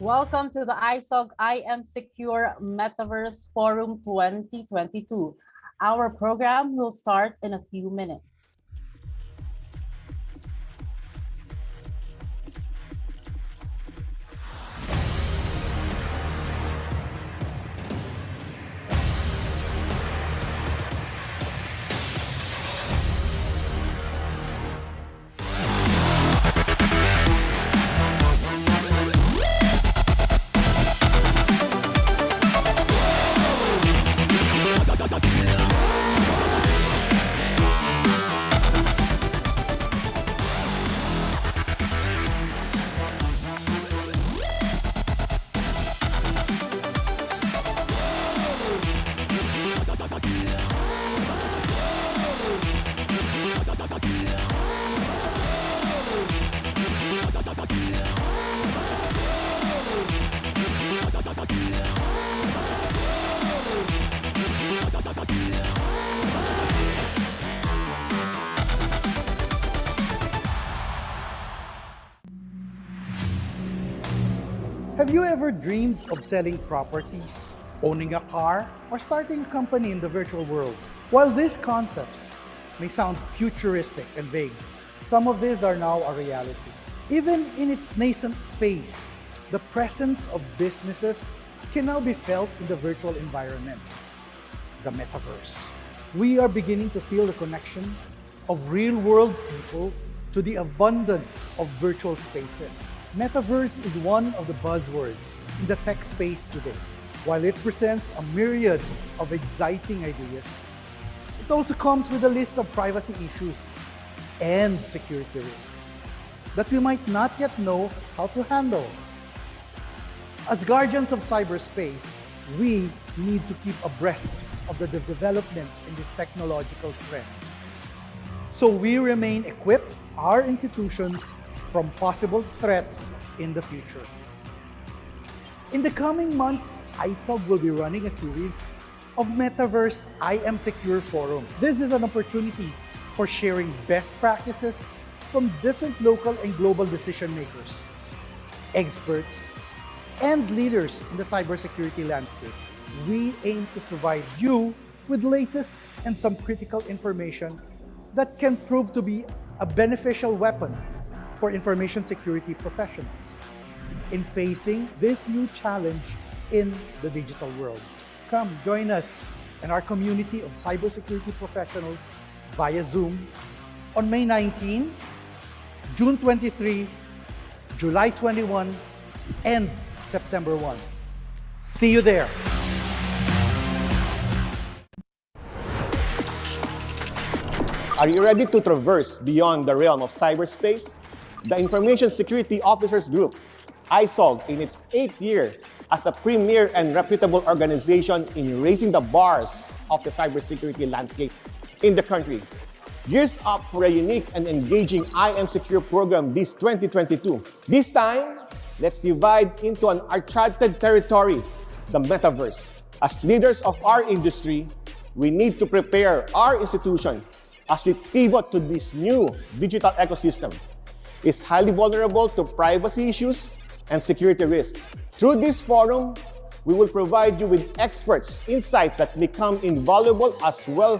Welcome to the ISOG I Am Secure Metaverse Forum 2022. Our program will start in a few minutes. Have you ever dreamed of selling properties, owning a car, or starting a company in the virtual world? While these concepts may sound futuristic and vague, some of these are now a reality. Even in its nascent phase, the presence of businesses can now be felt in the virtual environment, the metaverse. We are beginning to feel the connection of real-world people to the abundance of virtual spaces. Metaverse is one of the buzzwords in the tech space today. While it presents a myriad of exciting ideas, it also comes with a list of privacy issues and security risks that we might not yet know how to handle. As guardians of cyberspace, we need to keep abreast of the developments in this technological trend. So we remain equipped, our institutions, from possible threats in the future. In the coming months, ISOG will be running a series of Metaverse I Am Secure Forum. This is an opportunity for sharing best practices from different local and global decision makers, experts, and leaders in the cybersecurity landscape. We aim to provide you with latest and some critical information that can prove to be a beneficial weapon for information security professionals in facing this new challenge in the digital world. Come join us and our community of cybersecurity professionals via Zoom on May 19, June 23, July 21, and September 1. See you there. Are you ready to traverse beyond the realm of cyberspace? The Information Security Officers Group, ISOG, in its 8th year as a premier and reputable organization in raising the bars of the cybersecurity landscape in the country, gears up for a unique and engaging I Am Secure program this 2022. This time, let's divide into an uncharted territory, the metaverse. As leaders of our industry, we need to prepare our institution as we pivot to this new digital ecosystem. Is highly vulnerable to privacy issues and security risk. Through this forum, we will provide you with experts, insights that become invaluable as well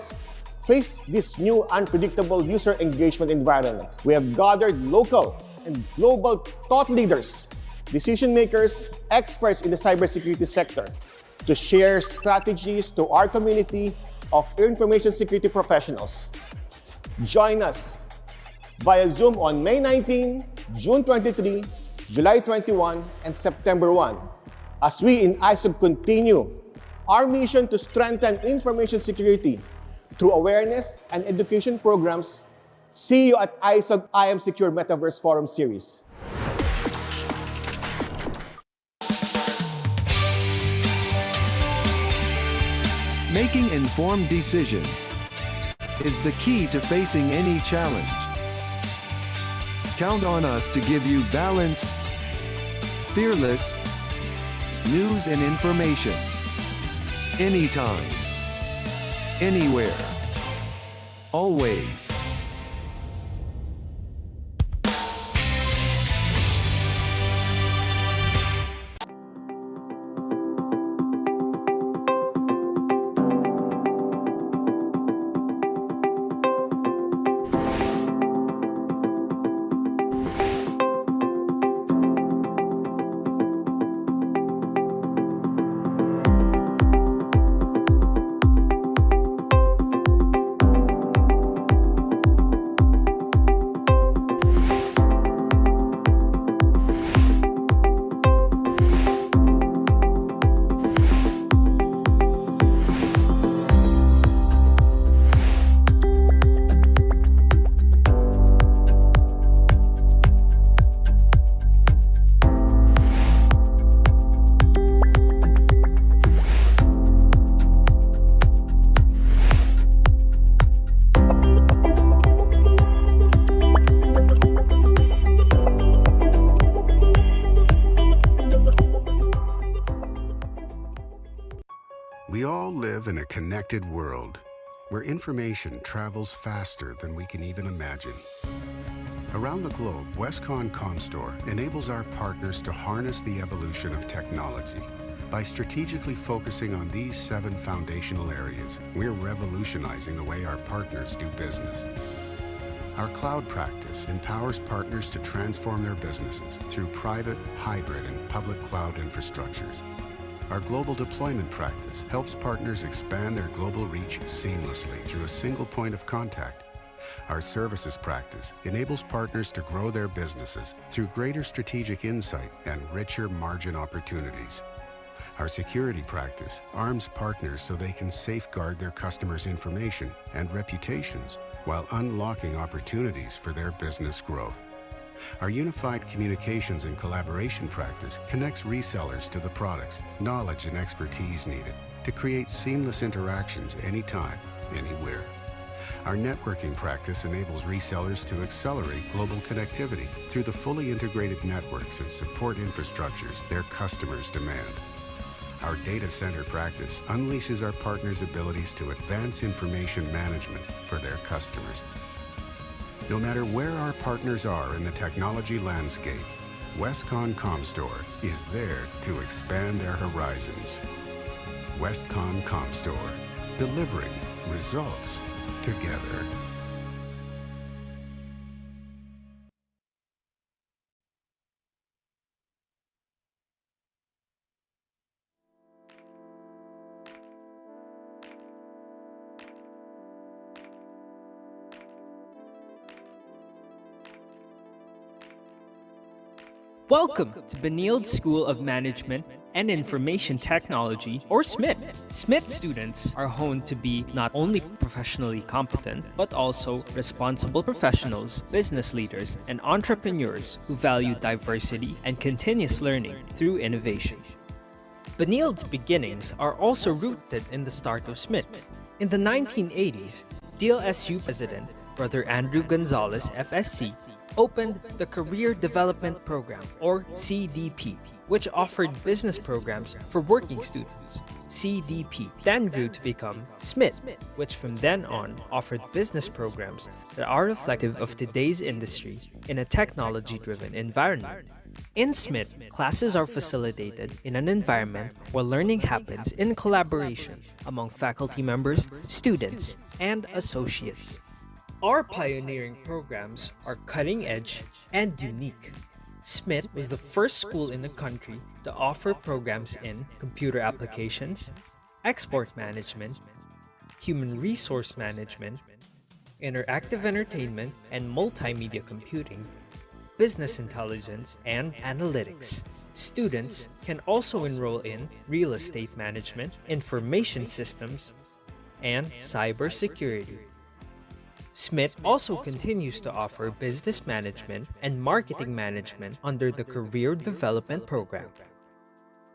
face this new unpredictable user engagement environment. We have gathered local and global thought leaders, decision makers, experts in the cybersecurity sector to share strategies to our community of information security professionals. Join us via Zoom on May 19, June 23, July 21, and September 1, as we in ISOG continue our mission to strengthen information security through awareness and education programs. See you at ISOG I Am Secure Metaverse Forum Series. Making informed decisions is the key to facing any challenge. Count on us to give you balanced, fearless news and information. Anytime, anywhere, always. connected world where information travels faster than we can even imagine. Around the globe, Westcon Comstore enables our partners to harness the evolution of technology. By strategically focusing on these 7 foundational areas, we're revolutionizing the way our partners do business. Our cloud practice empowers partners to transform their businesses through private, hybrid, and public cloud infrastructures. Our global deployment practice helps partners expand their global reach seamlessly through a single point of contact. Our services practice enables partners to grow their businesses through greater strategic insight and richer margin opportunities. Our security practice arms partners so they can safeguard their customers' information and reputations while unlocking opportunities for their business growth. Our unified communications and collaboration practice connects resellers to the products, knowledge, and expertise needed to create seamless interactions anytime, anywhere. Our networking practice enables resellers to accelerate global connectivity through the fully integrated networks and support infrastructures their customers demand. Our data center practice unleashes our partners' abilities to advance information management for their customers. No matter where our partners are in the technology landscape, Westcon Comstore is there to expand their horizons. Westcon Comstore, delivering results together. Welcome to Benilde School of Management and Information Technology, or SMIT. SMIT students are honed to be not only professionally competent, but also responsible professionals, business leaders, and entrepreneurs who value diversity and continuous learning through innovation. Benilde's beginnings are also rooted in the start of SMIT. In the 1980s, DLSU President, Brother Andrew Gonzalez, FSC, opened the Career Development Program, or CDP, which offered business programs for working students. CDP then grew to become SMIT, which from then on offered business programs that are reflective of today's industry in a technology-driven environment. In SMIT, classes are facilitated in an environment where learning happens in collaboration among faculty members, students, and associates. Our pioneering programs are cutting-edge and unique. SMIT was the first school in the country to offer programs in computer applications, export management, human resource management, interactive entertainment and multimedia computing, business intelligence, and analytics. Students can also enroll in real estate management, information systems, and cybersecurity. SMIT also continues to offer business management and marketing management under the Career Development Program.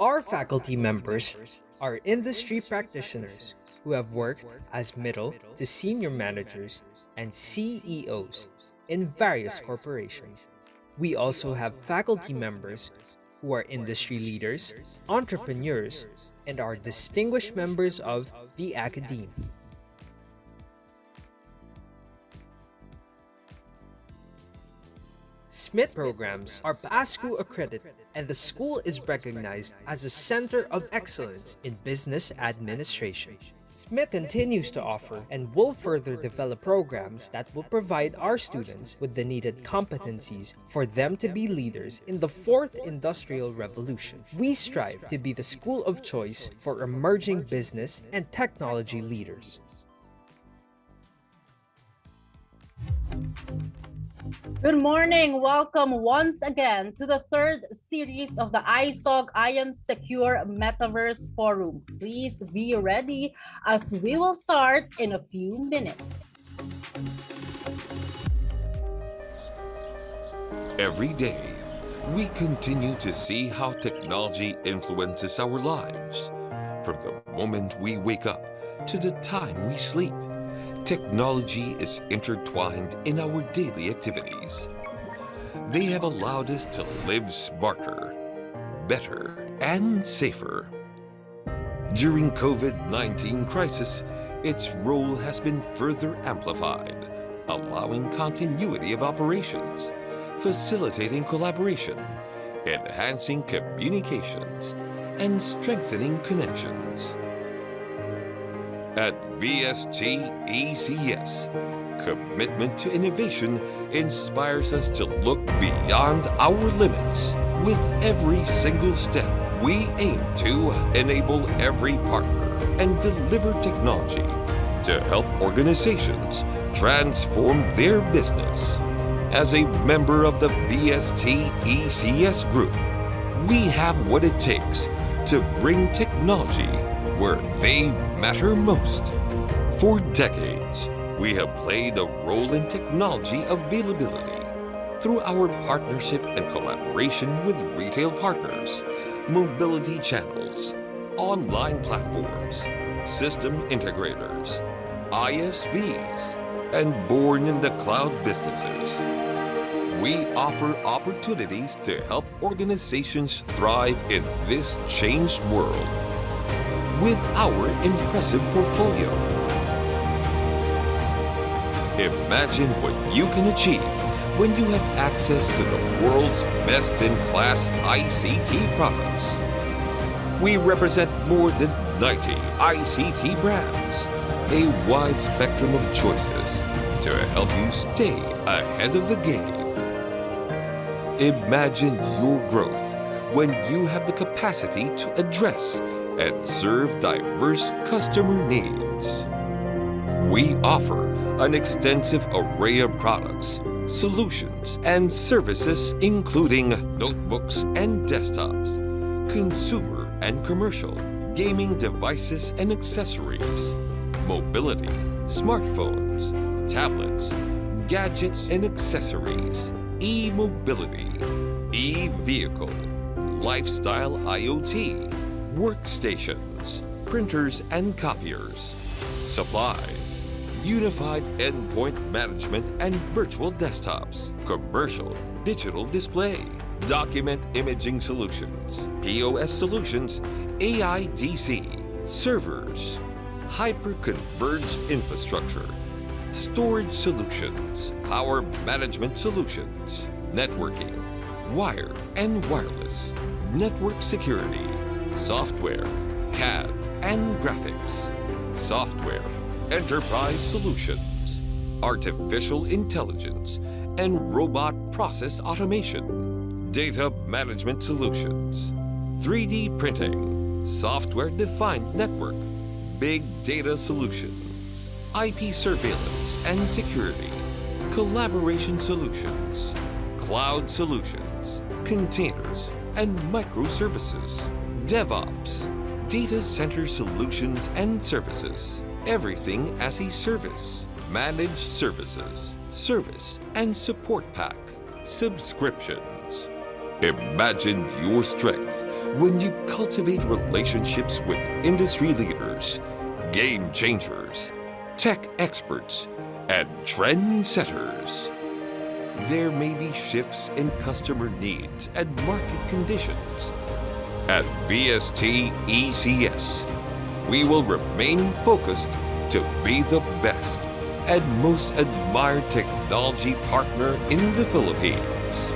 Our faculty members are industry practitioners who have worked as middle to senior managers and CEOs in various corporations. We also have faculty members who are industry leaders, entrepreneurs, and are distinguished members of the academe. SMIT programs are PASCU accredited, and the school is recognized as a center of excellence in business administration. SMIT continues to offer and will further develop programs that will provide our students with the needed competencies for them to be leaders in the fourth industrial revolution. We strive to be the school of choice for emerging business and technology leaders. Good morning. Welcome once again to the third series of the ISOG I Am Secure Metaverse Forum. Please be ready as we will start in a few minutes. Every day, we continue to see how technology influences our lives. From the moment we wake up to the time we sleep, technology is intertwined in our daily activities. They have allowed us to live smarter, better, and safer. During COVID-19 crisis, its role has been further amplified, allowing continuity of operations, facilitating collaboration, enhancing communications, and strengthening connections. At VST ECS, commitment to innovation inspires us to look beyond our limits. With every single step, we aim to enable every partner and deliver technology to help organizations transform their business. As a member of the VST ECS group, we have what it takes to bring technology where they matter most. For decades, we have played a role in technology availability through our partnership and collaboration with retail partners, mobility channels, online platforms, system integrators, ISVs, and born-in-the-cloud businesses. We offer opportunities to help organizations thrive in this changed world. With our impressive portfolio, imagine what you can achieve when you have access to the world's best-in-class ICT products. We represent more than 90 ICT brands, a wide spectrum of choices to help you stay ahead of the game. Imagine your growth when you have the capacity to address and serve diverse customer needs. We offer an extensive array of products, solutions, and services including notebooks and desktops, consumer and commercial, gaming devices and accessories, mobility, smartphones, tablets, gadgets and accessories, e-mobility, e-vehicle, lifestyle IoT, workstations, printers and copiers, supplies, unified endpoint management and virtual desktops, commercial digital display, document imaging solutions, POS solutions, AIDC, servers, hyper-converged infrastructure, storage solutions, power management solutions, networking, wired and wireless, network security, software, CAD and graphics, software, enterprise solutions, artificial intelligence, and robot process automation, data management solutions, 3D printing, software-defined network, big data solutions, IP surveillance and security, collaboration solutions, cloud solutions, containers, and microservices, DevOps, data center solutions and services, everything as a service, managed services, service and support pack, subscriptions. Imagine your strength when you cultivate relationships with industry leaders, game changers, tech experts, and trendsetters. There may be shifts in customer needs and market conditions. At VST ECS, we will remain focused to be the best and most admired technology partner in the Philippines.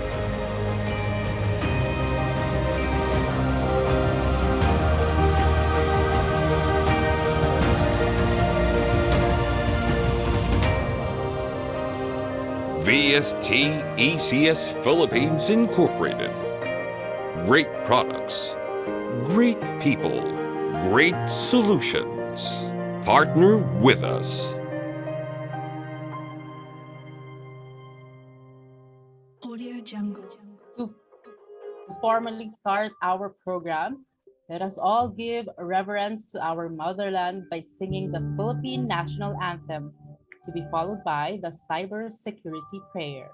VST ECS Philippines Incorporated. Great products, great people, great solutions. Partner with us. Audio Jungle. To formally start our program, let us all give reverence to our motherland by singing the Philippine National Anthem, to be followed by the cybersecurity prayer.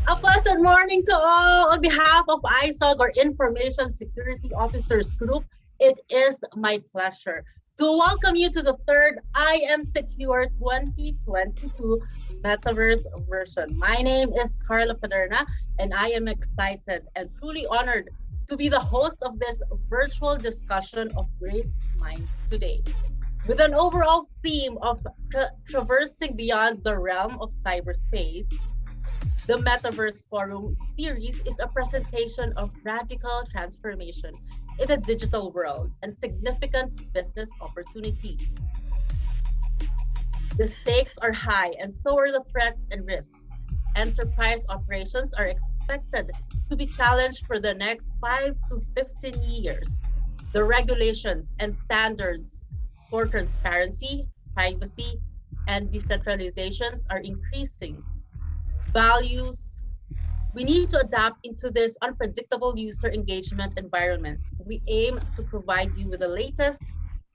A pleasant morning to all. On behalf of ISOG, or Information Security Officers Group, it is my pleasure to welcome you to the third I Am Secure 2022 Metaverse version. My name is Carla Paderna, and I am excited and truly honored to be the host of this virtual discussion of great minds today. With an overall theme of traversing beyond the realm of cyberspace, the Metaverse Forum series is a presentation of radical transformation in the digital world and significant business opportunities. The stakes are high, and so are the threats and risks. Enterprise operations are expected to be challenged for the next 5 to 15 years. The regulations and standards for transparency, privacy, and decentralizations are increasing. Values. We need to adapt into this unpredictable user engagement environment. We aim to provide you with the latest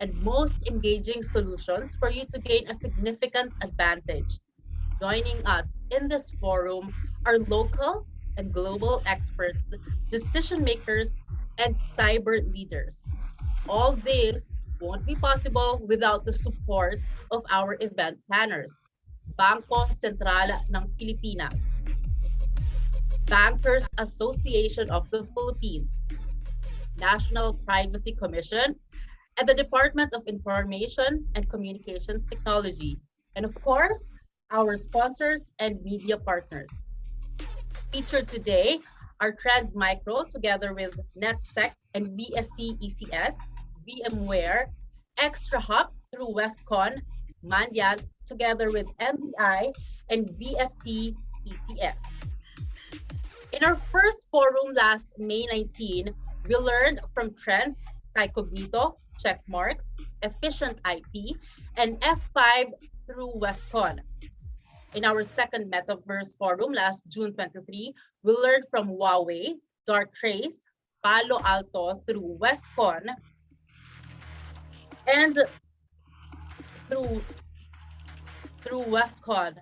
and most engaging solutions for you to gain a significant advantage. Joining us in this forum are local and global experts, decision makers, and cyber leaders. All this won't be possible without the support of our event planners. Bangko Sentral ng Pilipinas, Bankers Association of the Philippines, National Privacy Commission, and the Department of Information and Communications Technology, and of course, our sponsors and media partners. Featured today are Trend Micro together with NetSec and BST ECS, VMware, Extra Hop through Westcon, Mandiant together with MDI and VST ECS. In our first forum last May 19, we learned from trends Cognito, Checkmarks, Efficient IP, and F5 through Westcon. In our second Metaverse forum last June 23, we learned from Huawei, Darktrace, Palo Alto through Westcon, and through Westcon.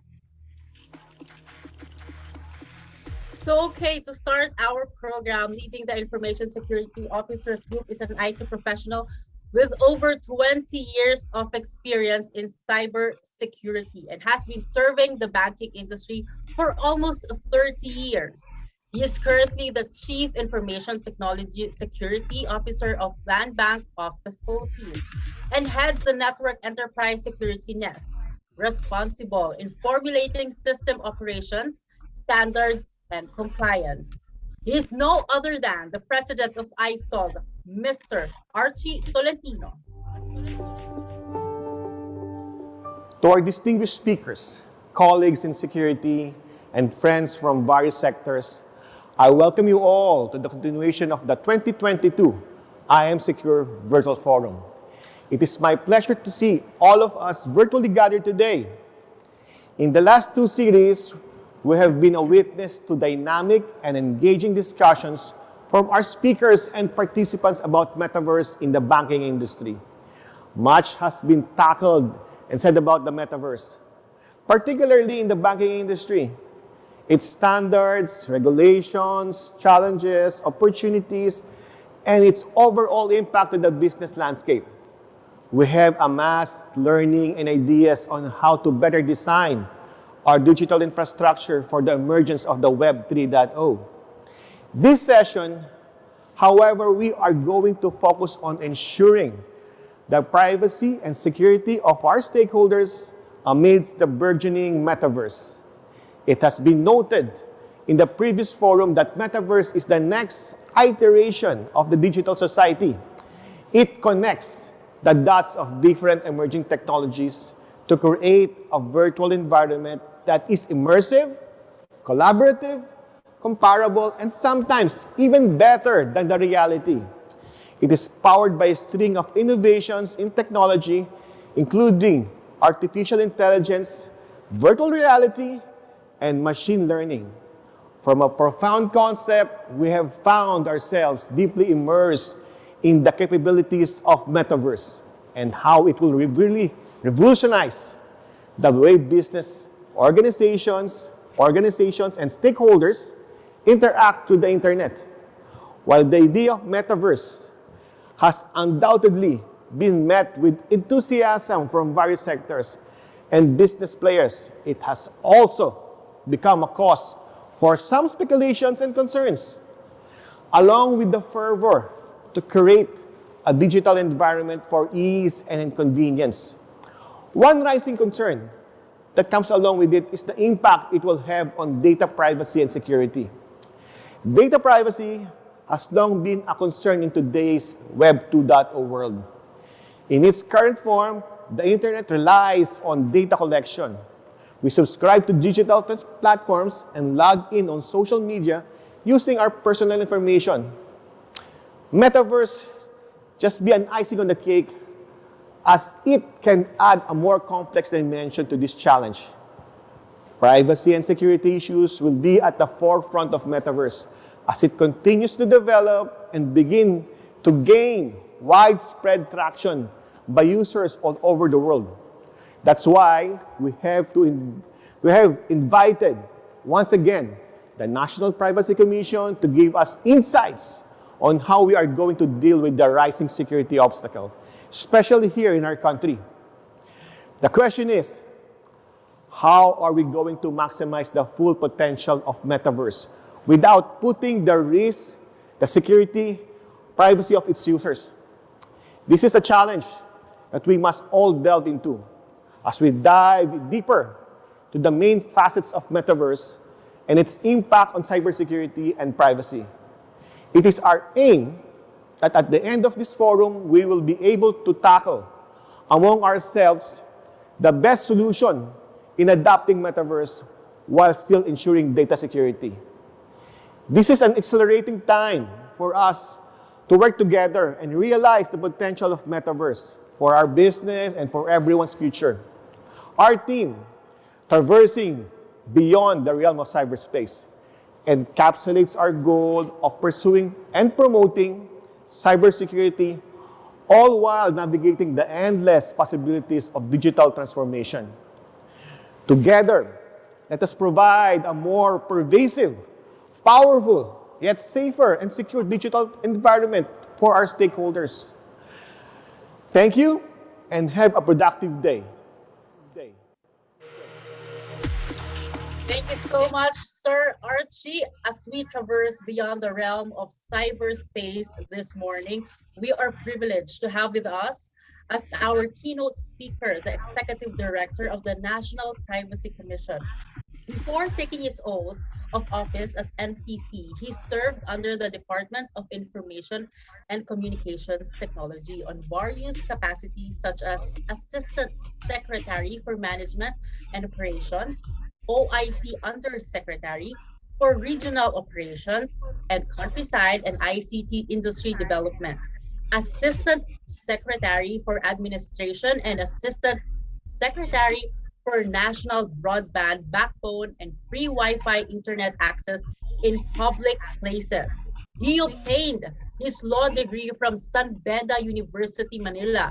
So, okay, to start our program, leading the Information Security Officers Group is an IT professional with over 20 years of experience in cyber security and has been serving the banking industry for almost 30 years. He is currently the Chief Information Technology Security Officer of Land Bank of the Philippines and heads the Network Enterprise Security Nest, responsible in formulating system operations, standards, and compliance. He is no other than the president of ISOG, Mr. Archie Tolentino. To our distinguished speakers, colleagues in security, and friends from various sectors, I welcome you all to the continuation of the 2022 I Am Secure Virtual Forum. It is my pleasure to see all of us virtually gathered today. In the last two series, we have been a witness to dynamic and engaging discussions from our speakers and participants about metaverse in the banking industry. Much has been tackled and said about the metaverse, particularly in the banking industry. Its standards, regulations, challenges, opportunities, and its overall impact on the business landscape. We have amassed learning and ideas on how to better design our digital infrastructure for the emergence of the Web 3.0. This session, however, we are going to focus on ensuring the privacy and security of our stakeholders amidst the burgeoning metaverse. It has been noted in the previous forum that metaverse is the next iteration of the digital society. It connects the dots of different emerging technologies to create a virtual environment that is immersive, collaborative, comparable, and sometimes even better than the reality. It is powered by a string of innovations in technology, including artificial intelligence, virtual reality, and machine learning. From a profound concept, we have found ourselves deeply immersed in the capabilities of metaverse and how it will really revolutionize the way business organizations, and stakeholders interact with the internet. While the idea of metaverse has undoubtedly been met with enthusiasm from various sectors and business players, it has also become a cause for some speculations and concerns, along with the fervor to create a digital environment for ease and convenience. One rising concern that comes along with it is the impact it will have on data privacy and security. Data privacy has long been a concern in today's Web 2.0 world. In its current form, the internet relies on data collection. We subscribe to digital platforms and log in on social media using our personal information. Metaverse just be an icing on the cake, as it can add a more complex dimension to this challenge. Privacy and security issues will be at the forefront of metaverse as it continues to develop and begin to gain widespread traction by users all over the world. That's why we have invited, once again, the National Privacy Commission to give us insights on how we are going to deal with the rising security obstacle, especially here in our country. The question is, how are we going to maximize the full potential of metaverse without putting the risk, the security, privacy of its users? This is a challenge that we must all delve into as we dive deeper to the main facets of metaverse and its impact on cybersecurity and privacy. It is our aim that at the end of this forum, we will be able to tackle among ourselves the best solution in adopting metaverse while still ensuring data security. This is an accelerating time for us to work together and realize the potential of metaverse for our business and for everyone's future. Our team, traversing beyond the realm of cyberspace, encapsulates our goal of pursuing and promoting cybersecurity, all while navigating the endless possibilities of digital transformation. Together, let us provide a more pervasive, powerful, yet safer and secure digital environment for our stakeholders. Thank you, and have a productive day. Thank you so much, Sir Archie. As we traverse beyond the realm of cyberspace this morning, we are privileged to have with us as our keynote speaker, the Executive Director of the National Privacy Commission, Before taking his oath of office as NPC, he served under the Department of Information and Communications Technology on various capacities such as Assistant Secretary for Management and Operations, OIC Undersecretary for Regional Operations and Countryside and ICT Industry Development, Assistant Secretary for Administration and Assistant Secretary for national broadband backbone and free Wi-Fi internet access in public places. He obtained his law degree from San Beda University, Manila,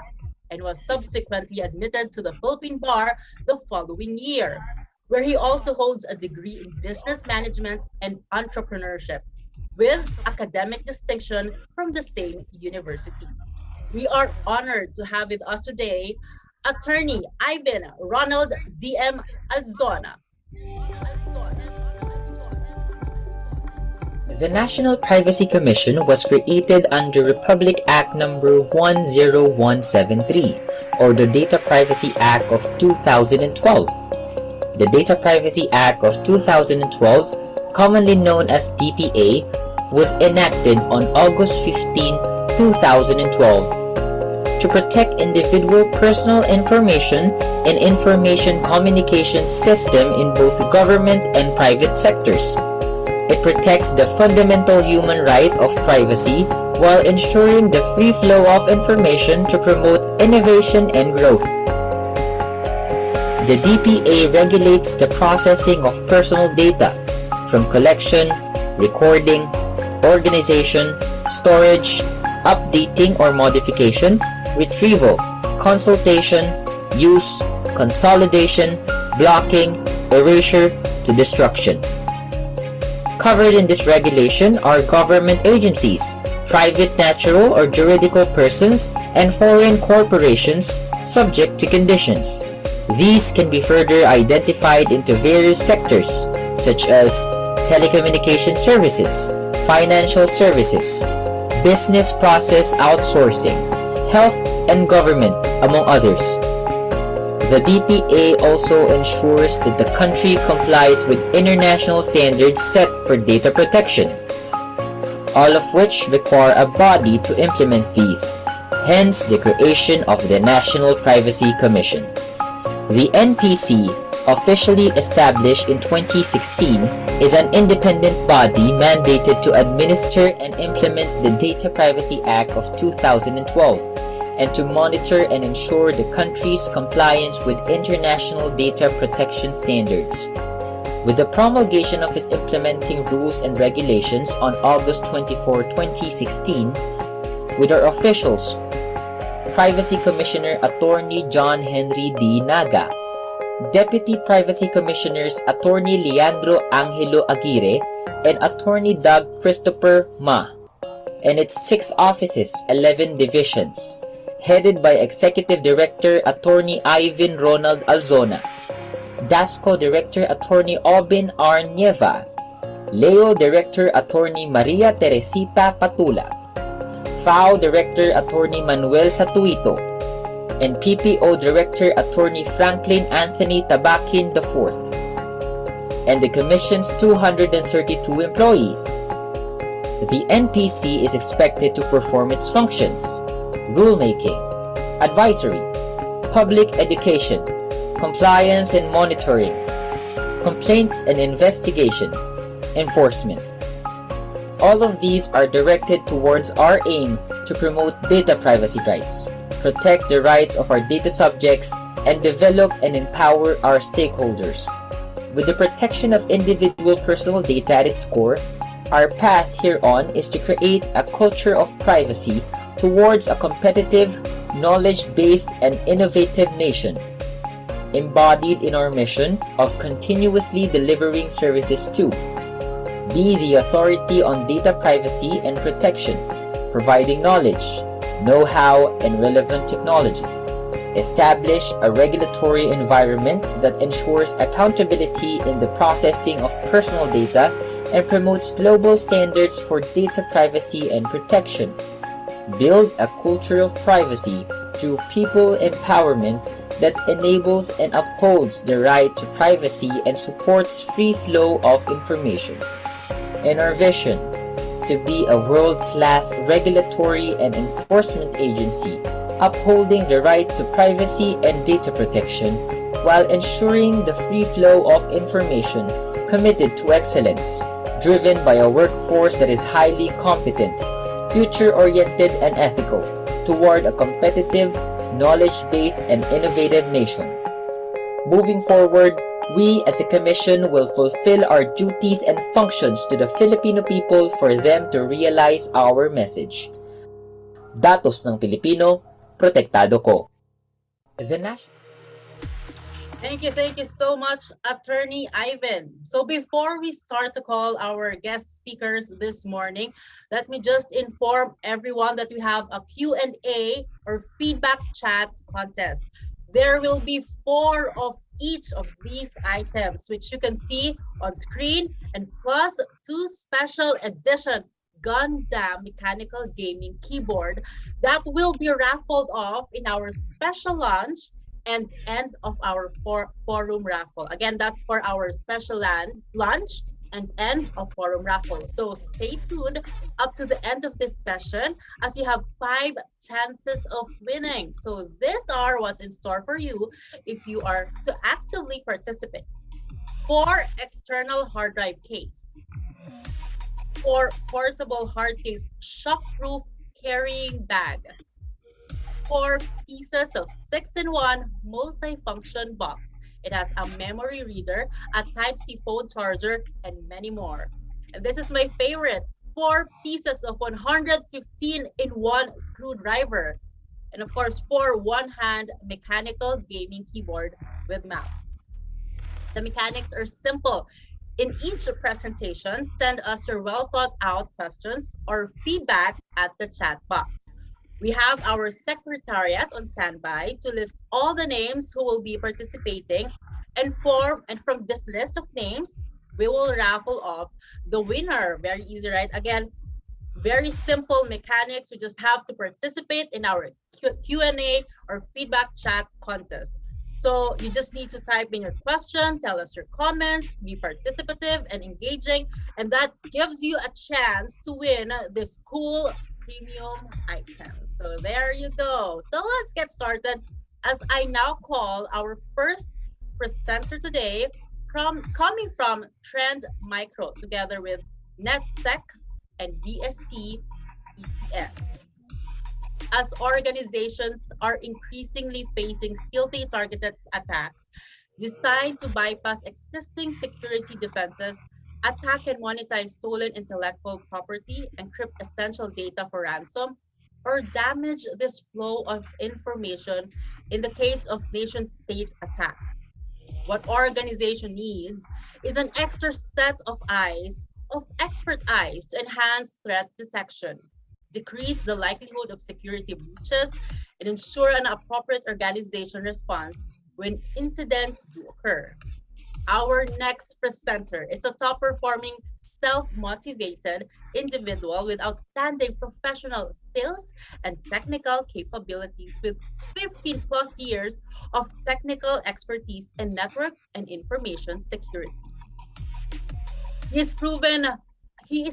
and was subsequently admitted to the Philippine Bar the following year, where he also holds a degree in business management and entrepreneurship with academic distinction from the same university. We are honored to have with us today Attorney Ivan Ronald DM Alzona. The National Privacy Commission was created under Republic Act No. 10173, or the Data Privacy Act of 2012. The Data Privacy Act of 2012, commonly known as DPA, was enacted on August 15, 2012 to protect individual personal information and information communication system in both government and private sectors. It protects the fundamental human right of privacy while ensuring the free flow of information to promote innovation and growth. The DPA regulates the processing of personal data from collection, recording, organization, storage, updating or modification, retrieval, consultation, use, consolidation, blocking, erasure, to destruction. Covered in this regulation are government agencies, private natural or juridical persons, and foreign corporations subject to conditions. These can be further identified into various sectors such as telecommunication services, financial services, business process outsourcing, health and government, among others. The DPA also ensures that the country complies with international standards set for data protection, all of which require a body to implement these, hence the creation of the National Privacy Commission. The NPC, officially established in 2016, is an independent body mandated to administer and implement the Data Privacy Act of 2012 and to monitor and ensure the country's compliance with international data protection standards. With the promulgation of its implementing rules and regulations on August 24, 2016, with our officials, Privacy Commissioner Attorney John Henry D. Naga, Deputy Privacy Commissioners Attorney Leandro Angelo Aguirre, and Attorney Doug Christopher Ma, and its 6 offices, 11 divisions, headed by Executive Director Attorney Ivan Ronald Alzona, DASCO Director Attorney Obin R. Nieva, Leo Director Attorney Maria Teresita Patula, FAO Director Attorney Manuel Satuito, and PPO Director Attorney Franklin Anthony Tabakin IV, and the Commission's 232 employees. The NPC is expected to perform its functions: rulemaking, advisory, public education, compliance and monitoring, complaints and investigation, enforcement. All of these are directed towards our aim to promote data privacy rights, protect the rights of our data subjects, and develop and empower our stakeholders. With the protection of individual personal data at its core, our path hereon is to create a culture of privacy towards a competitive, knowledge-based, and innovative nation, embodied in our mission of continuously delivering services to be the authority on data privacy and protection, providing knowledge, know-how, and relevant technology, establish a regulatory environment that ensures accountability in the processing of personal data and promotes global standards for data privacy and protection, build a culture of privacy through people empowerment that enables and upholds the right to privacy and supports free flow of information. And our vision, to be a world-class regulatory and enforcement agency, upholding the right to privacy and data protection while ensuring the free flow of information, committed to excellence, driven by a workforce that is highly competent, future-oriented and ethical, toward a competitive, knowledge-based and innovative nation. Moving forward, we as a commission will fulfill our duties and functions to the Filipino people for them to realize our message. Datos ng Pilipino, protektado ko. The National Thank you so much, Attorney Ivan. So before we start to call our guest speakers this morning, let me just inform everyone that we have a Q&A or feedback chat contest. There will be 4 of each of these items, which you can see on screen, and plus 2 special edition Gundam mechanical gaming keyboard that will be raffled off in our special lunch and end of our forum raffle. Again, that's for our special lunch and end of forum raffle. So stay tuned up to the end of this session as you have 5 chances of winning. So these are what's in store for you if you are to actively participate. 4 external hard drive case, 4 portable hard case shockproof carrying bag, 4 pieces of 6-in-1 multifunction box. It has a memory reader, a Type-C phone charger, and many more. And this is my favorite, 4 pieces of 115-in-1 screwdriver. And of course, 4 one-hand mechanical gaming keyboard with mouse. The mechanics are simple. In each presentation, send us your well-thought-out questions or feedback at the chat box. We have our secretariat on standby to list all the names who will be participating, and from this list of names, we will raffle off the winner. Very easy, right? Again, very simple mechanics. You just have to participate in our Q&A or feedback chat contest. So you just need to type in your question, tell us your comments, be participative and engaging, and that gives you a chance to win this cool premium item. So there you go. So let's get started as I now call our first presenter today coming from Trend Micro together with NetSec and VST ECS. As organizations are increasingly facing stealthy targeted attacks designed to bypass existing security defenses, attack and monetize stolen intellectual property, encrypt essential data for ransom, or damage this flow of information in the case of nation-state attacks. What organization needs is an extra set of expert eyes to enhance threat detection, decrease the likelihood of security breaches, and ensure an appropriate organization response when incidents do occur. Our next presenter is a top-performing, self-motivated individual with outstanding professional sales and technical capabilities with 15 plus years of technical expertise in network and information security. He is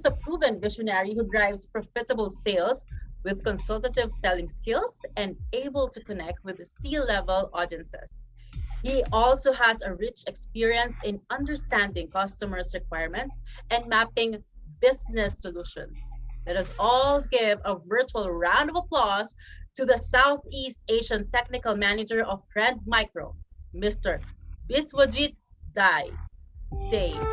a proven visionary who drives profitable sales with consultative selling skills and able to connect with C-level audiences. He also has a rich experience in understanding customers' requirements and mapping business solutions. Let us all give a virtual round of applause to the Southeast Asian Technical Manager of Trend Micro, Mr. Biswajit Dai. Dave.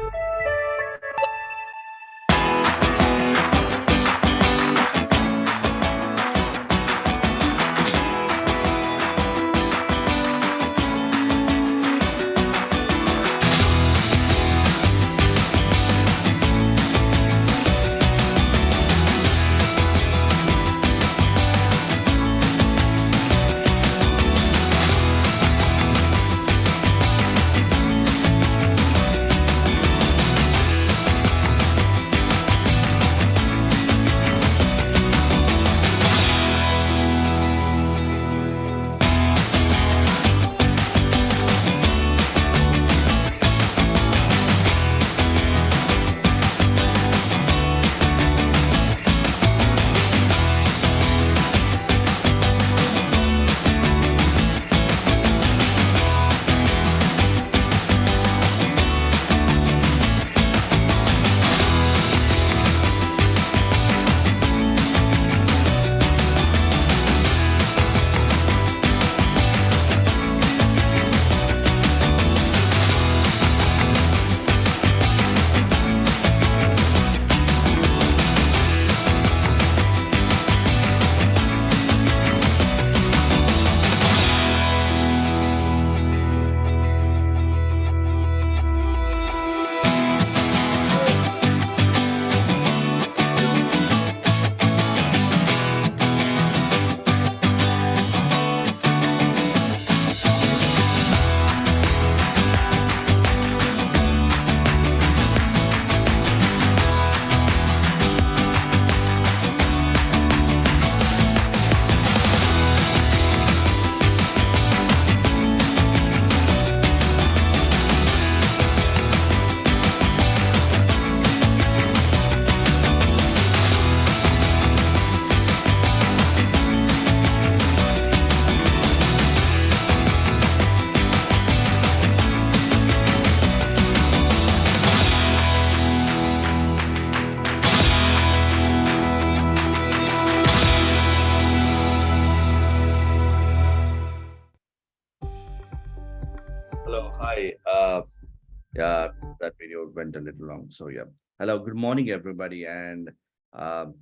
Yeah, that video went a little long. So yeah. Hello, good morning, everybody, and um,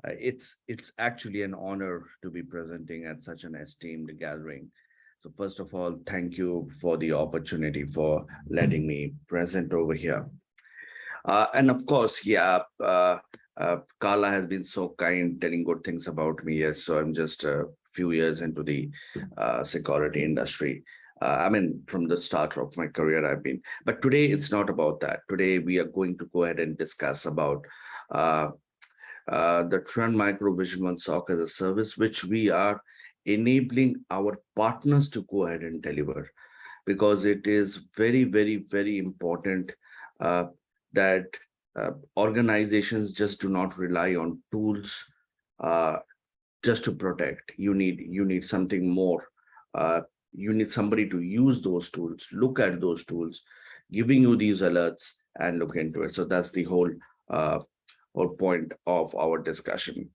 it's actually an honor to be presenting at such an esteemed gathering. So first of all, thank you for the opportunity for letting me present over here. And of course, yeah, Carla has been so kind telling good things about me. Yes, so I'm just a few years into the security industry. I mean, from the start of my career, I've been. But today, it's not about that. Today, we are going to go ahead and discuss about uh, the Trend Micro Vision One SOC as a service, which we are enabling our partners to go ahead and deliver, because it is very, very, very important uh, that organizations just do not rely on tools uh, just to protect. You need something more. Uh, you need somebody to use those tools, look at those tools, giving you these alerts and look into it. So that's the uh, whole point of our discussion.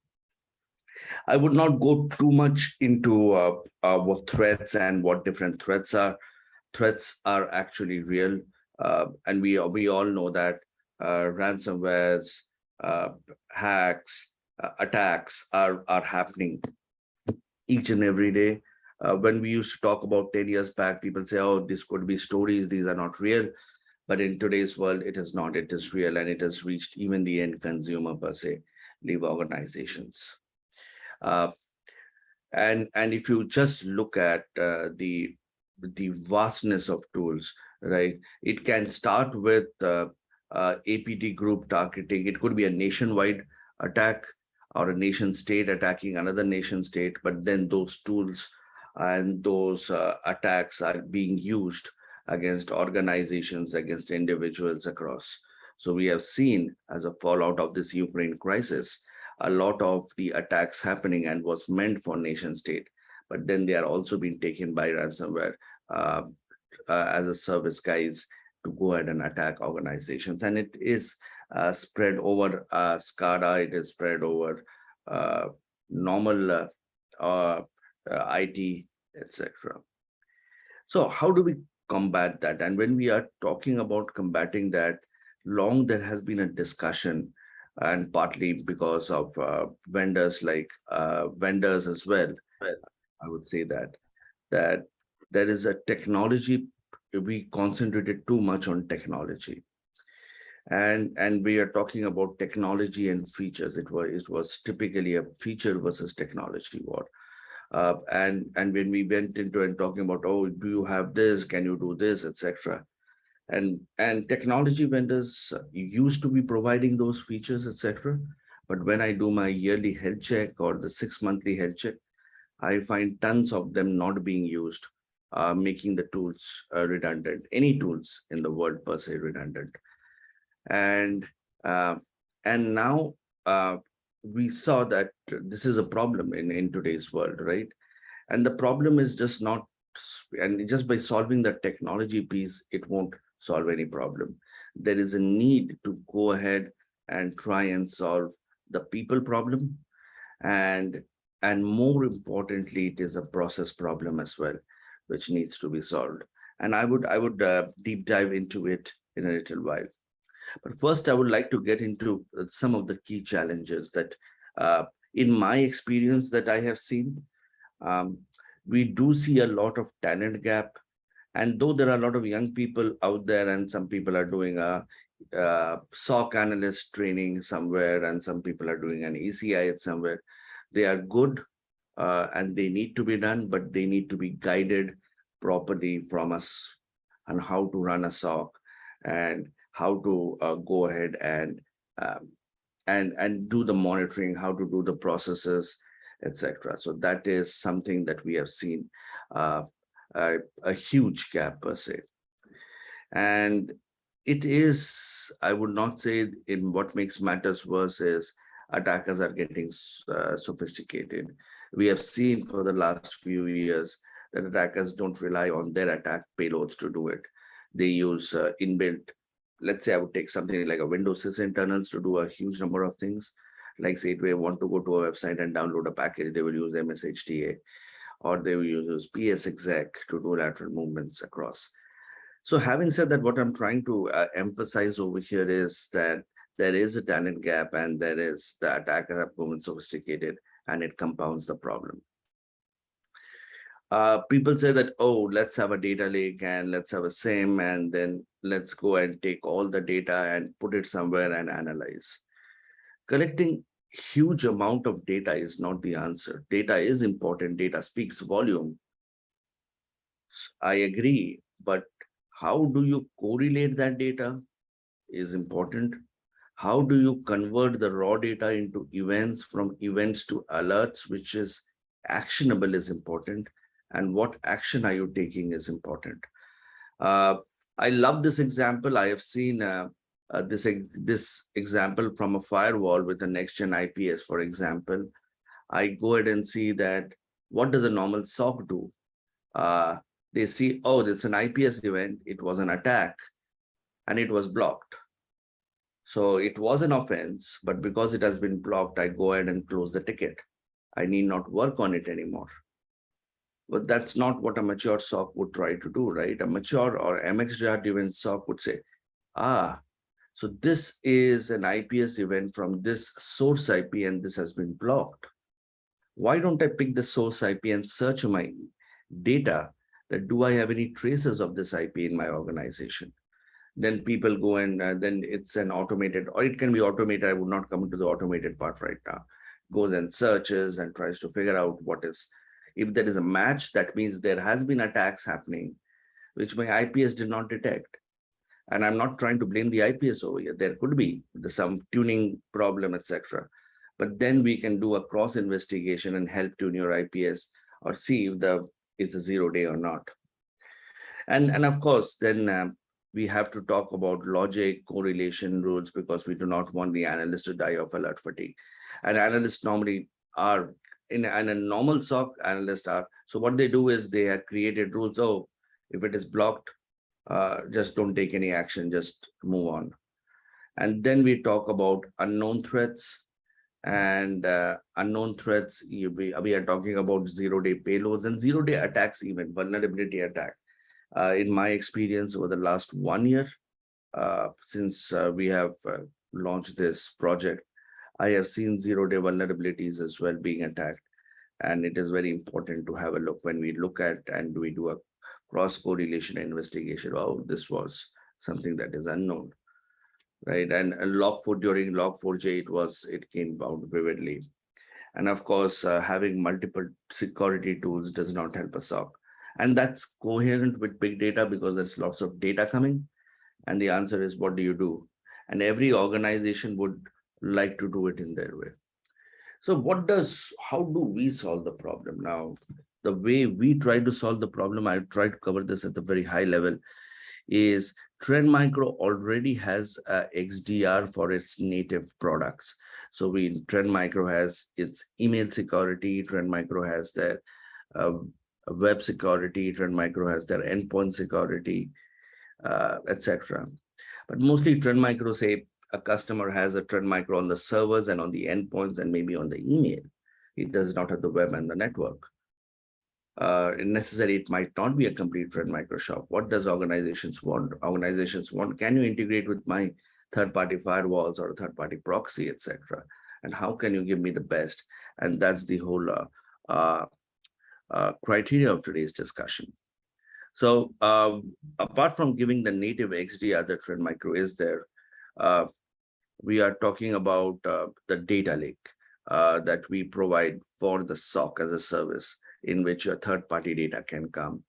I would not go too much into what threats and what different threats are. Threats are actually real, and we all know that ransomwares, uh, hacks, attacks are happening each and every day. When we used to talk about 10 years back, people say, "Oh, this could be stories; these are not real." But in today's world, it is not. It is real, and it has reached even the end consumer per se, leave organizations. Uh, and if you just look at the vastness of tools, right, it can start with APT group targeting. It could be a nationwide attack or a nation state attacking another nation state, but then those tools and those attacks are being used against organizations, against individuals across. So we have seen, as a fallout of this Ukraine crisis, a lot of the attacks happening and was meant for nation state, but then they are also being taken by ransomware uh, as a service guys to go ahead and attack organizations. And it is spread over SCADA, it is spread over uh, normal IT, etc. So how do we combat that? And when we are talking about combating that, long there has been a discussion, and partly because of vendors as well. I would say that there is a technology. We concentrated too much on technology, and we are talking about technology and features. It was typically a feature versus technology war. And when we went into and talking about, oh, do you have this, can you do this, etc., and technology vendors used to be providing those features, etc., but when I do my yearly health check or the 6 monthly health check, I find tons of them not being used, making the tools redundant, any tools in the world per se redundant. And uh, and now we saw that this is a problem in today's world, right? And the problem is just not, and just by solving the technology piece, it won't solve any problem. There is a need to go ahead and try and solve the people problem. And and more importantly, it is a process problem as well, which needs to be solved. And I would deep dive into it in a little while. But first, I would like to get into some of the key challenges that, uh, in my experience, that I have seen. Um, we do see a lot of talent gap, and though there are a lot of young people out there, and some people are doing a SOC analyst training somewhere, and some people are doing an ECI at somewhere, they are good, and they need to be done, but they need to be guided properly from us on how to run a SOC and how to go ahead um, and do the monitoring, how to do the processes, etc. So that is something that we have seen, uh, a huge gap per se. And it is, I would not say, in what makes matters worse is attackers are getting sophisticated. We have seen for the last few years that attackers don't rely on their attack payloads to do it. They use inbuilt, let's say I would take something like a Windows sysinternals to do a huge number of things. Like say, if they want to go to a website and download a package, they will use MSHTA, or they will use PSExec to do lateral movements across. So having said that, what I'm trying to emphasize over here is that there is a talent gap, and there is the attackers have proven sophisticated, and it compounds the problem. People say that, oh, let's have a data lake and let's have a SIM, and then let's go and take all the data and put it somewhere and analyze. Collecting huge amount of data is not the answer. Data is important. Data speaks volume. I agree, but how do you correlate that data is important. How do you convert the raw data into events, from events to alerts, which is actionable, is important. And what action are you taking is important. I love this example. I have seen this example from a firewall with a next-gen IPS, for example. I go ahead and see that what does a normal SOC do? They see, oh, it's an IPS event. It was an attack and it was blocked. So it was an offense, but because it has been blocked, I go ahead and close the ticket. I need not work on it anymore. But that's not what a mature SOC would try to do, right? A mature or MXDR-driven SOC would say, so this is an IPS event from this source IP and this has been blocked. Why don't I pick the source IP and search my data that do I have any traces of this IP in my organization? Then people go and then it's an automated, or it can be automated. I would not come into the automated part right now. Goes and searches and tries to figure out what is, if there is a match, that means there has been attacks happening, which my IPS did not detect. And I'm not trying to blame the IPS over here. There could be some tuning problem, etc. But then we can do a cross investigation and help tune your IPS or see if it's a 0-day or not. And of course, then we have to talk about logic, correlation rules, because we do not want the analyst to die of alert fatigue. And analysts normally are, in a normal SOC, analysts are. So what they do is they have created rules. Oh, if it is blocked, just don't take any action, just move on. And then we talk about unknown threats. And unknown threats, we are talking about 0-day payloads and 0-day attacks, even vulnerability attack. In my experience over the last 1 year, since we have launched this project, I have seen 0-day vulnerabilities as well being attacked. And it is very important to have a look when we look at and we do a cross-correlation investigation. Oh, this was something that is unknown, right? And log4, during log4j, it came out vividly. And of course, having multiple security tools does not help a SOC. And that's coherent with big data, because there's lots of data coming. And the answer is, what do you do? And every organization would like to do it in their way. So how do we solve the problem? Now, the way we try to solve the problem, I try to cover this at the very high level, is Trend Micro already has XDR for its native products. So Trend Micro has its email security, Trend Micro has their web security, Trend Micro has their endpoint security, etc. But mostly Trend Micro, say a customer has a Trend Micro on the servers and on the endpoints and maybe on the email. It does not have the web and the network. Necessarily, it might not be a complete Trend Micro shop. What does organizations want? Organizations want, can you integrate with my third-party firewalls or third-party proxy, etc.? And how can you give me the best? And that's the whole criteria of today's discussion. So apart from giving the native XDR that Trend Micro is there, we are talking about the data lake that we provide for the SOC as a service, in which your third-party data can come.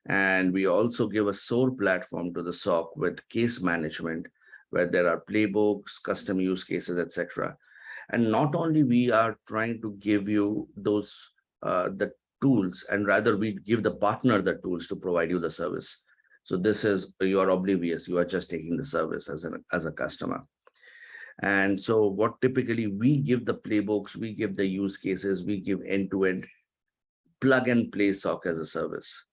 And we also give a SOAR platform to the SOC with case management, where there are playbooks, custom use cases, etc. And not only we are trying to give you those the tools, and rather we give the partner the tools to provide you the service. So this is, you are oblivious, you are just taking the service as a customer. And so what typically we give the playbooks, we give the use cases, we give end-to-end plug and play SOC as a service.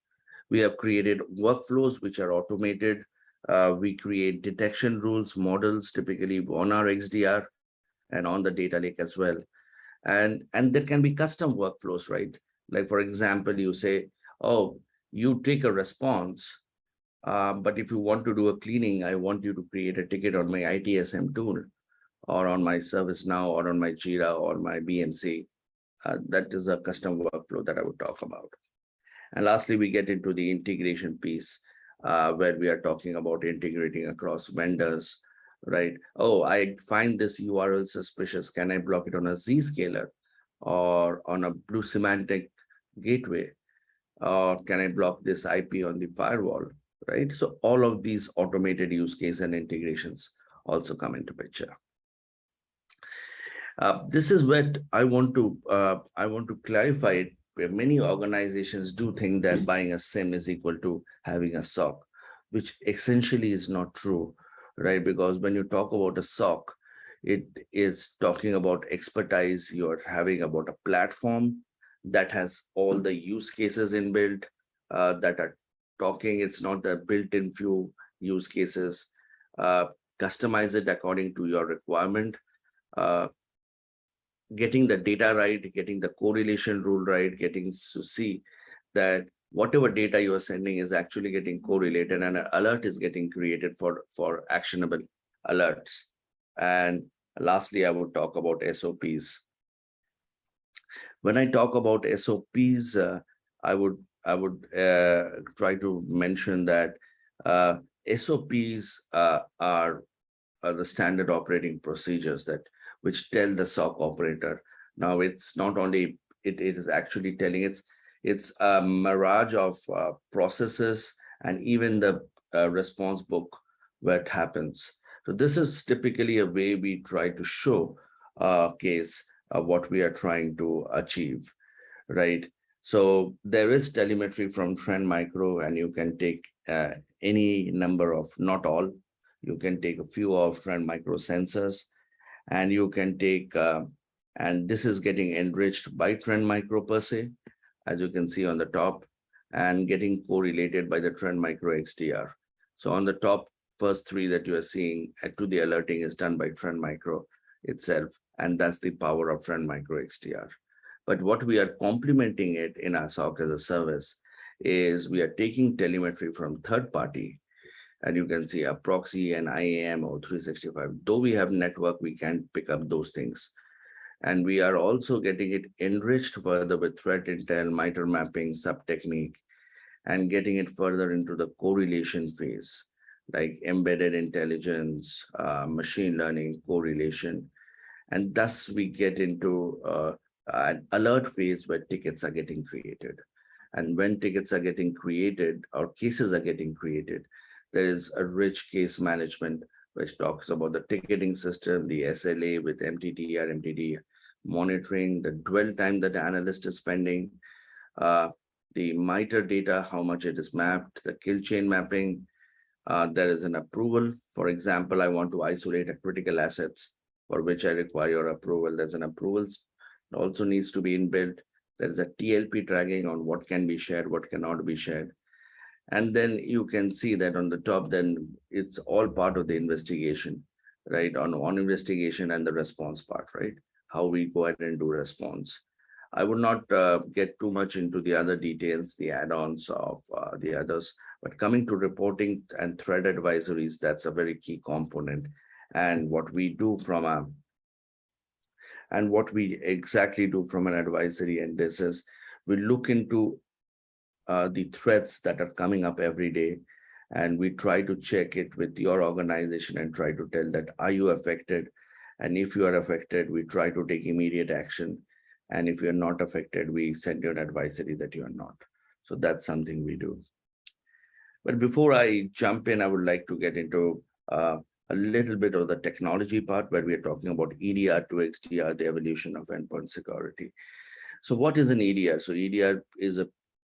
We have created workflows which are automated. We create detection rules, models, typically on our XDR and on the data lake as well. And there can be custom workflows, right? Like, for example, you say, oh, you take a response But if you want to do a cleaning, I want you to create a ticket on my ITSM tool or on my ServiceNow or on my Jira or my BMC. That is a custom workflow that I would talk about. And lastly, we get into the integration piece where we are talking about integrating across vendors, right? Oh, I find this URL suspicious. Can I block it on a Zscaler or on a Blue Semantic gateway? Or can I block this IP on the firewall, right? So all of these automated use case and integrations also come into picture. This is what I want to clarify it, where many organizations do think that buying a SIM is equal to having a SOC, which essentially is not true, right? Because when you talk about a SOC, it is talking about expertise you're having about a platform that has all the use cases inbuilt that are talking. It's not the built-in few use cases. Customize it according to your requirement. Getting the data right, getting the correlation rule right, getting to see that whatever data you are sending is actually getting correlated and an alert is getting created for actionable alerts. And lastly, I would talk about SOPs. When I talk about SOPs, I would try to mention that SOPs are the standard operating procedures that which tell the SOC operator. Now it's not only it is actually telling it's a mirage of processes and even the response book where it happens. So this is typically a way we try to show case what we are trying to achieve, right? So there is telemetry from Trend Micro, and you can take any number of, not all, you can take a few of Trend Micro sensors, and you can take, and this is getting enriched by Trend Micro per se, as you can see on the top, and getting correlated by the Trend Micro XDR. So on the top, first three that you are seeing to the alerting is done by Trend Micro itself, and that's the power of Trend Micro XDR. But what we are complementing it in our SOC as a service is we are taking telemetry from third party, and you can see a proxy and IAM or 365. Though we have network, we can pick up those things. And we are also getting it enriched further with threat intel, MITRE mapping, sub-technique, and getting it further into the correlation phase, like embedded intelligence, machine learning, correlation. And thus we get into an alert phase where tickets are getting created. And when tickets are getting created or cases are getting created, there is a rich case management which talks about the ticketing system, the SLA with MTTR, MTD monitoring, the dwell time that the analyst is spending, the MITRE data, how much it is mapped, the kill chain mapping. There is an approval. For example, I want to isolate a critical assets for which I require your approval. There's an approval. It also needs to be inbuilt. There is a TLP tracking on what can be shared, what cannot be shared. And then you can see that on the top, then it's all part of the investigation, right? On investigation and the response part, right? How we go ahead and do response. I would not get too much into the other details, the add-ons of the others, but coming to reporting and threat advisories, that's a very key component. And what we do from a, and what we exactly do from an advisory, and this is, we look into the threats that are coming up every day, and we try to check it with your organization and try to tell that, are you affected? And if you are affected, we try to take immediate action. And if you're not affected, we send you an advisory that you are not. So that's something we do. But before I jump in, I would like to get into a little bit of the technology part where we are talking about EDR to XDR, the evolution of endpoint security. So what is an EDR? So EDR is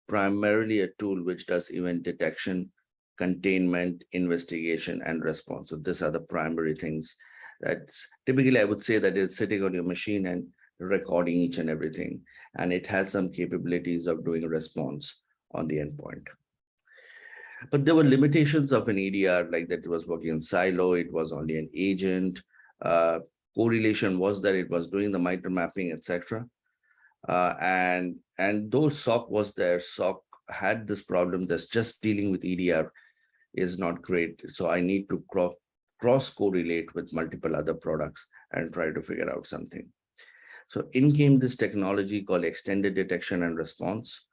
primarily a tool which does event detection, containment, investigation, and response. So these are the primary things. That's typically, I would say that it's sitting on your machine and recording each and everything. And it has some capabilities of doing a response on the endpoint. But there were limitations of an EDR, like that it was working in silo, it was only an agent, correlation was that it was doing the MITRE mapping, etc. And though SOC was there, SOC had this problem that's just dealing with EDR. is not great. So I need to cross correlate with multiple other products and try to figure out something. So in came this technology called extended detection and response,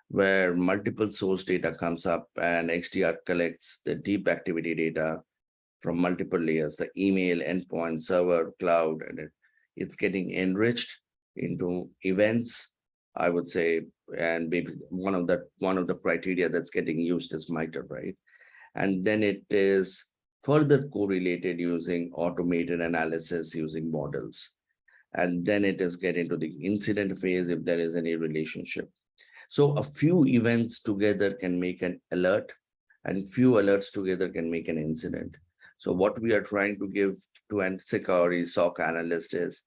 where multiple source data comes up and XDR collects the deep activity data from multiple layers, the email, endpoint, server, cloud, and it's getting enriched into events, I would say, and maybe one of the criteria that's getting used is MITRE, right? And then it is further correlated using automated analysis using models. And then it is get into the incident phase if there is any relationship. So a few events together can make an alert, and few alerts together can make an incident. So what we are trying to give to an SIC or SOC analyst is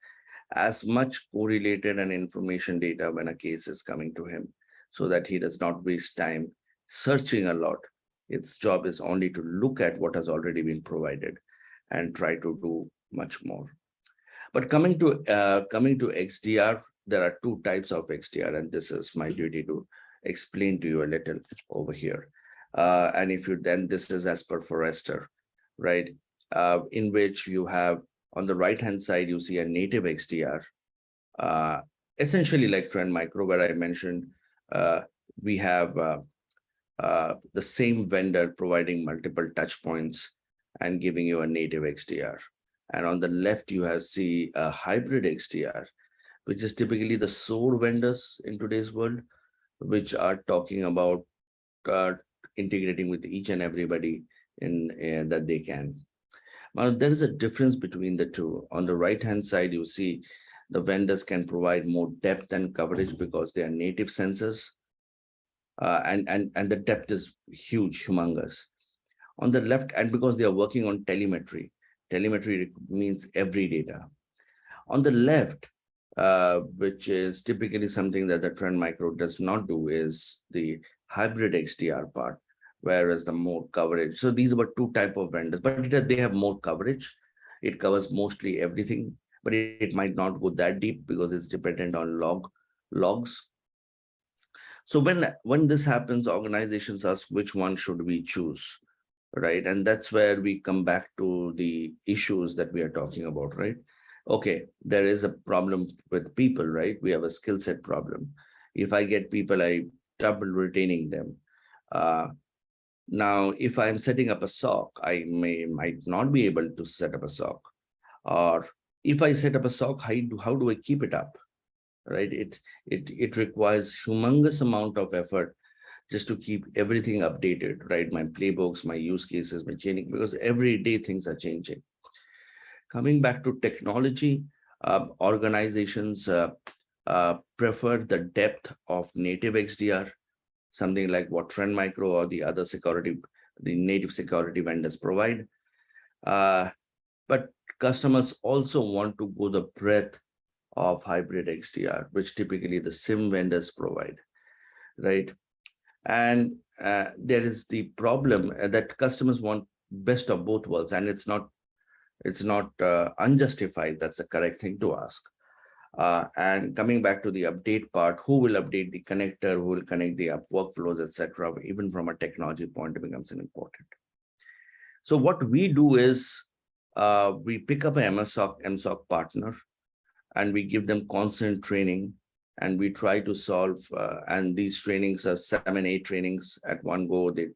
as much correlated and information data when a case is coming to him, so that he does not waste time searching a lot. Its job is only to look at what has already been provided and try to do much more. But coming to XDR, there are two types of XDR, and this is my duty to explain to you a little over here. And if you then, this is as per Forrester, right? In which you have on the right-hand side, you see a native XDR, essentially like Trend Micro, where I mentioned we have the same vendor providing multiple touch points and giving you a native XDR. And on the left, you have see a hybrid XDR, which is typically the SOAR vendors in today's world, which are talking about integrating with each and everybody in that they can. Now, there is a difference between the two. On the right-hand side, you see the vendors can provide more depth and coverage because they are native sensors, and the depth is huge, humongous. On the left, and because they are working on telemetry means every data. On the left, which is typically something that the Trend Micro does not do, is the hybrid XDR part, whereas the more coverage. So these were two type of vendors, but they have more coverage. It covers mostly everything, but it might not go that deep because it's dependent on logs. So when this happens, organizations ask which one should we choose, right? And that's where we come back to the issues that we are talking about, right? Okay, there is a problem with people, right? We have a skill set problem. If I get people, I trouble retaining them. Now, if I'm setting up a SOC, I might not be able to set up a SOC. Or if I set up a SOC, how do I keep it up, right? It requires humongous amount of effort just to keep everything updated, right? My playbooks, my use cases, my changing, because every day things are changing. Coming back to technology, organizations prefer the depth of native XDR, something like what Trend Micro or the other the native security vendors provide. But customers also want to go the breadth of hybrid XDR, which typically the SIM vendors provide, right? And there is the problem that customers want best of both worlds, and it's not unjustified. That's the correct thing to ask. And coming back to the update part, who will update the connector, who will connect the workflows, etc. Even from a technology point, it becomes important. So what we do is we pick up an MSOC partner, and we give them constant training, and we try to solve. And these trainings are 7-8 trainings at one go. They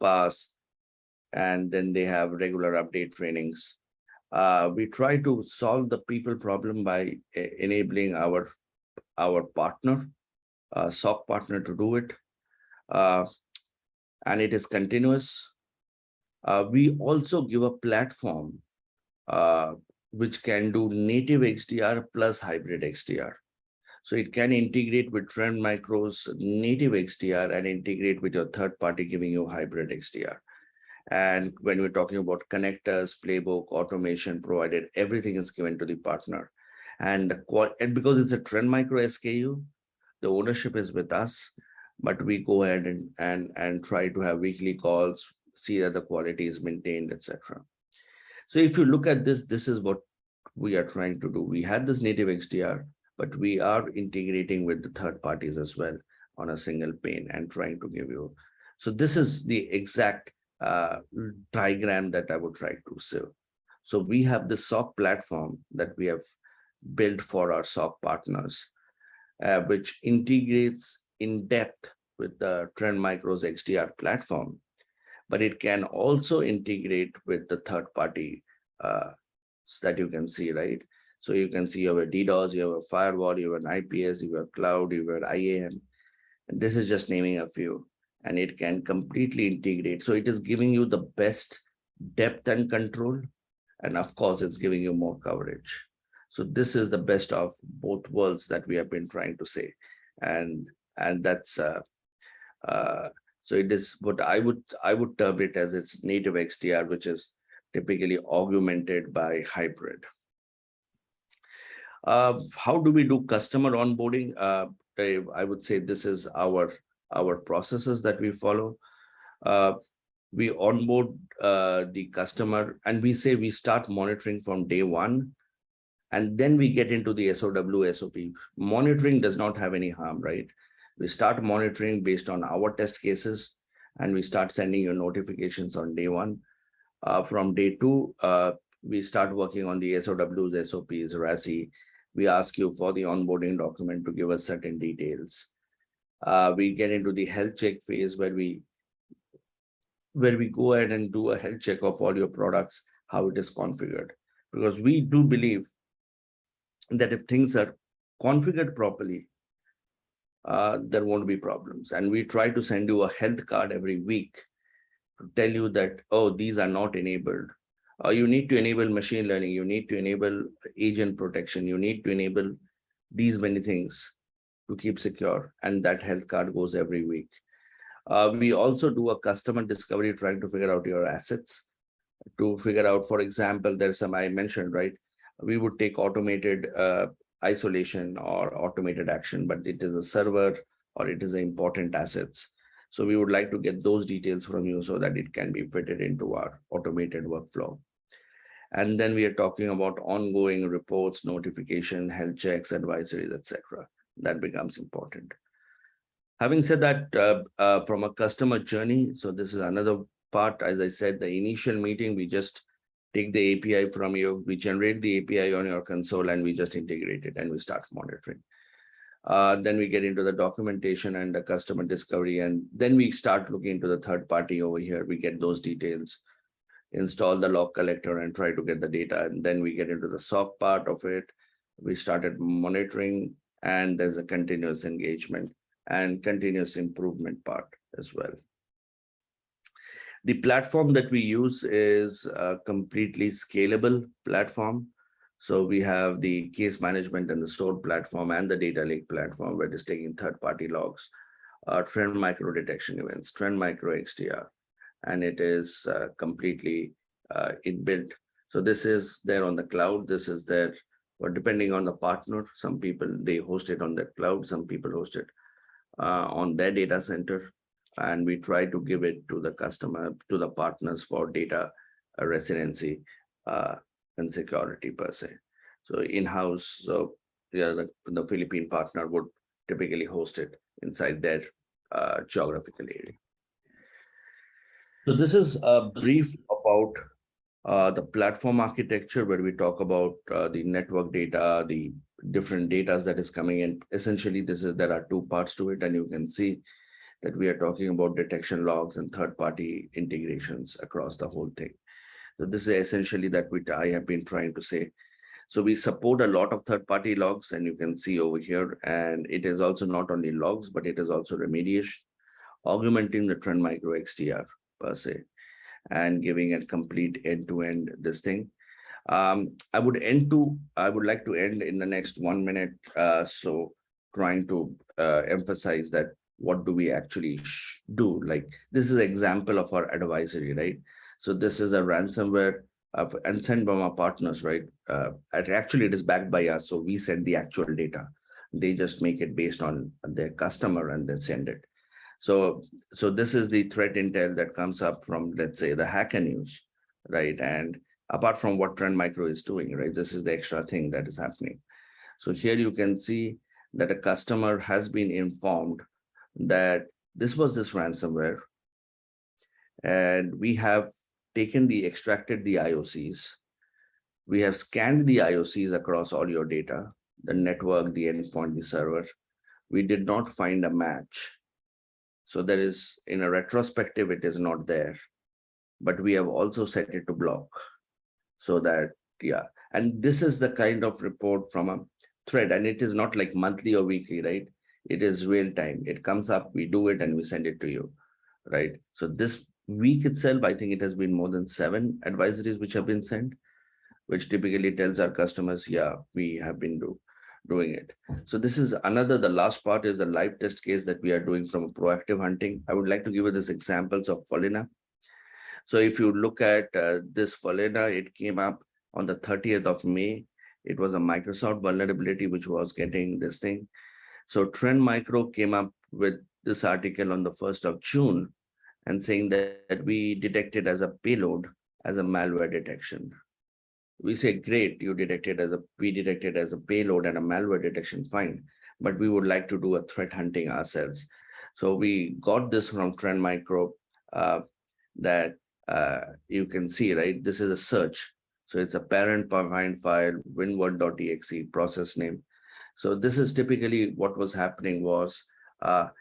pass, and then they have regular update trainings. We try to solve the people problem by enabling our partner, SOC partner, to do it. And it is continuous. We also give a platform which can do native XDR plus hybrid XDR. So it can integrate with Trend Micro's native XDR and integrate with your third party, giving you hybrid XDR. And when we're talking about connectors, playbook, automation provided, everything is given to the partner. And because it's a Trend Micro SKU, the ownership is with us, but we go ahead and try to have weekly calls, see that the quality is maintained, etc. So if you look at this, this is what we are trying to do. We had this native XDR, but we are integrating with the third parties as well on a single pane and trying to give you. So this is the exact diagram that I would try to show. So we have the SOC platform that we have built for our SOC partners, which integrates in depth with the Trend Micro's XDR platform, but it can also integrate with the third party that you can see, right? So you can see you have a DDoS, you have a firewall, you have an IPS, you have cloud, you have IAM. And this is just naming a few, and it can completely integrate. So it is giving you the best depth and control. And of course, it's giving you more coverage. So this is the best of both worlds that we have been trying to say. And that's so it is what I would term it as its native XDR, which is typically augmented by hybrid. How do we do customer onboarding? I would say this is our processes that we follow. We onboard the customer, and we say we start monitoring from day one, and then we get into the SOW, SOP. Monitoring does not have any harm, right? We start monitoring based on our test cases, and we start sending you notifications on day one. From day two, we start working on the SOWs, SOPs, RASI. We ask you for the onboarding document to give us certain details. We get into the health check phase where we go ahead and do a health check of all your products, how it is configured. Because we do believe that if things are configured properly, there won't be problems. And we try to send you a health card every week to tell you that, oh, these are not enabled. You need to enable machine learning. You need to enable agent protection. You need to enable these many things to keep secure. And that health card goes every week. We also do a customer discovery, trying to figure out your assets, to figure out, for example, there's some I mentioned, right? We would take automated isolation or automated action, but it is a server or it is an important assets. So we would like to get those details from you so that it can be fitted into our automated workflow. And then we are talking about ongoing reports, notification, health checks, advisories, etc. That becomes important. Having said that, from a customer journey, so this is another part. As I said, the initial meeting, we just take the API from you, we generate the API on your console, and we just integrate it and we start monitoring. Then we get into the documentation and the customer discovery, and then we start looking into the third party over here. We get those details, install the log collector and try to get the data. And then we get into the SOC part of it. We started monitoring, and there's a continuous engagement and continuous improvement part as well. The platform that we use is a completely scalable platform. So we have the case management and the stored platform and the data lake platform, where it is taking third-party logs, trend micro detection events, trend micro XDR, and it is completely inbuilt. So this is there on the cloud. This is there, but depending on the partner, some people, they host it on the cloud, some people host it on their data center, and we try to give it to the customer, to the partners for data residency and security per se. So in-house, so yeah, the Philippine partner would typically host it inside their geographical area. So this is a brief about the platform architecture, where we talk about the network data, the different data that is coming in. Essentially, there are two parts to it, and you can see that we are talking about detection logs and third-party integrations across the whole thing. So this is essentially that I have been trying to say. So we support a lot of third-party logs, and you can see over here, and it is also not only logs, but it is also remediation, augmenting the trend micro XDR per se, and giving a complete end-to-end this thing. I would like to end in the next 1 minute. So trying to emphasize that what do we actually do? Like, this is an example of our advisory, right? So this is a ransomware and sent by our partners, right? Actually, it is backed by us. So we send the actual data. They just make it based on their customer and then send it. So this is the threat intel that comes up from, let's say, the Hacker News, right? And apart from what Trend Micro is doing, right? This is the extra thing that is happening. So here you can see that a customer has been informed that this was this ransomware, And we have extracted the IOCs. We have scanned the IOCs across all your data, the network, the endpoint, the server. We did not find a match. So there is, in a retrospective, it is not there. But we have also set it to block. So that, yeah. And this is the kind of report from a thread. And it is not like monthly or weekly, right? It is real time. It comes up, we do it, and we send it to you, right? So this week itself, I think it has been more than 7 advisories which have been sent, which typically tells our customers, yeah, we have been doing it. So this is another, the last part is the live test case that we are doing from a proactive hunting. I would like to give you this examples of Falena. So if you look at this Falena, it came up on the 30th of May. It was a Microsoft vulnerability which was getting this thing. So Trend Micro came up with this article on the 1st of June and saying that we detected as a payload as a malware detection. We say, great, we detected as a payload and a malware detection, fine, but we would like to do a threat hunting ourselves. So we got this from Trend Micro that you can see, right? This is a search. So it's a parent bind file, winword.exe, process name. So this is typically what was happening was code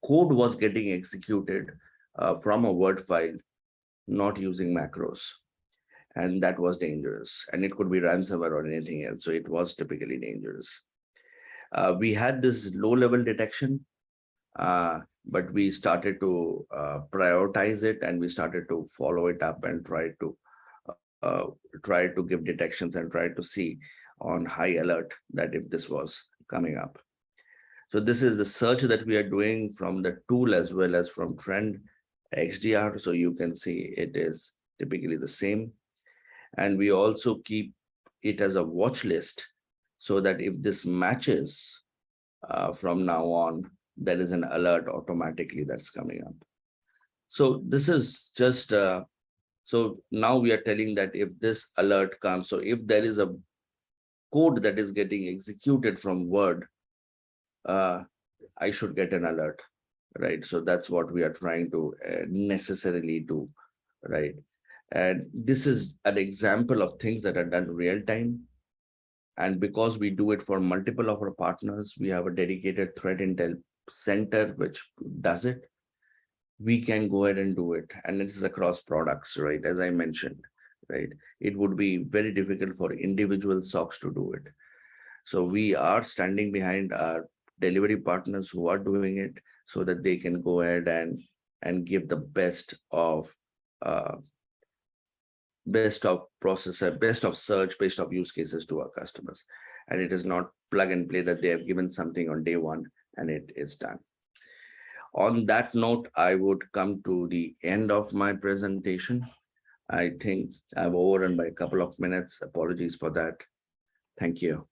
was getting executed from a Word file, not using macros. And that was dangerous. And it could be ransomware or anything else. So it was typically dangerous. We had this low-level detection, but we started to prioritize it, and we started to follow it up and try to give detections and try to see on high alert that if this was coming up. So this is the search that we are doing from the tool as well as from Trend XDR. So you can see it is typically the same. And we also keep it as a watch list so that if this matches from now on, there is an alert automatically that's coming up. So this is just, so now we are telling that if this alert comes, so if there is a code that is getting executed from Word, I should get an alert, right? So that's what we are trying to necessarily do, right? And this is an example of things that are done real time. And because we do it for multiple of our partners, we have a dedicated threat intel center which does it. We can go ahead and do it. And it is across products, right? As I mentioned, right? It would be very difficult for individual SOCs to do it. So we are standing behind our delivery partners who are doing it so that they can go ahead and give the best of processor, best of search, best of use cases to our customers. And it is not plug and play that they have given something on day one and it is done. On that note, I would come to the end of my presentation. I think I've overrun by a couple of minutes. Apologies for that. Thank you.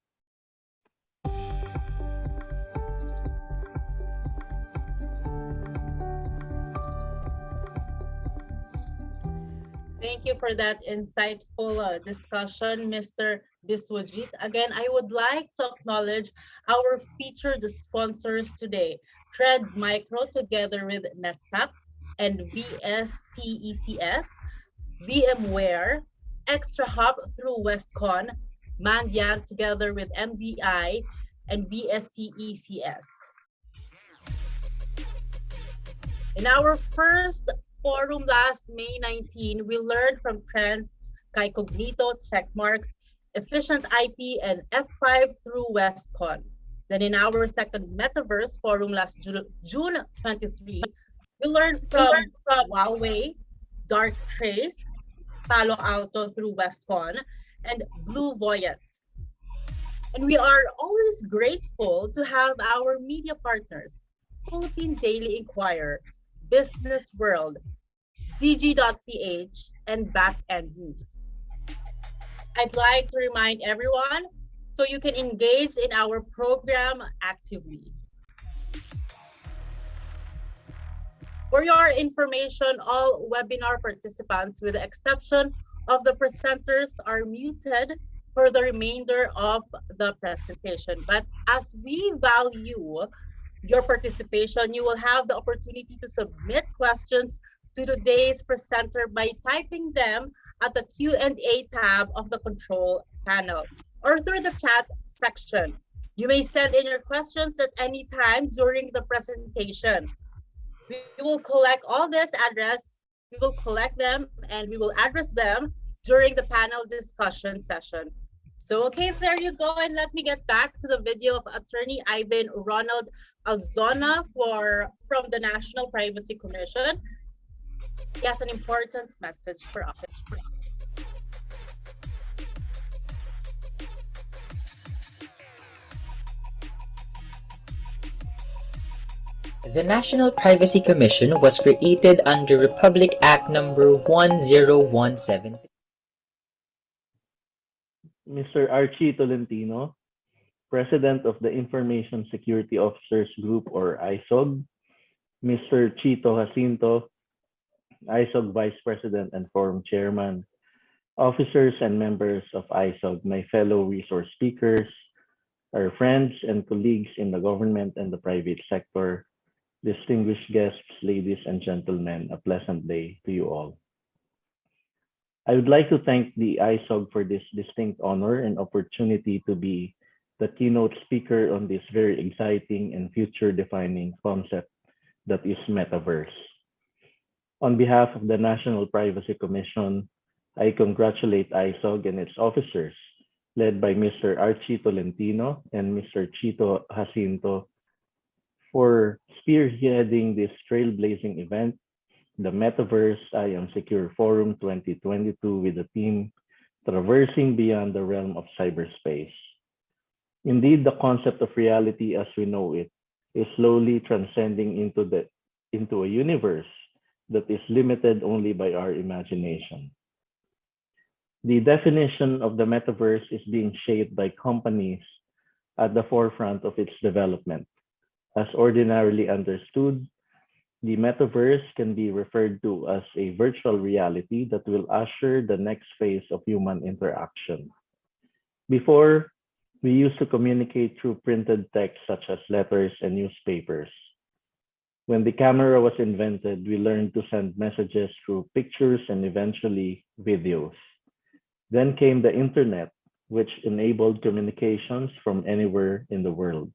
Thank you for that insightful discussion, Mr. Biswajit. Again, I would like to acknowledge our featured sponsors today, Trend Micro together with NetSAP and VSTECS, VMware, Extra Hub through Westcon, Mandiant together with MDI, and VSTECS. In our first forum last May 19, we learned from trends, Cognito, checkmarks, efficient IP, and F5 through Westcon. Then in our second Metaverse forum last June 23, we learned from Huawei, Dark Trace, Palo Alto through Westcon, and Blue Voyant. And we are always grateful to have our media partners, Philippine Daily Inquirer, Business World, DG.ph, and Backend News. I'd like to remind everyone so you can engage in our program actively. For your information, all webinar participants, with the exception of the presenters, are muted for the remainder of the presentation. But as we value your participation. You will have the opportunity to submit questions to today's presenter by typing them at the Q&A tab of the control panel or through the chat section. You may send in your questions at any time during the presentation. We will collect all this address, we will collect them, and we will address them during the panel discussion session. So, okay, there you go. And let me get back to the video of Attorney Ivan Ronald Alzona from the National Privacy Commission. He has an important message for us. The National Privacy Commission was created under Republic Act number 10170. Mr. Archie Tolentino, President of the Information Security Officers Group, or ISOG, Mr. Chito Jacinto, ISOG Vice President and Forum Chairman, officers and members of ISOG, my fellow resource speakers, our friends and colleagues in the government and the private sector, distinguished guests, ladies and gentlemen, a pleasant day to you all. I would like to thank the ISOG for this distinct honor and opportunity to be the keynote speaker on this very exciting and future-defining concept that is metaverse. On behalf of the National Privacy Commission, I congratulate ISOG and its officers, led by Mr. Archie Tolentino and Mr. Chito Jacinto, for spearheading this trailblazing event, the Metaverse I Am Secure Forum 2022, with the theme Traversing Beyond the Realm of Cyberspace. Indeed, the concept of reality as we know it is slowly transcending into a universe that is limited only by our imagination. The definition of the metaverse is being shaped by companies at the forefront of its development. As ordinarily understood, the metaverse can be referred to as a virtual reality that will usher the next phase of human interaction. Before, we used to communicate through printed text such as letters and newspapers. When the camera was invented, we learned to send messages through pictures and eventually videos. Then came the internet, which enabled communications from anywhere in the world.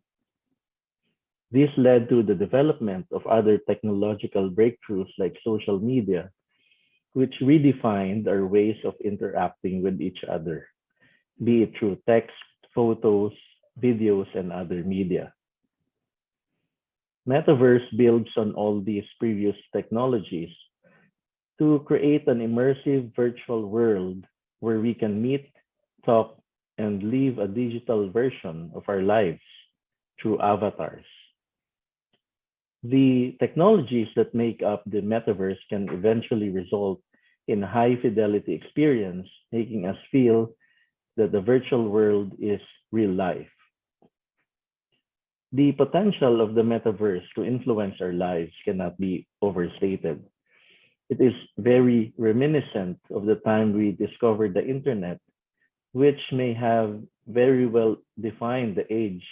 This led to the development of other technological breakthroughs like social media, which redefined our ways of interacting with each other, be it through text, photos, videos, and other media. Metaverse builds on all these previous technologies to create an immersive virtual world where we can meet, talk, and live a digital version of our lives through avatars. The technologies that make up the metaverse can eventually result in a high fidelity experience, making us feel that the virtual world is real life. The potential of the metaverse to influence our lives cannot be overstated. It is very reminiscent of the time we discovered the internet, which may have very well defined the age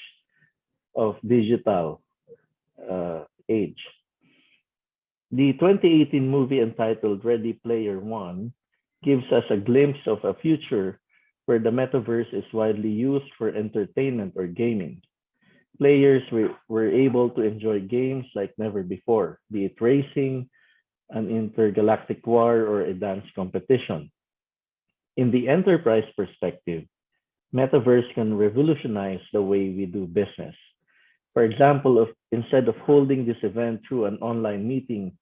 of digital age. The 2018 movie entitled Ready Player One gives us a glimpse of a future where the metaverse is widely used for entertainment or gaming. Players were able to enjoy games like never before, be it racing, an intergalactic war, or a dance competition. In the enterprise perspective, metaverse can revolutionize the way we do business. For example, instead of holding this event through an online meeting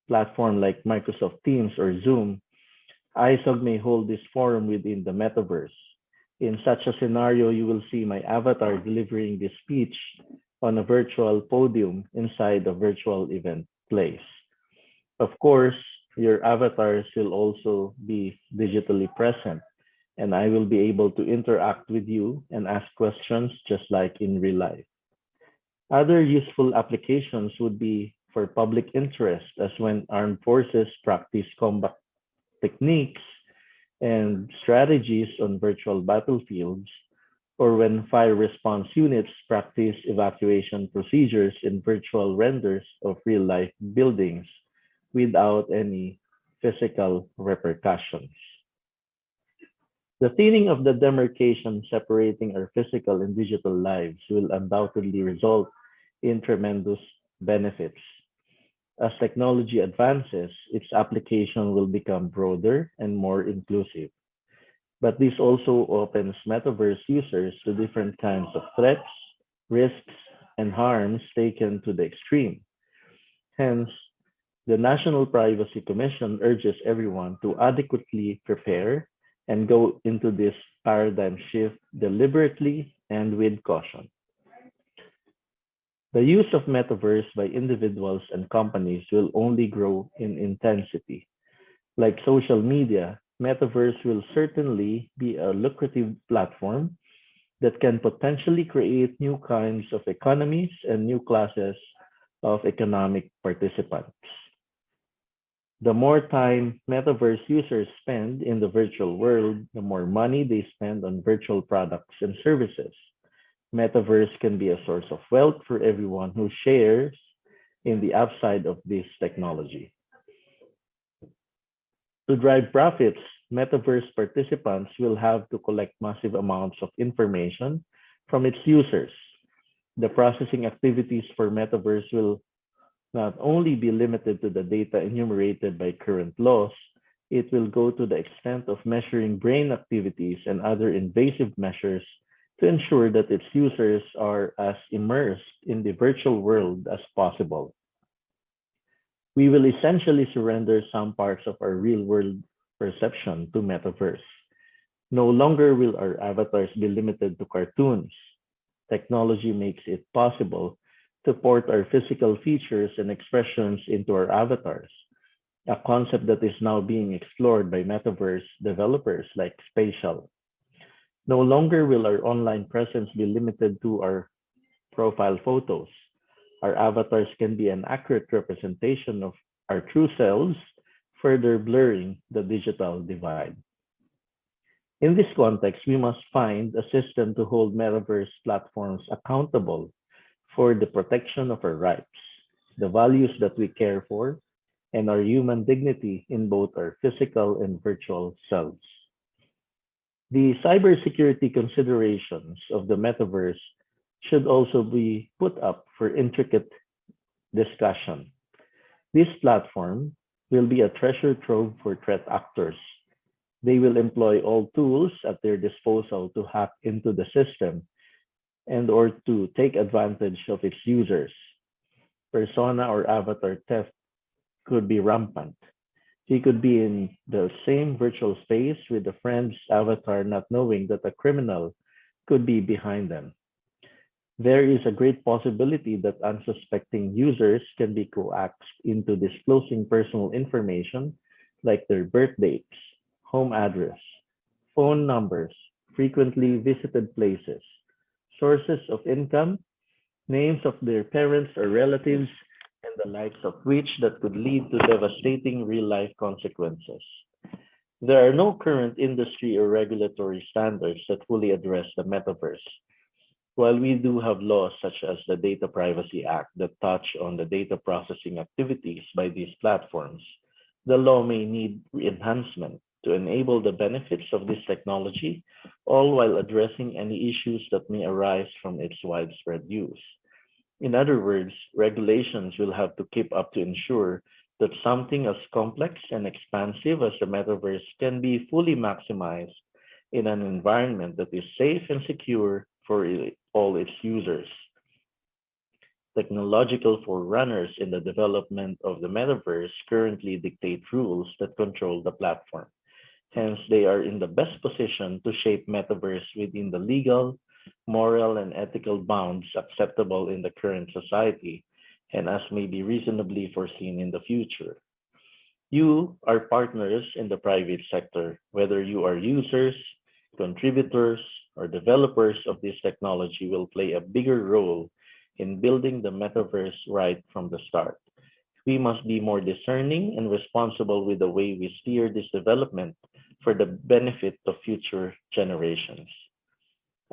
platform like Microsoft Teams or Zoom, ISOG may hold this forum within the metaverse. In such a scenario, you will see my avatar delivering this speech on a virtual podium inside a virtual event place. Of course, your avatars will also be digitally present, and I will be able to interact with you and ask questions just like in real life. Other useful applications would be for public interest, as when armed forces practice combat techniques and strategies on virtual battlefields, or when fire response units practice evacuation procedures in virtual renders of real-life buildings without any physical repercussions. The thinning of the demarcation separating our physical and digital lives will undoubtedly result in tremendous benefits. As technology advances, its application will become broader and more inclusive. But this also opens metaverse users to different kinds of threats, risks, and harms taken to the extreme. Hence, the National Privacy Commission urges everyone to adequately prepare and go into this paradigm shift deliberately and with caution. The use of metaverse by individuals and companies will only grow in intensity. Like social media, metaverse will certainly be a lucrative platform that can potentially create new kinds of economies and new classes of economic participants. The more time metaverse users spend in the virtual world, the more money they spend on virtual products and services. Metaverse can be a source of wealth for everyone who shares in the upside of this technology. To drive profits, metaverse participants will have to collect massive amounts of information from its users. The processing activities for metaverse will not only be limited to the data enumerated by current laws, it will go to the extent of measuring brain activities and other invasive measures to ensure that its users are as immersed in the virtual world as possible. We will essentially surrender some parts of our real-world perception to metaverse. No longer will our avatars be limited to cartoons. Technology makes it possible to port our physical features and expressions into our avatars, a concept that is now being explored by metaverse developers like Spatial. No longer will our online presence be limited to our profile photos. Our avatars can be an accurate representation of our true selves, further blurring the digital divide. In this context, we must find a system to hold metaverse platforms accountable for the protection of our rights, the values that we care for, and our human dignity in both our physical and virtual selves. The cybersecurity considerations of the metaverse should also be put up for intricate discussion. This platform will be a treasure trove for threat actors. They will employ all tools at their disposal to hack into the system and or to take advantage of its users. Persona or avatar theft could be rampant. He could be in the same virtual space with a friend's avatar not knowing that a criminal could be behind them. There is a great possibility that unsuspecting users can be coaxed into disclosing personal information like their birth dates, home address, phone numbers, frequently visited places, sources of income, names of their parents or relatives, and the likes of which that could lead to devastating real-life consequences. There are no current industry or regulatory standards that fully address the metaverse. While we do have laws such as the Data Privacy Act that touch on the data processing activities by these platforms, the law may need enhancement to enable the benefits of this technology, all while addressing any issues that may arise from its widespread use. In other words, regulations will have to keep up to ensure that something as complex and expansive as the metaverse can be fully maximized in an environment that is safe and secure for all its users. Technological forerunners in the development of the metaverse currently dictate rules that control the platform. Hence, they are in the best position to shape metaverse within the legal, moral, and ethical bounds acceptable in the current society, and as may be reasonably foreseen in the future. You are partners in the private sector, whether you are users, contributors, or developers of this technology will play a bigger role in building the metaverse right from the start. We must be more discerning and responsible with the way we steer this development for the benefit of future generations.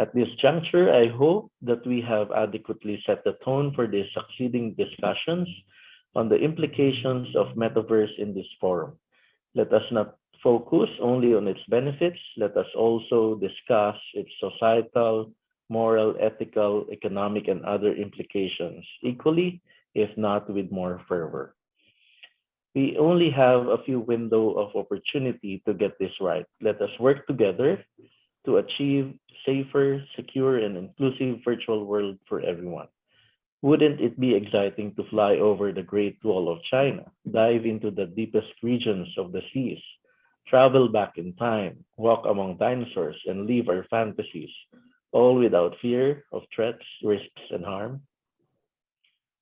At this juncture, I hope that we have adequately set the tone for the succeeding discussions on the implications of metaverse in this forum. Let us not focus only on its benefits. Let us also discuss its societal, moral, ethical, economic, and other implications equally, if not with more fervor. We only have a few window of opportunity to get this right. Let us work together to achieve safer, secure, and inclusive virtual world for everyone. Wouldn't it be exciting to fly over the Great Wall of China, dive into the deepest regions of the seas, travel back in time, walk among dinosaurs, and live our fantasies, all without fear of threats, risks, and harm?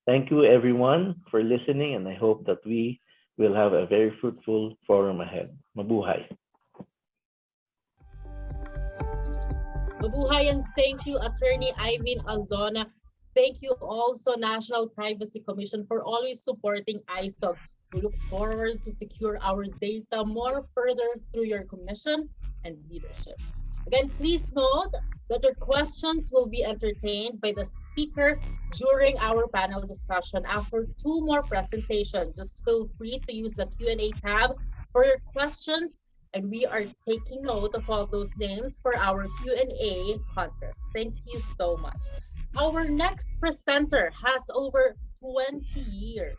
Thank you, everyone, for listening, and I hope that we will have a very fruitful forum ahead. Mabuhay! Mabuhay, and thank you, Attorney Ivan Alzona. Thank you also, National Privacy Commission, for always supporting ISOG. We look forward to secure our data more further through your commission and leadership. Again, please note that your questions will be entertained by the speaker during our panel discussion after two more presentations. Just feel free to use the Q&A tab for your questions, and we are taking note of all those names for our Q&A contest. Thank you so much. Our next presenter has over 20 years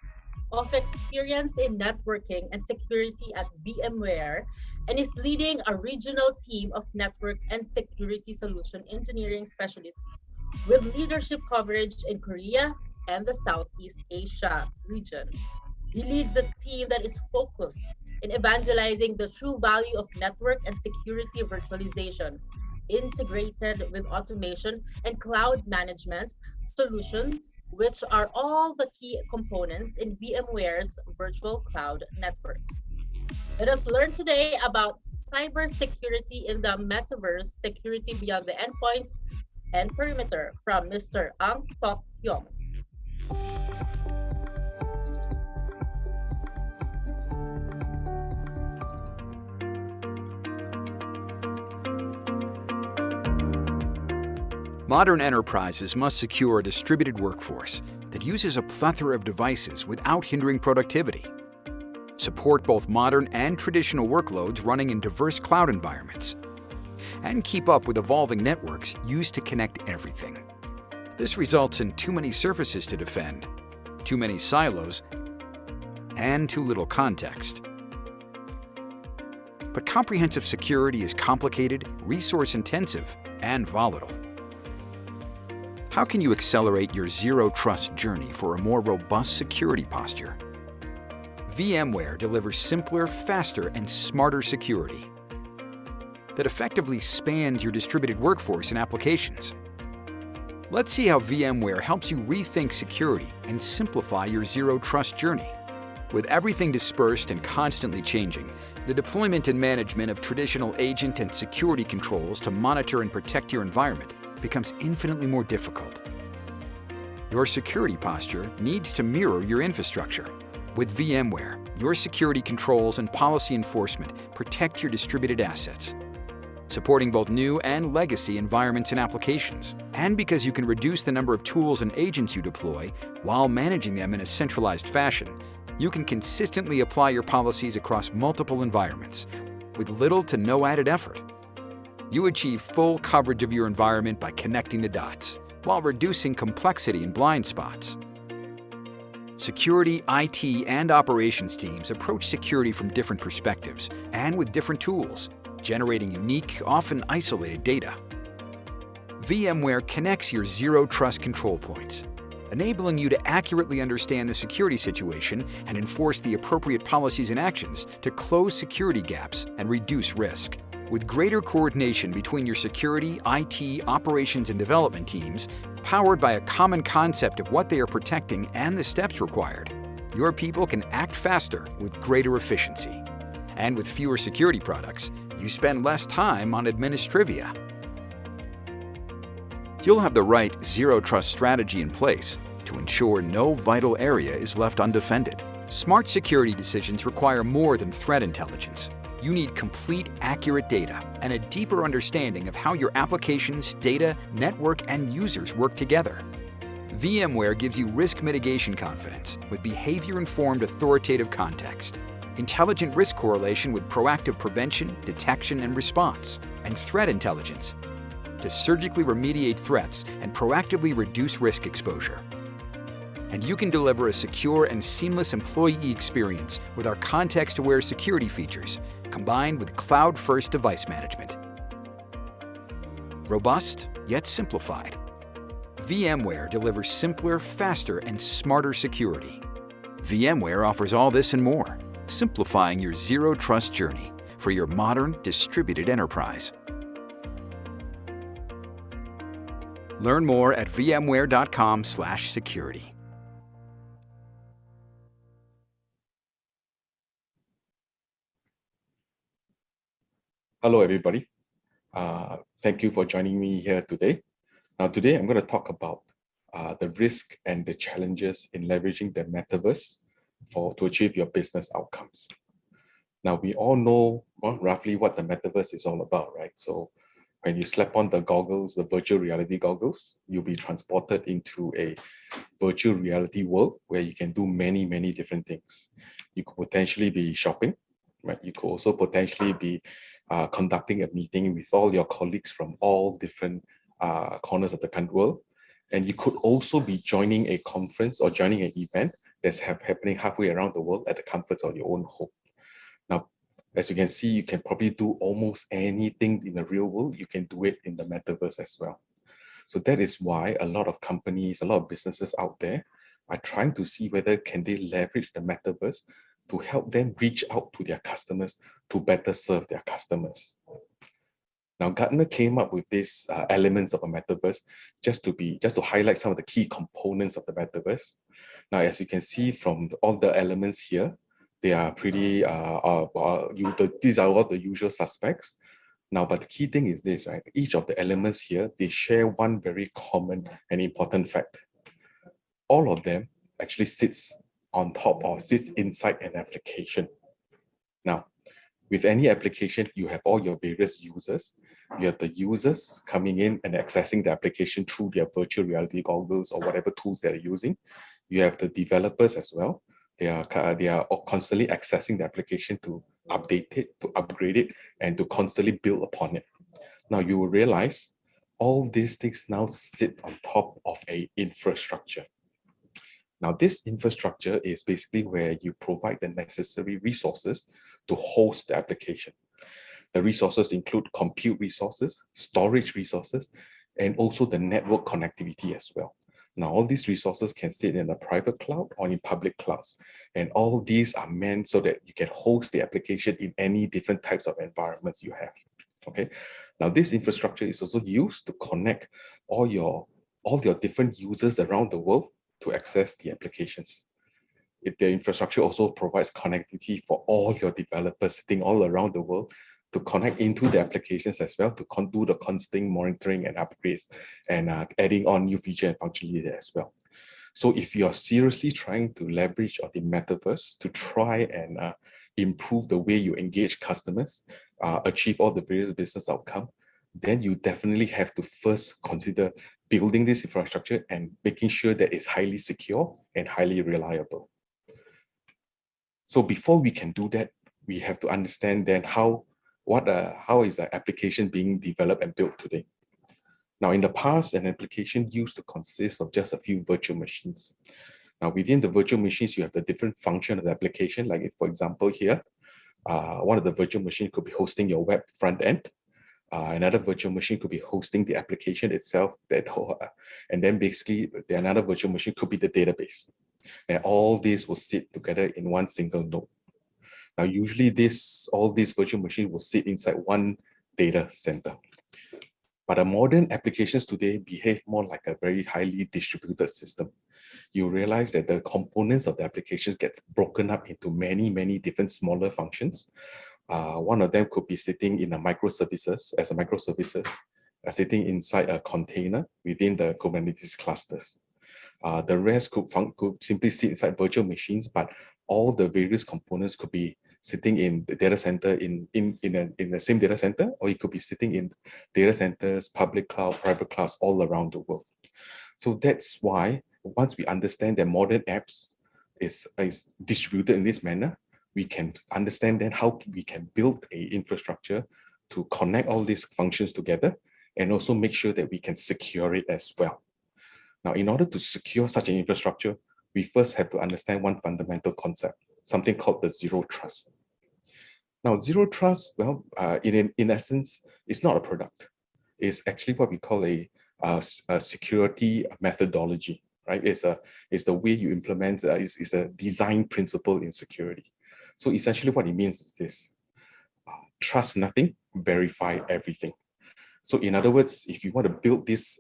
of experience in networking and security at VMware and is leading a regional team of network and security solution engineering specialists with leadership coverage in Korea and the Southeast Asia region. He leads a team that is focused in evangelizing the true value of network and security virtualization, integrated with automation and cloud management solutions, which are all the key components in VMware's virtual cloud network. Let us learn today about cybersecurity in the metaverse, security beyond the endpoint and perimeter from Mr. Ang Tok Yong. Modern enterprises must secure a distributed workforce that uses a plethora of devices without hindering productivity, support both modern and traditional workloads running in diverse cloud environments, and keep up with evolving networks used to connect everything. This results in too many surfaces to defend, too many silos, and too little context. But comprehensive security is complicated, resource-intensive, and volatile. How can you accelerate your zero-trust journey for a more robust security posture? VMware delivers simpler, faster, and smarter security that effectively spans your distributed workforce and applications. Let's see how VMware helps you rethink security and simplify your zero-trust journey. With everything dispersed and constantly changing, the deployment and management of traditional agent and security controls to monitor and protect your environment becomes infinitely more difficult. Your security posture needs to mirror your infrastructure. With VMware, your security controls and policy enforcement protect your distributed assets, supporting both new and legacy environments and applications. And because you can reduce the number of tools and agents you deploy while managing them in a centralized fashion, you can consistently apply your policies across multiple environments with little to no added effort. You achieve full coverage of your environment by connecting the dots, while reducing complexity and blind spots. Security, IT, and operations teams approach security from different perspectives and with different tools, generating unique, often isolated data. VMware connects your zero-trust control points, enabling you to accurately understand the security situation and enforce the appropriate policies and actions to close security gaps and reduce risk. With greater coordination between your security, IT, operations, and development teams, powered by a common concept of what they are protecting and the steps required, your people can act faster with greater efficiency. And with fewer security products, you spend less time on administrivia. You'll have the right zero-trust strategy in place to ensure no vital area is left undefended. Smart security decisions require more than threat intelligence. You need complete, accurate data and a deeper understanding of how your applications, data, network, and users work together. VMware gives you risk mitigation confidence with behavior-informed authoritative context, intelligent risk correlation with proactive prevention, detection, and response, and threat intelligence to surgically remediate threats and proactively reduce risk exposure. And you can deliver a secure and seamless employee experience with our context-aware security features, combined with cloud-first device management. Robust, yet simplified. VMware delivers simpler, faster, and smarter security. VMware offers all this and more, simplifying your zero-trust journey for your modern, distributed enterprise. Learn more at vmware.com/security. Hello, everybody. Thank you for joining me here today. Now, today I'm going to talk about the risk and the challenges in leveraging the metaverse to achieve your business outcomes. Now, we all know roughly what the metaverse is all about, right? So when you slap on the goggles, the virtual reality goggles, you'll be transported into a virtual reality world where you can do many, many different things. You could potentially be shopping, right? You could also potentially be conducting a meeting with all your colleagues from all different corners of the country world. And you could also be joining a conference or joining an event that's happening halfway around the world at the comforts of your own home. Now, as you can see, you can probably do almost anything in the real world. You can do it in the metaverse as well. So that is why a lot of companies, a lot of businesses out there are trying to see whether can they leverage the metaverse to help them reach out to their customers to better serve their customers. Now, Gartner came up with these elements of a metaverse just to highlight some of the key components of the metaverse. Now, as you can see from all the elements here, they are pretty, these are all the usual suspects. Now, but the key thing is this, right? Each of the elements here, they share one very common and important fact. All of them actually sits on top or sits inside an application. Now, with any application, you have all your various users. You have the users coming in and accessing the application through their virtual reality goggles or whatever tools they're using. You have the developers as well. They are constantly accessing the application to update it, to upgrade it, and to constantly build upon it. Now, you will realize all these things now sit on top of an infrastructure. Now, this infrastructure is basically where you provide the necessary resources to host the application. The resources include compute resources, storage resources, and also the network connectivity as well. Now, all these resources can sit in a private cloud or in public clouds. And all these are meant so that you can host the application in any different types of environments you have. Okay. Now, this infrastructure is also used to connect all your different users around the world to access the applications. The infrastructure also provides connectivity for all your developers sitting all around the world to connect into the applications as well, to do the constant monitoring and upgrades and adding on new feature and functionality there as well. So if you're seriously trying to leverage on the metaverse to try and improve the way you engage customers, achieve all the various business outcomes, then you definitely have to first consider building this infrastructure and making sure that it's highly secure and highly reliable. So before we can do that, we have to understand then how is the application being developed and built today. Now, in the past, an application used to consist of just a few virtual machines. Now, within the virtual machines, you have the different function of the application. Like if, for example, here, one of the virtual machines could be hosting your web front end. Another virtual machine could be hosting the application itself, and then basically another virtual machine could be the database. And all these will sit together in one single node. Now, usually all these virtual machines will sit inside one data center. But the modern applications today behave more like a very highly distributed system. You realize that the components of the applications gets broken up into many, many different smaller functions. One of them could be sitting in a microservices, sitting inside a container within the Kubernetes clusters. The rest could simply sit inside virtual machines, but all the various components could be sitting in the data center in the same data center, or it could be sitting in data centers, public cloud, private clouds all around the world. So that's why once we understand that modern apps is distributed in this manner, we can understand then how we can build a infrastructure to connect all these functions together and also make sure that we can secure it as well. Now, in order to secure such an infrastructure, we first have to understand one fundamental concept, something called the zero trust. Now, zero trust, well, in essence, it's not a product. It's actually what we call a security methodology, right? It's the way you implement, it's a design principle in security. So essentially what it means is this: trust nothing, verify everything. So in other words, if you want to build this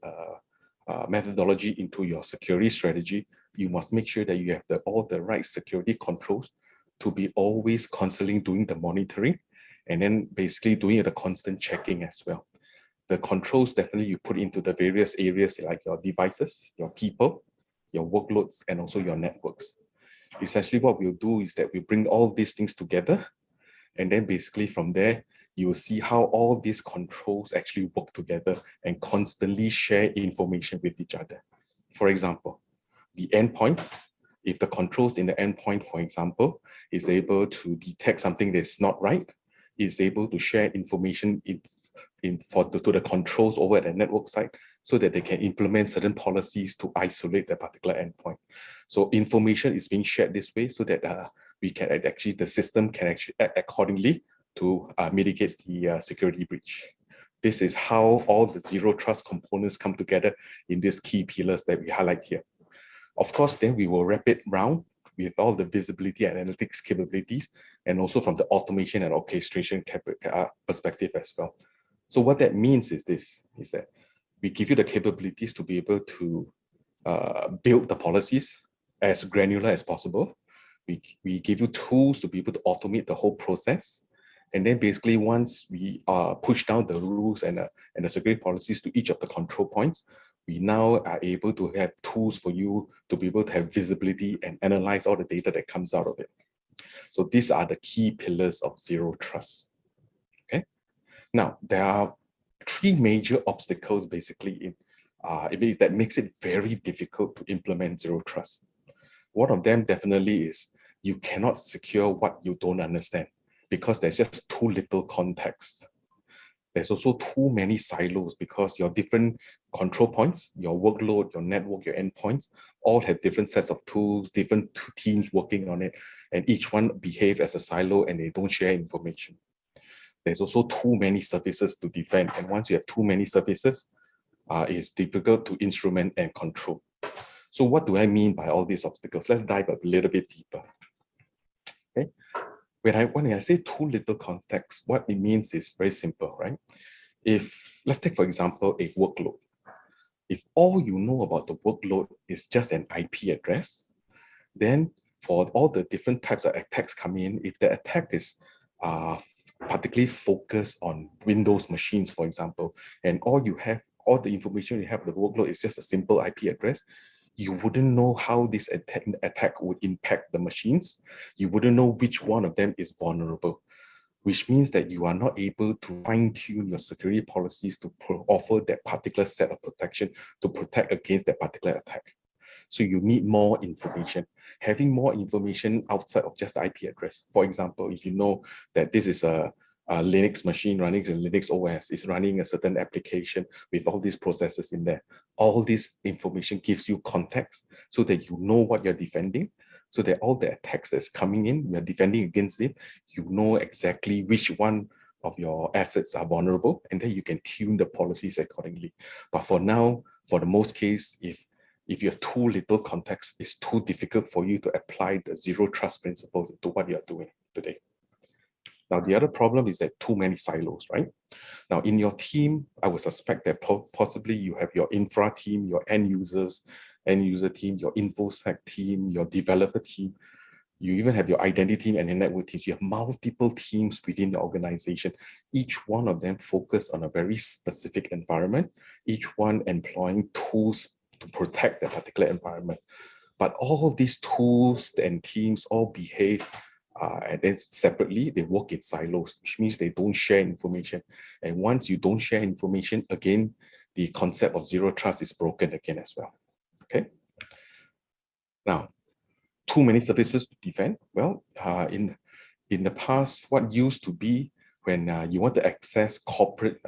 methodology into your security strategy, you must make sure that you have all the right security controls to be always constantly doing the monitoring, and then basically doing the constant checking as well. The controls definitely you put into the various areas like your devices, your people, your workloads, and also your networks. Essentially what we'll do is that we bring all these things together, and then basically from there, you will see how all these controls actually work together and constantly share information with each other. For example, the endpoints, if the controls in the endpoint, for example, is able to detect something that's not right, is able to share information to the controls over at the network side so that they can implement certain policies to isolate that particular endpoint. So information is being shared this way so that the system can actually act accordingly to mitigate the security breach. This is how all the zero trust components come together in these key pillars that we highlight here. Of course, then we will wrap it round with all the visibility and analytics capabilities, and also from the automation and orchestration perspective as well. So what that means is that we give you the capabilities to be able to build the policies as granular as possible. We give you tools to be able to automate the whole process. And then basically once we push down the rules and the security policies to each of the control points, we now are able to have tools for you to be able to have visibility and analyze all the data that comes out of it. So these are the key pillars of zero trust. Okay. Now, there are three major obstacles basically that makes it very difficult to implement zero trust. One of them definitely is you cannot secure what you don't understand because there's just too little context. There's also too many silos because your different control points, your workload, your network, your endpoints, all have different sets of tools, different teams working on it, and each one behave as a silo and they don't share information. There's also too many services to defend, and once you have too many services, it's difficult to instrument and control. So what do I mean by all these obstacles? Let's dive a little bit deeper. Okay. When I say too little context, what it means is very simple, right? Let's take, for example, a workload. If all you know about the workload is just an IP address, then for all the different types of attacks coming in, if the attack is particularly focused on Windows machines, for example, and all the information you have of the workload is just a simple IP address, you wouldn't know how this attack would impact the machines. You wouldn't know which one of them is vulnerable, which means that you are not able to fine-tune your security policies to offer that particular set of protection to protect against that particular attack. So you need more information. Having more information outside of just the IP address. For example, if you know that this is a Linux machine running in Linux OS, is running a certain application with all these processes in there. All this information gives you context so that you know what you're defending, so that all the attacks that's coming in, you're defending against it, you know exactly which one of your assets are vulnerable, and then you can tune the policies accordingly. But for now, for the most case, if you have too little context, it's too difficult for you to apply the zero trust principles to what you're doing today. Now, the other problem is that too many silos, right? Now, in your team, I would suspect that possibly you have your infra team, your end user team, your InfoSec team, your developer team. You even have your identity team and your network team. You have multiple teams within the organization. Each one of them focus on a very specific environment, each one employing tools to protect that particular environment. But all these tools and teams all behave and then separately, they work in silos, which means they don't share information. And once you don't share information, again, the concept of zero trust is broken again as well. Okay. Now, too many services to defend. Well, in the past, what used to be when you want to access corporate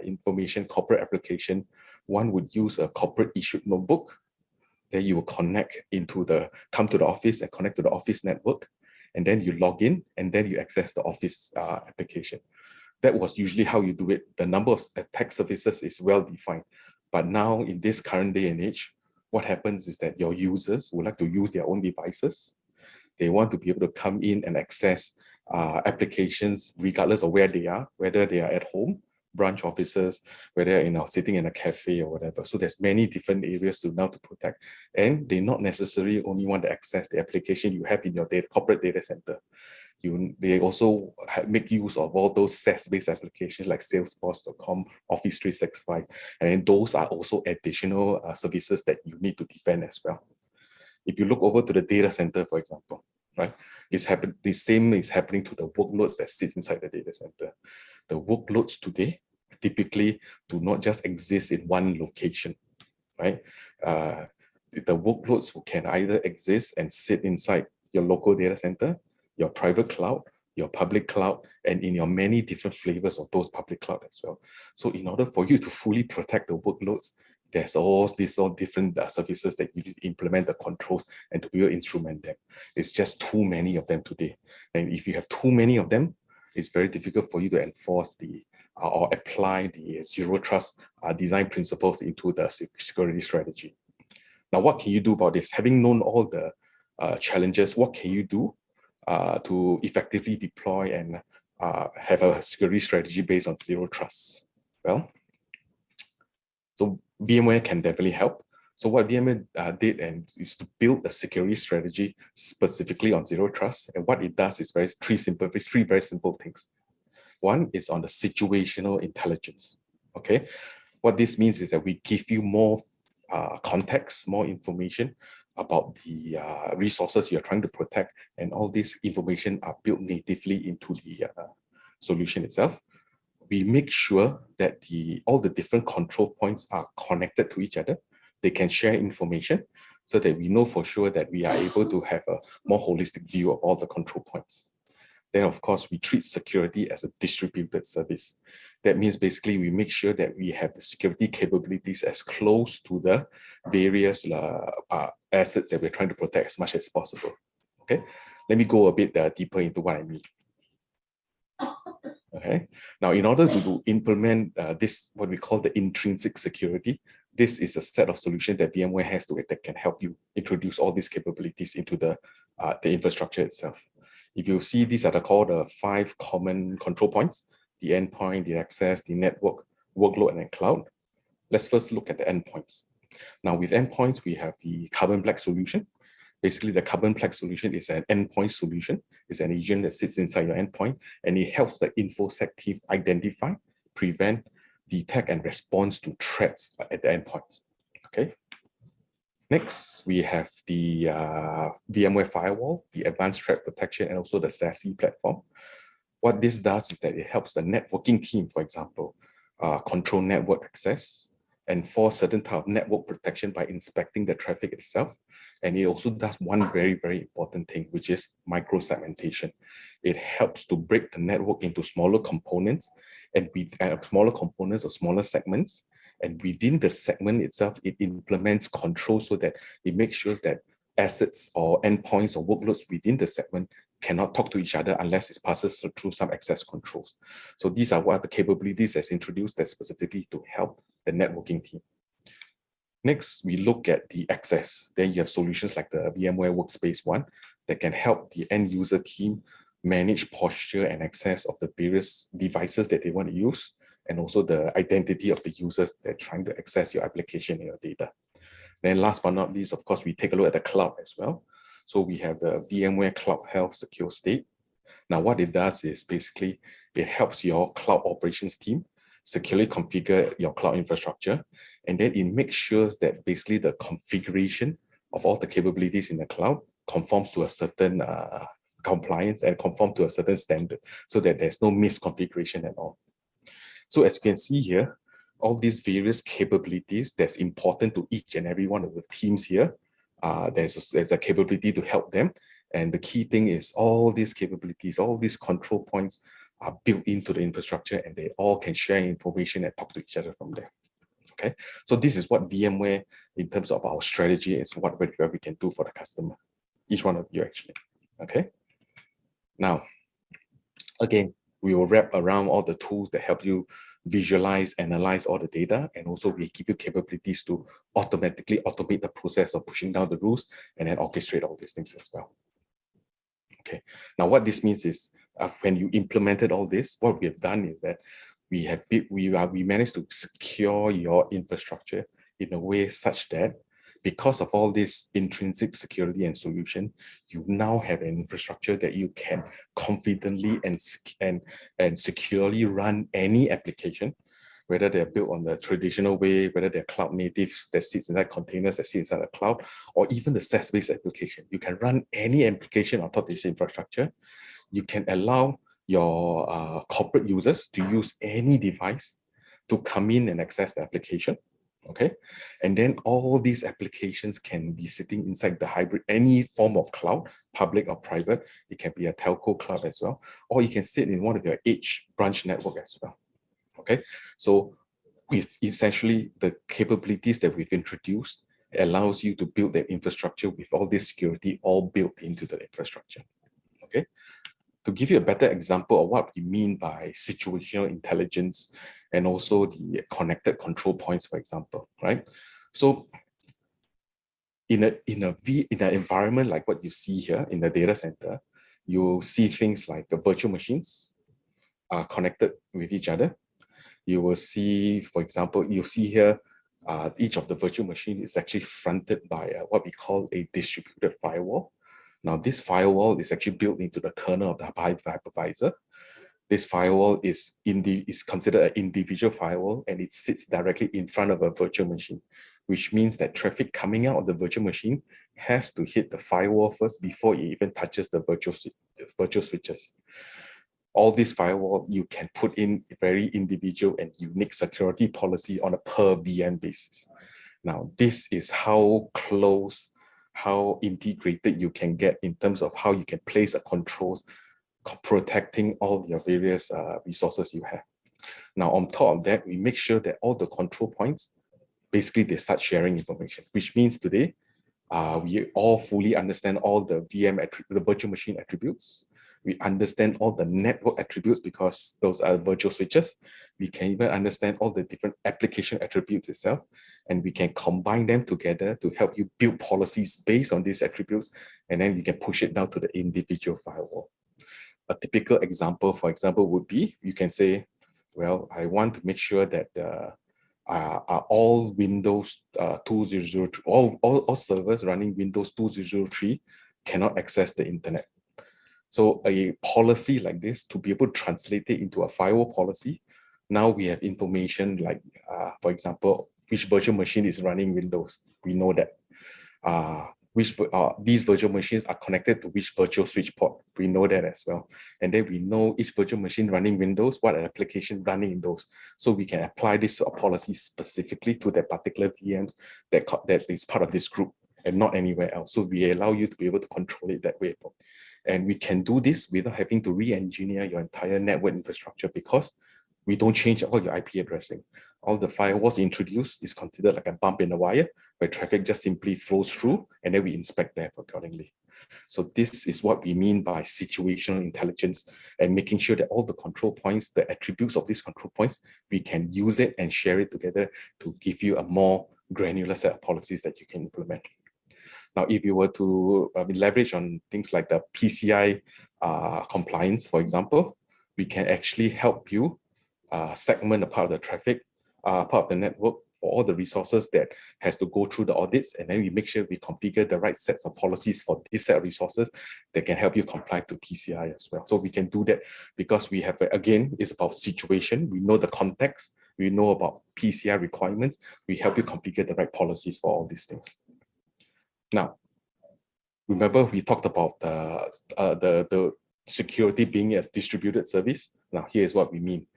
information, corporate application, one would use a corporate issued notebook. Then you will come to the office and connect to the office network. And then you log in and then you access the office application. That was usually how you do it. The number of attack surfaces is well defined. But now in this current day and age, what happens is that your users would like to use their own devices. They want to be able to come in and access applications regardless of where they are, whether they are at home, branch offices, whether sitting in a cafe or whatever. So there's many different areas to protect, and they not necessarily only want to access the application you have in your corporate data center. They also make use of all those SaaS-based applications like Salesforce.com, Office 365, and then those are also additional services that you need to defend as well. If you look over to the data center, for example, right, the same is happening to the workloads that sit inside the data center. The workloads today typically do not just exist in one location, right? The workloads can either exist and sit inside your local data center, your private cloud, your public cloud, and in your many different flavors of those public cloud as well. So in order for you to fully protect the workloads, there's all these different services that you need to implement the controls and to be able to instrument them. It's just too many of them today. And if you have too many of them, it's very difficult for you to enforce or apply the zero trust design principles into the security strategy. Now, what can you do about this? Having known all the challenges, what can you do to effectively deploy and have a security strategy based on zero trust? Well, so VMware can definitely help. So what VMware did is to build a security strategy specifically on zero trust. And what it does is three very simple things. One is on the situational intelligence. Okay, what this means is that we give you more context, more information about the resources you're trying to protect, and all this information are built natively into the solution itself. We make sure that all the different control points are connected to each other. They can share information so that we know for sure that we are able to have a more holistic view of all the control points. Then, of course, we treat security as a distributed service. That means basically we make sure that we have the security capabilities as close to the various assets that we're trying to protect as much as possible. Okay, let me go a bit deeper into what I mean. Okay, now in order to implement this, what we call the intrinsic security, this is a set of solutions that VMware has that can help you introduce all these capabilities into the infrastructure itself. If you see, these are called the 5 common control points: the endpoint, the access, the network, workload, and then cloud. Let's first look at the endpoints. Now with endpoints, we have the Carbon Black solution. Basically, the Carbon Black solution is an endpoint solution. It's an agent that sits inside your endpoint, and it helps the InfoSec team identify, prevent, detect, and respond to threats at the endpoints. Okay. Next, we have the VMware Firewall, the Advanced Threat Protection, and also the SASE platform. What this does is that it helps the networking team, for example, control network access, enforce certain type of network protection by inspecting the traffic itself. And it also does one very, very important thing, which is micro-segmentation. It helps to break the network into smaller components, and with smaller components or smaller segments. And within the segment itself, it implements control so that it makes sure that assets or endpoints or workloads within the segment cannot talk to each other unless it passes through some access controls. So these are what the capabilities that's introduced that specifically to help the networking team. Next, we look at the access. Then you have solutions like the VMware Workspace ONE that can help the end user team manage posture and access of the various devices that they want to use, and also the identity of the users that are trying to access your application and your data. Then last but not least, of course, we take a look at the cloud as well. So we have the VMware Cloud Health Secure State. Now, what it does is basically it helps your cloud operations team securely configure your cloud infrastructure, and then it makes sure that basically the configuration of all the capabilities in the cloud conforms to a certain compliance and conform to a certain standard so that there's no misconfiguration at all. So as you can see here, all these various capabilities that's important to each and every one of the teams here. There's a capability to help them. And the key thing is all these capabilities, all these control points are built into the infrastructure, and they all can share information and talk to each other from there. Okay, so this is what VMware, in terms of our strategy, is what we can do for the customer, each one of you actually. Okay, now, again, we will wrap around all the tools that help you visualize, analyze all the data, and also we give you capabilities to automatically automate the process of pushing down the rules and then orchestrate all these things as well. Okay, now what this means is when you implemented all this, what we have done is that we managed to secure your infrastructure in a way such that because of all this intrinsic security and solution, you now have an infrastructure that you can confidently and securely run any application, whether they're built on the traditional way, whether they're cloud natives that sits inside containers that sit inside the cloud, or even the SaaS-based application. You can run any application on top of this infrastructure. You can allow your corporate users to use any device to come in and access the application. Okay, and then all these applications can be sitting inside the hybrid, any form of cloud, public or private. It can be a telco cloud as well, or you can sit in one of your edge branch network as well. Okay, so with essentially the capabilities that we've introduced, it allows you to build the infrastructure with all this security all built into the infrastructure. Okay, to give you a better example of what we mean by situational intelligence and also the connected control points, for example, right? So in an environment like what you see here in the data center, you'll see things like the virtual machines are connected with each other. You will see, for example, you'll see here, each of the virtual machine is actually fronted by what we call a distributed firewall. Now, this firewall is actually built into the kernel of the hypervisor. This firewall is considered an individual firewall, and it sits directly in front of a virtual machine, which means that traffic coming out of the virtual machine has to hit the firewall first before it even touches the virtual switches. All this firewall, you can put in a very individual and unique security policy on a per VM basis. Now, this is how close, how integrated you can get in terms of how you can place a controls protecting all your various resources you have. Now, on top of that, we make sure that all the control points, basically they start sharing information, which means today, we all fully understand all the the virtual machine attributes. We understand all the network attributes because those are virtual switches. We can even understand all the different application attributes itself, and we can combine them together to help you build policies based on these attributes, and then you can push it down to the individual firewall. A typical example, for example, would be, you can say, well, I want to make sure that are all Windows 2003, all servers running Windows 2003 cannot access the internet. So a policy like this, to be able to translate it into a firewall policy, now we have information like, for example, which virtual machine is running Windows. We know that. These virtual machines are connected to which virtual switch port. We know that as well. And then we know each virtual machine running Windows, what application running in those. So we can apply this policy specifically to that particular VMs that is part of this group and not anywhere else. So we allow you to be able to control it that way. And we can do this without having to re-engineer your entire network infrastructure because we don't change all your IP addressing. All the firewalls introduced is considered like a bump in the wire where traffic just simply flows through and then we inspect that accordingly. So this is what we mean by situational intelligence and making sure that all the control points, the attributes of these control points, we can use it and share it together to give you a more granular set of policies that you can implement. Now, if you were to leverage on things like the PCI compliance, for example, we can actually help you segment a part of the traffic, part of the network for all the resources that has to go through the audits, and then we make sure we configure the right sets of policies for this set of resources that can help you comply to PCI as well. So we can do that because we have, again, it's about situation. We know the context. We know about PCI requirements. We help you configure the right policies for all these things. Now, Remember, we talked about the security being a distributed service. Now, here's what we mean.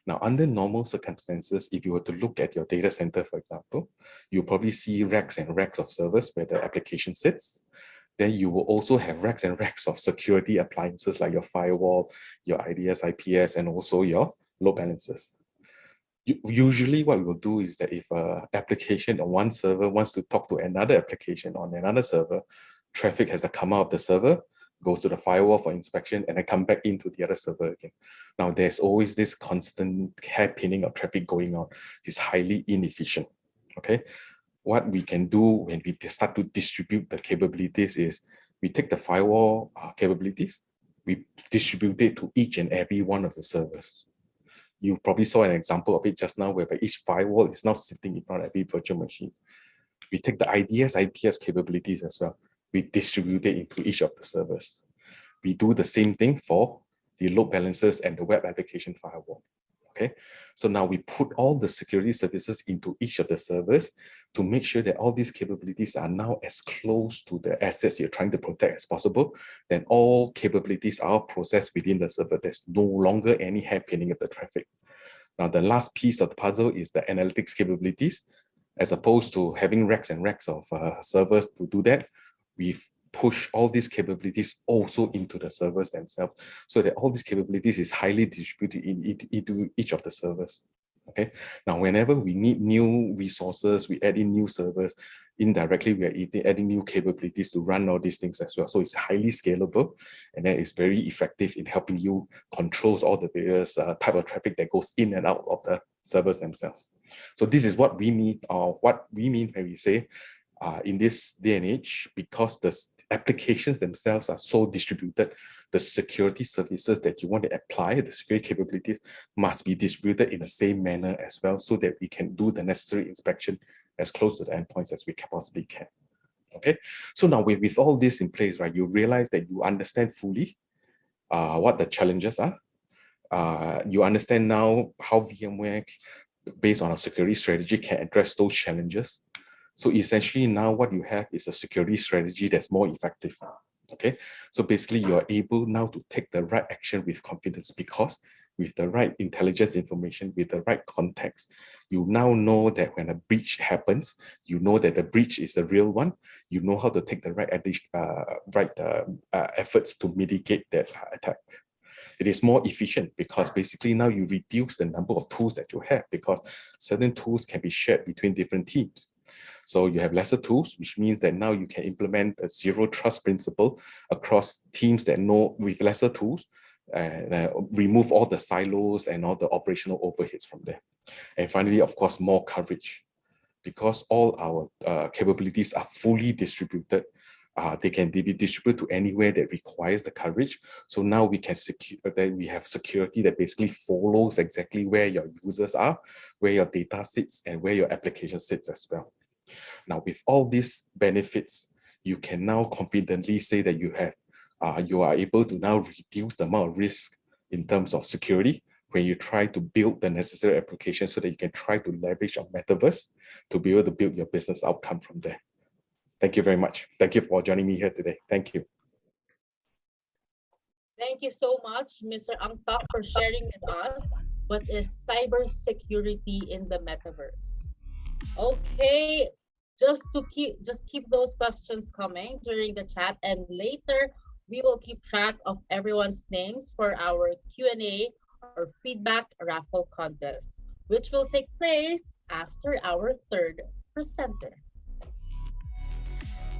Now, under normal circumstances, if you were to look at your data center, for example, you'll probably see racks and racks of servers where the application sits. Then you will also have racks and racks of security appliances like your firewall, your IDS, IPS, and also your load balancers. Usually what we'll do is that if an application on one server wants to talk to another application on another server, traffic has to come out of the server, goes to the firewall for inspection, and then come back into the other server again. Now, there's always this constant hairpinning of traffic going on. It's highly inefficient, okay? What we can do when we start to distribute the capabilities is we take the firewall capabilities, we distribute it to each and every one of the servers. You probably saw an example of it just now, whereby each firewall is now sitting in front of every virtual machine. We take the IDS, IPS capabilities as well. We distribute it into each of the servers. We do the same thing for the load balancers and the web application firewall. Okay, so now we put all the security services into each of the servers to make sure that all these capabilities are now as close to the assets you're trying to protect as possible. Then all capabilities are processed within the server. There's no longer any hairpinning of the traffic. Now, the last piece of the puzzle is the analytics capabilities. As opposed to having racks and racks of servers to do that, we've push all these capabilities also into the servers themselves, so that all these capabilities is highly distributed into each of the servers. Okay. Now, whenever we need new resources, we add in new servers. Indirectly, we are adding new capabilities to run all these things as well. So it's highly scalable, and then it's very effective in helping you control all the various type of traffic that goes in and out of the servers themselves. So this is what we mean, or what we mean when we say in this day and age, because the applications themselves are so distributed, the security services that you want to apply, the security capabilities must be distributed in the same manner as well, so that we can do the necessary inspection as close to the endpoints as we possibly can. Okay, so now with all this in place, right, you realize that you understand fully what the challenges are. You understand now how VMware, based on our security strategy, can address those challenges. So essentially now what you have is a security strategy that's more effective. Okay, so basically you're able now to take the right action with confidence, because with the right intelligence information, with the right context, you now know that when a breach happens, you know that the breach is a real one. You know how to take the right efforts to mitigate that attack. It is more efficient because basically now you reduce the number of tools that you have, because certain tools can be shared between different teams. So you have lesser tools, which means that now you can implement a zero trust principle across teams that know with lesser tools, and remove all the silos and all the operational overheads from there. And finally, of course, more coverage. Because all our capabilities are fully distributed, they can be distributed to anywhere that requires the coverage. So now we can secure that we have security that basically follows exactly where your users are, where your data sits, and where your application sits as well. Now, with all these benefits, you can now confidently say that you are able to now reduce the amount of risk in terms of security when you try to build the necessary applications, so that you can try to leverage on Metaverse to be able to build your business outcome from there. Thank you very much. Thank you for joining me here today. Thank you. Thank you so much, Mr. Angtak, for sharing with us what is cybersecurity in the metaverse. Okay, just keep those questions coming during the chat, and later we will keep track of everyone's names for our Q&A or feedback raffle contest, which will take place after our third presenter.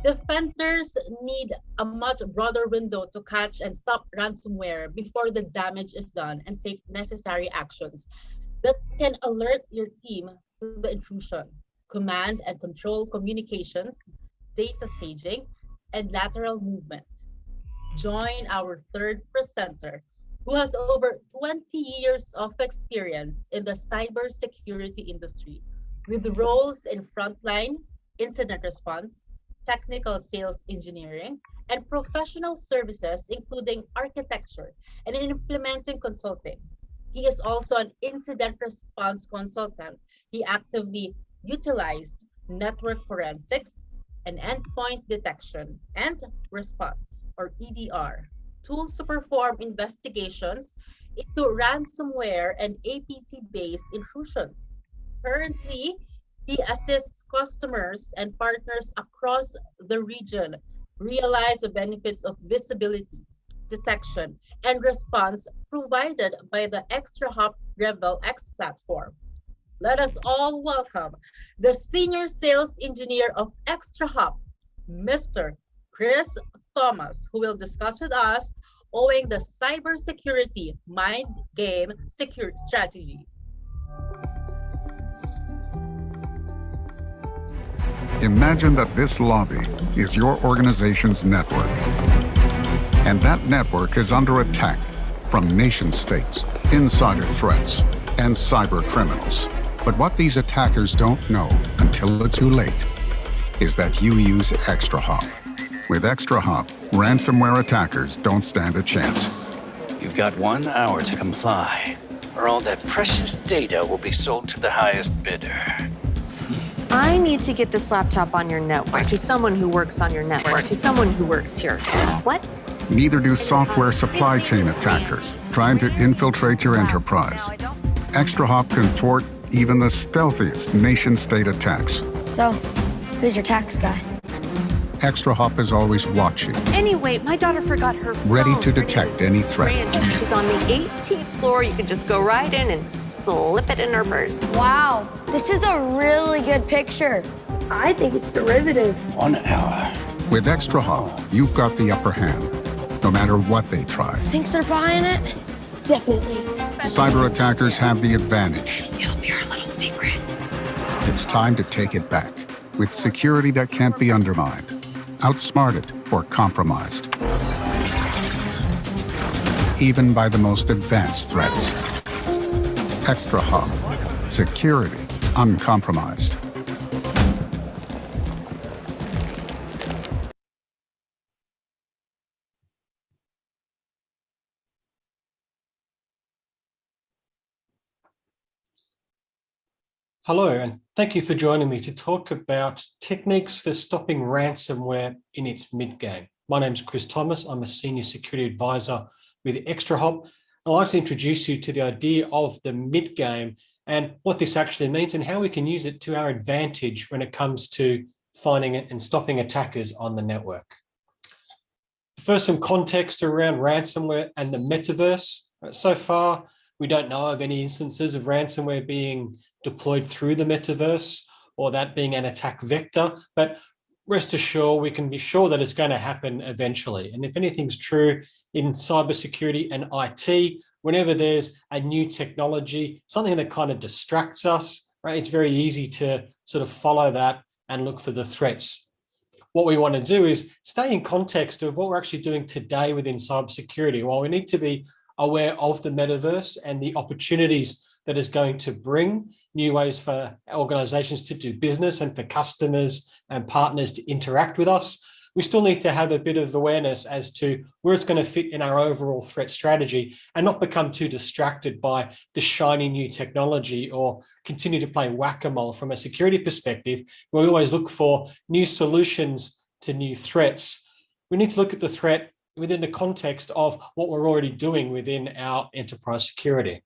Defenders need a much broader window to catch and stop ransomware before the damage is done, and take necessary actions that can alert your team to the intrusion, command and control communications, data staging, and lateral movement. Join our third presenter, who has over 20 years of experience in the cybersecurity industry, with roles in frontline, incident response, technical sales engineering, and professional services, including architecture and implementing consulting. He is also an incident response consultant. He actively utilized network forensics, and endpoint detection and response, or EDR, tools to perform investigations into ransomware and APT-based intrusions. Currently, he assists customers and partners across the region realize the benefits of visibility, detection, and response provided by the ExtraHop Revel X platform. Let us all welcome the Senior Sales Engineer of ExtraHop, Mr. Chris Thomas, who will discuss with us owing the cybersecurity mind game security strategy. Imagine that this lobby is your organization's network. And that network is under attack from nation states, insider threats, and cyber criminals. But what these attackers don't know until it's too late is that you use ExtraHop. With ExtraHop, ransomware attackers don't stand a chance. You've got 1 hour to comply, or all that precious data will be sold to the highest bidder. I need to get this laptop on your network, to someone who works on your network, to someone who works here. What? Neither do software supply chain attackers trying to infiltrate your enterprise. ExtraHop can thwart even the stealthiest nation-state attacks. So, who's your tax guy? ExtraHop is always watching, Anyway, my daughter forgot her phone. ready to detect any threat. She's on the 18th floor. You can just go right in and slip it in her purse. Wow, this is a really good picture. I think it's derivative. 1 hour. With ExtraHop, you've got the upper hand, no matter what they try. Think they're buying it? Definitely. Cyber attackers have the advantage. It'll be our little secret. It's time to take it back with security that can't be undermined, outsmarted, or compromised. Even by the most advanced threats. ExtraHop. Security uncompromised. Hello, and thank you for joining me to talk about techniques for stopping ransomware in its mid-game. My name is Chris Thomas. I'm a Senior Security Advisor with ExtraHop. I'd like to introduce you to the idea of the mid-game and what this actually means and how we can use it to our advantage when it comes to finding it and stopping attackers on the network. First, some context around ransomware and the metaverse. So far, we don't know of any instances of ransomware being deployed through the metaverse or that being an attack vector, but rest assured, we can be sure that it's going to happen eventually. And if anything's true in cybersecurity and IT, whenever there's a new technology, something that kind of distracts us, right, it's very easy to sort of follow that and look for the threats. What we want to do is stay in context of what we're actually doing today within cybersecurity. While we need to be aware of the metaverse and the opportunities that is going to bring new ways for organizations to do business and for customers and partners to interact with us, we still need to have a bit of awareness as to where it's going to fit in our overall threat strategy and not become too distracted by the shiny new technology or continue to play whack-a-mole from a security perspective, where we always look for new solutions to new threats. We need to look at the threat within the context of what we're already doing within our enterprise security.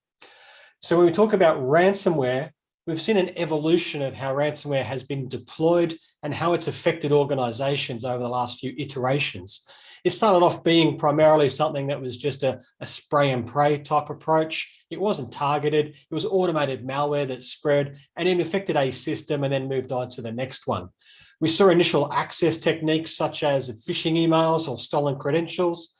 So when we talk about ransomware, we've seen an evolution of how ransomware has been deployed and how it's affected organizations over the last few iterations. It started off being primarily something that was just a spray and pray type approach. It wasn't targeted. It was automated malware that spread and it infected a system and then moved on to the next one. We saw initial access techniques such as phishing emails or stolen credentials.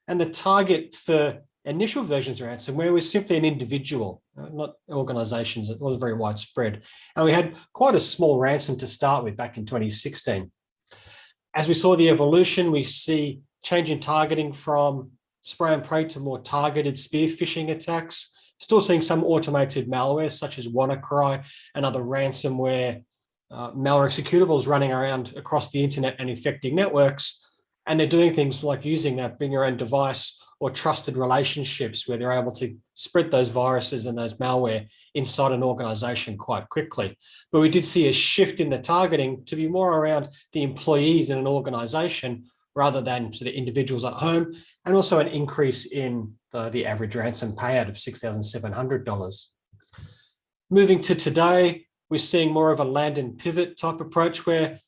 And the target for initial versions of ransomware was simply an individual, not organizations. It was very widespread. And we had quite a small ransom to start with back in 2016. As we saw the evolution, we see change in targeting from spray and pray to more targeted spear phishing attacks. Still seeing some automated malware such as WannaCry and other ransomware malware executables running around across the internet and infecting networks. And they're doing things like using that bring your own device or trusted relationships where they're able to spread those viruses and those malware inside an organization quite quickly. But we did see a shift in the targeting to be more around the employees in an organization rather than sort of individuals at home, and also an increase in the average ransom payout of $6,700. Moving to today, we're seeing more of a land and pivot type approach where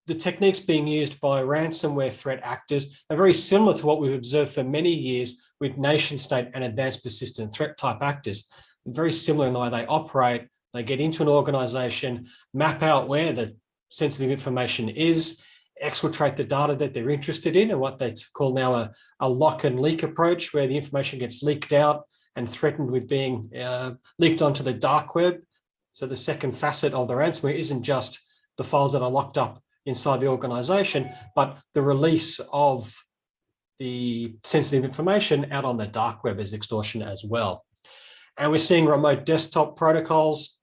the techniques being used by ransomware threat actors are very similar to what we've observed for many years with nation state and advanced persistent threat type actors. Very similar in the way they operate. They get into an organization, map out where the sensitive information is, exfiltrate the data that they're interested in, and what they call now a lock and leak approach, where the information gets leaked out and threatened with being leaked onto the dark web. So the second facet of the ransomware isn't just the files that are locked up inside the organization, but the release of the sensitive information out on the dark web as extortion as well. And we're seeing remote desktop protocols,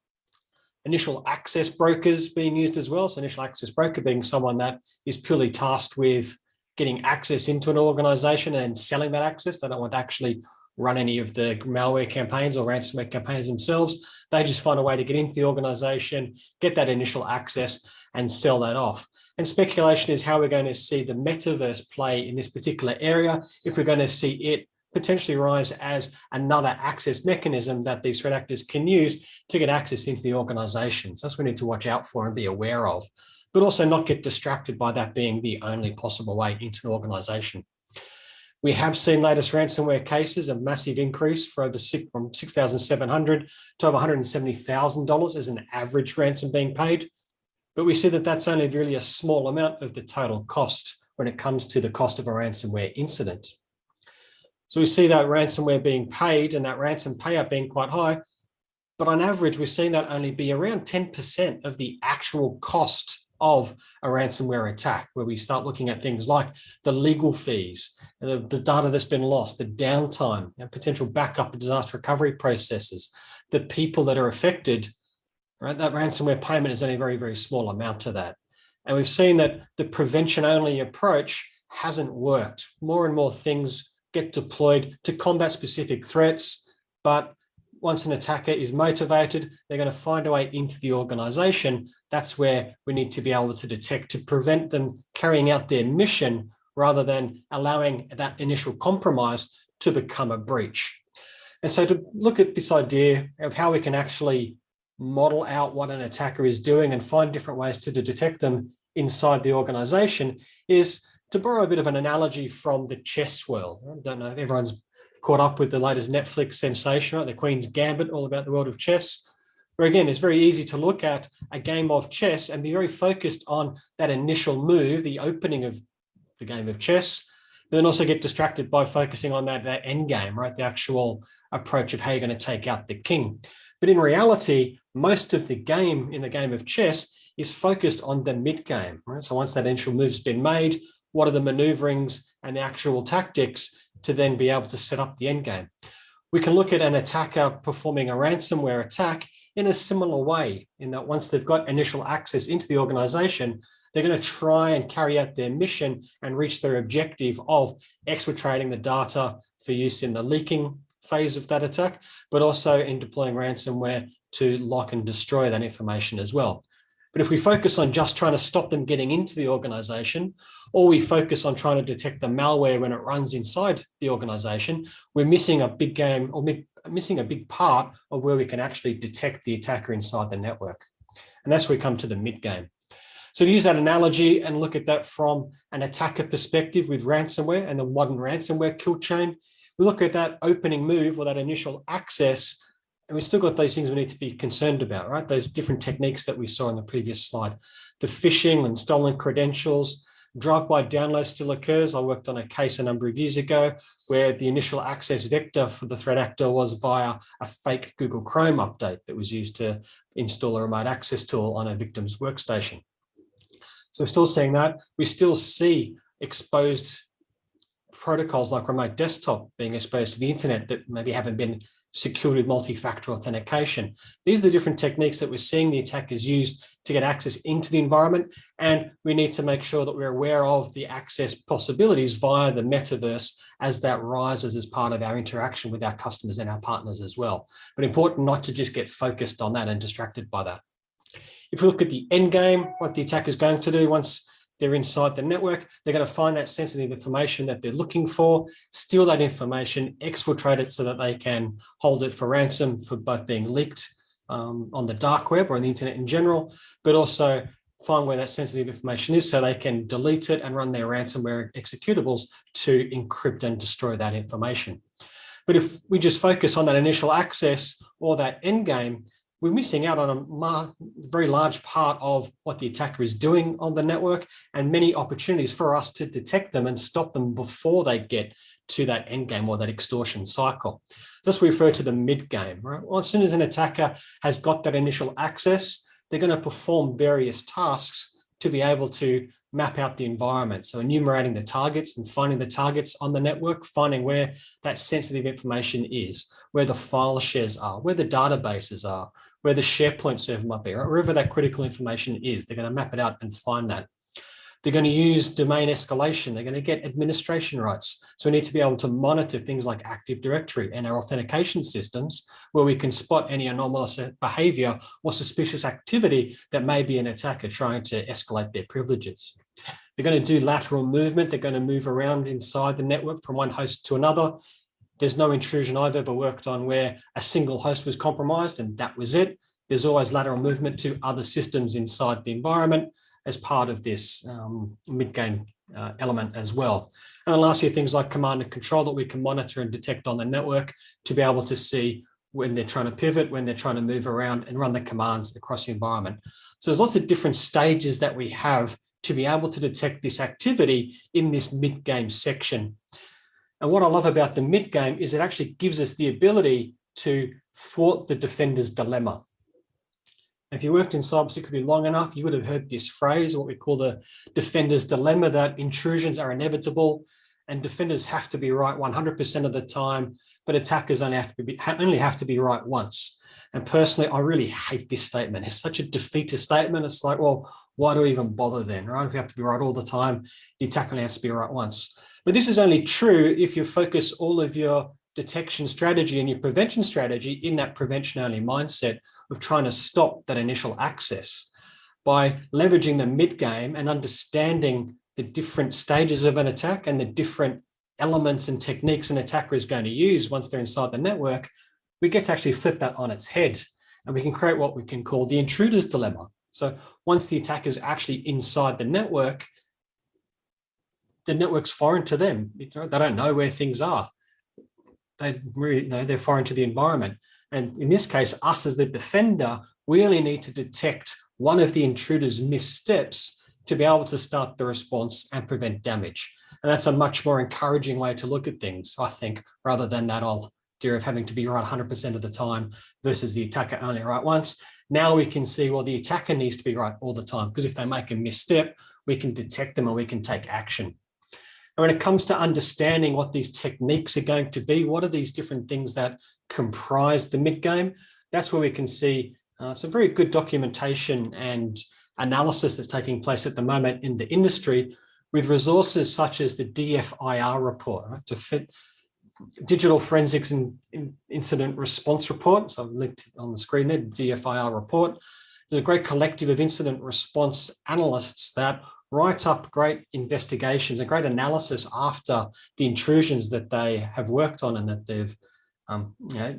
initial access brokers being used as well. So initial access broker being someone that is purely tasked with getting access into an organization and selling that access. They don't want to actually run any of the malware campaigns or ransomware campaigns themselves. They just find a way to get into the organization, get that initial access and sell that off. And speculation is how we're going to see the metaverse play in this particular area, if we're going to see it potentially rise as another access mechanism that these threat actors can use to get access into the organization. So that's what we need to watch out for and be aware of, but also not get distracted by that being the only possible way into an organization. We have seen latest ransomware cases, a massive increase from $6,700 to over $170,000 as an average ransom being paid. But we see that that's only really a small amount of the total cost when it comes to the cost of a ransomware incident. So we see that ransomware being paid and that ransom payout being quite high, but on average, we're seeing that only be around 10% of the actual cost of a ransomware attack, where we start looking at things like the legal fees, the data that's been lost, the downtime, and potential backup and disaster recovery processes, the people that are affected. Right, that ransomware payment is only a very, very small amount to that. And we've seen that the prevention-only approach hasn't worked. More and more things get deployed to combat specific threats, but once an attacker is motivated, they're going to find a way into the organization. That's where we need to be able to detect to prevent them carrying out their mission rather than allowing that initial compromise to become a breach. And so to look at this idea of how we can actually model out what an attacker is doing and find different ways to detect them inside the organization is to borrow a bit of an analogy from the chess world. I don't know if everyone's caught up with the latest Netflix sensation, right? The Queen's Gambit, all about the world of chess. Where again, it's very easy to look at a game of chess and be very focused on that initial move, the opening of the game of chess, but then also get distracted by focusing on that end game, right? The actual approach of how you're going to take out the king. But in reality, most of the game in the game of chess is focused on the mid game, right? So once that initial move's been made, what are the maneuverings and the actual tactics to then be able to set up the end game? We can look at an attacker performing a ransomware attack in a similar way, in that once they've got initial access into the organization, they're going to try and carry out their mission and reach their objective of exfiltrating the data for use in the leaking phase of that attack, but also in deploying ransomware to lock and destroy that information as well. But if we focus on just trying to stop them getting into the organization, or we focus on trying to detect the malware when it runs inside the organization, we're missing a big game or missing a big part of where we can actually detect the attacker inside the network. And that's where we come to the mid game. So to use that analogy and look at that from an attacker perspective with ransomware and the modern ransomware kill chain, we look at that opening move or that initial access, and we've still got those things we need to be concerned about, right? Those different techniques that we saw in the previous slide. The phishing and stolen credentials, drive-by download still occurs. I worked on a case a number of years ago where the initial access vector for the threat actor was via a fake Google Chrome update that was used to install a remote access tool on a victim's workstation. So we're still seeing that. We still see exposed protocols like remote desktop being exposed to the internet that maybe haven't been secured with multi-factor authentication. These are the different techniques that we're seeing the attackers use to get access into the environment, and we need to make sure that we're aware of the access possibilities via the metaverse as that rises as part of our interaction with our customers and our partners as well. But important not to just get focused on that and distracted by that. If we look at the end game, what the attacker is going to do once they're inside the network, they're going to find that sensitive information that they're looking for, steal that information, exfiltrate it so that they can hold it for ransom for both being leaked on the dark web or on the internet in general, but also find where that sensitive information is so they can delete it and run their ransomware executables to encrypt and destroy that information. But if we just focus on that initial access or that end game, we're missing out on a very large part of what the attacker is doing on the network and many opportunities for us to detect them and stop them before they get to that end game or that extortion cycle. That's what we refer to the mid game, right? Well, as soon as an attacker has got that initial access, they're going to perform various tasks to be able to map out the environment. So enumerating the targets and finding the targets on the network, finding where that sensitive information is, where the file shares are, where the databases are, where the SharePoint server might be, right? Wherever that critical information is, they're going to map it out and find that. They're going to use domain escalation. They're going to get administration rights. So we need to be able to monitor things like Active Directory and our authentication systems where we can spot any anomalous behavior or suspicious activity that may be an attacker trying to escalate their privileges. They're going to do lateral movement. They're going to move around inside the network from one host to another. There's no intrusion I've ever worked on where a single host was compromised and that was it. There's always lateral movement to other systems inside the environment as part of this mid-game element as well. And then lastly, things like command and control that we can monitor and detect on the network to be able to see when they're trying to pivot, when they're trying to move around and run the commands across the environment. So there's lots of different stages that we have to be able to detect this activity in this mid-game section. And what I love about the mid-game is it actually gives us the ability to thwart the defender's dilemma. If you worked in cybersecurity long enough, you would have heard this phrase, what we call the defender's dilemma, that intrusions are inevitable and defenders have to be right 100% of the time, but attackers only have to be right once. And personally, I really hate this statement. It's such a defeatist statement. It's like, well, why do we even bother then, right? If we have to be right all the time, the attacker only has to be right once. But this is only true if you focus all of your detection strategy and your prevention strategy in that prevention-only mindset of trying to stop that initial access by leveraging the mid-game and understanding the different stages of an attack and the different elements and techniques an attacker is going to use once they're inside the network. We get to actually flip that on its head and we can create what we can call the intruder's dilemma. So once the attacker is actually inside the network's foreign to them. They don't know where things are. They're foreign to the environment. And in this case, us as the defender, we only need to detect one of the intruder's missteps to be able to start the response and prevent damage. And that's a much more encouraging way to look at things, I think, rather than that old idea of having to be right 100% of the time versus the attacker only right once. Now we can see, well, the attacker needs to be right all the time, because if they make a misstep, we can detect them and we can take action. And when it comes to understanding what these techniques are going to be, what are these different things that comprise the mid-game, that's where we can see some very good documentation and analysis that's taking place at the moment in the industry with resources such as the DFIR report, right? To fit Digital Forensics and Incident Response Report. So I've linked on the screen there, DFIR report. There's a great collective of incident response analysts that write up great investigations and great analysis after the intrusions that they have worked on and that they've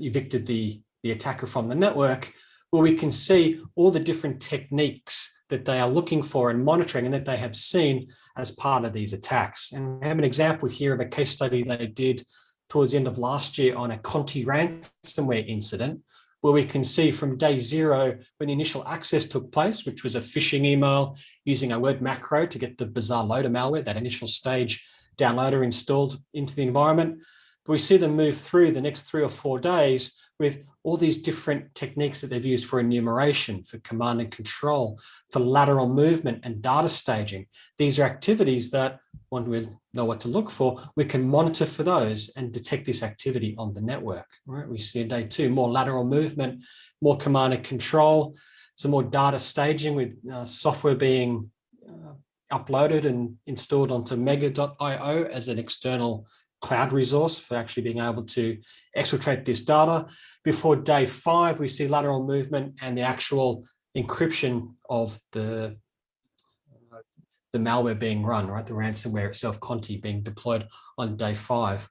evicted the attacker from the network, where we can see all the different techniques that they are looking for and monitoring and that they have seen as part of these attacks. And I have an example here of a case study they did towards the end of last year on a Conti ransomware incident, where we can see from day zero when the initial access took place, which was a phishing email using a word macro to get the bizarre loader malware, that initial stage downloader installed into the environment. But we see them move through the next 3 or 4 days with all these different techniques that they've used for enumeration, for command and control, for lateral movement and data staging. These are activities that, when we know what to look for, we can monitor for those and detect this activity on the network. Right? We see in day 2, more lateral movement, more command and control, some more data staging with software being uploaded and installed onto mega.io as an external cloud resource for actually being able to exfiltrate this data. Before day 5, we see lateral movement and the actual encryption of the malware being run, right? The ransomware itself, Conti, being deployed on day 5.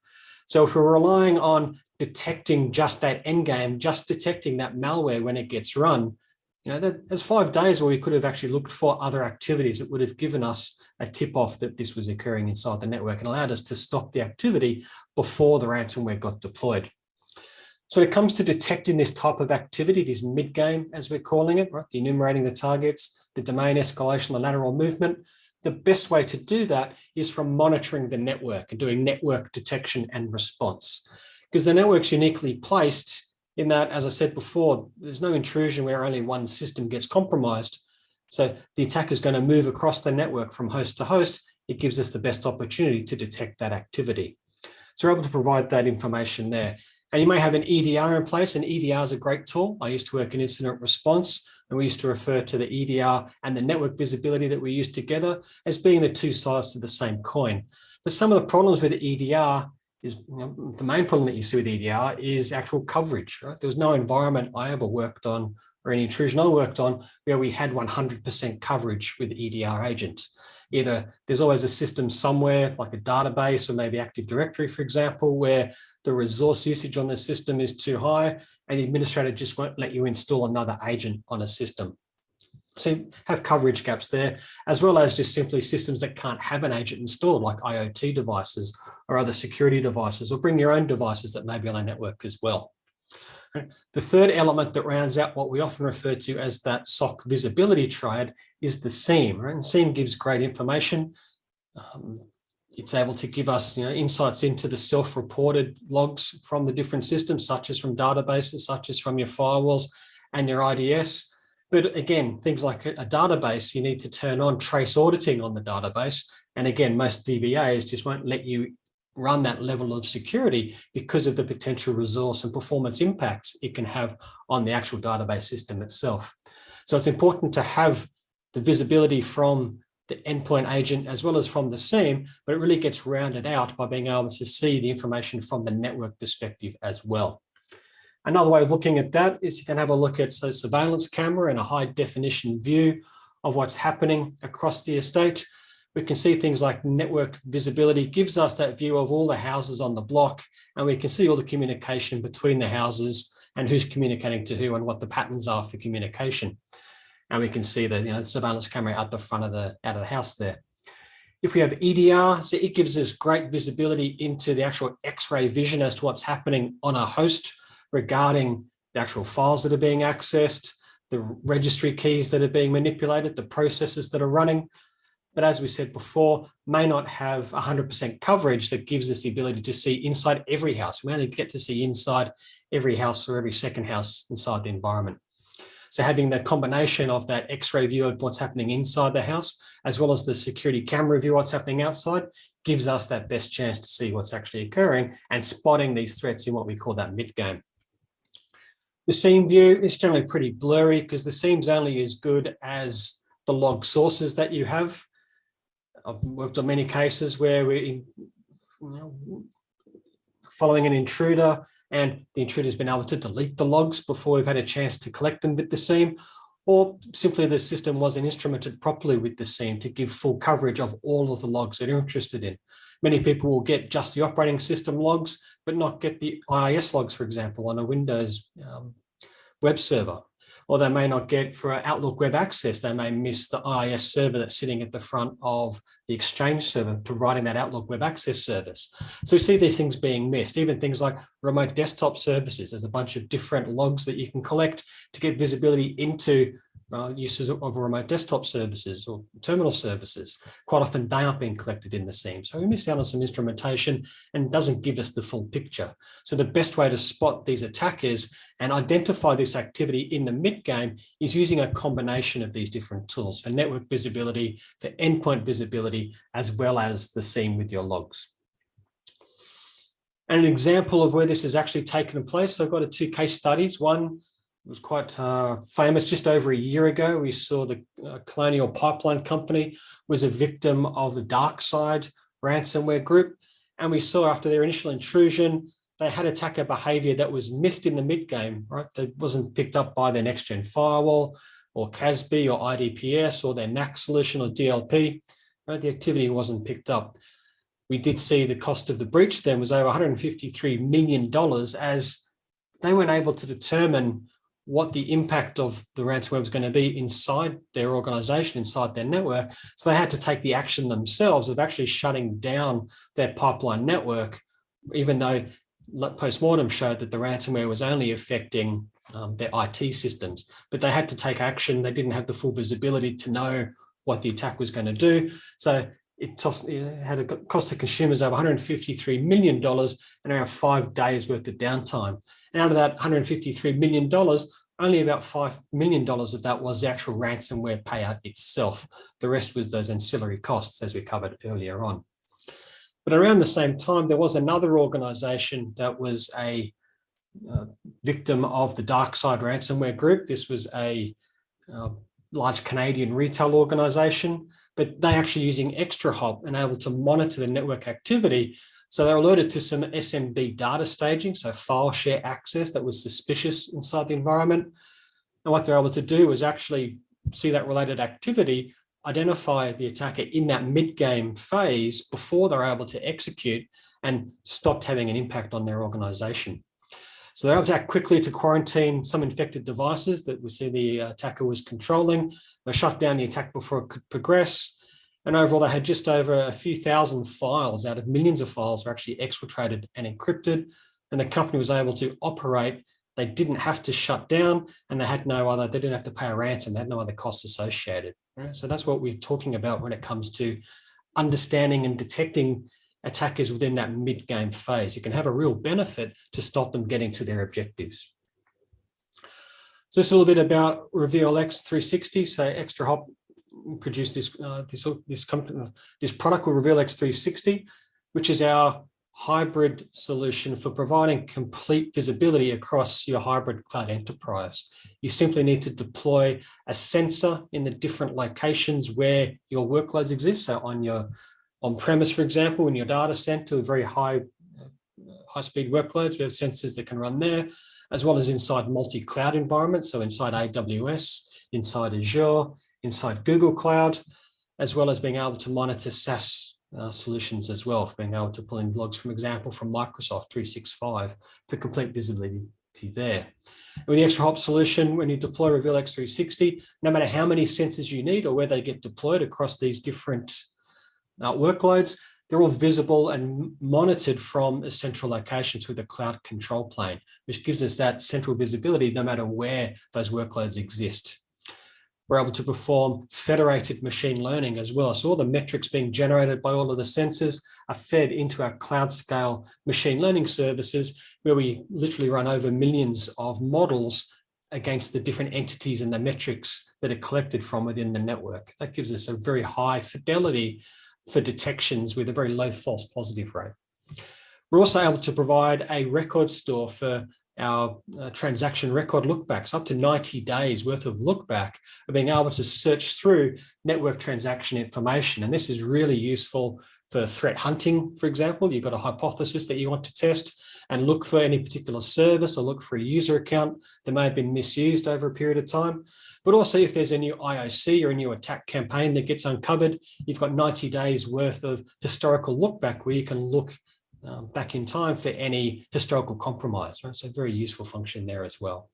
So if we're relying on detecting just that endgame, just detecting that malware when it gets run, there's 5 days where we could have actually looked for other activities that would have given us a tip-off that this was occurring inside the network and allowed us to stop the activity before the ransomware got deployed. So when it comes to detecting this type of activity, this mid-game, as we're calling it, right, the enumerating the targets, the domain escalation, the lateral movement, the best way to do that is from monitoring the network and doing network detection and response. Because the network's uniquely placed in that, as I said before, there's no intrusion where only one system gets compromised. So the attacker is going to move across the network from host to host. It gives us the best opportunity to detect that activity. So we're able to provide that information there. And you may have an EDR in place, and EDR is a great tool. I used to work in incident response, and we used to refer to the EDR and the network visibility that we use together as being the 2 sides of the same coin. But some of the problems with the EDR is, the main problem that you see with EDR is actual coverage, right? There was no environment I ever worked on or any intrusion I worked on where we had 100% coverage with EDR agents. Either there's always a system somewhere like a database or maybe Active Directory, for example, where the resource usage on the system is too high and the administrator just won't let you install another agent on a system. So you have coverage gaps there, as well as just simply systems that can't have an agent installed, like IoT devices or other security devices, or bring your own devices that may be on a network as well. The third element that rounds out what we often refer to as that SOC visibility triad is the SIEM. Right? And SIEM gives great information. It's able to give us insights into the self-reported logs from the different systems, such as from databases, such as from your firewalls and your IDS. But again, things like a database, you need to turn on trace auditing on the database. And again, most DBAs just won't let you run that level of security because of the potential resource and performance impacts it can have on the actual database system itself. So it's important to have the visibility from the endpoint agent as well as from the SIEM, but it really gets rounded out by being able to see the information from the network perspective as well. Another way of looking at that is you can have a look at a surveillance camera and a high definition view of what's happening across the estate. We can see things like network visibility gives us that view of all the houses on the block, and we can see all the communication between the houses and who's communicating to who and what the patterns are for communication. And we can see the surveillance camera out the front of the house there. If we have EDR, so it gives us great visibility into the actual X-ray vision as to what's happening on a host regarding the actual files that are being accessed, the registry keys that are being manipulated, the processes that are running. But as we said before, may not have 100% coverage that gives us the ability to see inside every house. We only get to see inside every house or every second house inside the environment. So having the combination of that X-ray view of what's happening inside the house, as well as the security camera view of what's happening outside, gives us that best chance to see what's actually occurring and spotting these threats in what we call that mid-game. The SIEM view is generally pretty blurry because the SIEM's only as good as the log sources that you have. I've worked on many cases where we're following an intruder and the intruder's been able to delete the logs before we've had a chance to collect them with the SIEM, or simply the system wasn't instrumented properly with the SIEM to give full coverage of all of the logs that you're interested in. Many people will get just the operating system logs, but not get the IIS logs, for example, on a Windows web server. Or they may not get for Outlook Web Access, they may miss the IIS server that's sitting at the front of the Exchange server providing that Outlook Web Access service. So we see these things being missed, even things like remote desktop services. There's a bunch of different logs that you can collect to get visibility into uses of remote desktop services or terminal services. Quite often they aren't being collected in the SIEM. So we miss out on some instrumentation and doesn't give us the full picture. So the best way to spot these attackers and identify this activity in the mid-game is using a combination of these different tools for network visibility, for endpoint visibility, as well as the SIEM with your logs. And an example of where this has actually taken place, so I've got two case studies. One was quite famous just over a year ago. We saw the Colonial Pipeline Company was a victim of the DarkSide ransomware group. And we saw after their initial intrusion, they had attacker behavior that was missed in the mid-game, right? That wasn't picked up by their next-gen firewall or CASB or IDPS or their NAC solution or DLP. Right? The activity wasn't picked up. We did see the cost of the breach then was over $153 million, as they weren't able to determine what the impact of the ransomware was going to be inside their organization, inside their network. So they had to take the action themselves of actually shutting down their pipeline network, even though postmortem showed that the ransomware was only affecting their IT systems. But they had to take action. They didn't have the full visibility to know what the attack was going to do. So it had a cost to consumers over $153 million and around 5 days worth of downtime. And out of that $153 million, only about $5 million of that was the actual ransomware payout itself. The rest was those ancillary costs, as we covered earlier on. But around the same time, there was another organization that was a victim of the DarkSide ransomware group. This was a large Canadian retail organization, but they actually using ExtraHop and able to monitor the network activity. So they're alerted to some SMB data staging, so file share access that was suspicious inside the environment. And what they're able to do is actually see that related activity, identify the attacker in that mid-game phase before they're able to execute and stopped having an impact on their organization. So they're able to act quickly to quarantine some infected devices that we see the attacker was controlling. They shut down the attack before it could progress. And overall, they had just over a few thousand files out of millions of files were actually exfiltrated and encrypted. And the company was able to operate. They didn't have to shut down, and they didn't have to pay a ransom. They had no other costs associated. Right? So that's what we're talking about when it comes to understanding and detecting attackers within that mid-game phase. It can have a real benefit to stop them getting to their objectives. So this is a little bit about Reveal X360. So ExtraHop produced this product called Reveal X360, which is our hybrid solution for providing complete visibility across your hybrid cloud enterprise. You simply need to deploy a sensor in the different locations where your workloads exist. So on your on-premise, for example, in your data center with very high-speed workloads, we have sensors that can run there, as well as inside multi-cloud environments, so inside AWS, inside Azure, inside Google Cloud, as well as being able to monitor SaaS solutions as well, for being able to pull in logs, for example, from Microsoft 365 for complete visibility there. And with the ExtraHop solution, when you deploy Reveal X360, no matter how many sensors you need or where they get deployed across these different workloads, they're all visible and monitored from a central location through the cloud control plane, which gives us that central visibility no matter where those workloads exist. We're able to perform federated machine learning as well. So all the metrics being generated by all of the sensors are fed into our cloud scale machine learning services, where we literally run over millions of models against the different entities and the metrics that are collected from within the network. That gives us a very high fidelity for detections with a very low false positive rate. We're also able to provide a record store for our transaction record lookbacks, up to 90 days worth of lookback, of being able to search through network transaction information. And this is really useful for threat hunting, for example. You've got a hypothesis that you want to test and look for any particular service or look for a user account that may have been misused over a period of time. But also if there's a new IOC or a new attack campaign that gets uncovered, you've got 90 days worth of historical look back where you can look back in time for any historical compromise. Right? So very useful function there as well.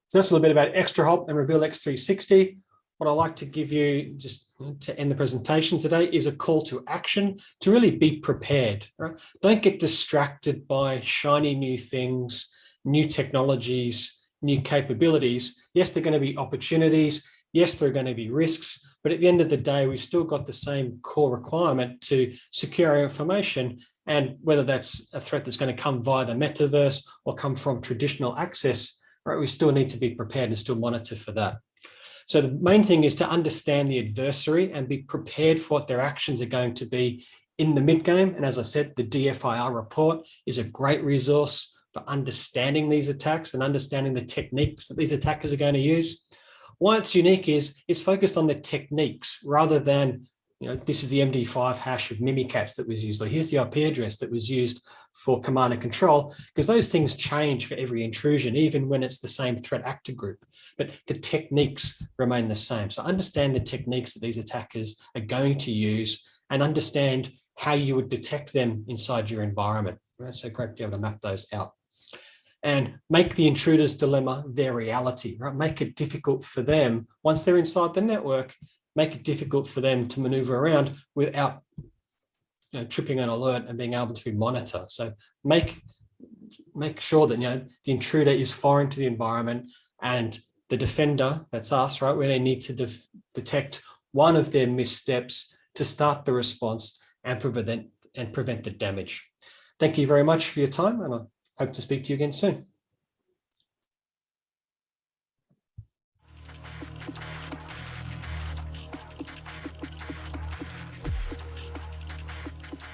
So that's a little bit about ExtraHop and Reveal X360. What I'd like to give you just to end the presentation today is a call to action to really be prepared. Right? Don't get distracted by shiny new things, new technologies, new capabilities, yes, there are going to be opportunities, yes, there are going to be risks, but at the end of the day, we've still got the same core requirement to secure our information. And whether that's a threat that's going to come via the metaverse or come from traditional access, right, we still need to be prepared and still monitor for that. So the main thing is to understand the adversary and be prepared for what their actions are going to be in the mid-game. And as I said, the DFIR report is a great resource for understanding these attacks and understanding the techniques that these attackers are going to use. Why it's unique is it's focused on the techniques rather than, this is the MD5 hash of Mimikatz that was used, or here's the IP address that was used for command and control, because those things change for every intrusion, even when it's the same threat actor group, but the techniques remain the same. So understand the techniques that these attackers are going to use and understand how you would detect them inside your environment. Right? So great to be able to map those out. And make the intruder's dilemma their reality, right? Make it difficult for them, once they're inside the network, make it difficult for them to maneuver around without tripping an alert and being able to monitor. So make sure that the intruder is foreign to the environment, and the defender, that's us, right, where they need to detect one of their missteps to start the response and prevent the damage. Thank you very much for your time, and I hope to speak to you again soon.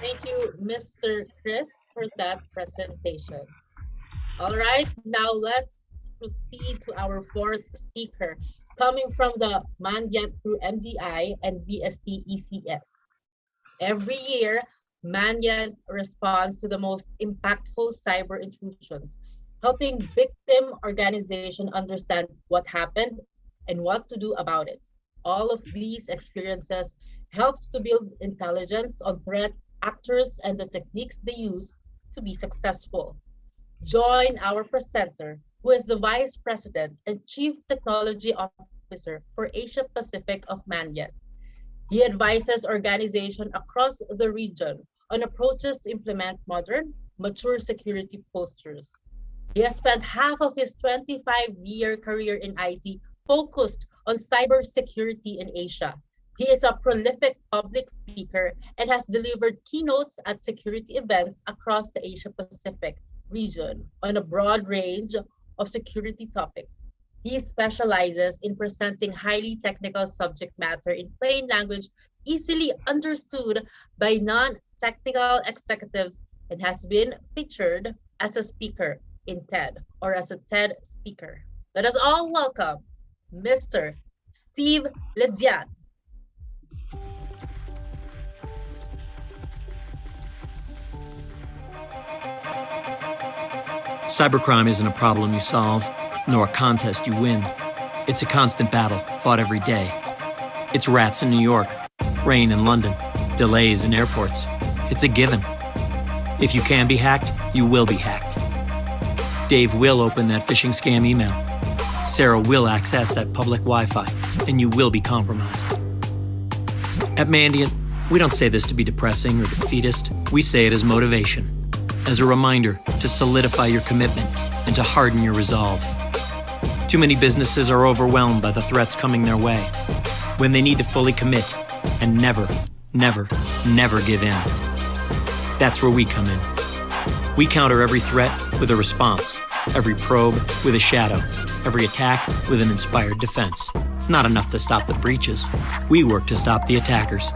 Thank you, Mr. Chris, for that presentation. All right, now let's proceed to our fourth speaker, coming from the Mandiant through MDI and BST ECS. Every year, Mandiant responds to the most impactful cyber intrusions, helping victim organizations understand what happened and what to do about it. All of these experiences helps to build intelligence on threat actors and the techniques they use to be successful. Join our presenter, who is the Vice President and Chief Technology Officer for Asia Pacific of Mandiant. He advises organizations across the region on approaches to implement modern, mature security postures. He has spent half of his 25-year career in IT focused on cybersecurity in Asia. He is a prolific public speaker and has delivered keynotes at security events across the Asia Pacific region on a broad range of security topics. He specializes in presenting highly technical subject matter in plain language, easily understood by non-technical executives, and has been featured as a speaker in TED or as a TED speaker. Let us all welcome Mr. Steve Ledzian. Cybercrime isn't a problem you solve, nor a contest you win. It's a constant battle, fought every day. It's rats in New York, rain in London, delays in airports. It's a given. If you can be hacked, you will be hacked. Dave will open that phishing scam email. Sarah will access that public Wi-Fi, and you will be compromised. At Mandiant, we don't say this to be depressing or defeatist. We say it as motivation, as a reminder to solidify your commitment and to harden your resolve. Too many businesses are overwhelmed by the threats coming their way, when they need to fully commit and never, never, never give in. That's where we come in. We counter every threat with a response, every probe with a shadow, every attack with an inspired defense. It's not enough to stop the breaches. We work to stop the attackers.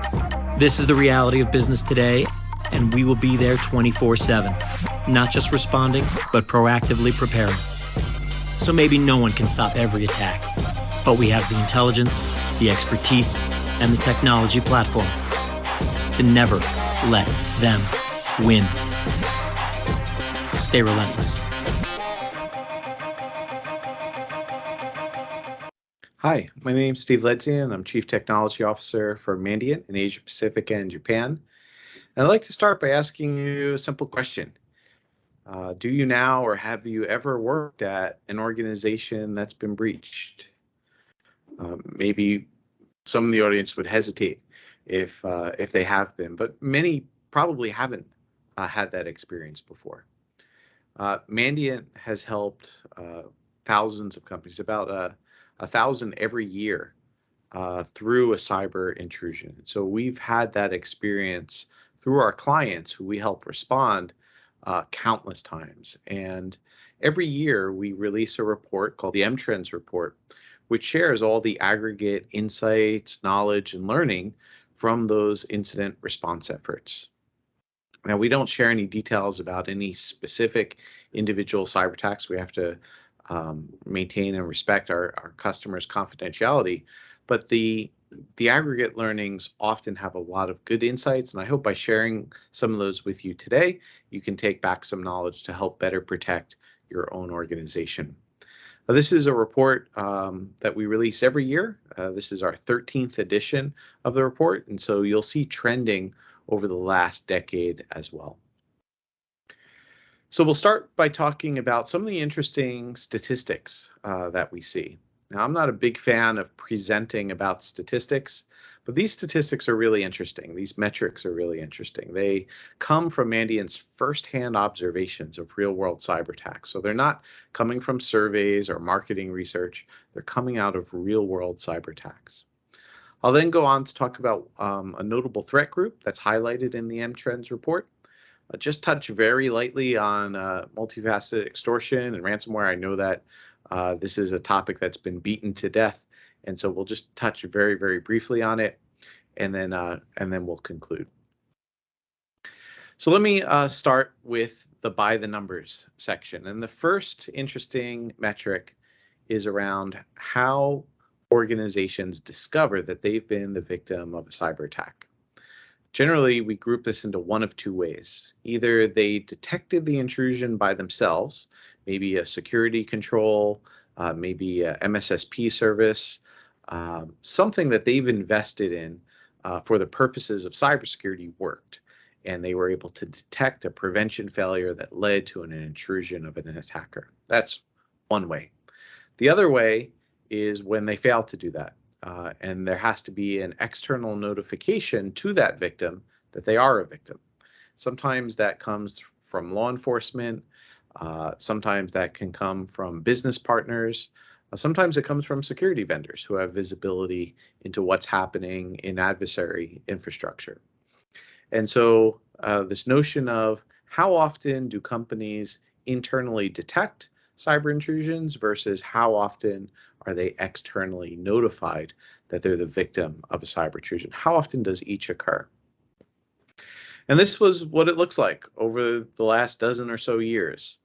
This is the reality of business today, and we will be there 24/7, not just responding, but proactively preparing. So maybe no one can stop every attack, but we have the intelligence, the expertise, and the technology platform to never let them win. Stay relentless. Hi, my name is Steve Ledzian. I'm Chief Technology Officer for Mandiant in Asia Pacific and Japan. And I'd like to start by asking you a simple question. Do you now or have you ever worked at an organization that's been breached? Maybe some of the audience would hesitate if they have been, but many probably haven't had that experience before. Mandiant has helped thousands of companies, about 1,000 every year through a cyber intrusion. So we've had that experience through our clients who we help respond countless times. And every year we release a report called the M-Trends report, which shares all the aggregate insights, knowledge, and learning from those incident response efforts. Now, we don't share any details about any specific individual cyber attacks. We have to maintain and respect our customers' confidentiality, but the aggregate learnings often have a lot of good insights, and I hope by sharing some of those with you today, you can take back some knowledge to help better protect your own organization. This is a report that we release every year. This is our 13th edition of the report, and so you'll see trending over the last decade as well. So we'll start by talking about some of the interesting statistics that we see. Now, I'm not a big fan of presenting about statistics, but these statistics are really interesting. These metrics are really interesting. They come from Mandiant's firsthand observations of real-world cyber attacks. So they're not coming from surveys or marketing research. They're coming out of real-world cyber attacks. I'll then go on to talk about a notable threat group that's highlighted in the M-Trends report. I'll just touch very lightly on multifaceted extortion and ransomware. I know that this is a topic that's been beaten to death, and so we'll just touch very, very briefly on it, and then we'll conclude. So let me start with the by the numbers section. And the first interesting metric is around how organizations discover that they've been the victim of a cyber attack. Generally, we group this into one of two ways. Either they detected the intrusion by themselves, maybe a security control, maybe a MSSP service, something that they've invested in for the purposes of cybersecurity worked, and they were able to detect a prevention failure that led to an intrusion of an attacker. That's one way. The other way is when they fail to do that. And there has to be an external notification to that victim that they are a victim. Sometimes that comes from law enforcement. Sometimes that can come from business partners. Sometimes it comes from security vendors who have visibility into what's happening in adversary infrastructure. And so this notion of how often do companies internally detect cyber intrusions versus how often are they externally notified that they're the victim of a cyber intrusion? How often does each occur? And this was what it looks like over the last dozen or so years.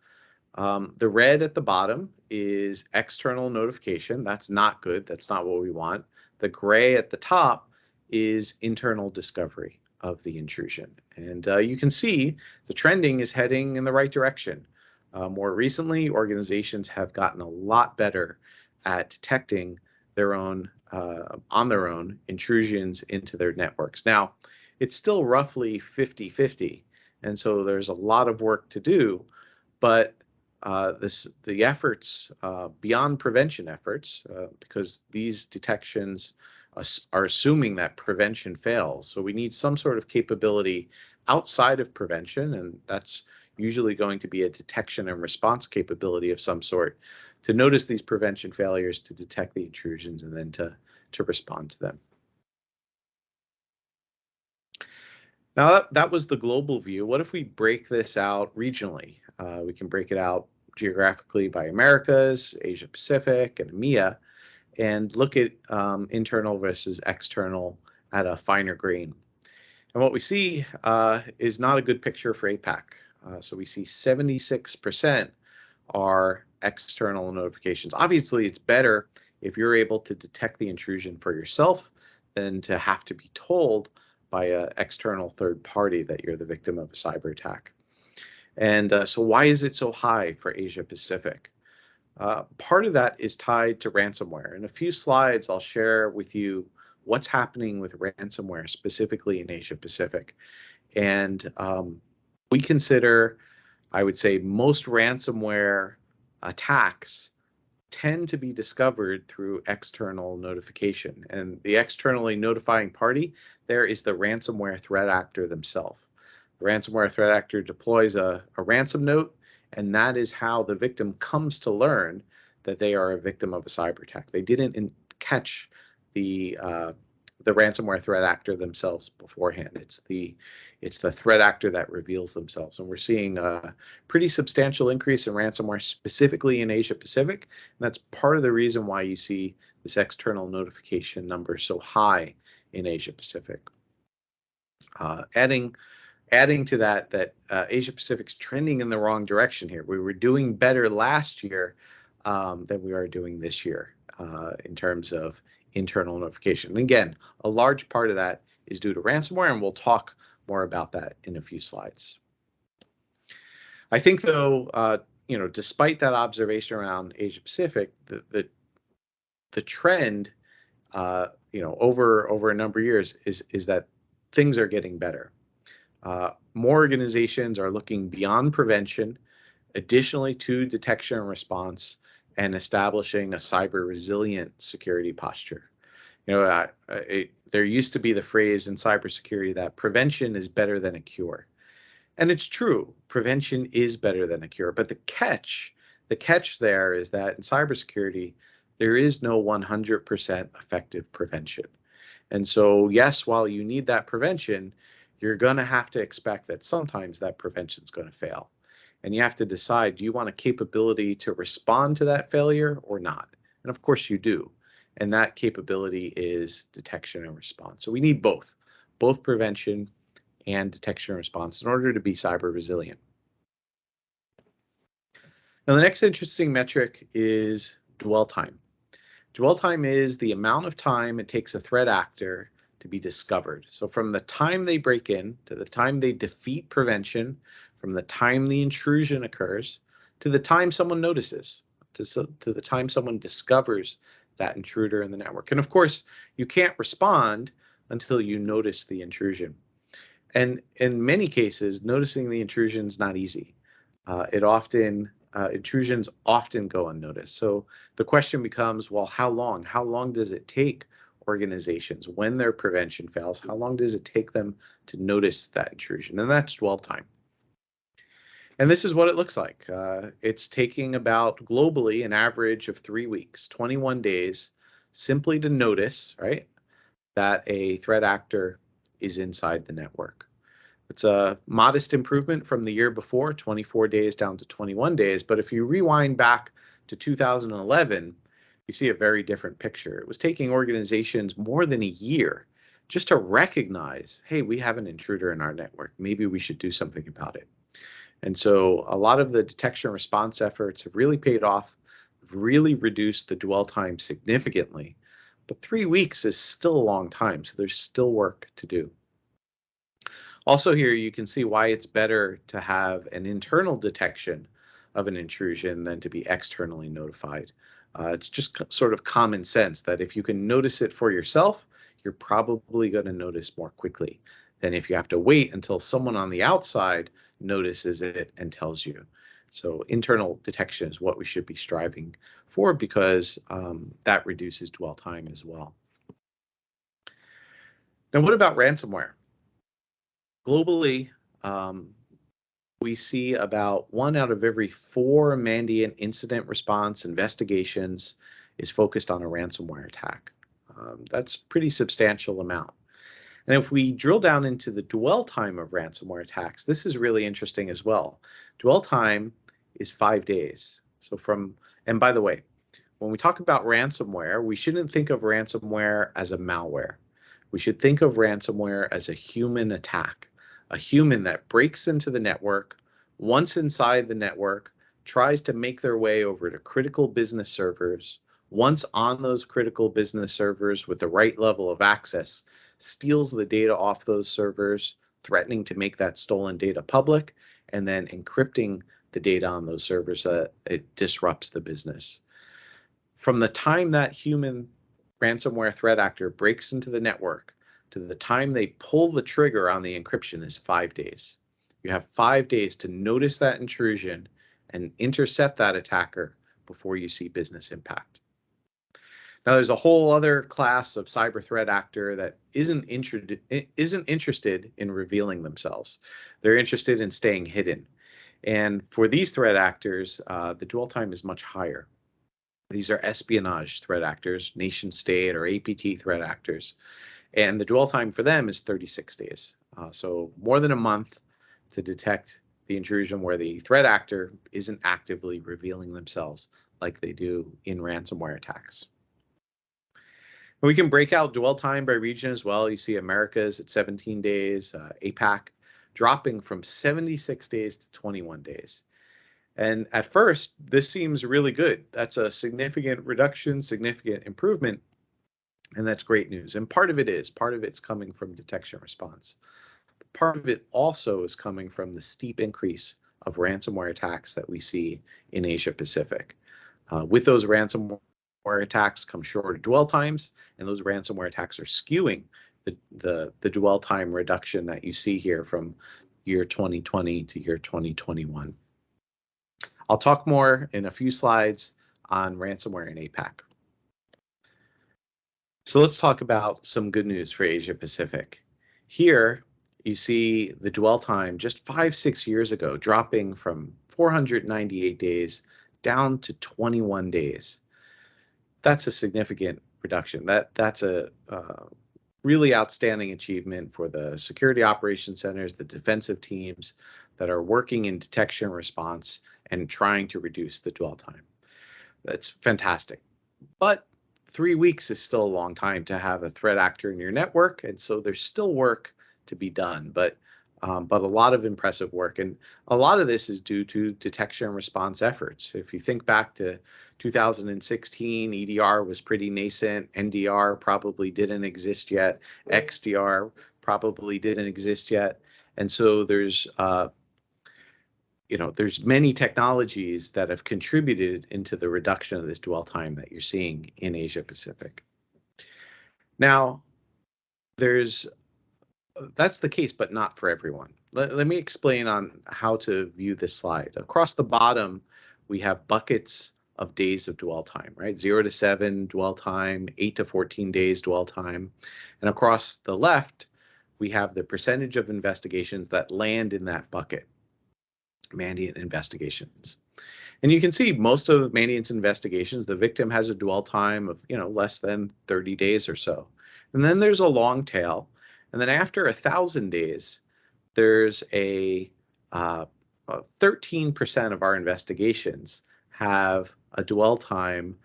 The red at the bottom is external notification. That's not good. That's not what we want. The gray at the top is internal discovery of the intrusion. And you can see the trending is heading in the right direction. More recently, organizations have gotten a lot better at detecting their own, on their own, intrusions into their networks. Now, it's still roughly 50-50, and so there's a lot of work to do, but the efforts beyond prevention efforts, because these detections are assuming that prevention fails, so we need some sort of capability outside of prevention, and that's usually going to be a detection and response capability of some sort to notice these prevention failures, to detect the intrusions, and then to respond to them. Now that was the global view. What if we break this out regionally? We can break it out geographically by Americas, Asia Pacific, and EMEA, and look at internal versus external at a finer grain. And what we see is not a good picture for APAC. So we see 76% are external notifications. Obviously, it's better if you're able to detect the intrusion for yourself than to have to be told by an external third party that you're the victim of a cyber attack. And so why is it so high for Asia Pacific? Part of that is tied to ransomware. In a few slides, I'll share with you what's happening with ransomware specifically in Asia Pacific. And we consider, I would say, most ransomware attacks tend to be discovered through external notification. And the externally notifying party there is the ransomware threat actor themselves. The ransomware threat actor deploys a ransom note, and that is how the victim comes to learn that they are a victim of a cyber attack. They didn't catch the ransomware threat actor themselves beforehand. It's the threat actor that reveals themselves, and we're seeing a pretty substantial increase in ransomware, specifically in Asia Pacific. And that's part of the reason why you see this external notification number so high in Asia Pacific. Adding to that Asia Pacific's trending in the wrong direction here. We were doing better last year than we are doing this year in terms of internal notification. And again, a large part of that is due to ransomware, and we'll talk more about that in a few slides. I think, though, despite that observation around Asia Pacific, the trend, over a number of years is that things are getting better. More organizations are looking beyond prevention, additionally to detection and response, and establishing a cyber resilient security posture. There used to be the phrase in cybersecurity that prevention is better than a cure. And it's true, prevention is better than a cure. But the catch there is that in cybersecurity, there is no 100% effective prevention. And so, yes, while you need that prevention, you're going to have to expect that sometimes that prevention is going to fail. And you have to decide, do you want a capability to respond to that failure or not? And of course you do. And that capability is detection and response. So we need both prevention and detection and response in order to be cyber resilient. Now, the next interesting metric is dwell time. Dwell time is the amount of time it takes a threat actor to be discovered. So from the time they break in to the time they defeat prevention, from the time the intrusion occurs to the time someone notices, to the time someone discovers that intruder in the network. And of course, you can't respond until you notice the intrusion. And in many cases, noticing the intrusion is not easy. Intrusions often go unnoticed. So the question becomes, well, how long? How long does it take organizations when their prevention fails? How long does it take them to notice that intrusion? And that's dwell time. And this is what it looks like. It's taking about globally an average of 3 weeks, 21 days, simply to notice, right, that a threat actor is inside the network. It's a modest improvement from the year before, 24 days down to 21 days. But if you rewind back to 2011, you see a very different picture. It was taking organizations more than a year just to recognize, hey, we have an intruder in our network. Maybe we should do something about it. And so a lot of the detection and response efforts have really paid off, really reduced the dwell time significantly. But 3 weeks is still a long time, so there's still work to do. Also here, you can see why it's better to have an internal detection of an intrusion than to be externally notified. It's just sort of common sense that if you can notice it for yourself, you're probably going to notice more quickly than if you have to wait until someone on the outside notices it and tells you. So internal detection is what we should be striving for because that reduces dwell time as well. Now, what about ransomware? Globally, we see about 1 out of every 4 Mandiant incident response investigations is focused on a ransomware attack. That's a pretty substantial amount. And if we drill down into the dwell time of ransomware attacks, this is really interesting as well. Dwell time is 5 days. And by the way, when we talk about ransomware, we shouldn't think of ransomware as a malware. We should think of ransomware as a human attack, a human that breaks into the network, once inside the network, tries to make their way over to critical business servers, once on those critical business servers with the right level of access, steals the data off those servers, threatening to make that stolen data public, and then encrypting the data on those servers so that it disrupts the business. From the time that human ransomware threat actor breaks into the network to the time they pull the trigger on the encryption is 5 days. You have 5 days to notice that intrusion and intercept that attacker before you see business impact. Now, there's a whole other class of cyber threat actor that isn't interested in revealing themselves. They're interested in staying hidden. And for these threat actors, the dwell time is much higher. These are espionage threat actors, nation state or APT threat actors. And the dwell time for them is 36 days. So more than a month to detect the intrusion where the threat actor isn't actively revealing themselves like they do in ransomware attacks. And we can break out dwell time by region as well. You see Americas at 17 days, APAC dropping from 76 days to 21 days. And at first, this seems really good. That's a significant reduction, significant improvement, and that's great news. And part of it's coming from detection response. Part of it also is coming from the steep increase of ransomware attacks that we see in Asia Pacific. With those ransomware attacks come shorter dwell times, and those ransomware attacks are skewing the dwell time reduction that you see here from year 2020 to year 2021. I'll talk more in a few slides on ransomware in APAC. So let's talk about some good news for Asia Pacific. Here you see the dwell time just 5-6 years ago dropping from 498 days down to 21 days. That's a significant reduction. That's a really outstanding achievement for the security operations centers, the defensive teams that are working in detection response and trying to reduce the dwell time. That's fantastic. But 3 weeks is still a long time to have a threat actor in your network, and so there's still work to be done, but a lot of impressive work. And a lot of this is due to detection and response efforts. If you think back to 2016, EDR was pretty nascent, NDR probably didn't exist yet, XDR probably didn't exist yet. And so there's many technologies that have contributed into the reduction of this dwell time that you're seeing in Asia Pacific. Now, that's the case, but not for everyone. Let me explain on how to view this slide. Across the bottom, we have buckets of days of dwell time, right? 0 to 7 dwell time, 8 to 14 days dwell time. And across the left, we have the percentage of investigations that land in that bucket, Mandiant investigations. And you can see most of Mandiant's investigations, the victim has a dwell time of less than 30 days or so. And then there's a long tail. And then after 1,000 days, there's a 13% of our investigations have a dwell time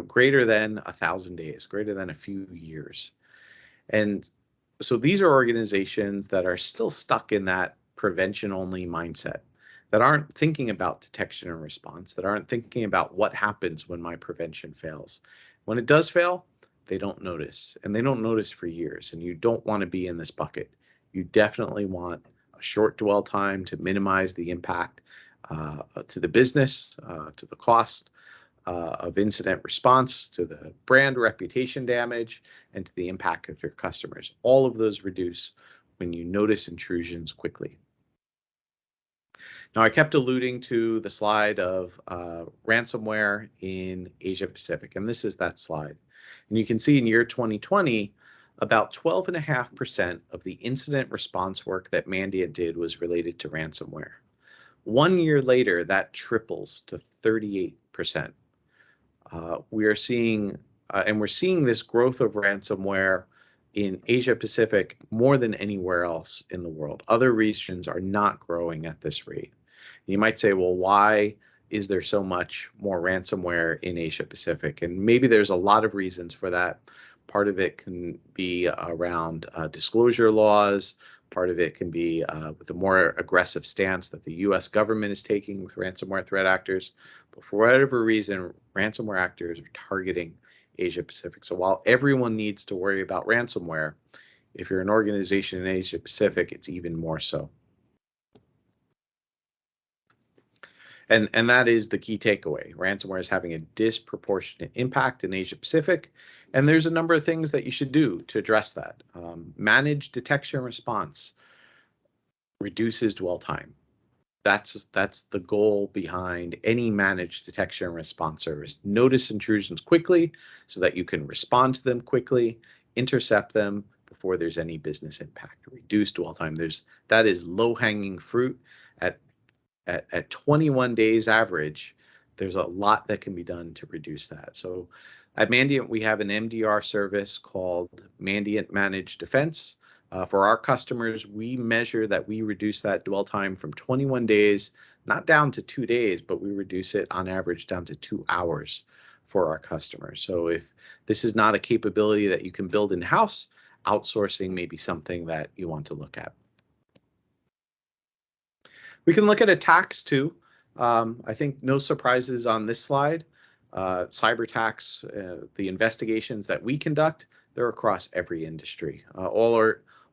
greater than 1,000 days, greater than a few years. And so these are organizations that are still stuck in that prevention-only mindset, that aren't thinking about detection and response, that aren't thinking about what happens when my prevention fails. When it does fail, they don't notice, and they don't notice for years, and you don't want to be in this bucket. You definitely want a short dwell time to minimize the impact to the business, to the cost of incident response, to the brand reputation damage, and to the impact of your customers. All of those reduce when you notice intrusions quickly. Now, I kept alluding to the slide of ransomware in Asia Pacific, and this is that slide. And you can see in year 2020, about 12.5% of the incident response work that Mandiant did was related to ransomware. 1 year later, that triples to 38%. We are seeing, and we're seeing this growth of ransomware in Asia Pacific more than anywhere else in the world. Other regions are not growing at this rate. You might say, well, why is there so much more ransomware in Asia Pacific? And maybe there's a lot of reasons for that. Part of it can be around disclosure laws. Part of it can be with the more aggressive stance that the US government is taking with ransomware threat actors. But for whatever reason, ransomware actors are targeting Asia Pacific. So while everyone needs to worry about ransomware, if you're an organization in Asia Pacific, it's even more so. And that is the key takeaway. Ransomware is having a disproportionate impact in Asia Pacific, and there's a number of things that you should do to address that. Manage detection and response, reduces dwell time. That's the goal behind any managed detection and response service. Notice intrusions quickly so that you can respond to them quickly, intercept them before there's any business impact. Reduce dwell time. That is low-hanging fruit. At 21 days average, there's a lot that can be done to reduce that. So at Mandiant, we have an MDR service called Mandiant Managed Defense. For our customers, we measure that we reduce that dwell time from 21 days, not down to 2 days, but we reduce it on average down to 2 hours for our customers. So if this is not a capability that you can build in-house, outsourcing may be something that you want to look at. We can look at attacks too. I think no surprises on this slide. Cyber attacks, the investigations that we conduct, they're across every industry.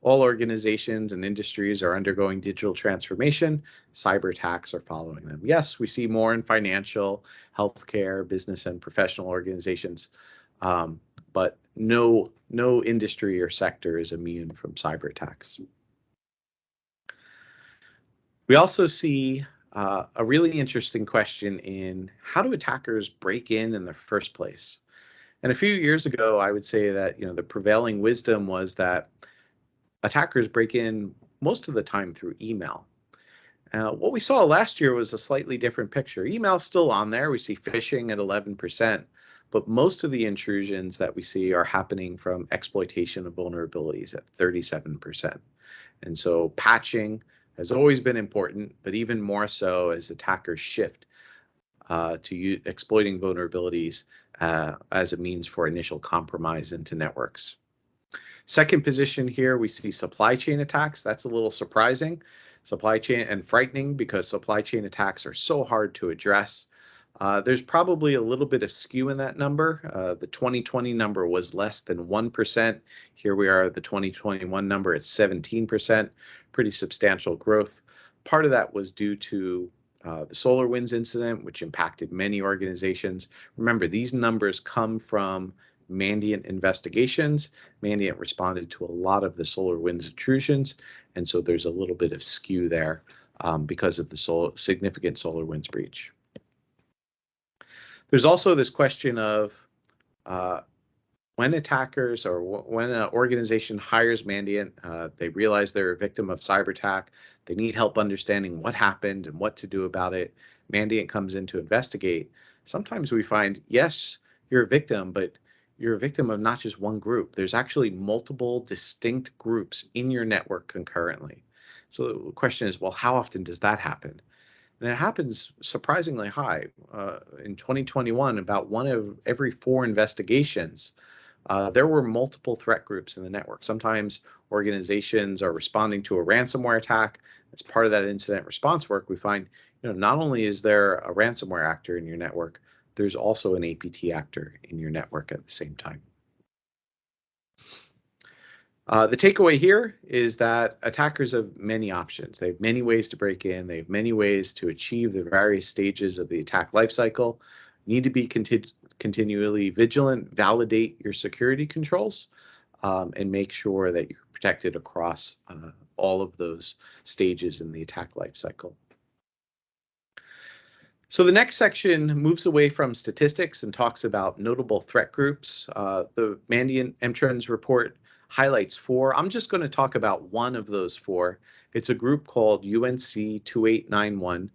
All organizations and industries are undergoing digital transformation. Cyber attacks are following them. Yes, we see more in financial, healthcare, business, and professional organizations, but no industry or sector is immune from cyber attacks. We also see a really interesting question in how do attackers break in the first place? And a few years ago, I would say that the prevailing wisdom was that attackers break in most of the time through email. What we saw last year was a slightly different picture. Email's still on there. We see phishing at 11%, but most of the intrusions that we see are happening from exploitation of vulnerabilities at 37%. And so patching has always been important, but even more so as attackers shift to exploiting vulnerabilities as a means for initial compromise into networks. Second position here, we see supply chain attacks. That's a little surprising, supply chain and frightening because supply chain attacks are so hard to address. There's probably a little bit of skew in that number. The 2020 number was less than 1%. Here we are at the 2021 number at 17%, pretty substantial growth. Part of that was due to the SolarWinds incident, which impacted many organizations. Remember, these numbers come from Mandiant investigations. Mandiant responded to a lot of the SolarWinds intrusions, and so there's a little bit of skew there because of the significant SolarWinds breach. There's also this question of when attackers or when an organization hires Mandiant, they realize they're a victim of cyber attack. They need help understanding what happened and what to do about it. Mandiant comes in to investigate. Sometimes we find, yes, you're a victim, but you're a victim of not just one group. There's actually multiple distinct groups in your network concurrently. So the question is, well, how often does that happen? And it happens surprisingly high. In 2021, about 1 of every 4 investigations, there were multiple threat groups in the network. Sometimes organizations are responding to a ransomware attack. As part of that incident response work, we find, not only is there a ransomware actor in your network, there's also an APT actor in your network at the same time. The takeaway here is that attackers have many options. They have many ways to break in. They have many ways to achieve the various stages of the attack lifecycle. You need to be continually vigilant, validate your security controls, and make sure that you're protected across all of those stages in the attack lifecycle. So the next section moves away from statistics and talks about notable threat groups. The Mandiant M-Trends report highlights 4. I'm just going to talk about one of those 4. It's a group called UNC 2891.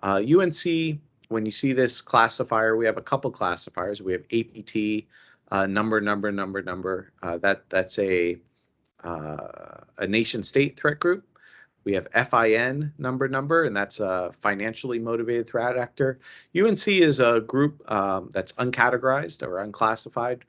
UNC, when you see this classifier, we have a couple classifiers. We have APT, number. That's a nation state threat group. We have FIN, number, and that's a financially motivated threat actor. UNC is a group that's uncategorized or unclassified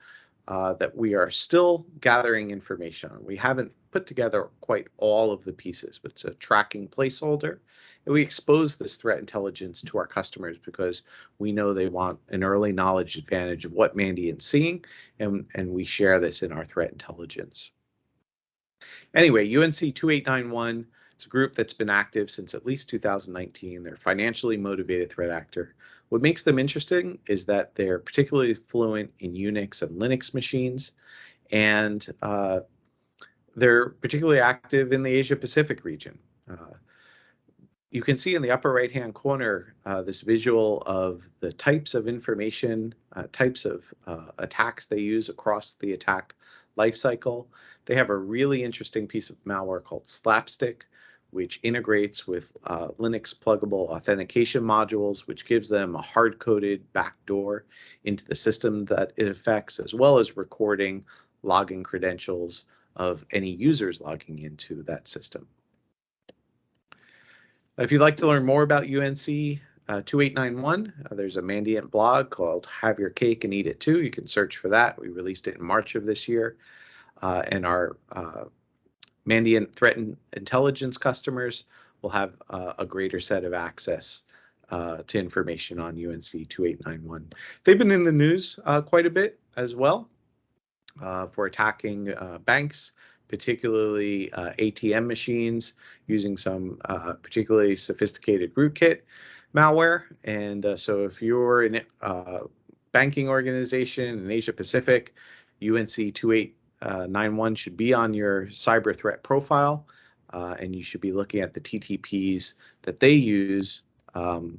that we are still gathering information on. We haven't put together quite all of the pieces, but it's a tracking placeholder. And we expose this threat intelligence to our customers because we know they want an early knowledge advantage of what Mandiant's seeing, and we share this in our threat intelligence. Anyway, UNC 2891, it's a group that's been active since at least 2019. They're a financially motivated threat actor. What makes them interesting is that they're particularly fluent in Unix and Linux machines, and they're particularly active in the Asia-Pacific region. You can see in the upper right-hand corner this visual of the types of information, types of attacks they use across the attack lifecycle. They have a really interesting piece of malware called Slapstick, which integrates with Linux pluggable authentication modules, which gives them a hard-coded backdoor into the system that it affects, as well as recording login credentials of any users logging into that system. If you'd like to learn more about UNC 2891, there's a Mandiant blog called Have Your Cake and Eat It Too. You can search for that. We released it in March of this year. And our Mandiant threat intelligence customers will have a greater set of access to information on UNC 2891. They've been in the news quite a bit as well for attacking banks, particularly ATM machines, using some particularly sophisticated rootkit malware. And so if you're in a banking organization in Asia Pacific, UNC 2891 should be on your cyber threat profile, and you should be looking at the TTPs that they use to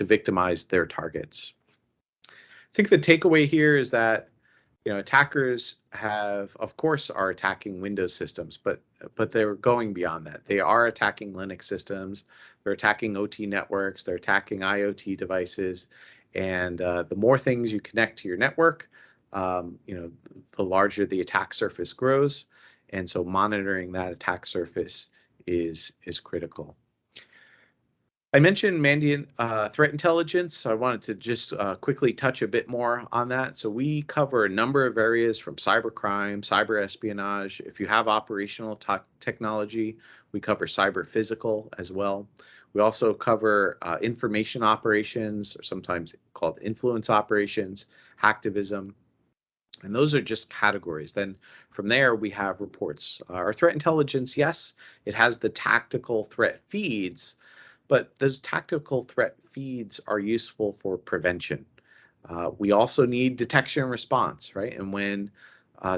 victimize their targets. I think the takeaway here is that attackers of course, are attacking Windows systems, but they're going beyond that. They are attacking Linux systems, they're attacking OT networks, they're attacking IoT devices, and the more things you connect to your network, the larger the attack surface grows, and so monitoring that attack surface is critical. I mentioned Mandiant threat intelligence. I wanted to just quickly touch a bit more on that. So we cover a number of areas from cybercrime, cyber espionage. If you have operational technology, we cover cyber physical as well. We also cover information operations, or sometimes called influence operations, hacktivism. And those are just categories. Then from there, we have reports. Our threat intelligence, yes, it has the tactical threat feeds, but those tactical threat feeds are useful for prevention. We also need detection and response, right? And when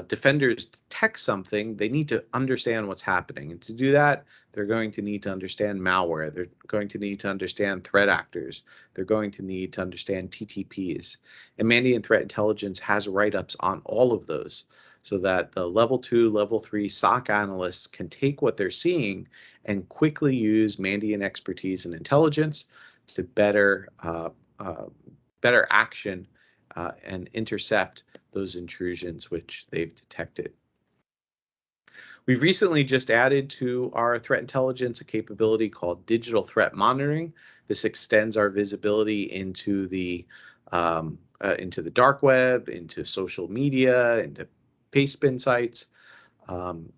defenders detect something, they need to understand what's happening. And to do that, they're going to need to understand malware. They're going to need to understand threat actors. They're going to need to understand TTPs. And Mandiant Threat Intelligence has write-ups on all of those, so that the level 2, level 3 SOC analysts can take what they're seeing and quickly use Mandiant expertise and intelligence to better action and intercept those intrusions which they've detected. We've recently just added to our threat intelligence a capability called digital threat monitoring. This extends our visibility into the dark web, into social media, into pastebin sites, and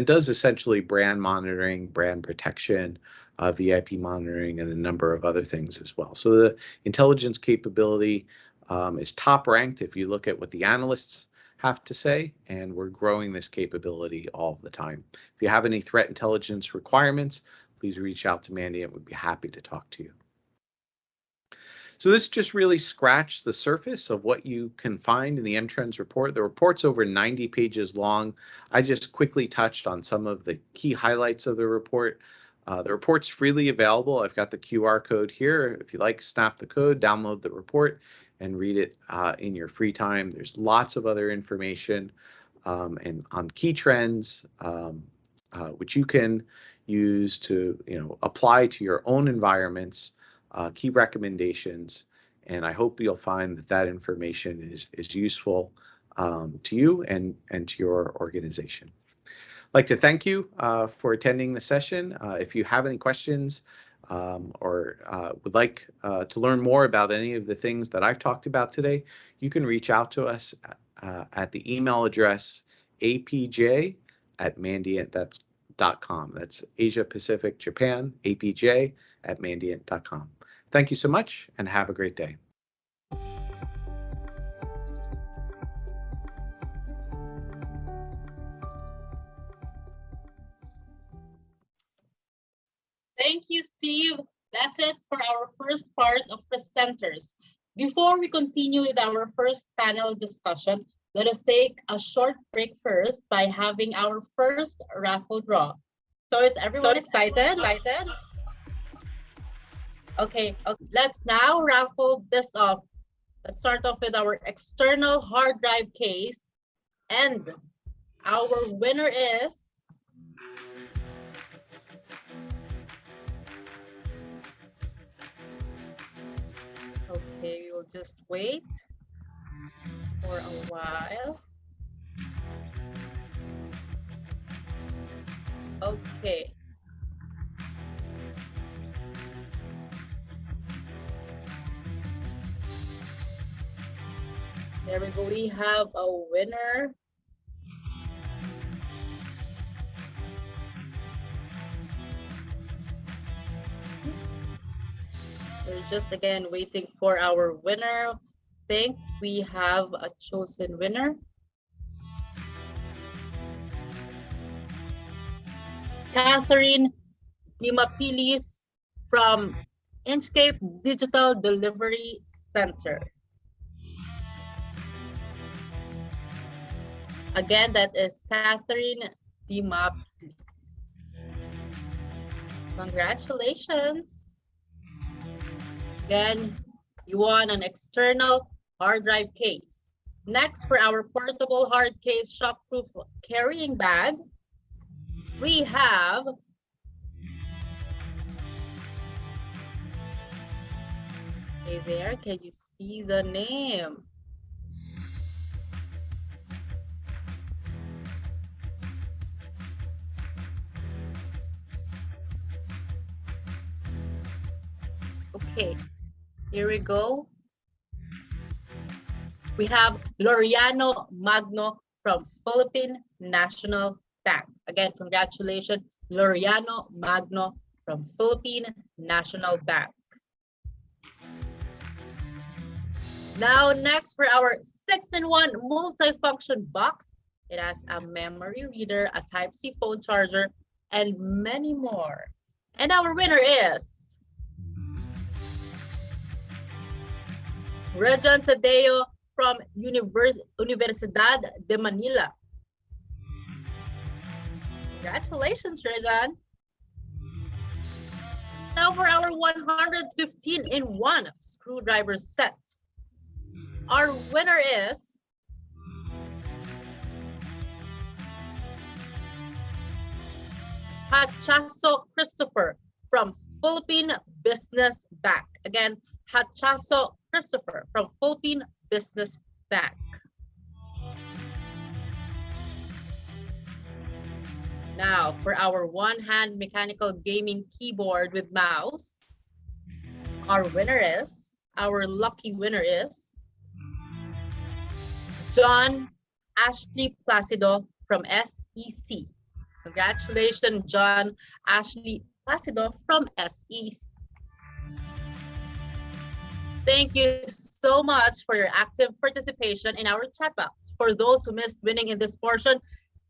does essentially brand monitoring, brand protection, VIP monitoring, and a number of other things as well. So the intelligence capability is top ranked if you look at what the analysts have to say, and we're growing this capability all the time. If you have any threat intelligence requirements, please reach out to Mandiant. We'd be happy to talk to you. So this just really scratched the surface of what you can find in the M-Trends report. The report's over 90 pages long. I just quickly touched on some of the key highlights of the report. The report's freely available. I've got the QR code here. If you like, snap the code, download the report, and read it in your free time. There's lots of other information and on key trends, which you can use to apply to your own environments, key recommendations, and I hope you'll find that information is useful to you and to your organization. I'd like to thank you for attending the session. If you have any questions or would like to learn more about any of the things that I've talked about today, you can reach out to us at the email address apj@mandiant.com. That's Asia Pacific Japan, apj@mandiant.com. Thank you so much and have a great day. Thank you, Steve. That's it for our first part of presenters. Before we continue with our first panel discussion, let us take a short break first by having our first raffle draw. So is everyone excited? Okay, let's now raffle this off. Let's start off with our external hard drive case. And our winner is Okay, we'll just wait for a while. Okay. There we go. We have a winner. We're just again waiting for our winner. Think we have a chosen winner. Catherine Limapilis from Inchcape Digital Delivery Center. Again, that is Catherine Limapilis. Congratulations. Again, you won an external hard drive case. Next, for our portable hard case shockproof carrying bag, we have hey there, can you see the name? Okay, here we go. We have Loriano Magno from Philippine National Bank. Again, congratulations, Loriano Magno from Philippine National Bank. Now, next for our 6-in-1 multifunction box, it has a memory reader, a Type-C phone charger, and many more. And our winner is Rejan Tadeo from Universidad de Manila. Congratulations, Rejan. Now for our 115-in-1 screwdriver set. Our winner is Hachaso Christopher from Philippine Business Bank. Again, Hachaso Christopher from Philippine Business Bank. Now, for our one-hand mechanical gaming keyboard with mouse, our lucky winner is John Ashley Placido from SEC. Congratulations, John Ashley Placido from SEC. Thank you so much for your active participation in our chat box. For those who missed winning in this portion,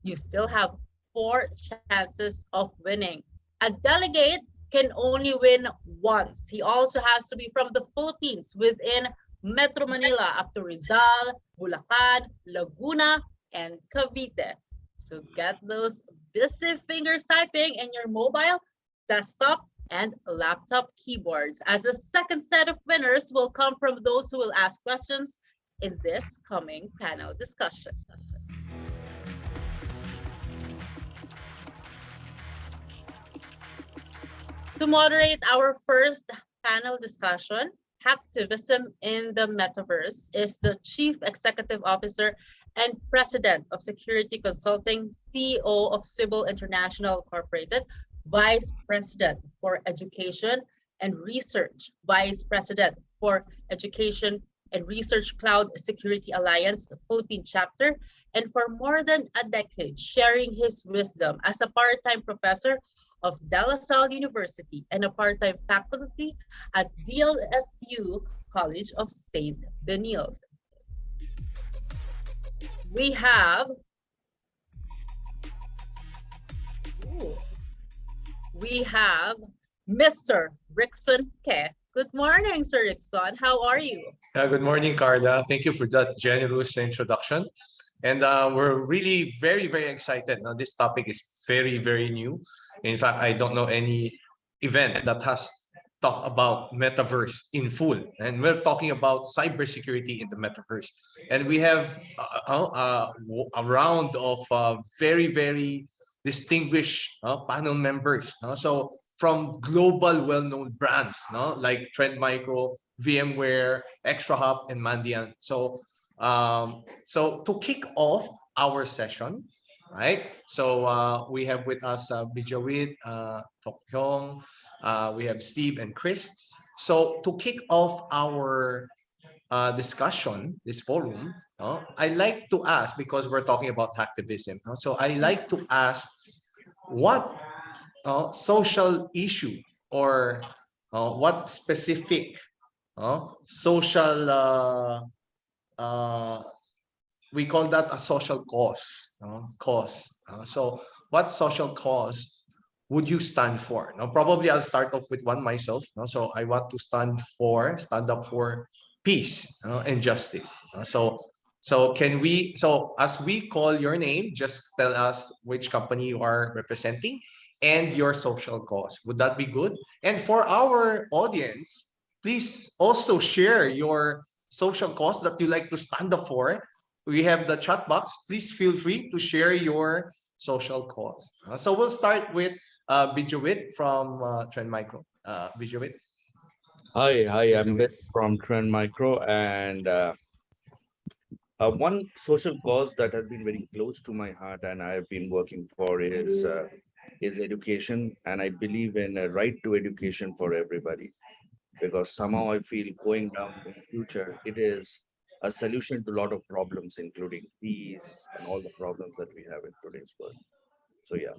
you still have 4 chances of winning. A delegate can only win once. He also has to be from the Philippines within Metro Manila up to Rizal, Bulacan, Laguna, and Cavite. So get those busy fingers typing in your mobile, desktop, and laptop keyboards, as the second set of winners will come from those who will ask questions in this coming panel discussion. To moderate our first panel discussion, Hacktivism in the Metaverse, is the Chief Executive Officer and President of Security Consulting, CEO of Civil International Incorporated, Vice President for Education and Research, Vice President for Education and Research Cloud Security Alliance, the Philippine chapter, and for more than a decade, sharing his wisdom as a part-time professor of De La Salle University and a part-time faculty at DLSU College of St. Benilde. We have Mr. Rickson Ke. Good morning, Sir Rickson. How are you? Good morning, Carla. Thank you for that generous introduction. And we're really very, very excited. Now, this topic is very, very new. In fact, I don't know any event that has talked about metaverse in full. And we're talking about cybersecurity in the metaverse. And we have a round of very, very distinguished panel members. So from global well-known brands like Trend Micro, VMware, ExtraHop, and Mandiant. So to kick off our session, right? So we have with us Bijawit, Tok Hyong, we have Steve and Chris. So to kick off our discussion, this forum, I like to ask, because we're talking about hacktivism, so I like to ask what social issue or what specific social we call that a social cause. So what social cause would you stand for? Now, probably I'll start off with one myself. So I want to stand up for peace and justice. So can we? So as we call your name, just tell us which company you are representing and your social cause. Would that be good? And for our audience, please also share your social cause that you like to stand up for. We have the chat box. Please feel free to share your social cause. So we'll start with Bijawit from Trend Micro. Bijawit. Hi, I'm Bit from Trend Micro, and one social cause that has been very close to my heart and I've been working for is education, and I believe in a right to education for everybody, because somehow I feel going down in the future, it is a solution to a lot of problems, including peace and all the problems that we have in today's world. So yeah.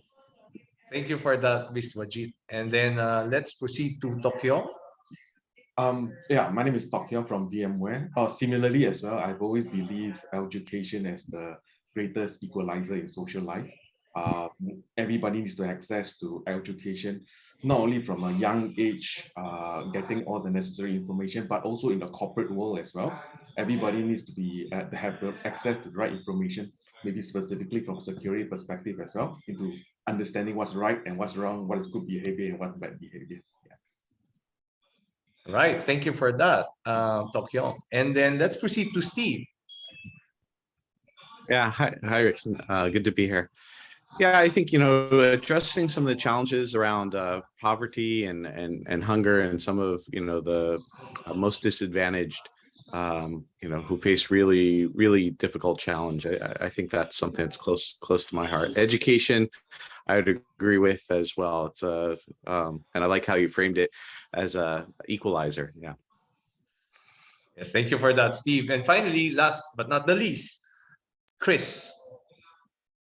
Thank you for that, Biswajit. And then let's proceed to Tokyo. Yeah, my name is Tokyo from VMware. Similarly as well, I've always believed education as the greatest equalizer in social life. Everybody needs to access to education, not only from a young age, getting all the necessary information, but also in the corporate world as well. Everybody needs to be have the access to the right information, maybe specifically from a security perspective as well, into understanding what's right and what's wrong, what is good behavior and what's bad behavior. Right. Thank you for that, Tokyo. And then let's proceed to Steve. Yeah, hi, Rickson. Good to be here. Yeah, I think, addressing some of the challenges around poverty and hunger and some of, the most disadvantaged, who face really, really difficult challenge. I think that's something that's close to my heart. Education, I would agree with as well. It's and I like how you framed it as a equalizer. Yeah. Yes, thank you for that, Steve. And finally, last but not the least, Chris.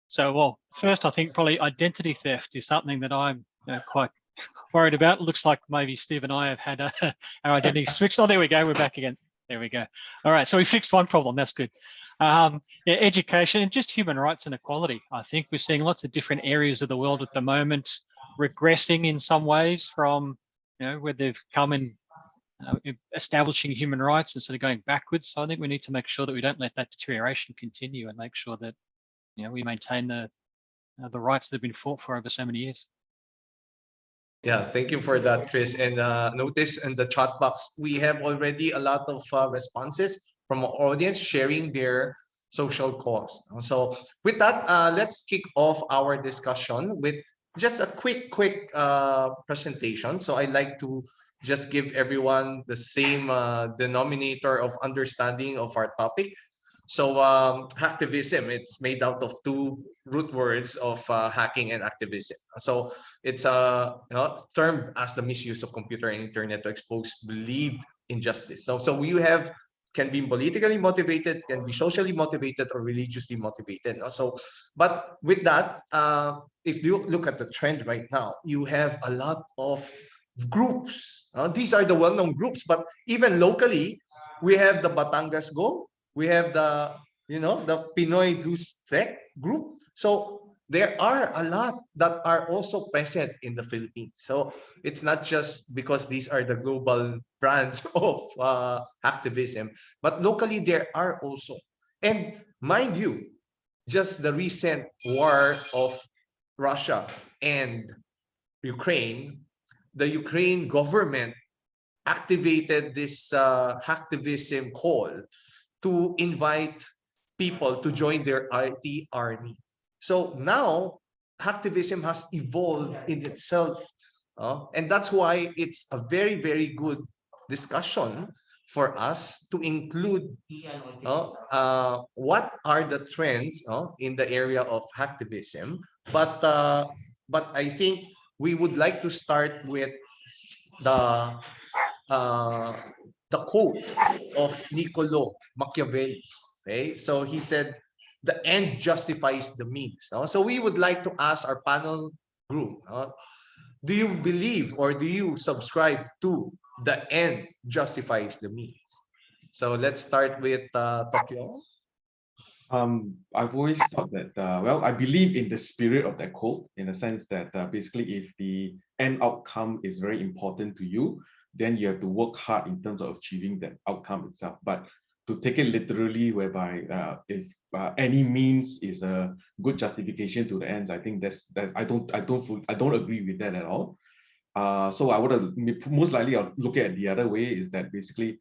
So, well, first, I think probably identity theft is something that I'm quite worried about. It looks like maybe Steve and I have had our identity switched. Oh, there we go. We're back again. There we go. All right. So we fixed one problem. That's good. Yeah, education and just human rights and equality. I think we're seeing lots of different areas of the world at the moment regressing in some ways from, where they've come in establishing human rights instead of going backwards. So I think we need to make sure that we don't let that deterioration continue and make sure that we maintain the rights that have been fought for over so many years. Yeah, thank you for that, Chris. And notice in the chat box, we have already a lot of responses from our audience sharing their social cause. So with that, let's kick off our discussion with just a quick presentation. So I'd like to just give everyone the same denominator of understanding of our topic. So hacktivism, it's made out of two root words of hacking and activism. So it's termed as the misuse of computer and internet to expose believed injustice. So you have can be politically motivated, can be socially motivated, or religiously motivated. So, but with that, if you look at the trend right now, you have a lot of groups. These are the well-known groups, but even locally, we have the Batangas Go. We have the Pinoy Blues Sec group. So there are a lot that are also present in the Philippines. So it's not just because these are the global brands of activism, but locally there are also. And mind you, just the recent war of Russia and Ukraine, the Ukraine government activated this hacktivism call to invite people to join their IT army. So now hacktivism has evolved in itself. And that's why it's a very, very good discussion for us to include what are the trends in the area of hacktivism. But I think we would like to start with the quote of Niccolo Machiavelli. Okay, so he said, "The end justifies the means." So we would like to ask our panel group, do you believe or do you subscribe to the end justifies the means? So let's start with Tokyo. I've always thought that, well, I believe in the spirit of that quote, in the sense that basically if the end outcome is very important to you, then you have to work hard in terms of achieving that outcome itself. But to take it literally, whereby if any means is a good justification to the ends, I think I don't agree with that at all. So I would have most likely I'll look at it the other way, is that basically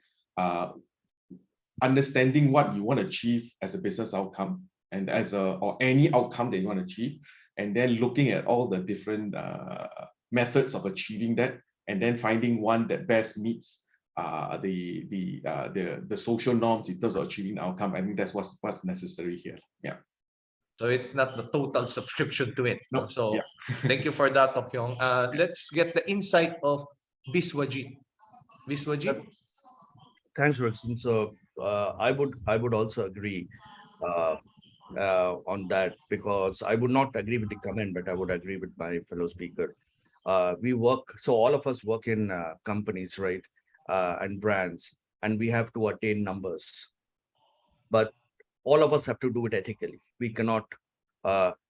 understanding what you want to achieve as a business outcome and or any outcome that you want to achieve, and then looking at all the different methods of achieving that, and then finding one that best meets the social norms in terms of achieving the outcome. I think that's what's necessary here. Yeah. So it's not the total subscription to it. No. So yeah. Thank you for that, Tokyong. Let's get the insight of Biswajit. Biswajit. Thanks, Ruxin. So I would also agree on that, because I would not agree with the comment, but I would agree with my fellow speaker. So all of us work in companies, right, and brands, and we have to attain numbers. But all of us have to do it ethically. We cannot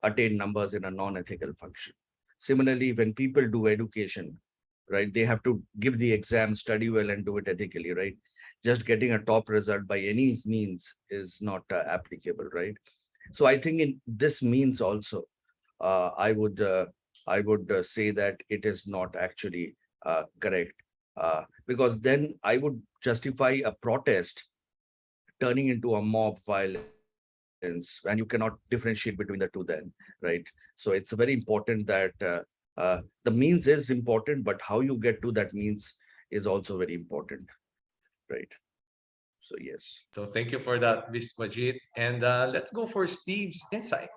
attain numbers in a non-ethical function. Similarly, when people do education, right, they have to give the exam, study well, and do it ethically, right? Just getting a top result by any means is not applicable, right? So I think in this means also, I would say that it is not actually correct, because then I would justify a protest turning into a mob violence, and you cannot differentiate between the two then, right? So it's very important that the means is important, but how you get to that means is also very important, right? So yes. So thank you for that, Biswajit. And let's go for Steve's insight.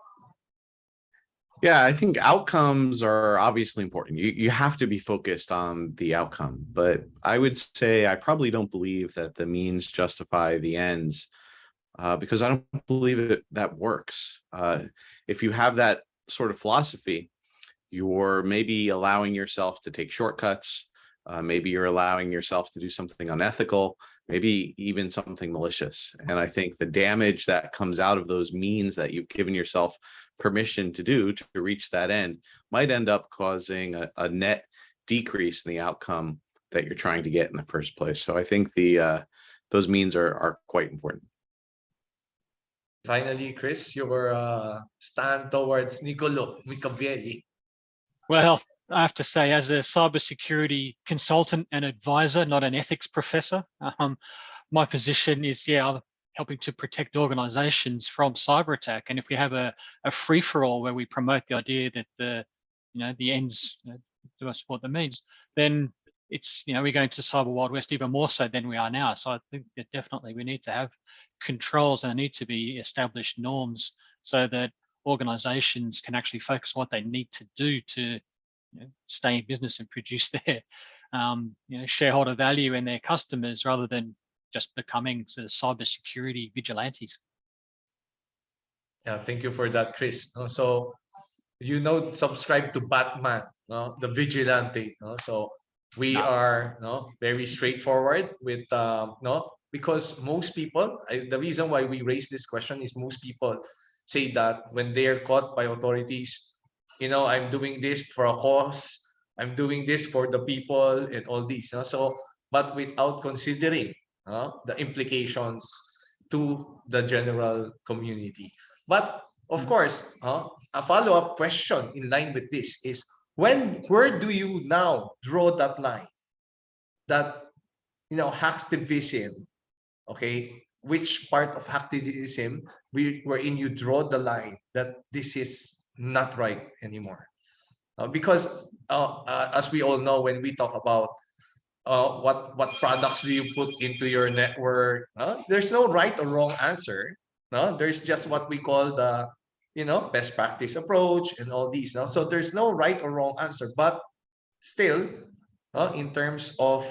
Yeah, I think outcomes are obviously important. You have to be focused on the outcome, but I would say I probably don't believe that the means justify the ends, because I don't believe that works. If you have that sort of philosophy, you're maybe allowing yourself to take shortcuts. Maybe you're allowing yourself to do something unethical, maybe even something malicious. And I think the damage that comes out of those means that you've given yourself permission to do to reach that end might end up causing a net decrease in the outcome that you're trying to get in the first place. So I think those means are quite important. Finally, Chris, your stand towards Niccolo Machiavelli. Well, I have to say, as a cybersecurity consultant and advisor, not an ethics professor, my position is, I'm helping to protect organizations from cyber attack. And if we have a free-for-all where we promote the idea that the ends do us support the means, then it's, we're going to cyber Wild West even more so than we are now. So I think that definitely we need to have controls, and there need to be established norms so that organizations can actually focus on what they need to do to stay in business and produce their shareholder value and their customers, rather than just becoming sort of cybersecurity vigilantes. Yeah, thank you for that, Chris. So subscribe to Batman, the vigilante. So we are very straightforward with because most people, the reason why we raise this question is most people say that when they are caught by authorities, I'm doing this for a cause, I'm doing this for the people and all these. So, but without considering the implications to the general community. But of course, a follow-up question in line with this is, where do you now draw that line? That hacktivism, okay? Which part of hacktivism wherein you draw the line that this is not right anymore. Because as we all know, when we talk about what products do you put into your network, there's no right or wrong answer. No, there's just what we call the best practice approach and all these. No, so there's no right or wrong answer, but still, in terms of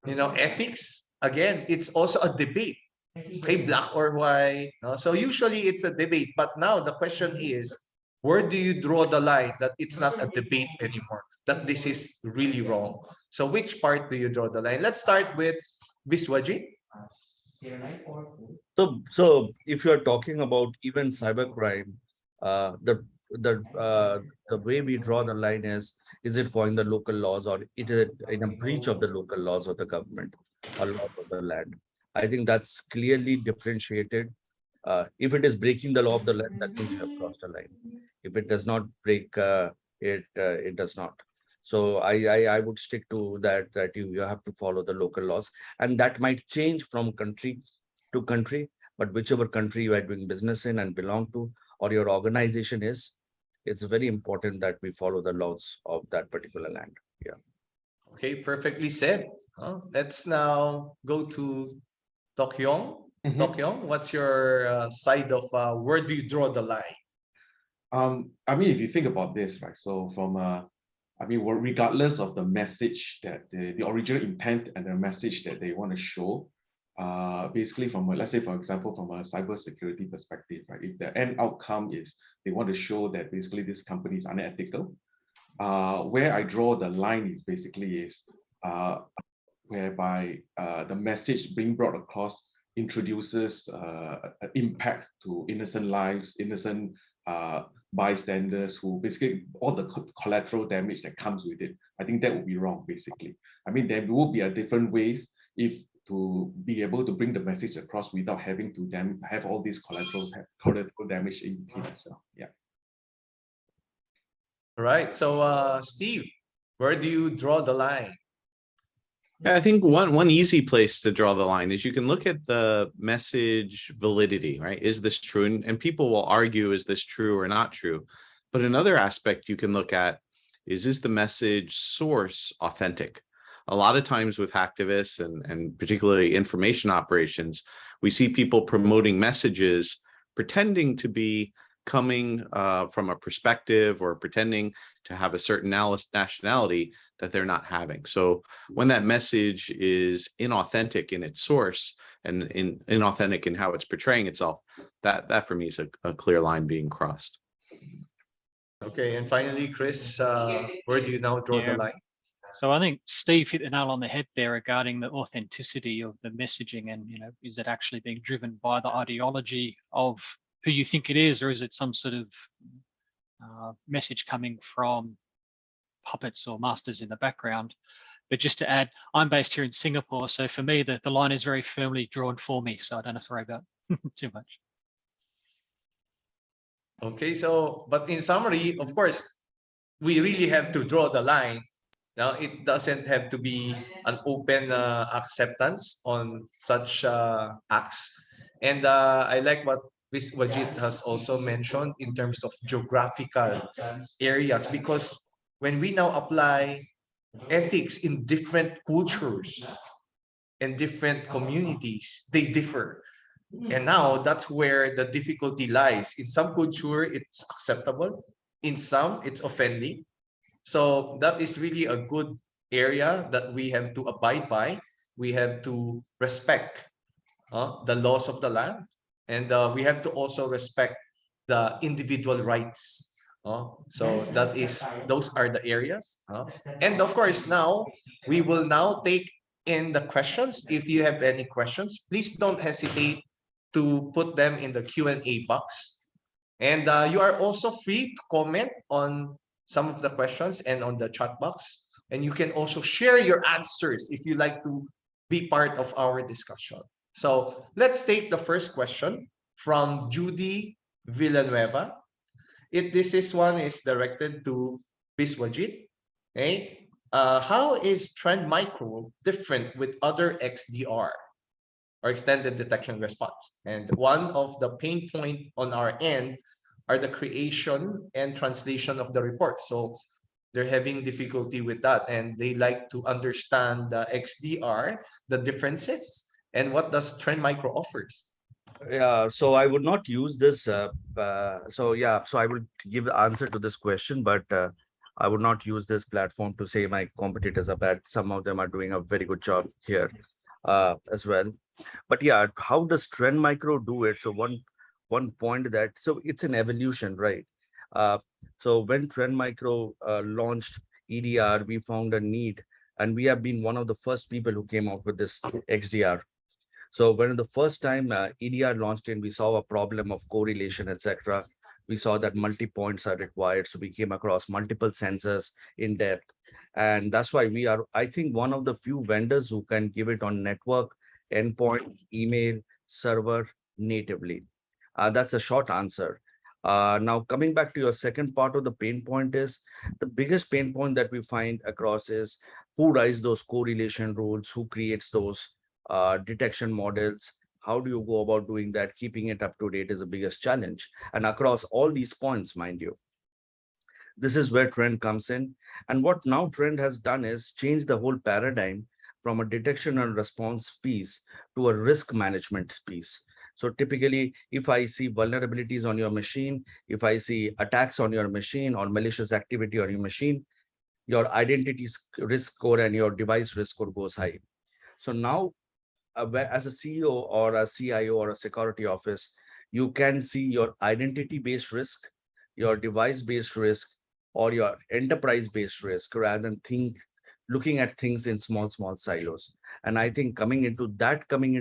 ethics, again, it's also a debate. Okay, black or white. So usually it's a debate, but now the question is, where do you draw the line that it's not a debate anymore, that this is really wrong? So which part do you draw the line? Let's start with Biswajit. So if you are talking about even cybercrime, the way we draw the line is it following the local laws, or it is in a breach of the local laws of the government or laws of the land? I think that's clearly differentiated. If it is breaking the law of the land, that means you have crossed the line. If it does not break it, it does not. So I would stick to that you have to follow the local laws, and that might change from country to country. But whichever country you are doing business in and belong to, or your organization is, it's very important that we follow the laws of that particular land. Yeah. Okay, perfectly said. Let's now go to Tokyong. Tokyong, what's your side of where do you draw the line? I mean, if you think about this, right? So from regardless of the message that the original intent and the message that they want to show, basically from let's say, for example, from a cybersecurity perspective, right? If the end outcome is they want to show that basically this company is unethical, where I draw the line is basically whereby the message being brought across introduces impact to innocent lives, innocent bystanders, who basically all the collateral damage that comes with it. I think that would be wrong, basically. I mean, there will be a different ways if to be able to bring the message across without having to have all these collateral damage in between as well. Yeah. All right. So Steve, where do you draw the line? Yeah, I think one easy place to draw the line is you can look at the message validity, right? Is this true? And people will argue, is this true or not true? But another aspect you can look at is the message source authentic? A lot of times with hacktivists and particularly information operations, we see people promoting messages pretending to be coming from a perspective or pretending to have a certain nationality that they're not having. So when that message is inauthentic in its source and inauthentic in how it's portraying itself, that for me is a clear line being crossed. Okay, and finally, Chris, where do you now draw the line? So I think Steve hit the nail on the head there regarding the authenticity of the messaging, and is it actually being driven by the ideology of who you think it is, or is it some sort of message coming from puppets or masters in the background? But just to add, I'm based here in Singapore, so for me, the line is very firmly drawn for me, so I don't have to worry about too much. Okay, so, but in summary, of course, we really have to draw the line. Now, it doesn't have to be an open acceptance on such acts. And I like what Wajid has also mentioned in terms of geographical areas, because when we now apply ethics in different cultures and different communities, they differ. And now that's where the difficulty lies. In some culture, it's acceptable. In some, it's offending. So that is really a good area that we have to abide by. We have to respect the laws of the land. And we have to also respect the individual rights. So those are the areas. And of course, now we will now take in the questions. If you have any questions, please don't hesitate to put them in the Q&A box. And you are also free to comment on some of the questions and on the chat box. And you can also share your answers if you like to be part of our discussion. So let's take the first question from Judy Villanueva. This one is directed to Biswajit. Okay. How is Trend Micro different with other XDR or extended detection response? And one of the pain point on our end are the creation and translation of the report. So they're having difficulty with that, and they like to understand the XDR, the differences, and what does Trend Micro offers. Yeah, so I would not use this. So I will give the answer to this question, but I would not use this platform to say my competitors are bad. Some of them are doing a very good job here as well. But yeah, how does Trend Micro do it? So one point that, so it's an evolution, right? So when Trend Micro launched EDR, we found a need, and we have been one of the first people who came out with this XDR. So when the first time EDR launched in, we saw a problem of correlation, etc. We saw that multi-points are required. So we came across multiple sensors in depth. And that's why we are, I think, one of the few vendors who can give it on network, endpoint, email, server natively. That's a short answer. Now, coming back to your second part of the pain point is, the biggest pain point that we find across is who writes those correlation rules, who creates those detection models. How do you go about doing that? Keeping it up to date is the biggest challenge. And across all these points, mind you, this is where Trend comes in. And what now Trend has done is change the whole paradigm from a detection and response piece to a risk management piece. So typically, if I see vulnerabilities on your machine, if I see attacks on your machine or malicious activity on your machine, your identity risk score and your device risk score goes high. So now, as a CEO or a CIO or a security office, you can see your identity-based risk, your device-based risk, or your enterprise-based risk, rather than looking at things in small silos. And I think coming into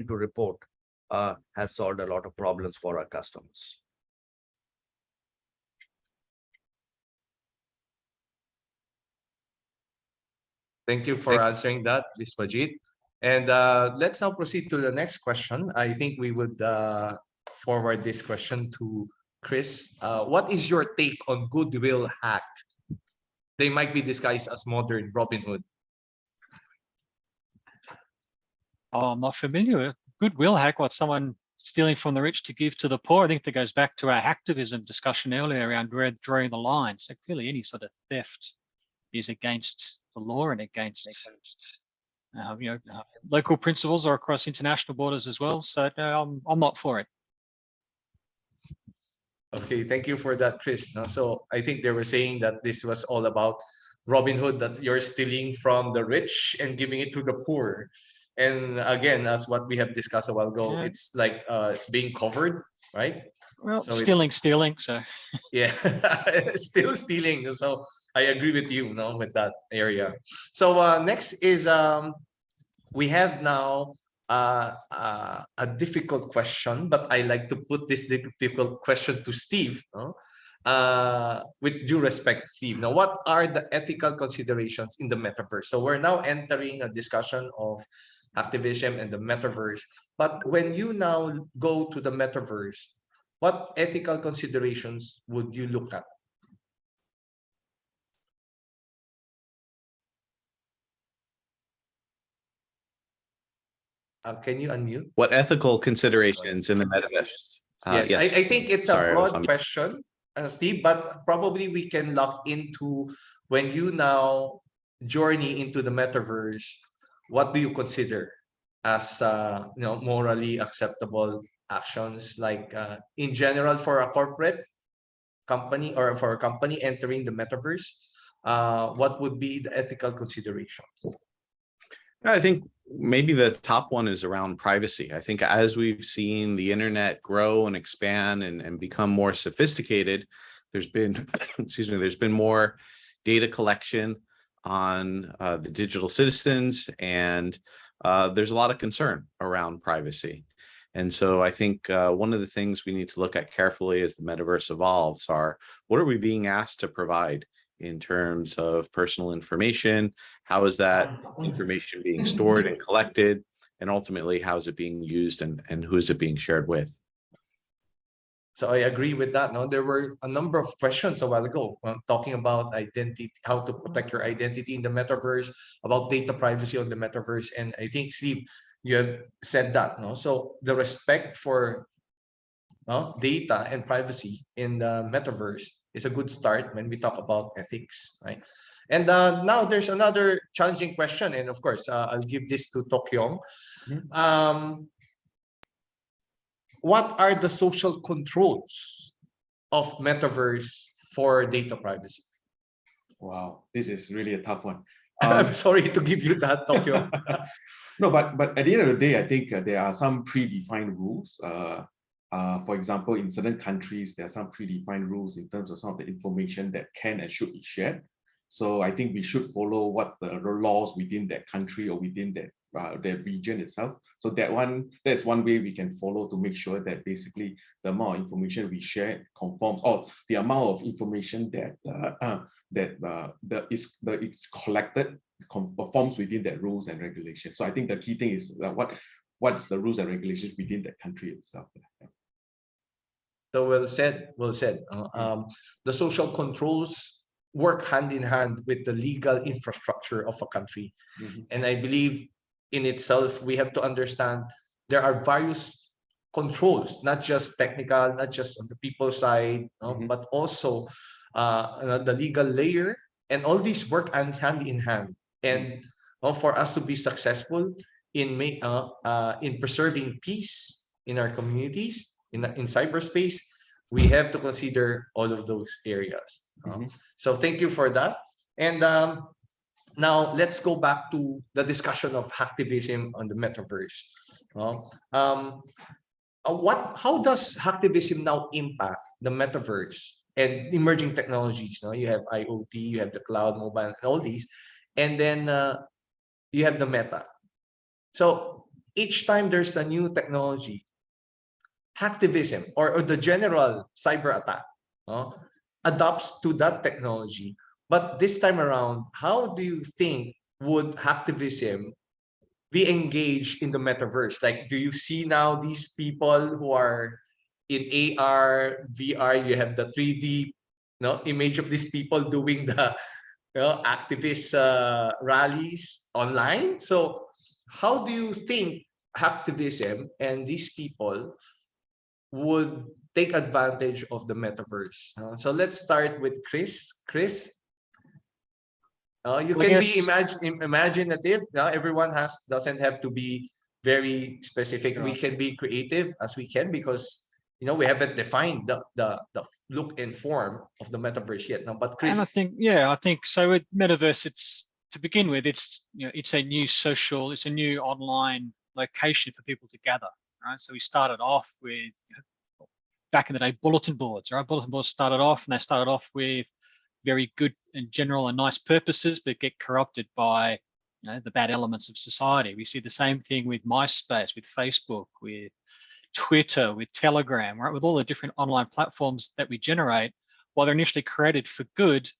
report has solved a lot of problems for our customers. Thank you for answering that, Biswajit. And let's now proceed to the next question. I think we would forward this question to Chris. What is your take on goodwill hack? They might be disguised as modern Robin Hood. Oh, I'm not familiar with goodwill hack. What, someone stealing from the rich to give to the poor? I think that goes back to our hacktivism discussion earlier around drawing the line. So clearly any sort of theft is against the law and against local principles or across international borders as well. So no, I'm not for it. Okay, thank you for that, Chris. So I think they were saying that this was all about Robin Hood, that you're stealing from the rich and giving it to the poor. And again, as what we have discussed a while ago, it's like it's being covered, right? Well, so stealing. So yeah, still stealing. So I agree with you, with that area. So next is we have now a difficult question, but I like to put this difficult question to Steve. With due respect, Steve. Now, what are the ethical considerations in the metaverse? So we're now entering a discussion of activism and the metaverse. But when you now go to the metaverse, what ethical considerations would you look at? Can you unmute? What ethical considerations in the metaverse? Yes, I think it's a broad question, Steve, but probably we can lock into when you now journey into the metaverse, what do you consider as morally acceptable actions, like in general for a corporate company or for a company entering the metaverse? What would be the ethical considerations? I think maybe the top one is around privacy. I think as we've seen the internet grow and expand and become more sophisticated, there's been, there's been more data collection on the digital citizens, and there's a lot of concern around privacy. And so I think one of the things we need to look at carefully as the metaverse evolves are, what are we being asked to provide in terms of personal information? How is that information being stored and collected? And ultimately, how is it being used and who is it being shared with? So I agree with that. No, there were a number of questions a while ago talking about identity, how to protect your identity in the metaverse, about data privacy on the metaverse. And I think, Steve, you have said that. No, so the respect for data and privacy in the metaverse is a good start when we talk about ethics, right? And now there's another challenging question, and of course, I'll give this to Tokyong. What are the social controls of metaverse for data privacy? Wow, this is really a tough one. I'm sorry to give you that, Tokyo. No, but at the end of the day, I think there are some predefined rules. For example, in certain countries, there are some predefined rules in terms of some of the information that can and should be shared. So I think we should follow what's the laws within that country or within that region itself. So that's one way we can follow to make sure that basically the amount of information we share conforms, or the amount of information that it's collected conforms within that rules and regulations. So I think the key thing is what's the rules and regulations within that country itself. So well said, well said. The social controls work hand in hand with the legal infrastructure of a country. And I believe in itself, we have to understand there are various controls, not just technical, not just on the people side, but also the legal layer, and all these work hand in hand. And for us to be successful in preserving peace in our communities, in cyberspace, we have to consider all of those areas. So thank you for that. And now let's go back to the discussion of hacktivism on the metaverse. How does hacktivism now impact the metaverse and emerging technologies? You have IoT, you have the cloud, mobile, and all these, and then you have the meta. So each time there's a new technology, hacktivism or the general cyber attack adopts to that technology. But this time around, how do you think would hacktivism be engaged in the metaverse? Like, do you see now these people who are in AR, VR, you have the 3D image of these people doing the activist rallies online? So how do you think hacktivism and these people would take advantage of the metaverse? So let's start with Chris. Chris, you can be imaginative. Everyone doesn't have to be very specific. We can be creative as we can, because we haven't defined the look and form of the metaverse yet. But Chris, and I think so with metaverse, it's to begin with, it's it's a new social, it's a new online location for people to gather, right? So we started off with back in the day bulletin boards, right? Bulletin boards started off, and they started off with very good and general and nice purposes, but get corrupted by the bad elements of society. We see the same thing with MySpace, with Facebook, with Twitter, with Telegram, right? With all the different online platforms that we generate, while they're initially created for good,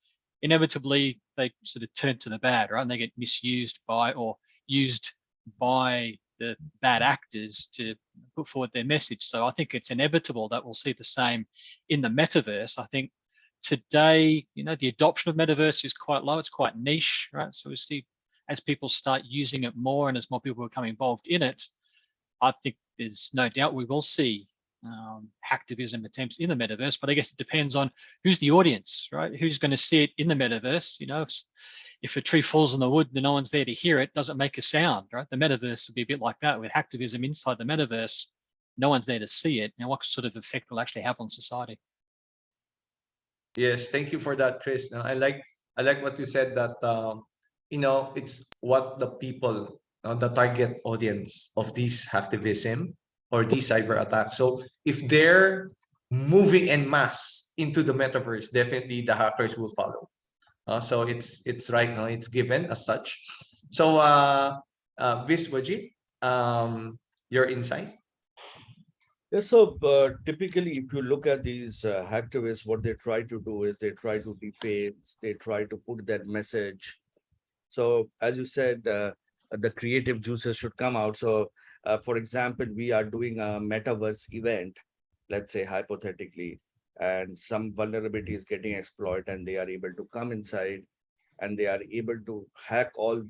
inevitably they sort of turn to the bad, right? And they get misused by or used by the bad actors to put forward their message. So I think it's inevitable that we'll see the same in the metaverse. I think today, the adoption of metaverse is quite low. It's quite niche, right? So we see as people start using it more and as more people become involved in it, I think there's no doubt we will see hacktivism attempts in the metaverse. But I guess it depends on who's the audience, right? Who's going to see it in the metaverse? If a tree falls in the wood and no one's there to hear it, doesn't make a sound, right? The metaverse will be a bit like that with hacktivism inside the metaverse. No one's there to see it. And what sort of effect will actually have on society? Yes, thank you for that, Chris. I like what you said, that it's what the people, the target audience of this hacktivism or these cyber attacks. So if they're moving en masse into the metaverse, definitely the hackers will follow. So it's right now, it's given as such. So Viswajit, your insight. Yeah, so typically, if you look at these hacktivists, what they try to do is they try to deface, they try to put that message. So as you said, the creative juices should come out. So for example, we are doing a metaverse event, let's say hypothetically, and some vulnerability is getting exploited, and they are able to come inside and they are able to hack all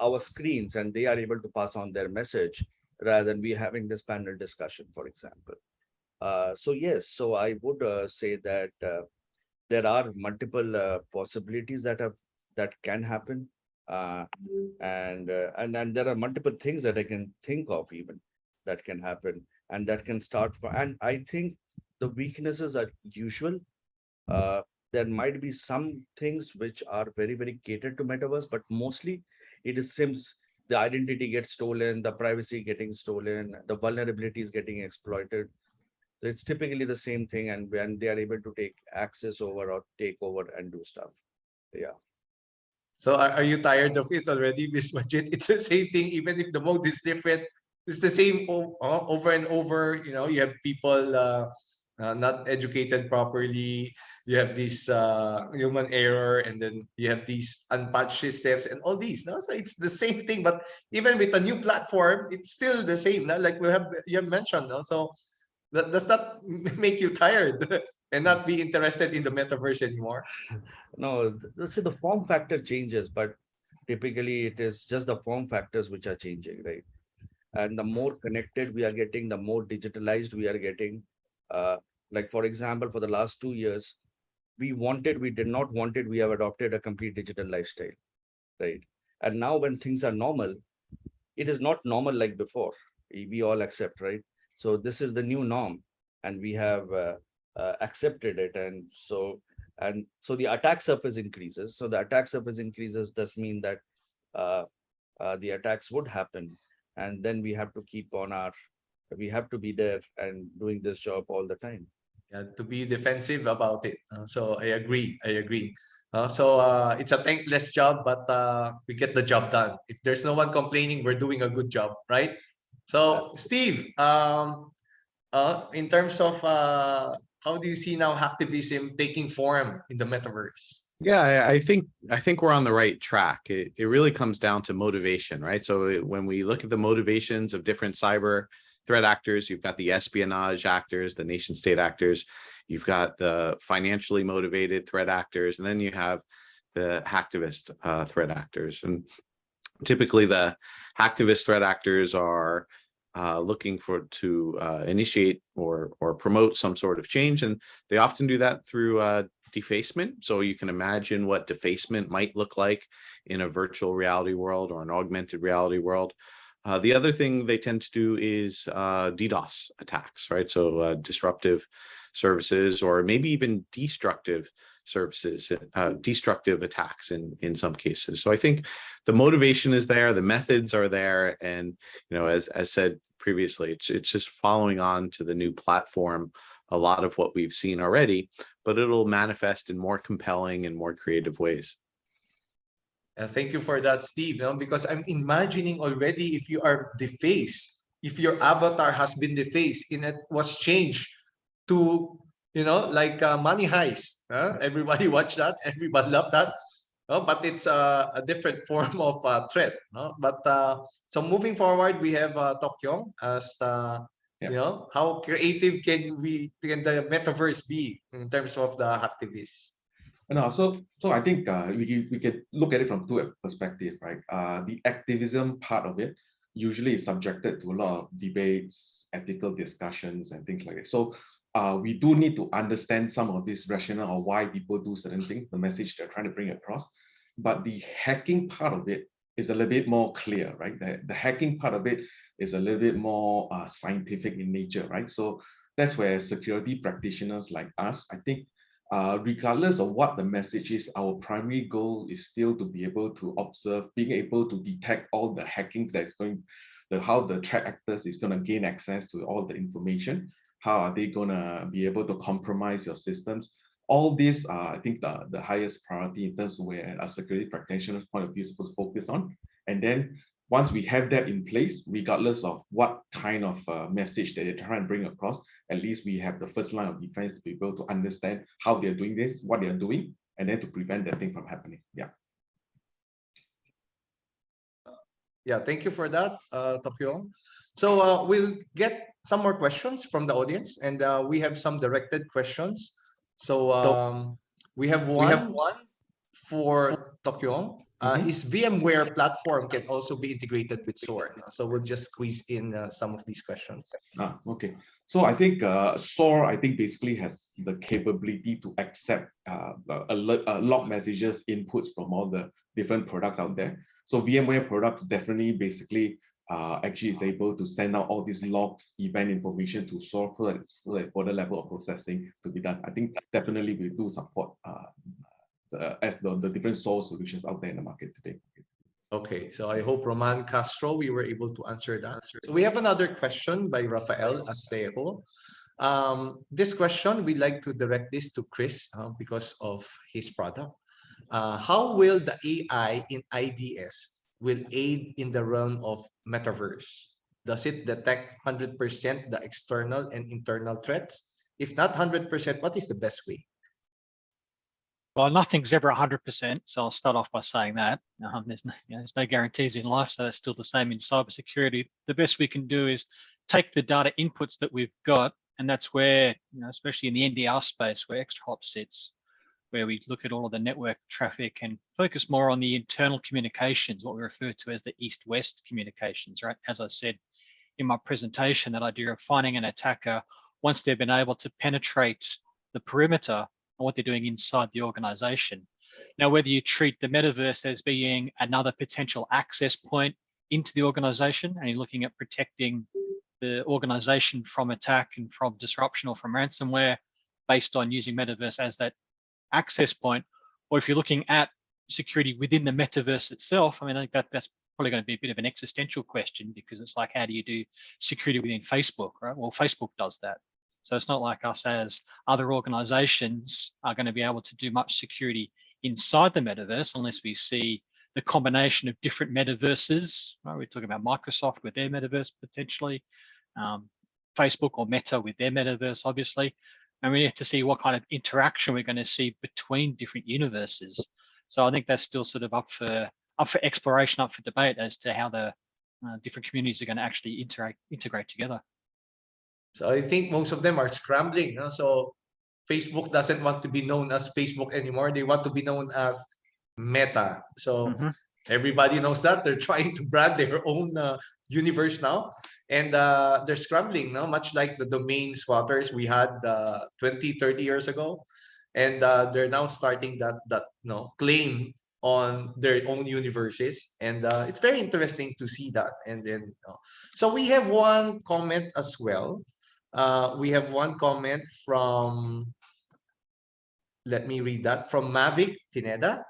our screens, and they are able to pass on their message rather than we having this panel discussion, for example. So yes, so I would say that there are multiple possibilities that can happen, and there are multiple things that I can think of even that can happen, and that can start for. And I think the weaknesses are usual. Uh, there might be some things which are very catered to metaverse, but mostly it is seems the identity gets stolen, the privacy getting stolen, the vulnerability is getting exploited. So it's typically the same thing, and when they are able to take access over or take over and do stuff. Yeah. So are you tired of it already, Miss Majid? It's the same thing, even if the mode is different. It's the same over and over. You know, you have people not educated properly. You have this human error, and then you have these unpatched systems and all these. No? So it's the same thing, but even with a new platform, it's still the same. No? Like you have mentioned. No? So does that make you tired and not be interested in the metaverse anymore? No, see, the form factor changes, but typically it is just the form factors which are changing, right? And the more connected we are getting, the more digitalized we are getting. Uh, like for example, for the last 2 years, we did not want it, we have adopted a complete digital lifestyle, right? And now when things are normal, it is not normal like before. We all accept, right? So this is the new norm, and we have accepted it. And so the attack surface increases. So the attack surface increases does mean that the attacks would happen, and then we have to we have to be there and doing this job all the time. To be defensive about it. So I agree. I agree. It's a thankless job, but we get the job done. If there's no one complaining, we're doing a good job, right? So Steve, in terms of how do you see now hacktivism taking form in the metaverse? Yeah, I think we're on the right track. It really comes down to motivation, right? So when we look at the motivations of different cyber threat actors, you've got the espionage actors, the nation state actors, you've got the financially motivated threat actors, and then you have the hacktivist threat actors. And typically the hacktivist threat actors are looking to initiate or promote some sort of change, and they often do that through defacement. So you can imagine what defacement might look like in a virtual reality world or an augmented reality world. The other thing they tend to do is DDoS attacks, right? So disruptive services, or maybe even destructive services, destructive attacks in some cases. So I think the motivation is there, the methods are there, and as said previously, it's just following on to the new platform a lot of what we've seen already, but it'll manifest in more compelling and more creative ways. Thank you for that, Steve. Because I'm imagining already, if you are defaced, if your avatar has been defaced and it was changed to, like Money Heist. Everybody watched that. Everybody loved that. But it's a different form of threat. But so moving forward, we have Tokyong as how creative can the metaverse be in terms of the activists? No, so I think we can look at it from two perspectives, right? The activism part of it usually is subjected to a lot of debates, ethical discussions, and things like that. So we do need to understand some of this rationale of why people do certain things, the message they're trying to bring across. But the hacking part of it is a little bit more clear, right? The hacking part of it is a little bit more scientific in nature, right? So that's where security practitioners like us, I think, regardless of what the message is, our primary goal is still to be able to observe, being able to detect all the hackings that's how the threat actors is going to gain access to all the information. How are they going to be able to compromise your systems? All these are, I think, the highest priority in terms of where a security practitioner's point of view is supposed to focus on. And then once we have that in place, regardless of what kind of message that they're trying to bring across, at least we have the first line of defense to be able to understand how they're doing this, what they're doing, and then to prevent that thing from happening. Yeah. Yeah, thank you for that, Tokyong. So we'll get some more questions from the audience, and we have some directed questions. So we have one for Tokyong. Is VMware platform can also be integrated with SOAR? So we'll just squeeze in some of these questions. Okay. So I think SOAR, I think basically has the capability to accept log messages inputs from all the different products out there. So VMware products definitely basically actually is able to send out all these logs, event information to SOAR for the level of processing to be done. I think definitely we do support the different SOAR solutions out there in the market today. Okay, so I hope Roman Castro, we were able to answer that. So we have another question by Rafael Acejo. This question, we like to direct this to Chris because of his product. How will the AI in IDS will aid in the realm of metaverse? Does it detect 100% the external and internal threats? If not 100%, what is the best way? Well, nothing's ever 100%, so I'll start off by saying that. There's no guarantees in life, so that's still the same in cybersecurity. The best we can do is take the data inputs that we've got, and that's where, especially in the NDR space, where ExtraHop sits, where we look at all of the network traffic and focus more on the internal communications, what we refer to as the east-west communications, right? As I said in my presentation, that idea of finding an attacker once they've been able to penetrate the perimeter and what they're doing inside the organization. Now, whether you treat the metaverse as being another potential access point into the organization, and you're looking at protecting the organization from attack and from disruption or from ransomware based on using metaverse as that access point, or if you're looking at security within the metaverse itself, I mean, I think that's probably going to be a bit of an existential question, because it's like, how do you do security within Facebook, right? Well, Facebook does that. So it's not like us as other organizations are going to be able to do much security inside the metaverse unless we see the combination of different metaverses, right? We're talking about Microsoft with their metaverse potentially, Facebook or Meta with their metaverse, obviously. And we have to see what kind of interaction we're going to see between different universes. So I think that's still sort of up for exploration, up for debate as to how the different communities are going to actually integrate together. So I think most of them are scrambling. So Facebook doesn't want to be known as Facebook anymore. They want to be known as Meta. So everybody knows that. They're trying to brand their own universe now. And they're scrambling, much like the domain squatters we had 20, 30 years ago. And they're now starting that claim on their own universes. And it's very interesting to see that. And then, so we have one comment as well. We have one comment from, let me read that, from Mavic Pineda,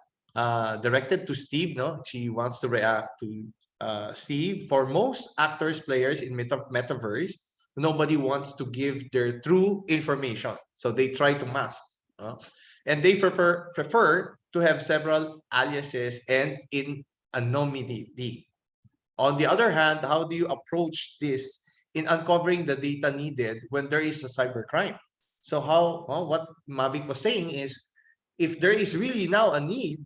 directed to Steve. She wants to react to Steve. For most actors, players in Metaverse, nobody wants to give their true information. So they try to mask. And they prefer to have several aliases and in anonymity. On the other hand, how do you approach this in uncovering the data needed when there is a cybercrime? So what Mavic was saying is, if there is really now a need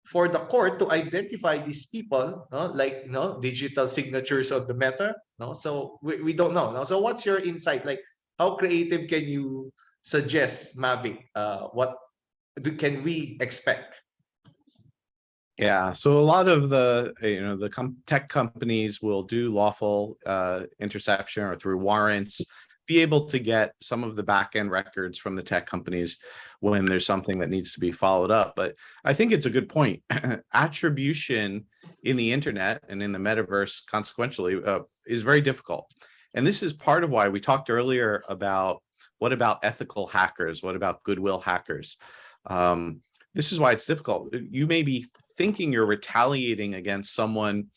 for the court to identify these people, like digital signatures of the Meta, so we don't know. So what's your insight? Like, how creative can you suggest, Mavic? What can we expect? Yeah, so a lot of the tech companies will do lawful interception or through warrants, be able to get some of the back-end records from the tech companies when there's something that needs to be followed up. But I think it's a good point. Attribution in the internet and in the metaverse, consequentially, is very difficult. And this is part of why we talked earlier about what about ethical hackers? What about goodwill hackers? This is why it's difficult. You may be thinking you're retaliating against someone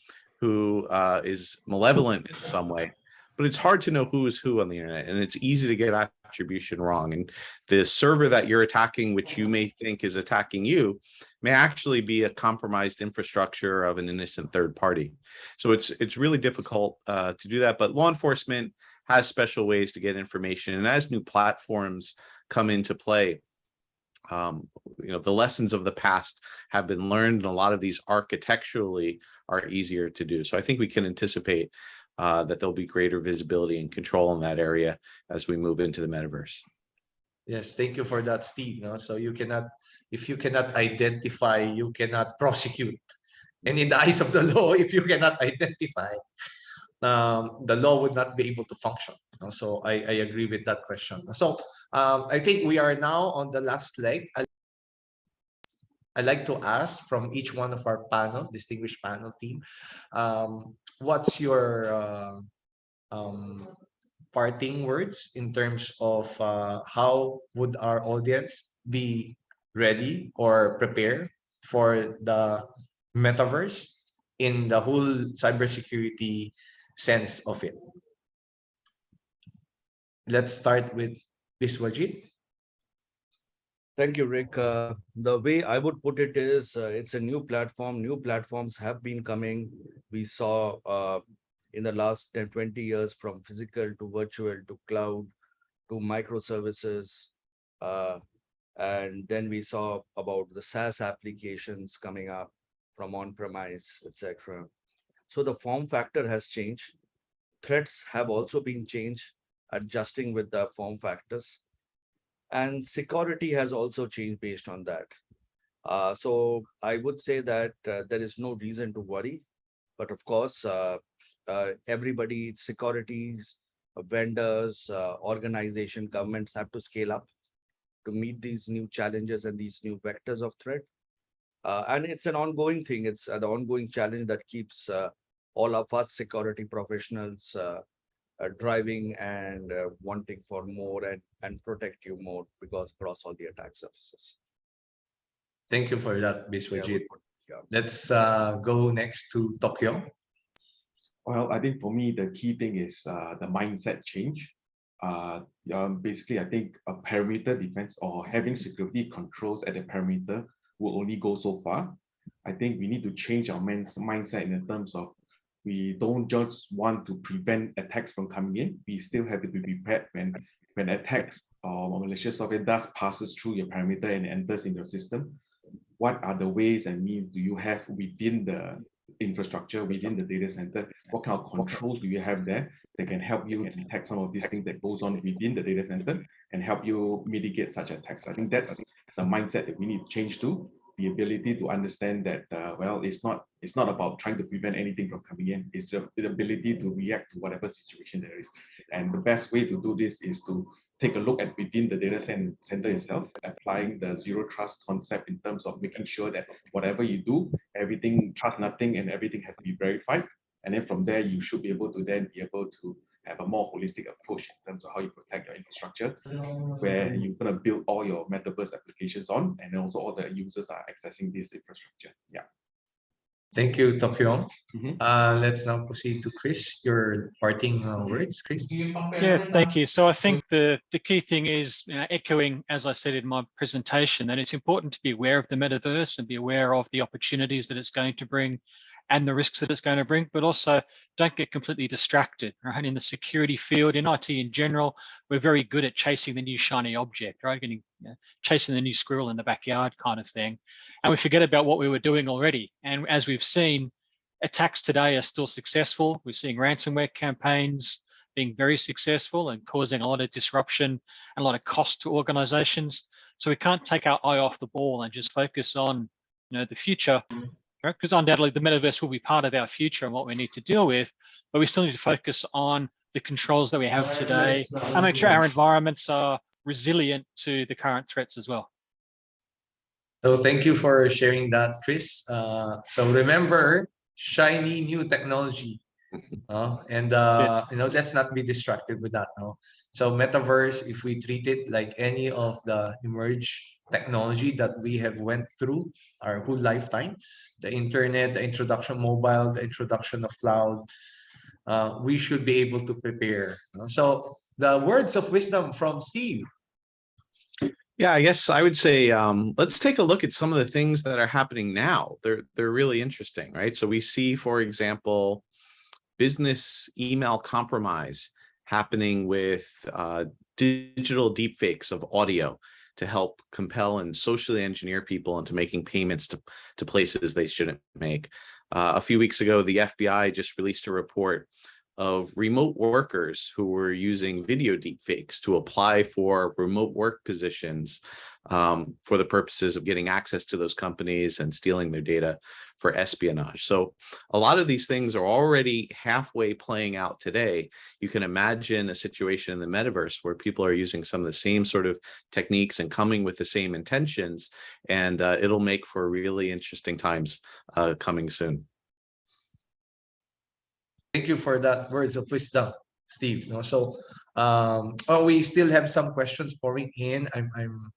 who is malevolent in some way, but it's hard to know who is who on the internet, and it's easy to get attribution wrong. And the server that you're attacking, which you may think is attacking you, may actually be a compromised infrastructure of an innocent third party. So it's really difficult to do that. But law enforcement has special ways to get information, and as new platforms come into play, the lessons of the past have been learned, and a lot of these architecturally are easier to do. So I think we can anticipate that there'll be greater visibility and control in that area as we move into the metaverse. Yes, thank you for that, Steve. So if you cannot identify, you cannot prosecute. And in the eyes of the law, if you cannot identify, the law would not be able to function. So I agree with that question. So I think we are now on the last leg. I'd like to ask from each one of our distinguished panel team, what's your parting words in terms of how would our audience be ready or prepare for the metaverse in the whole cybersecurity sense of it? Let's start with Biswajit. Thank you, Rick. The way I would put it is it's a new platform. New platforms have been coming. We saw in the last 10, 20 years from physical to virtual to cloud to microservices. And then we saw about the SaaS applications coming up from on-premise, etc. So the form factor has changed. Threats have also been changed, adjusting with the form factors. And security has also changed based on that. So I would say that there is no reason to worry. But of course, everybody, securities, vendors, organization, governments have to scale up to meet these new challenges and these new vectors of threat. And it's an ongoing thing. It's an ongoing challenge that keeps all of us security professionals driving and wanting for more and protect you more because across all the attack surfaces. Thank you for that, Biswajit. Let's go next to Tokyo. Well, I think for me, the key thing is the mindset change. Basically, I think a perimeter defense or having security controls at the perimeter will only go so far. I think we need to change our mindset in terms of we don't just want to prevent attacks from coming in. We still have to be prepared when attacks or malicious software does passes through your perimeter and enters in your system. What are the ways and means do you have within the infrastructure, within the data center? What kind of controls do you have there that can help you detect some of these things that goes on within the data center and help you mitigate such attacks? I think that's the mindset that we need to change to. The ability to understand that, well, it's not about trying to prevent anything from coming in. It's the ability to react to whatever situation there is. And the best way to do this is to take a look at within the data center itself, applying the zero trust concept in terms of making sure that whatever you do, everything, trust nothing, and everything has to be verified. And then from there, you should be able to have a more holistic approach in terms of how you protect your infrastructure, where you're going to build all your metaverse applications on, and also all the users are accessing this infrastructure. Yeah. Thank you, Tokyo. Let's now proceed to Chris. Your parting words, Chris. Yeah, thank you. So I think the key thing is, echoing, as I said in my presentation, that it's important to be aware of the metaverse and be aware of the opportunities that it's going to bring and the risks that it's going to bring, but also don't get completely distracted, right? In the security field, in IT in general, we're very good at chasing the new shiny object, right? Chasing the new squirrel in the backyard kind of thing. And we forget about what we were doing already. And as we've seen, attacks today are still successful. We're seeing ransomware campaigns being very successful and causing a lot of disruption and a lot of cost to organizations. So we can't take our eye off the ball and just focus on, the future, because undoubtedly the metaverse will be part of our future and what we need to deal with, but we still need to focus on the controls that we have today and make sure our environments are resilient to the current threats as well. So thank you for sharing that, Chris. So remember, shiny new technology, and let's not be distracted with that. So metaverse, if we treat it like any of the emerged technology that we have went through our whole lifetime, the internet, the introduction of mobile, the introduction of cloud, we should be able to prepare. So the words of wisdom from Steve. Yeah, I guess I would say let's take a look at some of the things that are happening now. They're really interesting, right? So we see, for example, business email compromise happening with digital deepfakes of audio to help compel and socially engineer people into making payments to places they shouldn't make. A few weeks ago, the FBI just released a report of remote workers who were using video deepfakes to apply for remote work positions for the purposes of getting access to those companies and stealing their data for espionage. So a lot of these things are already halfway playing out today. You can imagine a situation in the metaverse where people are using some of the same sort of techniques and coming with the same intentions, and it'll make for really interesting times coming soon. Thank you for that words of wisdom, Steve. No, so we still have some questions pouring in.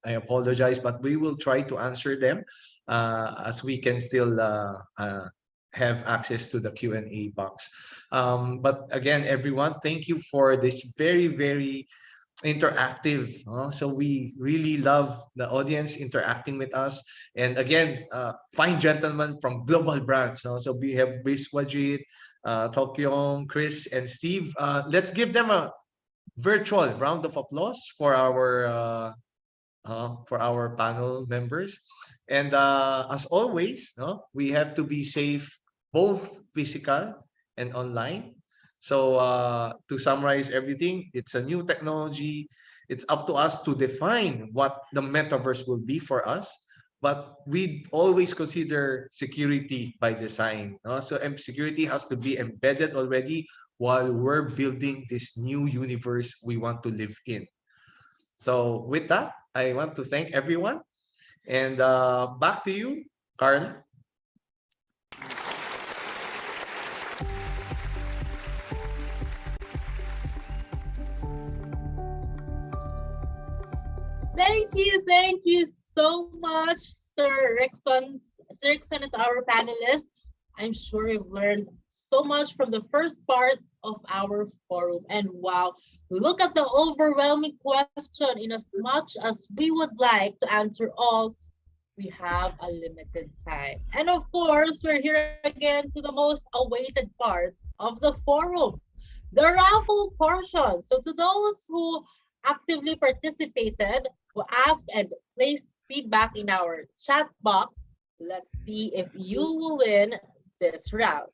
I apologize, but we will try to answer them as we can still have access to the Q&A box. But again, everyone, thank you for this very, very interactive. So we really love the audience interacting with us. And again, fine gentlemen from global brands. So we have Biswajit, Tokyong, Chris, and Steve. Let's give them a virtual round of applause for our panel members. And as always, we have to be safe, both physical and online. So to summarize everything, it's a new technology. It's up to us to define what the metaverse will be for us. But we always consider security by design. So security has to be embedded already while we're building this new universe we want to live in. So with that, I want to thank everyone. And back to you, Carla. Thank you so much, Sir Rickson. Sir Rickson is our panelist. I'm sure you've learned so much from the first part of our forum. And wow, look at the overwhelming question. In as much as we would like to answer all, we have a limited time. And of course, we're here again to the most awaited part of the forum, the raffle portion. So to those who actively participated, who asked and placed feedback in our chat box, let's see if you will win this round.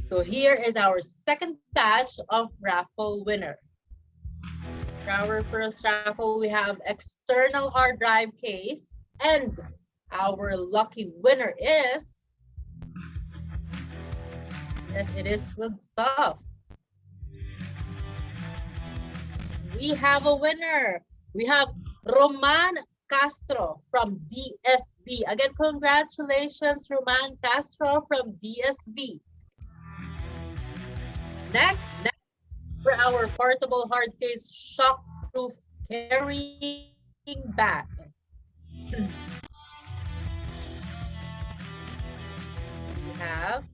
So here is our second batch of raffle winner. For our first raffle, we have external hard drive case, and our lucky winner is, yes, it is good stuff. We have a winner. We have Roman Castro from DSB. Again, congratulations, Roman Castro from DSB. Next, for our portable hard case shockproof carrying bag. We have,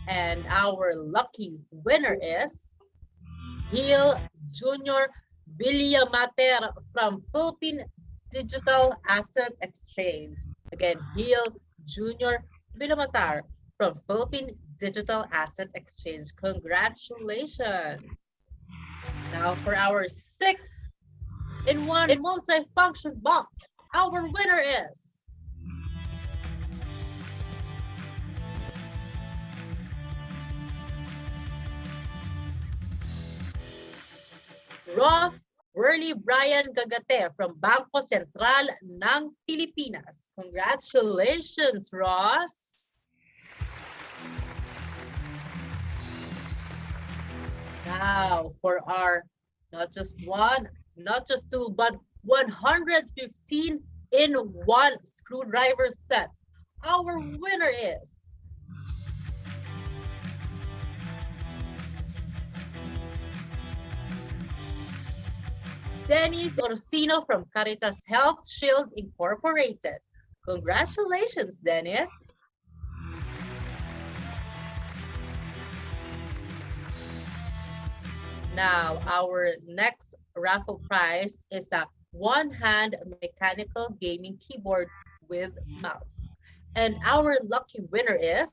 and our lucky winner is Gil Junior Villamater from Philippine Digital Asset Exchange. Again, Gil Junior Villamater from Philippine Digital Asset Exchange. Congratulations. Now for our 6-in-1 multifunction box, our winner is Ross Worley Brian Gagate from Bangko Sentral ng Pilipinas. Congratulations, Ross. Now for our not just one, not just two, but 115-in-1 screwdriver set. Our winner is Dennis Orsino from Caritas Health Shield Incorporated. Congratulations, Dennis. Now, our next raffle prize is a one-hand mechanical gaming keyboard with mouse. And our lucky winner is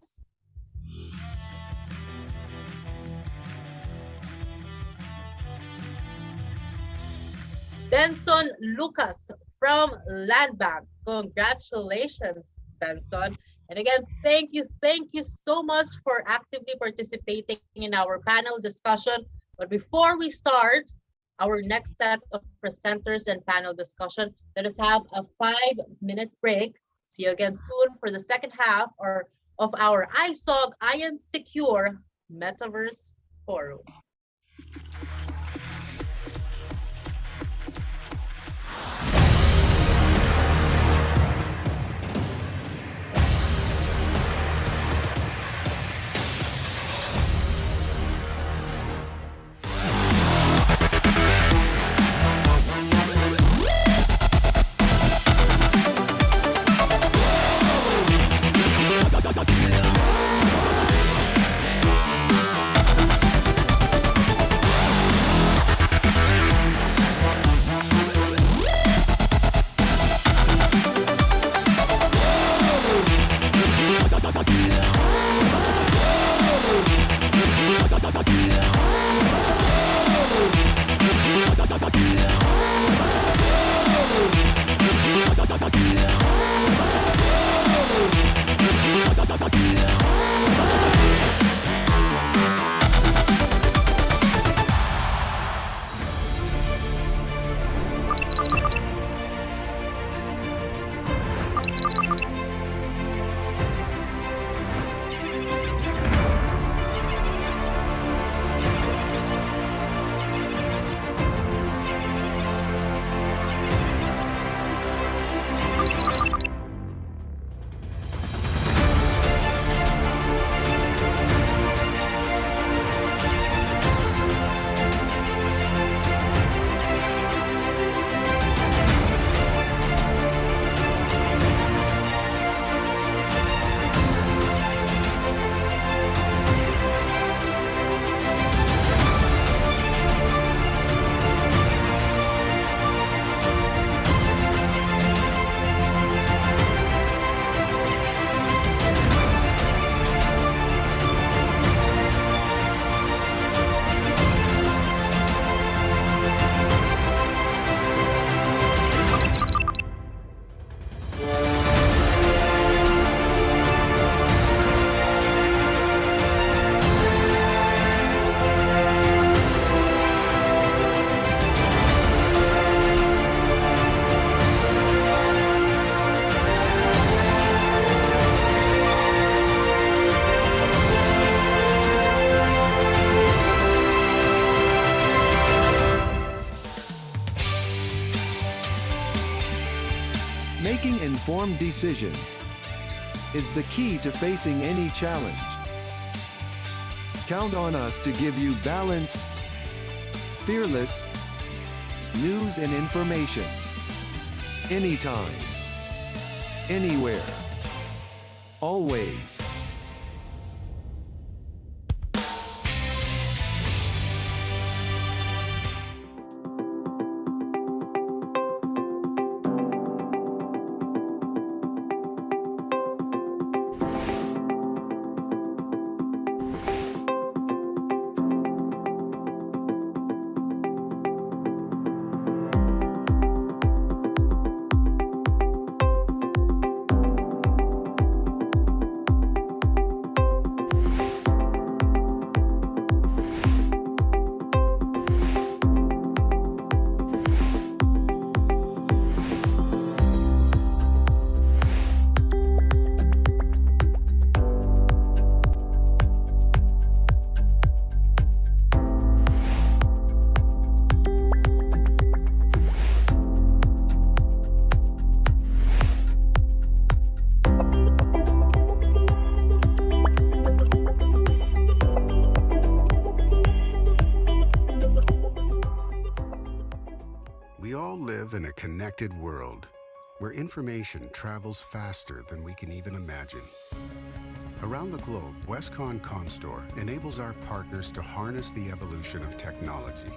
Benson Lucas from Land Bank. Congratulations, Benson. And again, thank you so much for actively participating in our panel discussion. But before we start our next set of presenters and panel discussion, let us have a 5-minute break. See you again soon for the second half of our ISOG I Am Secure Metaverse Forum. Making informed decisions is the key to facing any challenge. Count on us to give you balanced, fearless news and information. Anytime, anywhere, always. In a connected world where information travels faster than we can even imagine. Around the globe, Westcon Comstore enables our partners to harness the evolution of technology.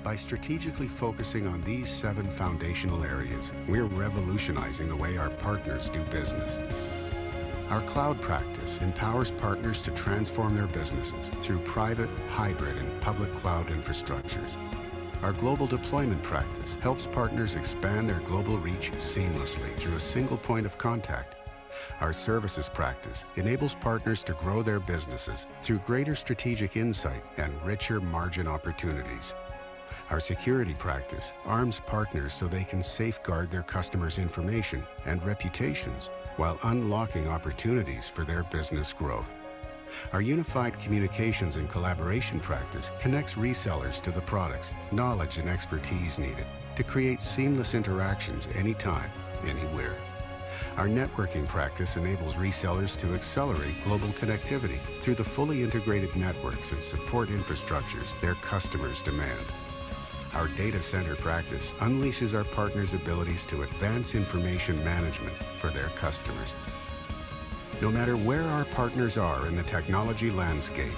By strategically focusing on these 7 foundational areas, we're revolutionizing the way our partners do business. Our cloud practice empowers partners to transform their businesses through private, hybrid, and public cloud infrastructures. Our global deployment practice helps partners expand their global reach seamlessly through a single point of contact, Our services practice enables partners to grow their businesses through greater strategic insight and richer margin opportunities. Our security practice arms partners so they can safeguard their customers' information and reputations while unlocking opportunities for their business growth. Our unified communications and collaboration practice connects resellers to the products, knowledge, and expertise needed to create seamless interactions anytime, anywhere. Our networking practice enables resellers to accelerate global connectivity through the fully integrated networks and support infrastructures their customers demand. Our data center practice unleashes our partners' abilities to advance information management for their customers. No matter where our partners are in the technology landscape,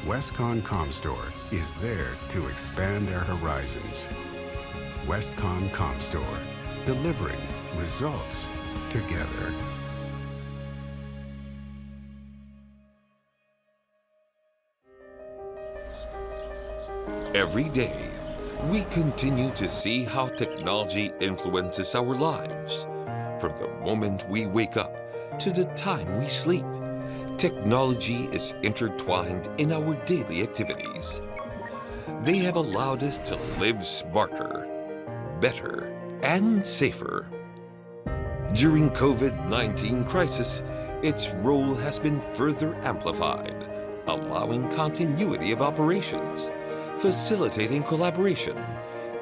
Westcon Comstore is there to expand their horizons. Westcon Comstore, delivering results together. Every day, we continue to see how technology influences our lives. From the moment we wake up to the time we sleep, technology is intertwined in our daily activities. They have allowed us to live smarter, better, and safer. During COVID-19 crisis, its role has been further amplified, allowing continuity of operations, facilitating collaboration,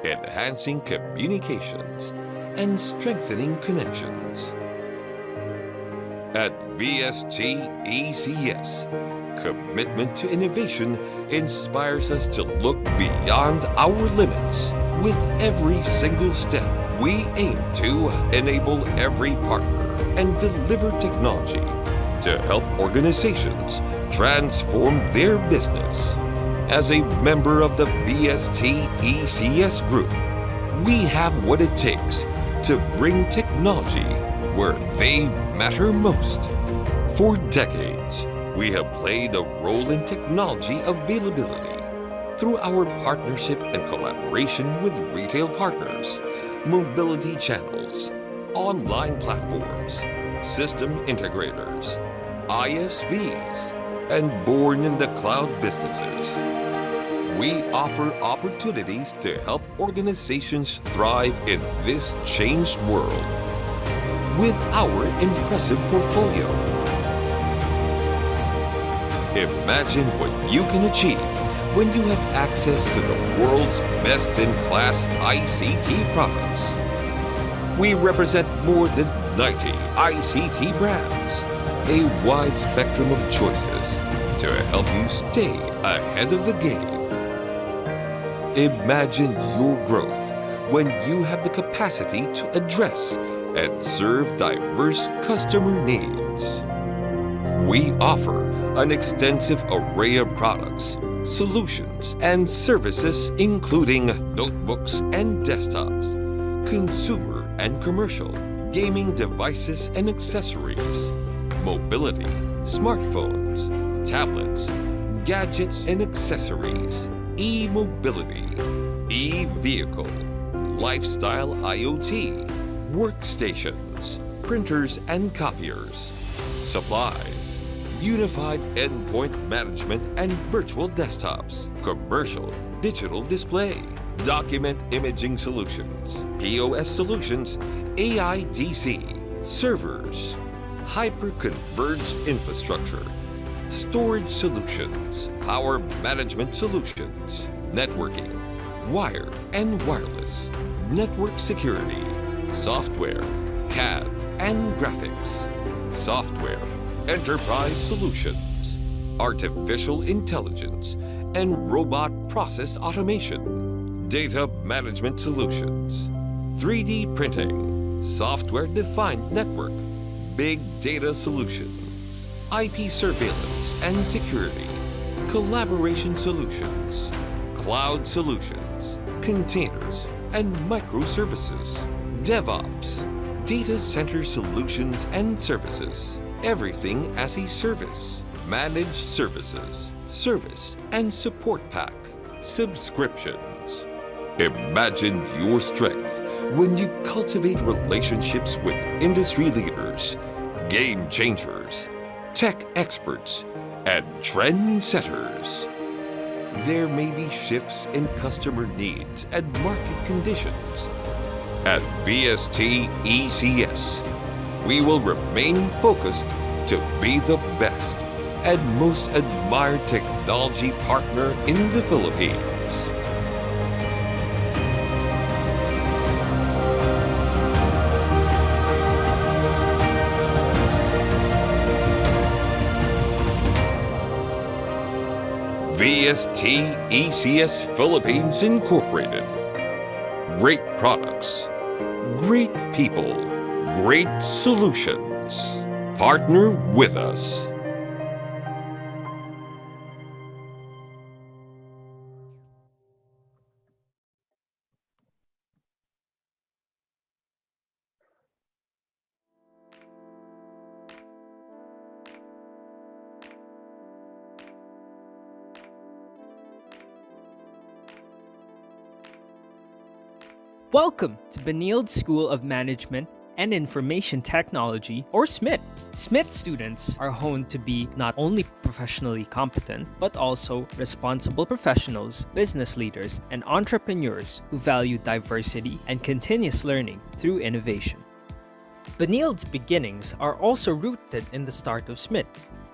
enhancing communications, and strengthening connections. At VST ECS, commitment to innovation inspires us to look beyond our limits. With every single step, we aim to enable every partner and deliver technology to help organizations transform their business. As a member of the VST ECS group, we have what it takes to bring technology where they matter most. For decades, we have played a role in technology availability through our partnership and collaboration with retail partners, mobility channels, online platforms, system integrators, ISVs, and born-in-the-cloud businesses. We offer opportunities to help organizations thrive in this changed world. With our impressive portfolio, imagine what you can achieve when you have access to the world's best-in-class ICT products. We represent more than 90 ICT brands, a wide spectrum of choices to help you stay ahead of the game. Imagine your growth when you have the capacity to address and serve diverse customer needs. We offer an extensive array of products, solutions, and services including notebooks and desktops, consumer and commercial, gaming devices and accessories, mobility, smartphones, tablets, gadgets and accessories, e-mobility, e-vehicle, lifestyle IoT, workstations, printers and copiers, supplies, unified endpoint management and virtual desktops, commercial digital display, document imaging solutions, POS solutions, AIDC, servers, hyper-converged infrastructure, storage solutions, power management solutions, networking, wired and wireless, network security, software, CAD and graphics, software, enterprise solutions, artificial intelligence, and robot process automation, data management solutions, 3D printing, software-defined network, big data solutions, IP surveillance and security, collaboration solutions, cloud solutions, containers, and microservices, DevOps, data center solutions and services, everything as a service, managed services, service and support pack, subscriptions. Imagine your strength when you cultivate relationships with industry leaders, game changers, tech experts, and trendsetters. There may be shifts in customer needs and market conditions. At VST ECS, we will remain focused to be the best and most admired technology partner in the Philippines. VST ECS Philippines Incorporated. Great products, great people, great solutions. Partner with us. Welcome to Benilde School of Management and Information Technology, or SMIT. SMIT students are honed to be not only professionally competent, but also responsible professionals, business leaders, and entrepreneurs who value diversity and continuous learning through innovation. Benilde's beginnings are also rooted in the start of SMIT.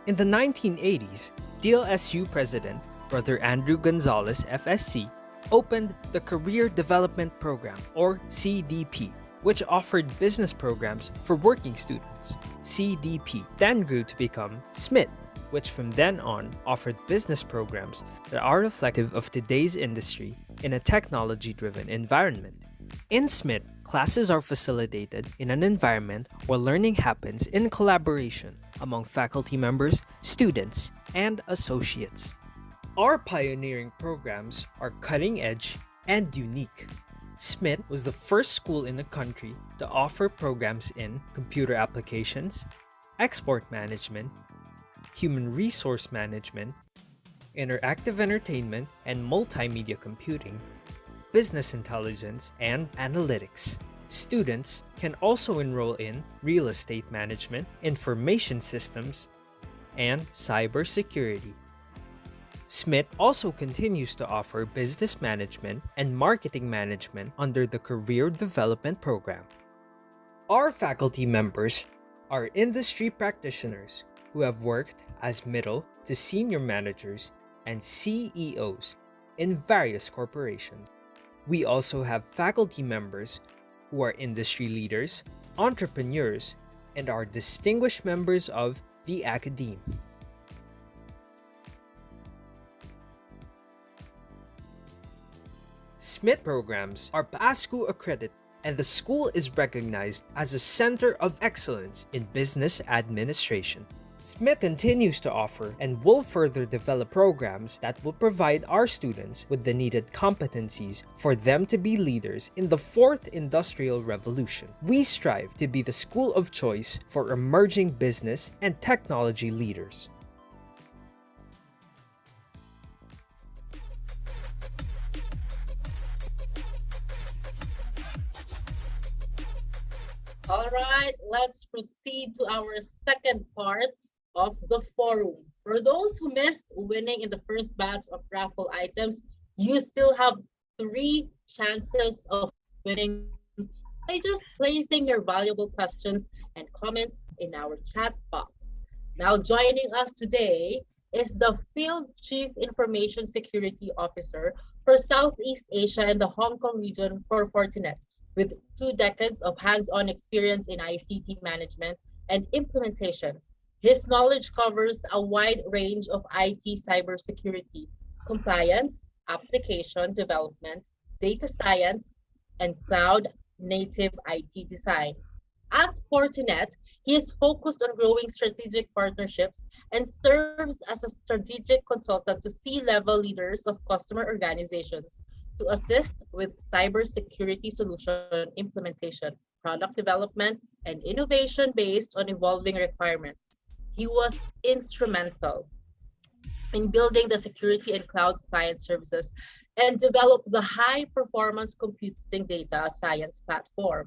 In the 1980s, DLSU President, Brother Andrew Gonzalez, FSC, opened the Career Development Program, or CDP, which offered business programs for working students. CDP then grew to become SMIT, which from then on offered business programs that are reflective of today's industry in a technology-driven environment. In SMIT, classes are facilitated in an environment where learning happens in collaboration among faculty members, students, and associates. Our pioneering programs are cutting-edge and unique. SMIT was the first school in the country to offer programs in computer applications, export management, human resource management, interactive entertainment and multimedia computing, business intelligence, and analytics. Students can also enroll in real estate management, information systems, and cybersecurity. SMIT also continues to offer business management and marketing management under the Career Development Program. Our faculty members are industry practitioners who have worked as middle to senior managers and CEOs in various corporations. We also have faculty members who are industry leaders, entrepreneurs, and are distinguished members of the academe. SMIT programs are PASCU accredited, and the school is recognized as a center of excellence in business administration. SMIT continues to offer and will further develop programs that will provide our students with the needed competencies for them to be leaders in the fourth industrial revolution. We strive to be the school of choice for emerging business and technology leaders. All right, let's proceed to our second part of the forum. For those who missed winning in the first batch of raffle items, you still have 3 chances of winning by just placing your valuable questions and comments in our chat box. Now, joining us today is the Field Chief Information Security Officer for Southeast Asia and the Hong Kong region for Fortinet, with 2 decades of hands-on experience in ICT management and implementation. His knowledge covers a wide range of IT cybersecurity, compliance, application development, data science, and cloud-native IT design. At Fortinet, he is focused on growing strategic partnerships and serves as a strategic consultant to C-level leaders of customer organizations to assist with cybersecurity solution implementation, product development, and innovation based on evolving requirements. He was instrumental in building the security and cloud client services and developed the high-performance computing data science platform.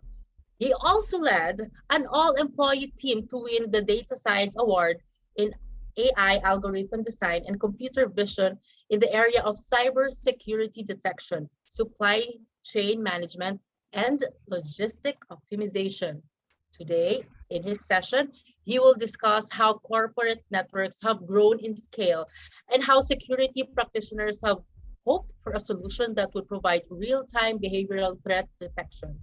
He also led an all-employee team to win the Data Science Award in AI algorithm design and computer vision in the area of cybersecurity detection, supply chain management, and logistic optimization. Today, in his session, he will discuss how corporate networks have grown in scale and how security practitioners have hoped for a solution that would provide real-time behavioral threat detection.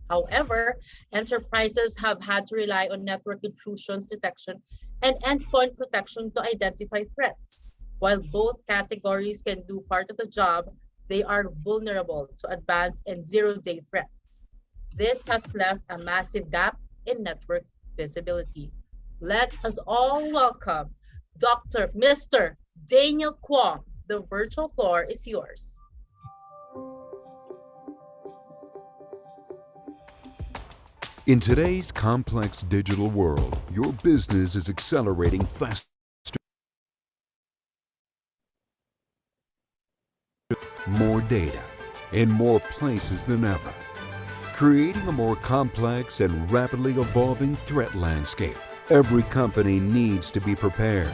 However, enterprises have had to rely on network intrusions detection and endpoint protection to identify threats. While both categories can do part of the job, they are vulnerable to advanced and zero-day threats. This has left a massive gap in network visibility. Let us all welcome Mr. Daniel Kwong. The virtual floor is yours. In today's complex digital world, your business is accelerating faster. More data in more places than ever, creating a more complex and rapidly evolving threat landscape. Every company needs to be prepared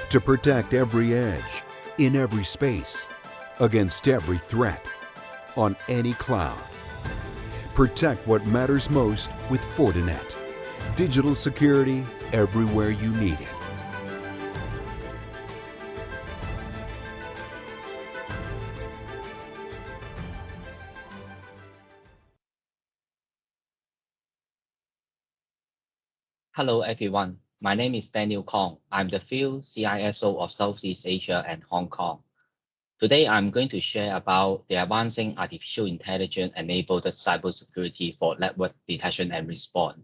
to protect every edge, in every space, against every threat, on any cloud. Protect what matters most with Fortinet. Digital security everywhere you need it. Hello everyone, my name is Daniel Kong. I'm the field CISO of Southeast Asia and Hong Kong. Today I'm going to share about the advancing artificial intelligence enabled cybersecurity for network detection and response.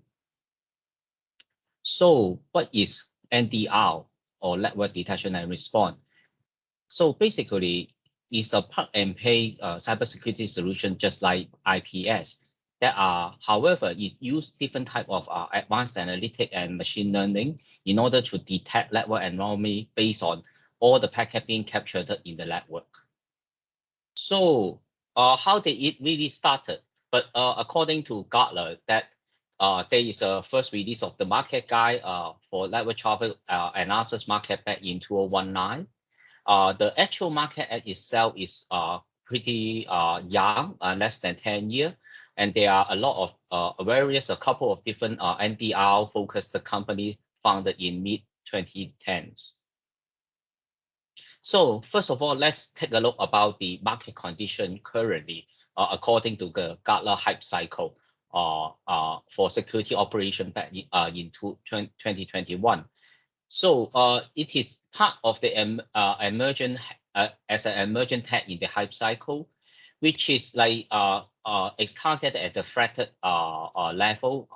So what is NDR or network detection and response? So basically it's a plug and play cybersecurity solution just like IPS. However, it use different type of advanced analytic and machine learning in order to detect network anomaly based on all the packet being captured in the network. So how did it really started? But according to Gartner, that there is a first release of the market guide for network traffic analysis market back in 2019. The actual market itself is pretty young, less than 10 years. And there are a lot of a couple of different NDR focused companies founded in mid-2010s. So first of all, let's take a look about the market condition currently, according to the Gartner hype cycle for security operation back in 2021. So it is part of the emergent as an emergent tech in the hype cycle, which is like it's targeted at the threat level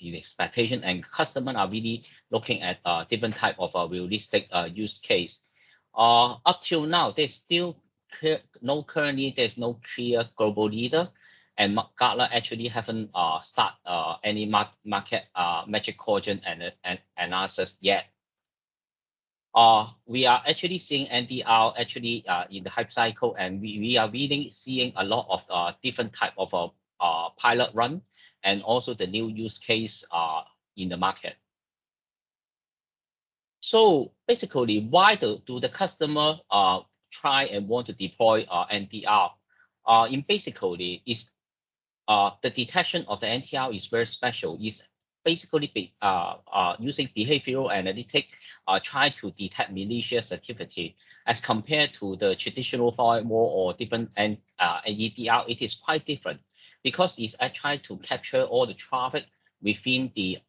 in expectation, and customers are really looking at different type of realistic use case. Up till now, there's still currently there's no clear global leader, and Gartner actually haven't start any market Magic Quadrant and analysis yet. We are actually seeing NDR actually in the hype cycle, and we are really seeing a lot of different type of pilot run and also the new use case in the market. So basically, why do the customer try and want to deploy NDR? In basically, is the detection of the NDR is very special. It's basically using behavioral analytics try to detect malicious activity as compared to the traditional firewall or different EDR. It is quite different because it's trying to capture all the traffic within the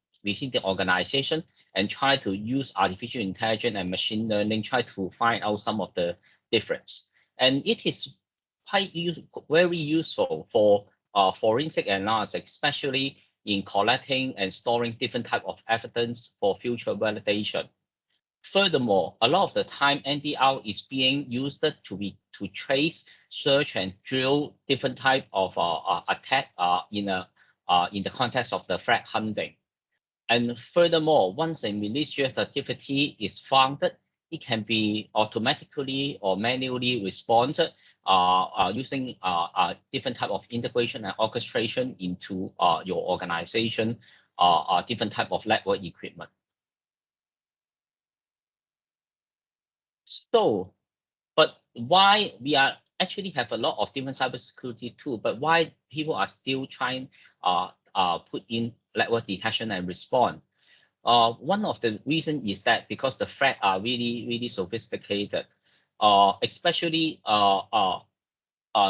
organization and try to use artificial intelligence and machine learning, try to find out some of the difference. And it is quite very useful for forensic analysis, especially in collecting and storing different type of evidence for future validation. Furthermore, a lot of the time NDR is being used to trace, search, and drill different type of attack in the context of the threat hunting. And furthermore, once a malicious activity is found, it can be automatically or manually responded using different type of integration and orchestration into your organization, different type of network equipment. So, but why we are actually have a lot of different cybersecurity tools, but why people are still trying put in network detection and response? One of the reasons is that because the threats are really sophisticated, especially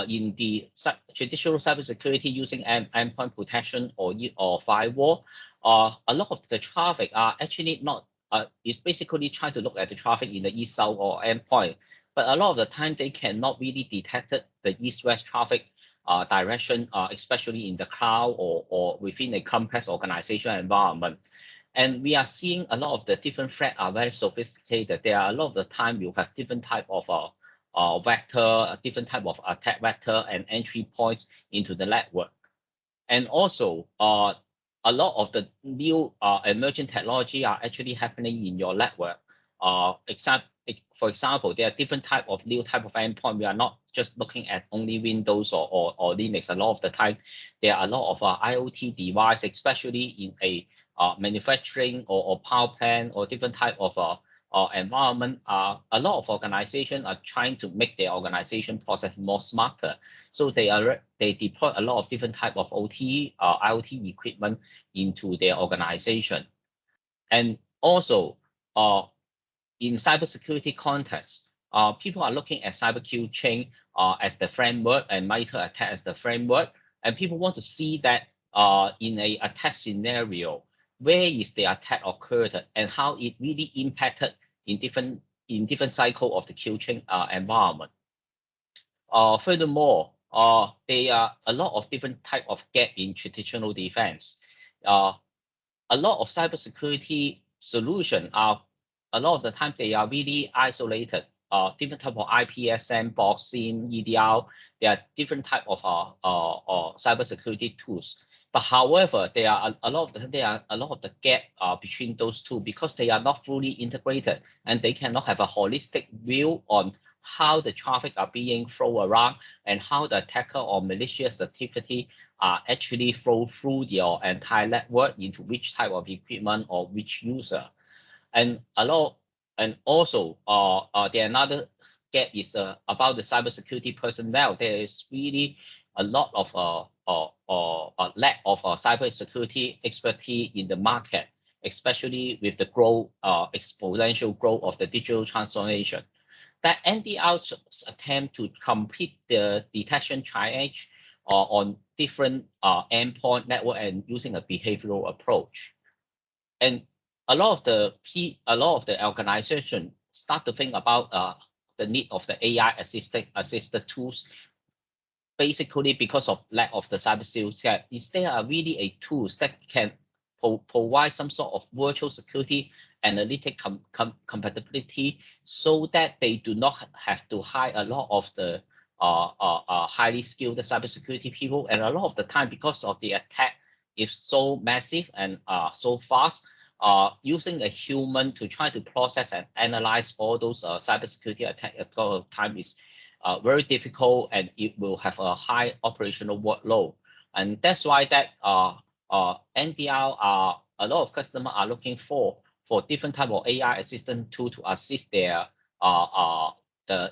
in the traditional cybersecurity using endpoint protection or firewall. A lot of the traffic are actually not. It's basically trying to look at the traffic in the east-south or endpoint, but a lot of the time they cannot really detect the east-west traffic direction, especially in the cloud or within a complex organization environment. And we are seeing a lot of the different threats are very sophisticated. There are a lot of the time you have different type of vector, different type of attack vector and entry points into the network. And also, a lot of the new emerging technology are actually happening in your network. For example, there are different type of new type of endpoint. We are not just looking at only Windows or Linux. A lot of the time, there are a lot of IoT device, especially in a manufacturing or power plant or different type of environment. A lot of organizations are trying to make their organization process more smarter. So they deploy a lot of different type of OT, IoT equipment into their organization. And also, in cybersecurity context, people are looking at cyber kill chain as the framework and MITRE ATT&CK as the framework. And people want to see that in a attack scenario, where is the attack occurred and how it really impacted in different cycle of the kill chain environment. Furthermore, there are a lot of different type of gap in traditional defense. A lot of cybersecurity solution are a lot of the time they are really isolated. Different type of IPS, sandbox, SIEM, EDR. There are different type of cybersecurity tools. But however, there are a lot of the gap between those two because they are not fully integrated and they cannot have a holistic view on how the traffic are being flow around and how the attacker or malicious activity are actually flow through your entire network into which type of equipment or which user. And also the another gap is about the cybersecurity personnel. There is really a lot of lack of cybersecurity expertise in the market, especially with the exponential growth of the digital transformation. That NDR's attempt to complete the detection triage on different endpoint network and using a behavioral approach. And a lot of the organization start to think about the need of the AI assisted tools, basically because of lack of the cybersecurity. Is there really a tools that can provide some sort of virtual security analytic compatibility so that they do not have to hire a lot of the highly skilled cybersecurity people? And a lot of the time, because of the attack is so massive and so fast, using a human to try to process and analyze all those cybersecurity attacks at all time is very difficult, and it will have a high operational workload. And that's why that NDR, a lot of customers are looking for different type of AI assistant tool to assist their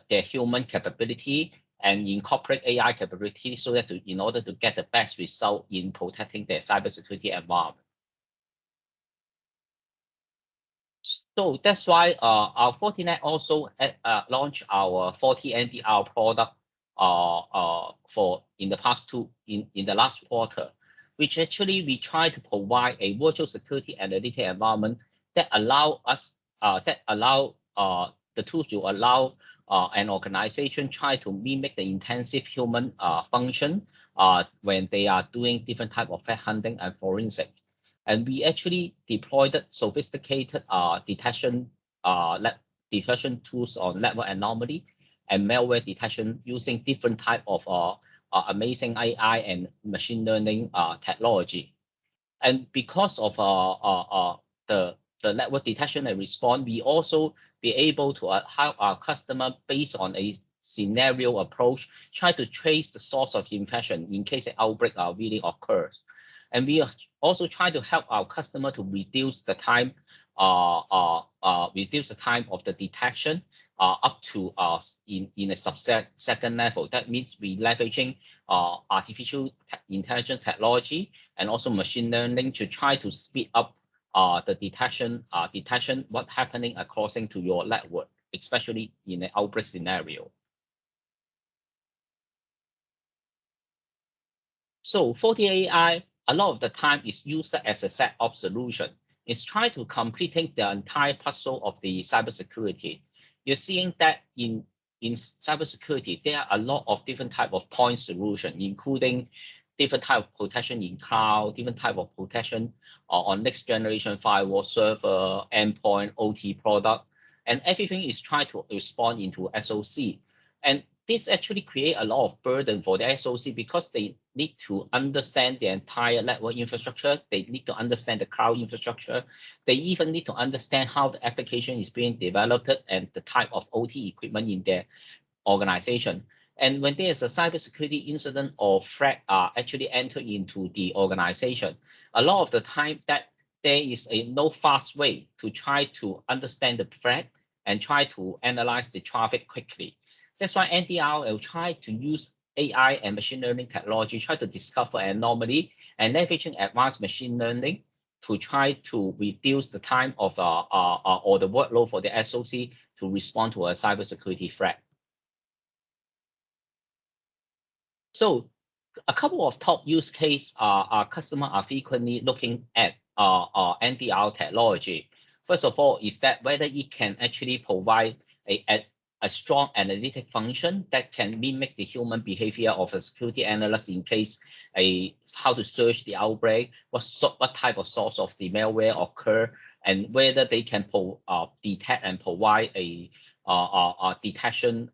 human capability and incorporate AI capability so that in order to get the best result in protecting their cybersecurity environment. So that's why our Fortinet also launched our FortiNDR product in the last quarter, which actually we try to provide a virtual security analytic environment that allow the tools to allow an organization try to mimic the intensive human function when they are doing different type of threat hunting and forensic. And we actually deployed sophisticated detection tools on network anomaly and malware detection using different type of amazing AI and machine learning technology. And because of the network detection and response, we also be able to help our customer based on a scenario approach, try to trace the source of infection in case an outbreak really occurs. And we also try to help our customer to reduce the time of the detection up to in a sub-second level. That means we leveraging artificial intelligence technology and also machine learning to try to speed up the detection what happening according to your network, especially in an outbreak scenario. So for the AI, a lot of the time is used as a set of solution. It's trying to completing the entire puzzle of the cybersecurity. You're seeing that in cybersecurity, there are a lot of different type of point solution, including different type of protection in cloud, different type of protection on next generation firewall server, endpoint, OT product, and everything is trying to respond into SOC. And this actually create a lot of burden for the SOC because they need to understand the entire network infrastructure. They need to understand the cloud infrastructure. They even need to understand how the application is being developed and the type of OT equipment in their organization. And when there is a cybersecurity incident or threat actually enter into the organization, a lot of the time that there is no fast way to try to understand the threat and try to analyze the traffic quickly. That's why NDR will try to use AI and machine learning technology, try to discover anomaly and leveraging advanced machine learning to try to reduce the time of or the workload for the SOC to respond to a cybersecurity threat. So a couple of top use case our customers are frequently looking at NDR technology. First of all, is that whether it can actually provide a strong analytic function that can mimic the human behavior of a security analyst in case how to search the outbreak, what type of source of the malware occur, and whether they can detect and provide a detection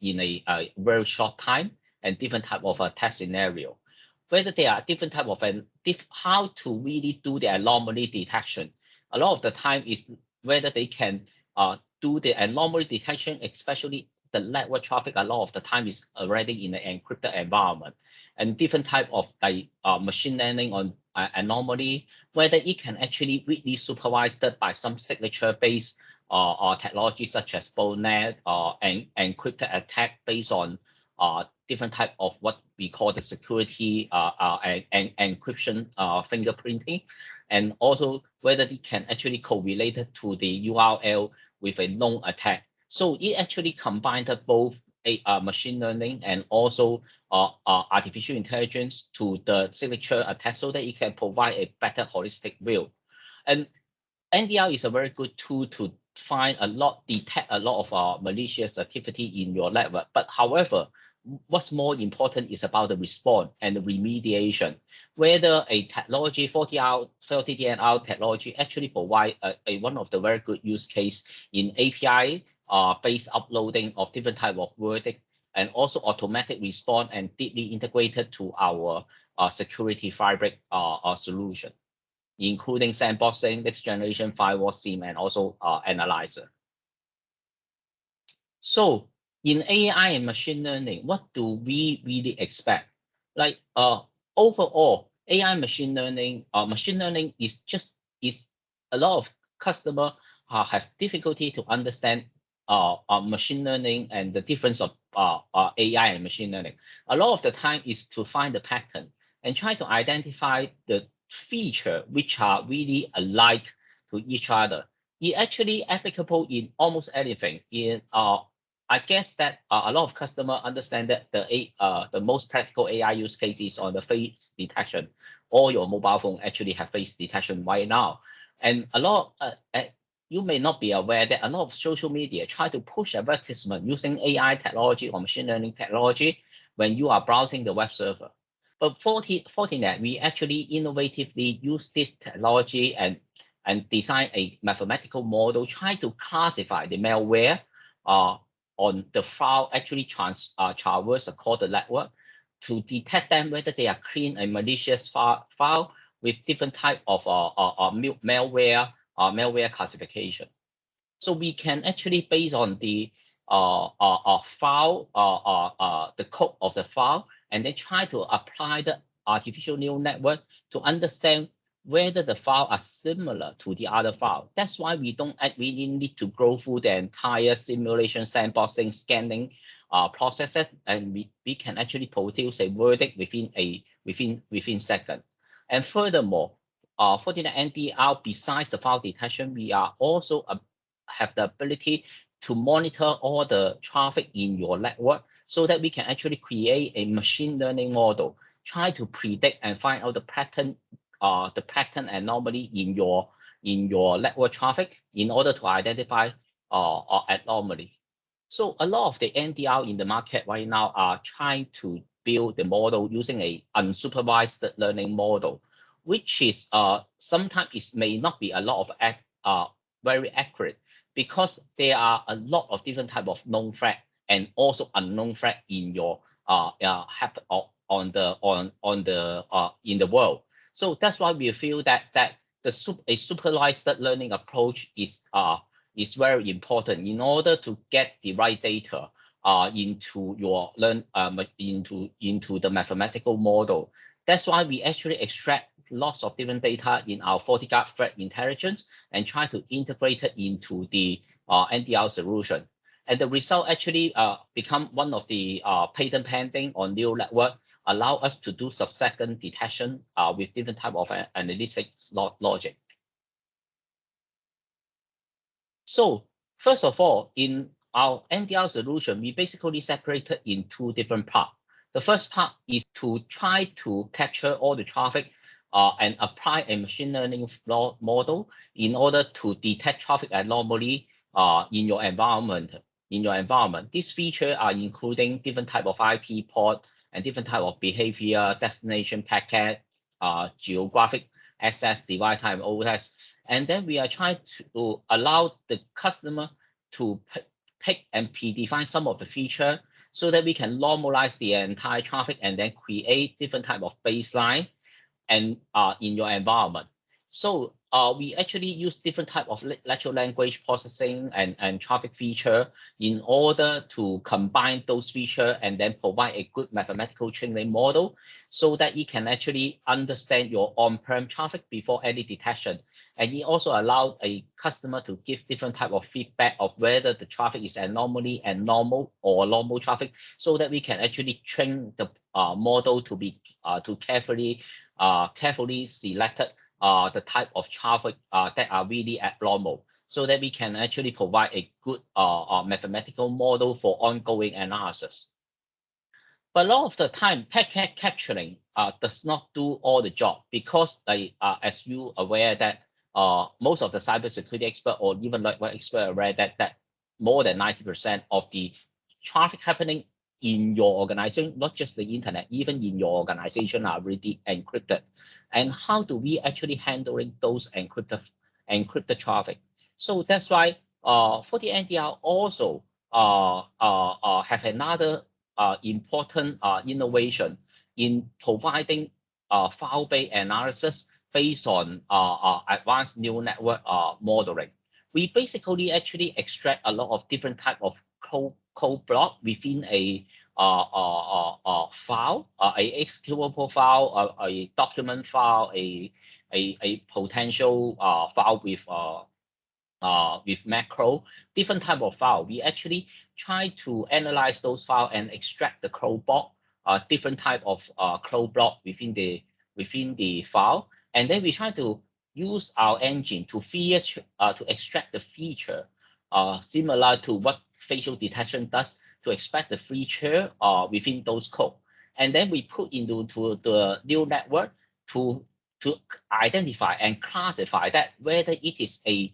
in a very short time and different type of a test scenario. Whether there are different type of how to really do the anomaly detection. A lot of the time is whether they can do the anomaly detection, especially the network traffic. A lot of the time is already in an encrypted environment, and different type of machine learning on anomaly, whether it can actually really supervised by some signature-based technology such as botnet and encrypted attack based on different type of what we call the security and encryption fingerprinting, and also whether it can actually correlate to the URL with a known attack. So it actually combined both machine learning and also artificial intelligence to the signature attack so that it can provide a better holistic view. And NDR is a very good tool to detect a lot of malicious activity in your network. But however, what's more important is about the response and the remediation. Whether a technology, 40DNR technology actually provide one of the very good use case in API based uploading of different type of verdict and also automatic response and deeply integrated to our security fabric solution, including sandboxing, next generation firewall SIEM, and also analyzer. So in AI and machine learning, what do we really expect? Like overall, AI machine learning is a lot of customers have difficulty to understand machine learning and the difference of AI and machine learning. A lot of the time is to find the pattern and try to identify the feature which are really alike to each other. It actually applicable in almost anything. I guess that a lot of customers understand that the most practical AI use case is on the face detection. All your mobile phone actually have face detection right now. And a lot, you may not be aware that a lot of social media try to push advertisement using AI technology or machine learning technology when you are browsing the web server. But Fortinet, we actually innovatively use this technology and design a mathematical model, try to classify the malware on the file actually traverse across the network to detect them whether they are clean and malicious file with different type of malware classification. So we can actually, based on the file, the code of the file, and then try to apply the artificial neural network to understand whether the file are similar to the other file. That's why we don't really need to go through the entire simulation, sandboxing, scanning process, and we can actually produce a verdict within seconds. And furthermore, for the NDR, besides the file detection, we are also have the ability to monitor all the traffic in your network so that we can actually create a machine learning model, try to predict and find out the pattern anomaly in your network traffic in order to identify anomaly. So a lot of the NDR in the market right now are trying to build the model using a unsupervised learning model, which is sometimes it may not be a lot of very accurate, because there are a lot of different type of known threat and also unknown threat in your in the world. So that's why we feel that a supervised learning approach is very important in order to get the right data into your into the mathematical model. That's why we actually extract lots of different data in our FortiGuard threat intelligence and try to integrate it into the NDR solution. And the result actually become one of the patent pending on neural network, allow us to do sub-second detection with different type of analytics logic. So first of all, in our NDR solution, we basically separated in two different parts. The first part is to try to capture all the traffic and apply a machine learning model in order to detect traffic anomaly in your environment. These features are including different type of IP port and different type of behavior, destination packet, geographic access, device type, OS. And then we are trying to allow the customer to pick and predefine some of the feature so that we can normalize the entire traffic and then create different type of baseline and in your environment. So we actually use different type of natural language processing and traffic feature in order to combine those features and then provide a good mathematical training model so that it can actually understand your on-prem traffic before any detection. And it also allows a customer to give different type of feedback of whether the traffic is anomaly and normal or normal traffic, so that we can actually train the model to be to carefully selected the type of traffic that are really abnormal, so that we can actually provide a good mathematical model for ongoing analysis. But a lot of the time, packet capturing does not do all the job, because as you are aware that most of the cybersecurity expert or even network expert are aware that more than 90% of the traffic happening in your organization, not just the internet, even in your organization, are already encrypted. And how do we actually handling those encrypted traffic? So that's why for the NDR also have another important innovation in providing file-based analysis based on advanced neural network modeling. We basically actually extract a lot of different type of code block within a file, a executable file, a document file, a potential file with macro, different type of file. We actually try to analyze those files and extract the code block, different type of code block within the file, and then we try to use our engine to extract the feature similar to what facial detection does, to extract the feature within those code, and then we put into the neural network to identify and classify that whether it is a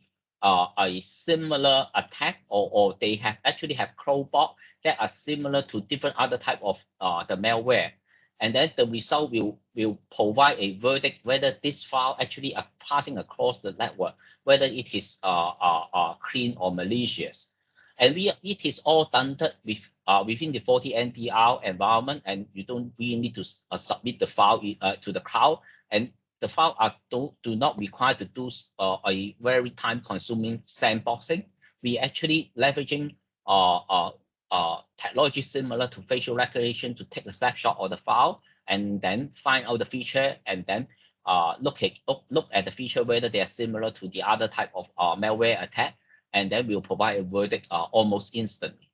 similar attack or they actually have code block that are similar to different other type of the malware. And then the result will provide a verdict whether this file actually are passing across the network, whether it is clean or malicious. And it is all done within the FortiNDR environment, and you don't really need to submit the file to the cloud. And the file do not require to do a very time-consuming sandboxing. We actually leveraging technology similar to facial recognition to take a snapshot of the file and then find out the feature and then look at the feature whether they are similar to the other type of malware attack, and then we'll provide a verdict almost instantly.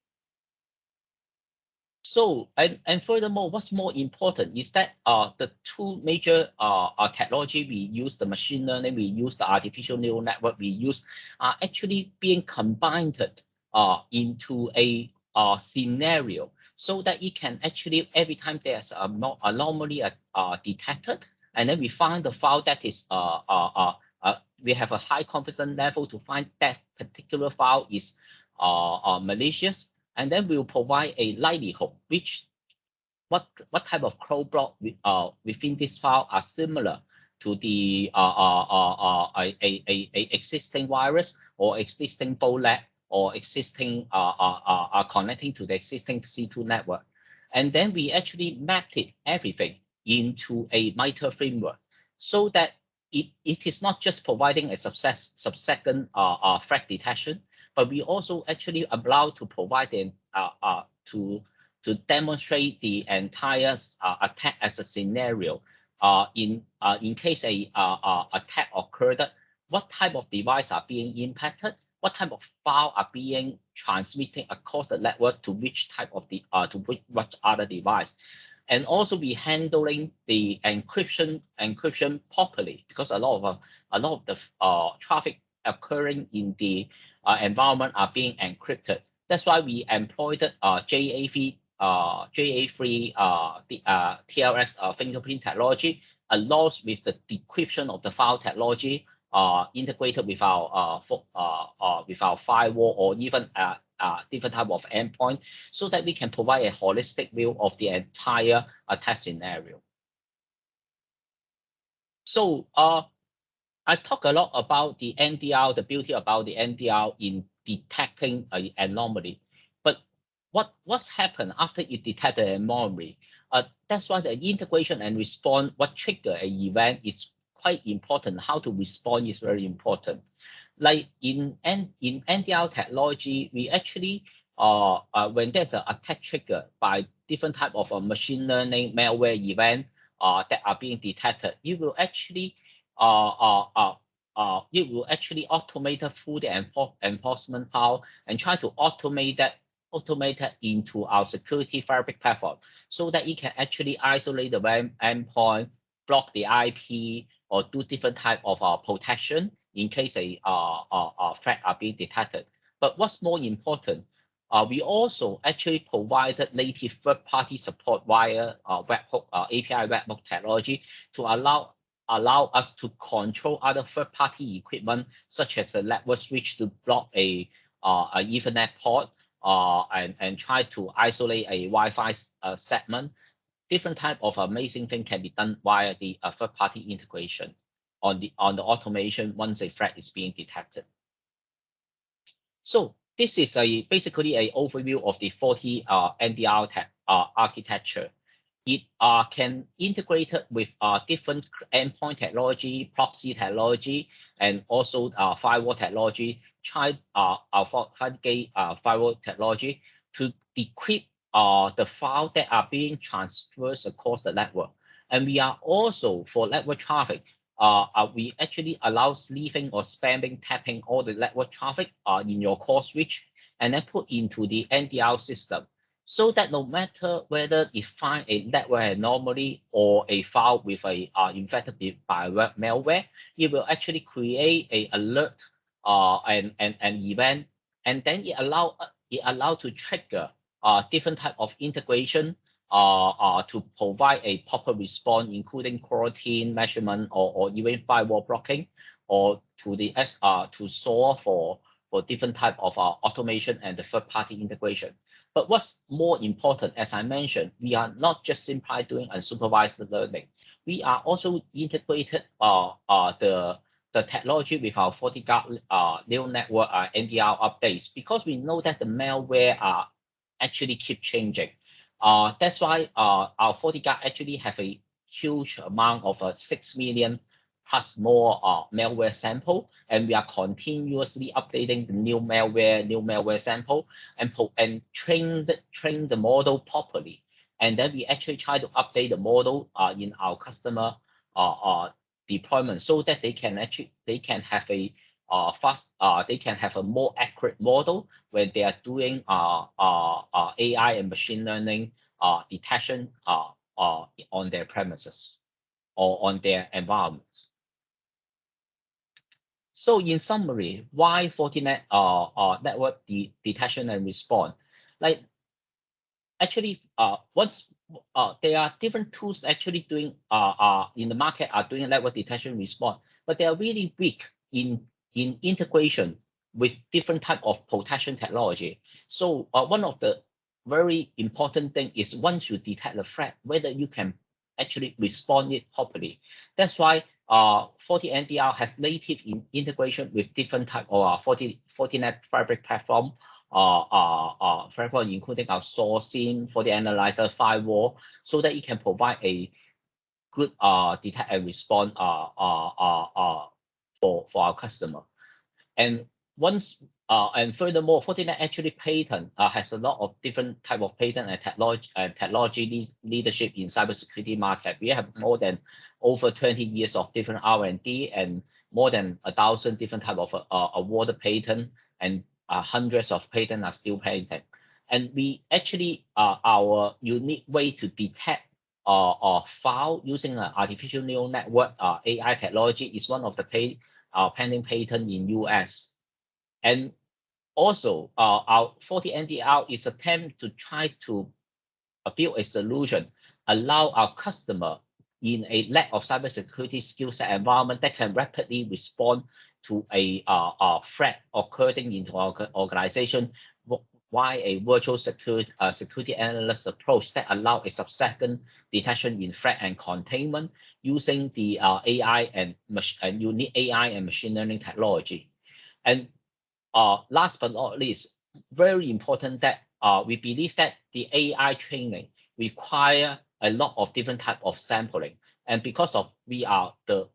So, and furthermore, what's more important is that the two major technology we use, the machine learning, we use the artificial neural network, we use are actually being combined into a scenario so that it can actually, every time there's an anomaly detected, and then we find the file that is, we have a high confidence level to find that particular file is malicious. And then we'll provide a likelihood which what type of code block within this file are similar to the existing virus or existing botnet or existing connecting to the existing C2 network. And then we actually mapped everything into a MITRE framework so that it is not just providing a sub-second threat detection, but we also actually allow to provide to demonstrate the entire attack as a scenario. In case a attack occurred, what type of device are being impacted, what type of file are being transmitted across the network to which type of the which other device. And also we handling the encryption properly, because a lot of the traffic occurring in the environment are being encrypted. That's why we employed JA3 TLS fingerprint technology, along with the decryption of the file technology integrated with our firewall or even different type of endpoint, so that we can provide a holistic view of the entire attack scenario. So I talk a lot about the NDR, the beauty about the NDR in detecting an anomaly. But what's happened after it detected an anomaly? That's why the integration and response, what trigger an event is quite important. How to respond is very important. Like in NDR technology, we actually, when there's an attack trigger by different type of machine learning malware event that are being detected, you will actually automate it through the enforcement power and try to automate that into our security fabric platform, so that it can actually isolate the endpoint, block the IP, or do different type of protection in case a threat are being detected. But what's more important, we also actually provided native third-party support via webhook API webhook technology to allow us to control other third-party equipment, such as a network switch to block a Ethernet port, and try to isolate a Wi-Fi segment. Different type of amazing thing can be done via the third-party integration on the automation once a threat is being detected. So this is basically an overview of the 40 NDR architecture. It can integrate with different endpoint technology, proxy technology, and also firewall technology. Try our FortiGate firewall technology to decrypt the file that are being transferred across the network. And we are also, for network traffic, we actually allow sleeving or spamming, tapping all the network traffic in your core switch, and then put into the NDR system, so that no matter whether you find a network anomaly or a file with a infected by malware, it will actually create a alert and an event, and then it allow to trigger different type of integration to provide a proper response, including quarantine measurement or even firewall blocking, or to the to solve for different type of automation and the third-party integration. But what's more important, as I mentioned, we are not just simply doing unsupervised learning. We are also integrated the technology with our FortiGuard neural network NDR updates, because we know that the malware actually keep changing. That's why our FortiGuard actually have a huge amount of 6 million plus more malware sample, and we are continuously updating the new malware sample, and train the model properly. And then we actually try to update the model in our customer deployment, so that they can have a they can have a more accurate model when they are doing AI and machine learning detection on their premises or on their environments. So in summary, why Fortinet network detection and response? Like actually, once there are different tools actually doing in the market are doing network detection response, but they are really weak in integration with different type of protection technology. So one of the very important thing is once you detect the threat, whether you can actually respond it properly. That's why FortiNDR has native integration with different type of Fortinet Fabric platform, including our sourcing, FortiAnalyzer, firewall, so that it can provide a good detect and respond for our customer. And once and furthermore, Fortinet actually patent has a lot of different type of patent and technology leadership in cybersecurity market. We have more than over 20 years of different R&D and more than 1,000 different type of awarded patent, and hundreds of patents are still pending. And we actually our unique way to detect file using an artificial neural network AI technology is one of the pending patent in US. And also our FortiNDR is attempt to try to build a solution, allow our customer in a lack of cybersecurity skill set environment that can rapidly respond to a threat occurring into our organization, via a virtual security analyst approach that allow a sub-second detection in threat and containment using the AI and unique AI and machine learning technology. And last but not least, very important that we believe that the AI training require a lot of different type of sampling. And because of we are the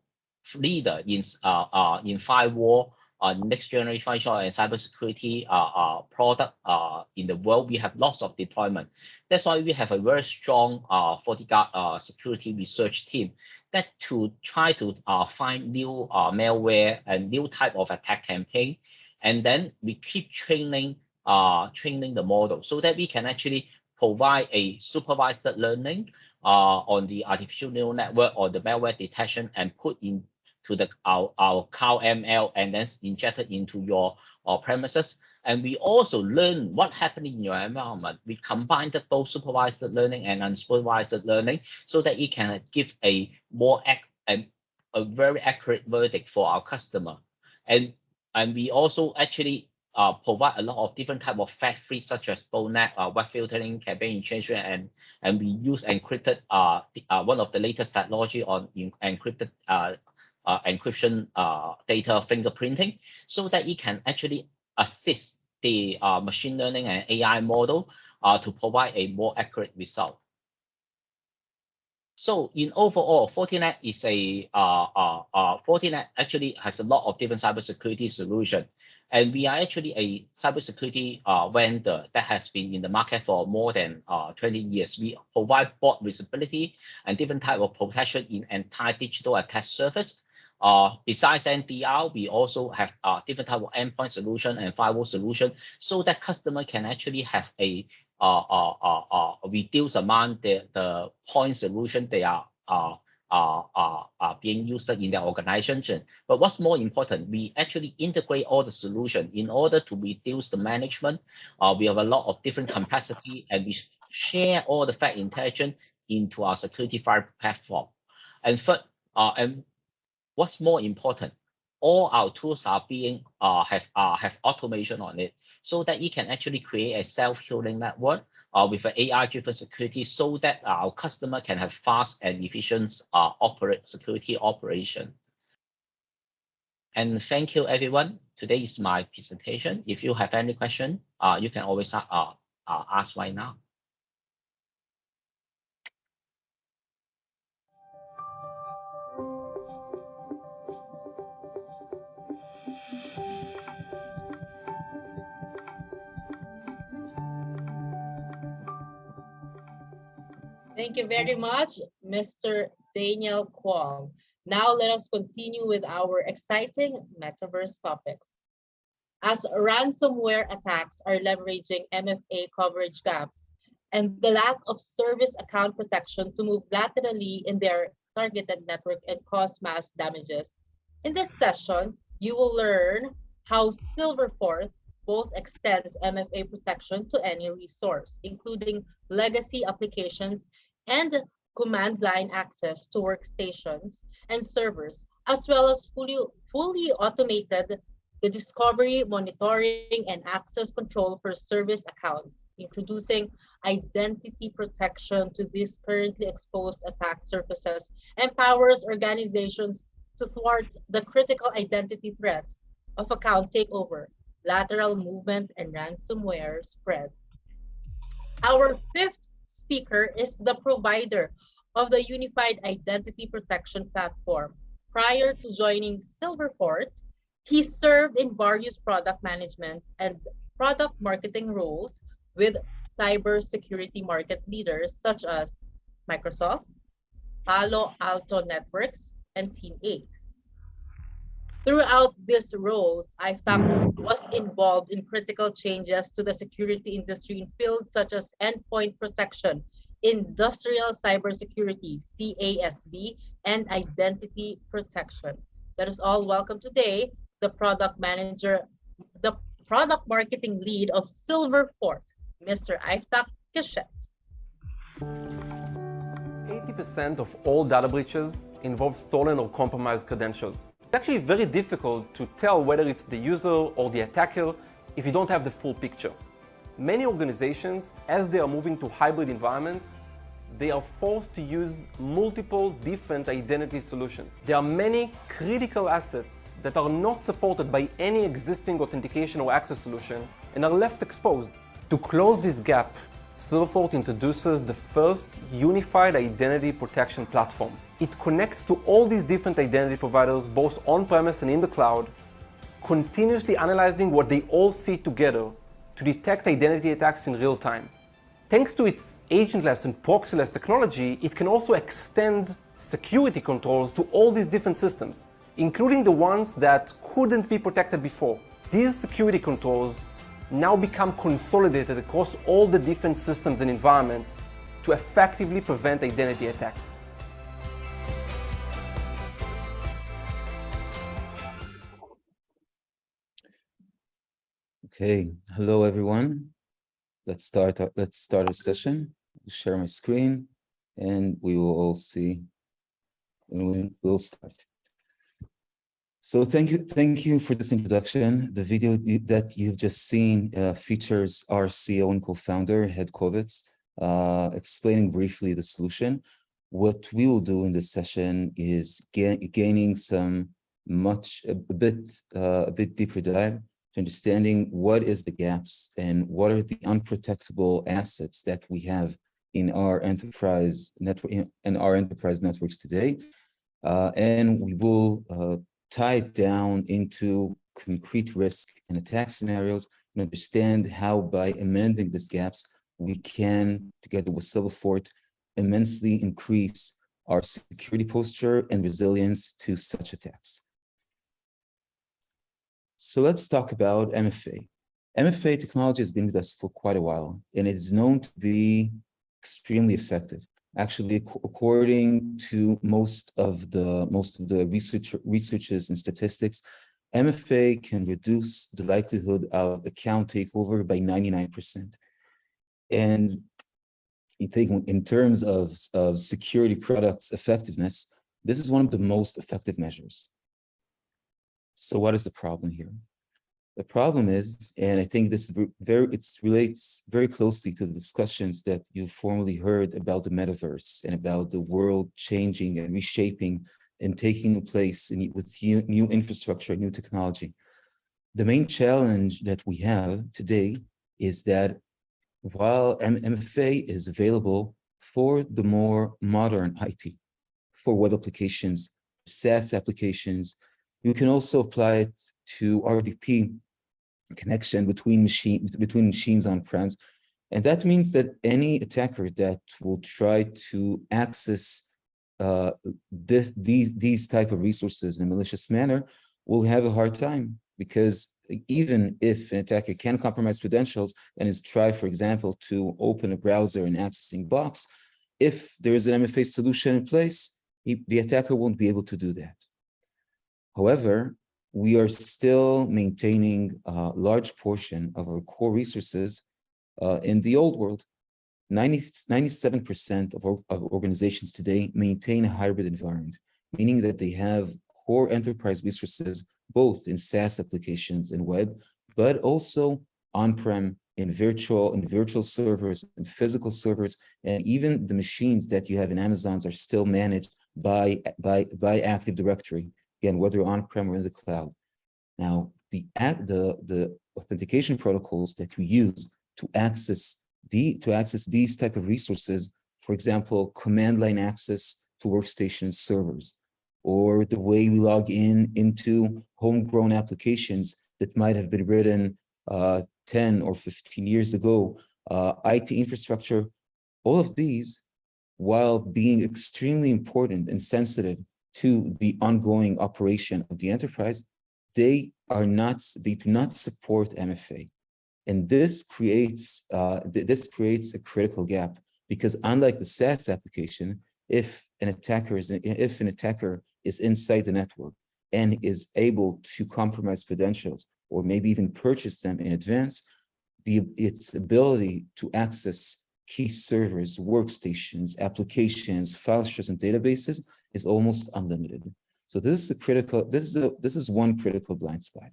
leader in firewall, next generation firewall and cybersecurity product in the world, we have lots of deployment. That's why we have a very strong FortiGuard security research team that to try to find new malware and new type of attack campaign. And then we keep training the model so that we can actually provide a supervised learning on the artificial neural network or the malware detection and put into our cloud ML and then inject it into your premises. And we also learn what happened in your environment. We combine both supervised learning and unsupervised learning so that it can give a more a very accurate verdict for our customer. And we also actually provide a lot of different type of fact-free, such as botnet, web filtering, campaign injection, and we use encrypted one of the latest technology on encrypted encryption data fingerprinting, so that it can actually assist the machine learning and AI model to provide a more accurate result. So in overall, Fortinet is Fortinet actually has a lot of different cybersecurity solutions. And we are actually a cybersecurity vendor that has been in the market for more than 20 years. We provide both visibility and different type of protection in entire digital attack surface. Besides NDR, we also have different type of endpoint solution and firewall solution, so that customer can actually have a reduce amount the point solution they are being used in their organization. But what's more important, we actually integrate all the solution in order to reduce the management. We have a lot of different capacity, and we share all the threat intelligence into our security fire platform. And third, and what's more important, all our tools are being have automation on it, so that it can actually create a self-healing network with an AI-driven security, so that our customer can have fast and efficient security operation. And thank you, everyone. Today is my presentation. If you have any question, you can always ask right now. Thank you very much, Mr. Daniel Kwong. Now let us continue with our exciting metaverse topics. As ransomware attacks are leveraging MFA coverage gaps and the lack of service account protection to move laterally in their targeted network and cause mass damages. In this session, you will learn how Silverforth both extends MFA protection to any resource, including legacy applications and command line access to workstations and servers, as well as fully automated the discovery, monitoring, and access control for service accounts, introducing identity protection to these currently exposed attack surfaces, empowers organizations to thwart the critical identity threats of account takeover, lateral movement, and ransomware spread. Our fifth speaker is the provider of the Unified Identity Protection Platform. Prior to joining Silverfort, he served in various product management and product marketing roles with cybersecurity market leaders such as Microsoft, Palo Alto Networks, and Team8. Throughout these roles, IFAC was involved in critical changes to the security industry in fields such as endpoint protection, industrial cybersecurity, CASB, and identity protection. Let us all welcome today the product manager, the product marketing lead of Silverfort, Mr. Iftak Keshet. 80% of all data breaches involve stolen or compromised credentials. It's actually very difficult to tell whether it's the user or the attacker if you don't have the full picture. Many organizations, as they are moving to hybrid environments, they are forced to use multiple different identity solutions. There are many critical assets that are not supported by any existing authentication or access solution and are left exposed. To close this gap, Silverfort introduces the first unified identity protection platform. It connects to all these different identity providers, both on-premise and in the cloud, continuously analyzing what they all see together to detect identity attacks in real time. Thanks to its agentless and proxyless technology, it can also extend security controls to all these different systems, including the ones that couldn't be protected before. These security controls now become consolidated across all the different systems and environments to effectively prevent identity attacks. Okay, hello everyone. Let's start our session. I'll share my screen and we will all see, and we'll start. So thank you for this introduction. The video that you've just seen features our CEO and co-founder, Head Kovitz, explaining briefly the solution. What we will do in this session is gaining a bit deeper dive to understanding what is the gaps and what are the unprotectable assets that we have in our enterprise network networks today, and we will tie it down into concrete risk and attack scenarios and understand how by amending these gaps, we can, together with Silverfort, immensely increase our security posture and resilience to such attacks. So let's talk about MFA. MFA technology has been with us for quite a while, and it is known to be extremely effective. Actually, according to most of the researches and statistics, MFA can reduce the likelihood of account takeover by 99%. And I think in terms of security products effectiveness, this is one of the most effective measures. So what is the problem here? The problem is, and I think this relates very closely to the discussions that you've formerly heard about the metaverse and about the world changing and reshaping and taking place with new infrastructure, new technology. The main challenge that we have today is that while MFA is available for the more modern IT, for web applications, SaaS applications, you can also apply it to RDP connection between machines on-prem. And that means that any attacker that will try to access these type of resources in a malicious manner will have a hard time, because even if an attacker can compromise credentials and is try, for example, to open a browser and accessing box, if there is an MFA solution in place, the attacker won't be able to do that. However, we are still maintaining a large portion of our core resources in the old world. 97% of organizations today maintain a hybrid environment, meaning that they have core enterprise resources, both in SaaS applications and web, but also on-prem, in virtual servers and physical servers, and even the machines that you have in Amazon's are still managed by Active Directory, again, whether on-prem or in the cloud. Now, the authentication protocols that we use to access these type of resources, for example, command line access to workstation servers, or the way we log into homegrown applications that might have been written 10 or 15 years ago, IT infrastructure, all of these, while being extremely important and sensitive to the ongoing operation of the enterprise, they do not support MFA. And this creates a critical gap, because unlike the SaaS application, if an attacker is inside the network and is able to compromise credentials or maybe even purchase them in advance, its ability to access key servers, workstations, applications, file shares, and databases is almost unlimited. So this is one critical blind spot.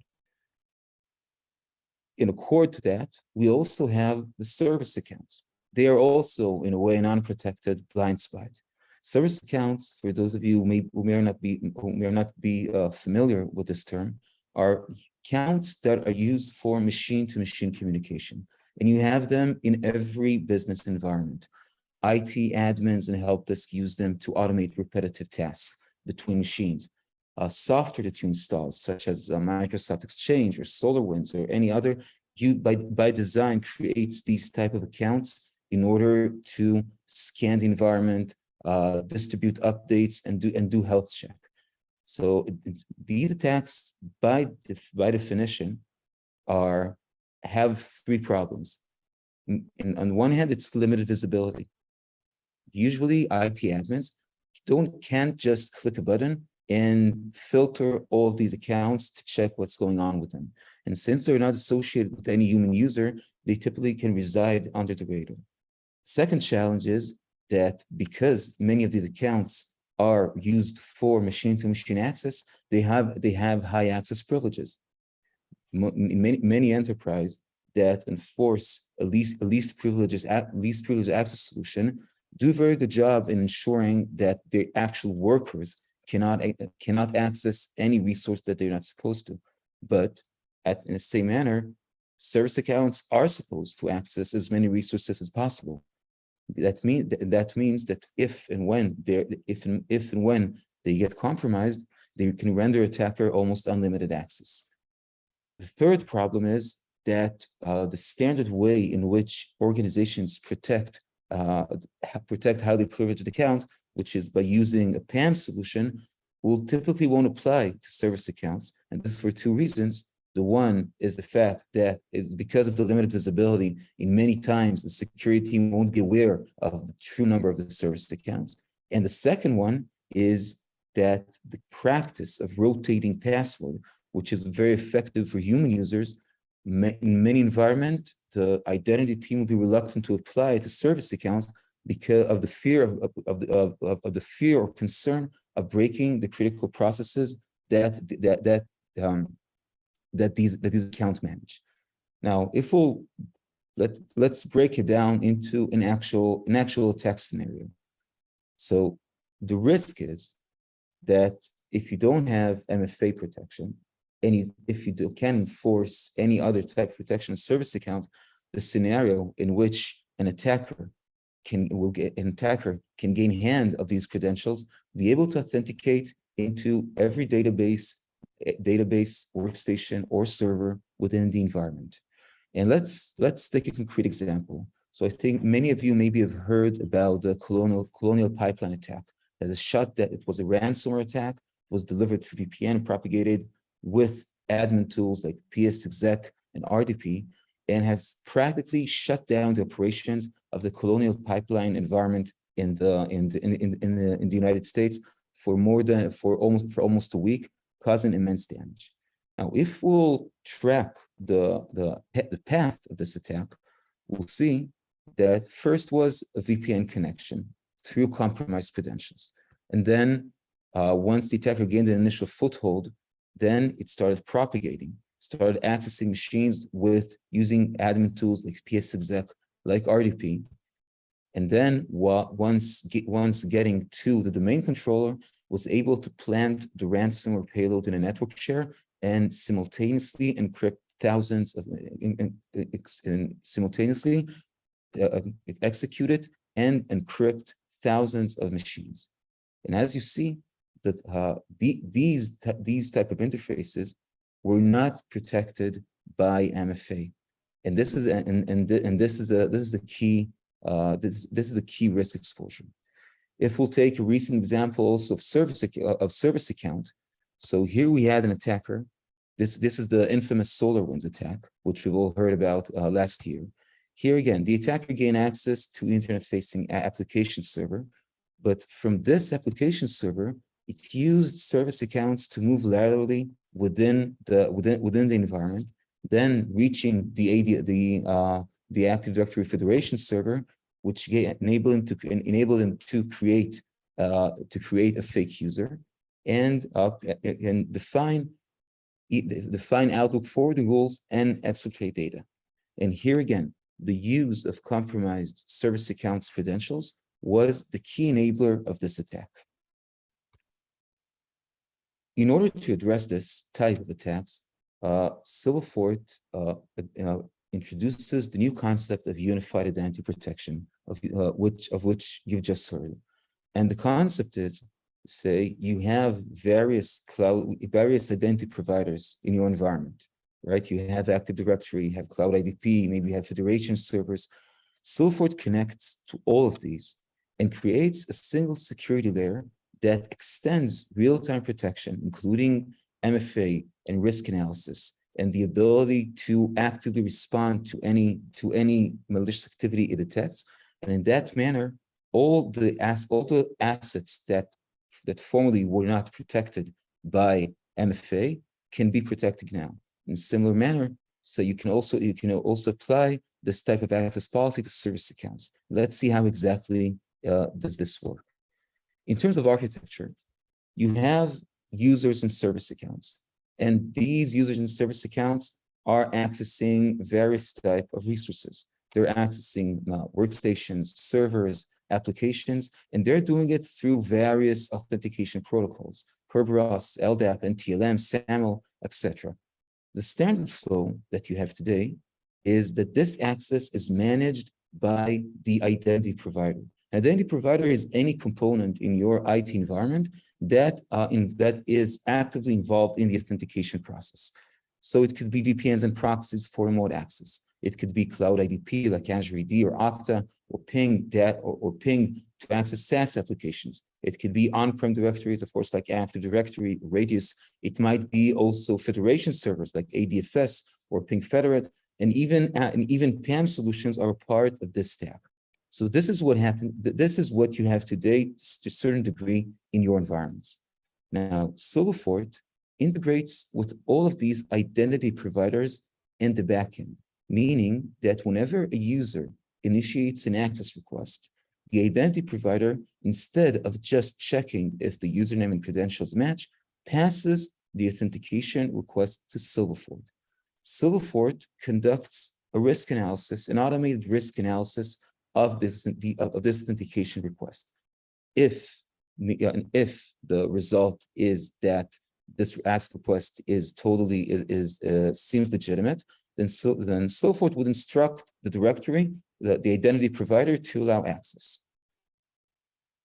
In accord to that, we also have the service accounts. They are also, in a way, an unprotected blind spot. Service accounts, for those of you who may not be familiar with this term, are accounts that are used for machine-to-machine communication, and you have them in every business environment. IT admins and help desk use them to automate repetitive tasks between machines. Software that you install, such as Microsoft Exchange or SolarWinds or any other, by design creates these type of accounts in order to scan the environment, distribute updates, and do health check. So these attacks, by definition, have three problems. On one hand, it's limited visibility. Usually, IT admins can't just click a button and filter all of these accounts to check what's going on with them. And since they're not associated with any human user, they typically can reside under the radar. Second challenge is that because many of these accounts are used for machine-to-machine access, they have high access privileges. Many enterprises that enforce a least privileged access solution do a very good job in ensuring that the actual workers cannot access any resource that they're not supposed to. But in the same manner, service accounts are supposed to access as many resources as possible. That means that if and when they get compromised, they can render attacker almost unlimited access. The third problem is that the standard way in which organizations protect highly privileged accounts, which is by using a PAM solution, typically won't apply to service accounts. And this is for two reasons. The one is the fact that it's because of the limited visibility, in many times the security team won't be aware of the true number of the service accounts. And the second one is that the practice of rotating password, which is very effective for human users, in many environments, the identity team will be reluctant to apply to service accounts because of the fear of the fear or concern of breaking the critical processes that these accounts manage. Now, let's break it down into an actual attack scenario. So the risk is that if you don't have MFA protection, and if you can't enforce any other type of protection on service account, the scenario in which an attacker can gain hand of these credentials, be able to authenticate into every database, workstation, or server within the environment. And let's take a concrete example. So I think many of you maybe have heard about the colonial pipeline attack. That is it was a ransomware attack, was delivered through VPN, propagated with admin tools like PSExec and RDP, and has practically shut down the operations of the colonial pipeline environment in the United States for almost a week, causing immense damage. Now, if we'll track the path of this attack, we'll see that first was a VPN connection through compromised credentials. And then once the attacker gained an initial foothold, then it started propagating, started accessing machines using admin tools like PSExec, like RDP. And then once getting to the domain controller, was able to plant the ransomware payload in a network share and simultaneously encrypt thousands of, simultaneously execute it and encrypt thousands of machines. And as you see, these type of interfaces were not protected by MFA, and this is the key. This is the key risk exposure. If we'll take a recent example also of service account, so here we had an attacker. This is the infamous SolarWinds attack, which we've all heard about last year. Here again, the attacker gained access to internet-facing application server, but from this application server, it used service accounts to move laterally within the environment, then reaching the Active Directory Federation server, which enabled him to create a fake user and define Outlook forwarding rules and exfiltrate data. And here again, the use of compromised service accounts credentials was the key enabler of this attack. In order to address this type of attacks, Silverfort introduces the new concept of unified identity protection, of which you've just heard. And the concept is, say, you have various identity providers in your environment, right? You have Active Directory, you have Cloud IDP, maybe you have federation servers. Silverfort connects to all of these and creates a single security layer that extends real-time protection, including MFA and risk analysis, and the ability to actively respond to any malicious activity it detects. And in that manner, all the assets that formerly were not protected by MFA can be protected now. In a similar manner, so you can also apply this type of access policy to service accounts. Let's see how exactly does this work. In terms of architecture, you have users and service accounts, and these users and service accounts are accessing various type of resources. They're accessing workstations, servers, applications, and they're doing it through various authentication protocols, Kerberos, LDAP, NTLM, SAML, etc. The standard flow that you have today is that this access is managed by the identity provider. Identity provider is any component in your IT environment that is actively involved in the authentication process. So it could be VPNs and proxies for remote access. It could be Cloud IDP like Azure AD or Okta, or Ping or Ping to access SaaS applications. It could be on-prem directories, of course, like Active Directory, Radius. It might be also federation servers like ADFS or Ping Federate, and even PAM solutions are a part of this stack. So this is what happened. This is what you have today to a certain degree in your environments. Now, Silverfort integrates with all of these identity providers in the backend, meaning that whenever a user initiates an access request, the identity provider, instead of just checking if the username and credentials match, passes the authentication request to Silverfort. Silverfort conducts a risk analysis, an automated risk analysis of this authentication request. If the result is that this ask request is seems legitimate, then Silverfort would instruct the directory, the identity provider, to allow access.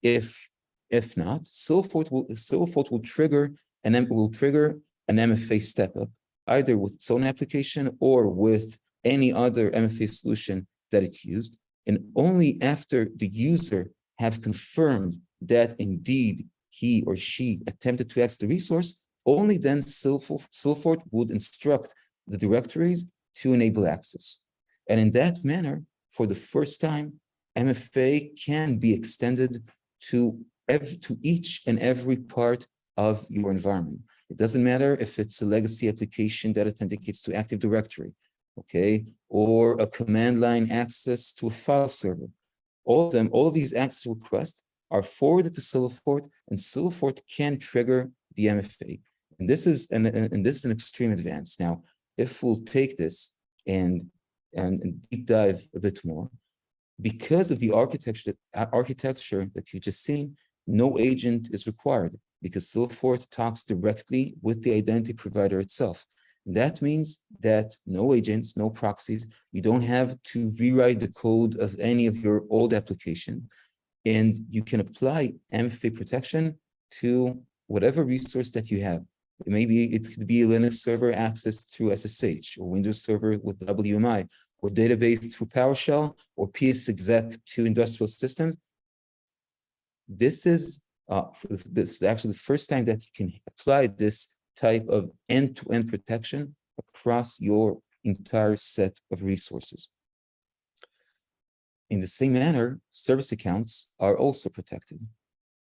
If not, Silverfort will trigger an MFA step up, either with its own application or with any other MFA solution that it's used. And only after the user have confirmed that indeed he or she attempted to access the resource, only then Silverfort would instruct the directories to enable access. And in that manner, for the first time, MFA can be extended to each and every part of your environment. It doesn't matter if it's a legacy application that authenticates to Active Directory, okay, or a command line access to a file server. All of these access requests are forwarded to Silverfort, and Silverfort can trigger the MFA. And this is an extreme advance. Now, if we'll take this and deep dive a bit more, because of the architecture that you just seen, no agent is required because Silverfort talks directly with the identity provider itself. And that means that no agents, no proxies, you don't have to rewrite the code of any of your old application, and you can apply MFA protection to whatever resource that you have. Maybe it could be a Linux server accessed through SSH, or Windows server with WMI, or database through PowerShell, or PSExec to industrial systems. This is actually the first time that you can apply this type of end-to-end protection across your entire set of resources. In the same manner, service accounts are also protected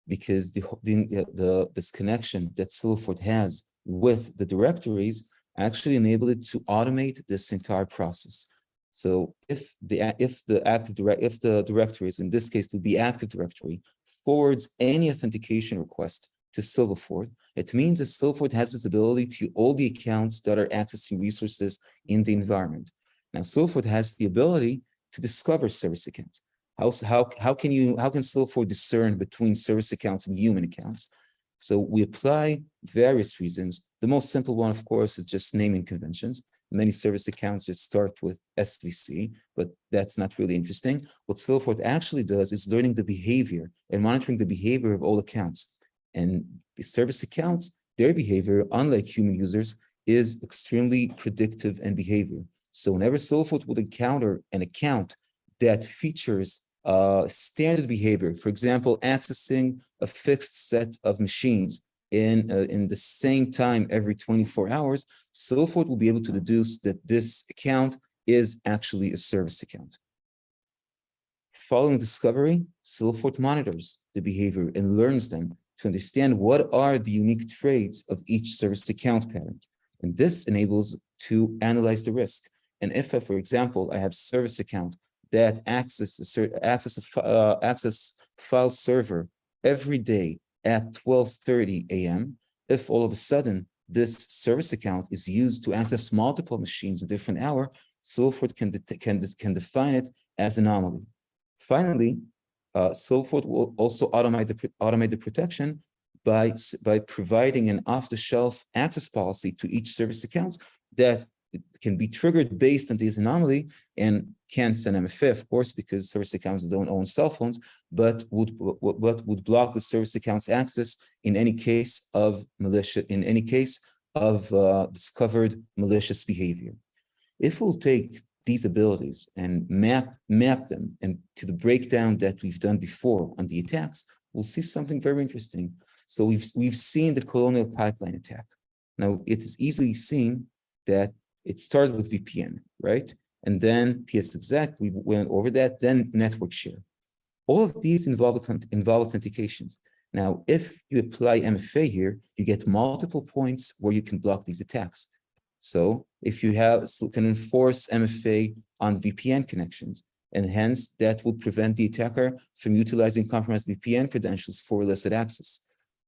because this connection that Silverfort has with the directories actually enable it to automate this entire process. So if the directories, in this case would be Active Directory, forwards any authentication request to Silverfort, it means that Silverfort has visibility to all the accounts that are accessing resources in the environment. Now, Silverfort has the ability to discover service accounts. How can Silverfort discern between service accounts and human accounts? So we apply various reasons. The most simple one, of course, is just naming conventions. Many service accounts just start with SVC, but that's not really interesting. What Silverfort actually does is learning the behavior and monitoring the behavior of all accounts. And the service accounts, their behavior, unlike human users, is extremely predictive and behavior. So whenever Silverfort would encounter an account that features standard behavior, for example, accessing a fixed set of machines in the same time every 24 hours, Silverfort will be able to deduce that this account is actually a service account. Following discovery, Silverfort monitors the behavior and learns them to understand what are the unique traits of each service account parent. And this enables to analyze the risk. And if, for example, I have service account that access file server every day at 12:30 a.m., if all of a sudden this service account is used to access multiple machines at a different hour, Silverfort can define it as anomaly. Finally, Silverfort will also automate the protection by providing an off-the-shelf access policy to each service account that can be triggered based on this anomaly and can send MFA, of course, because service accounts don't own cell phones, but would block the service account's access in any case of discovered malicious behavior. If we'll take these abilities and map them and to the breakdown that we've done before on the attacks, we'll see something very interesting. So we've seen the Colonial Pipeline attack. Now it is easily seen that it started with VPN, right? And then PSExec, we went over that, then network share. All of these involve authentications. Now, if you apply MFA here, you get multiple points where you can block these attacks. So if you can enforce MFA on VPN connections, and hence that would prevent the attacker from utilizing compromised VPN credentials for illicit access.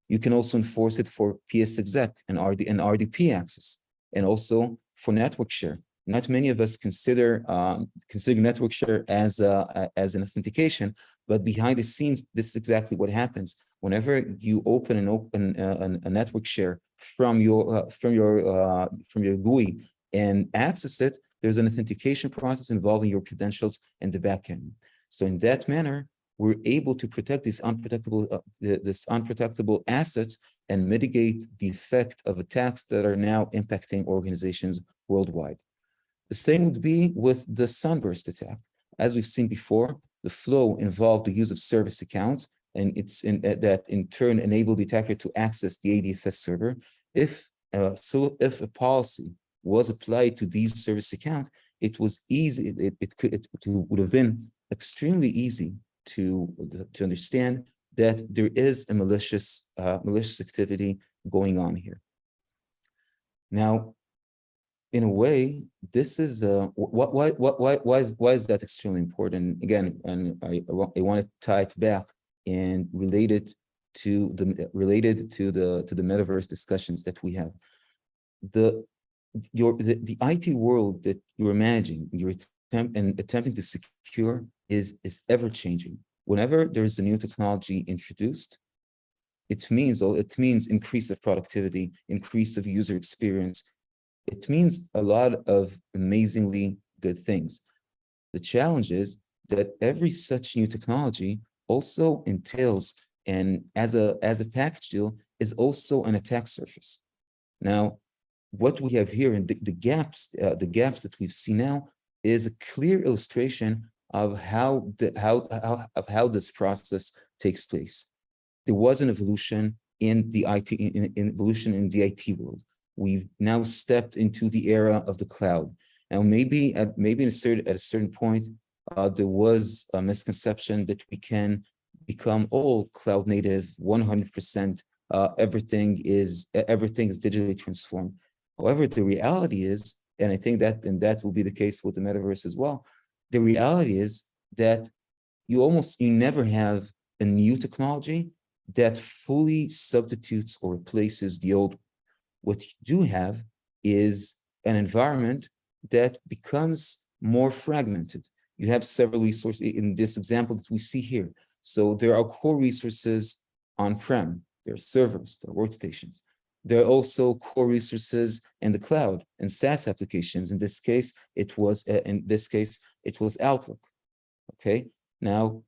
You can also enforce it for PSExec and RDP access, and also for network share. Not many of us consider network share as an authentication, but behind the scenes, this is exactly what happens. Whenever you open a network share from your GUI and access it, there's an authentication process involving your credentials and the backend. So in that manner, we're able to protect these unprotectable assets and mitigate the effect of attacks that are now impacting organizations worldwide. The same would be with the Sunburst attack. As we've seen before, the flow involved the use of service accounts, and that in turn enabled the attacker to access the ADFS server. If a policy was applied to these service accounts, it was easy. It would have been extremely easy to understand that there is a malicious activity going on here. Now, in a way, this is why is that extremely important? Again, and I want to tie it back and relate it to the metaverse discussions that we have. The IT world that you're managing, you're attempting to secure is ever changing. Whenever there's a new technology introduced, it means increase of productivity, increase of user experience. It means a lot of amazingly good things. The challenge is that every such new technology also entails, and as a package deal, is also an attack surface. Now, what we have here and the gaps that we've seen now is a clear illustration of how this process takes place. There was an evolution in the IT world. We've now stepped into the era of the cloud. Now, maybe at a certain point, there was a misconception that we can become all cloud native, 100%. Everything is digitally transformed. However, the reality is, and I think that will be the case with the metaverse as well. The reality is that you never have a new technology that fully substitutes or replaces the old. What you do have is an environment that becomes more fragmented. You have several resources in this example that we see here. So there are core resources on-prem, there are servers, there are workstations. There are also core resources in the cloud and SaaS applications. In this case, it was Outlook. Okay. Now,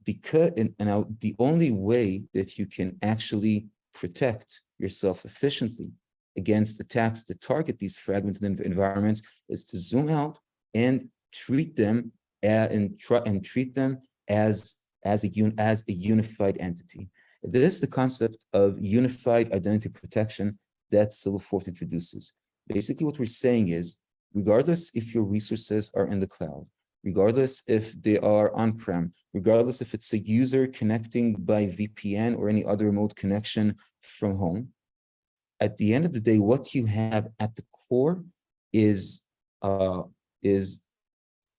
the only way that you can actually protect yourself efficiently against attacks that target these fragmented environments is to zoom out and treat them as a unified entity. This is the concept of unified identity protection that Silverforth introduces. Basically, what we're saying is, regardless if your resources are in the cloud, regardless if they are on-prem, regardless if it's a user connecting by VPN or any other remote connection from home, at the end of the day, what you have at the core is a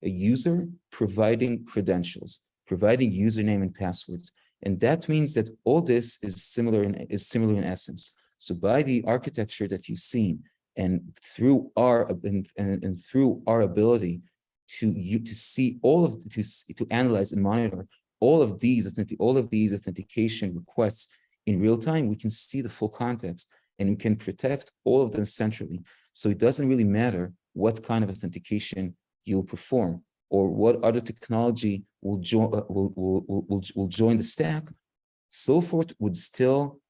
user providing credentials, providing username and passwords. And that means that all this is similar in essence. So by the architecture that you've seen, and through our ability to analyze and monitor all of these authentication requests in real time, we can see the full context and we can protect all of them centrally. So it doesn't really matter what kind of authentication you'll perform or what other technology will join the stack. Silverforth would still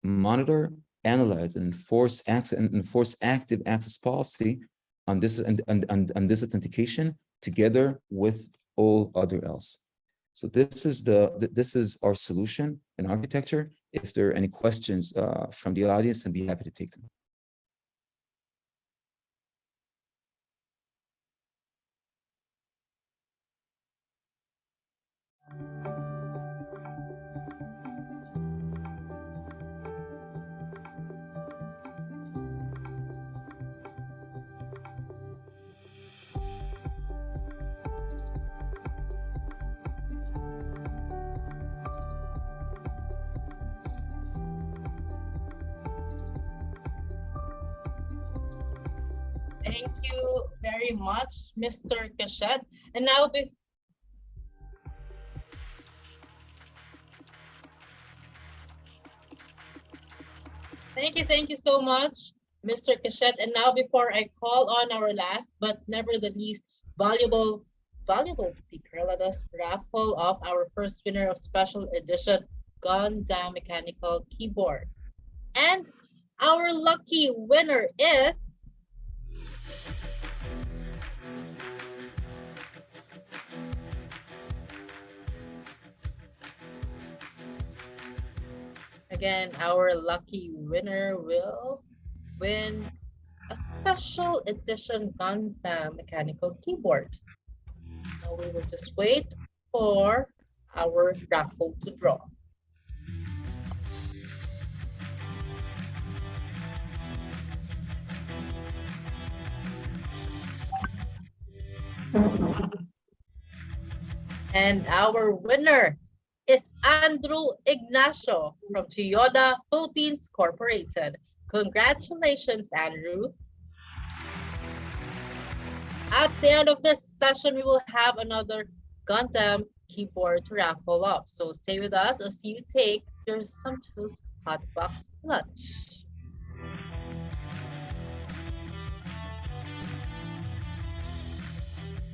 monitor, analyze, and enforce active access policy on this this authentication together with all other else. So this is our solution and architecture. If there are any questions from the audience, I'd be happy to take them. Thank you very much, Mr. Cachet. And now, thank you so much, Mr. Cachet. And now, before I call on our last but never the least valuable speaker, let us raffle off our first winner of special edition Gundam Mechanical Keyboard. And our lucky winner is again, our lucky winner will win a special edition Gundam mechanical keyboard. Now we will just wait for our raffle to draw. And our winner is Andrew Ignacio from Toyota Philippines Corporated. Congratulations, Andrew. At the end of this session, we will have another Gundam keyboard to raffle off. So stay with us as you take your sumptuous hot box lunch.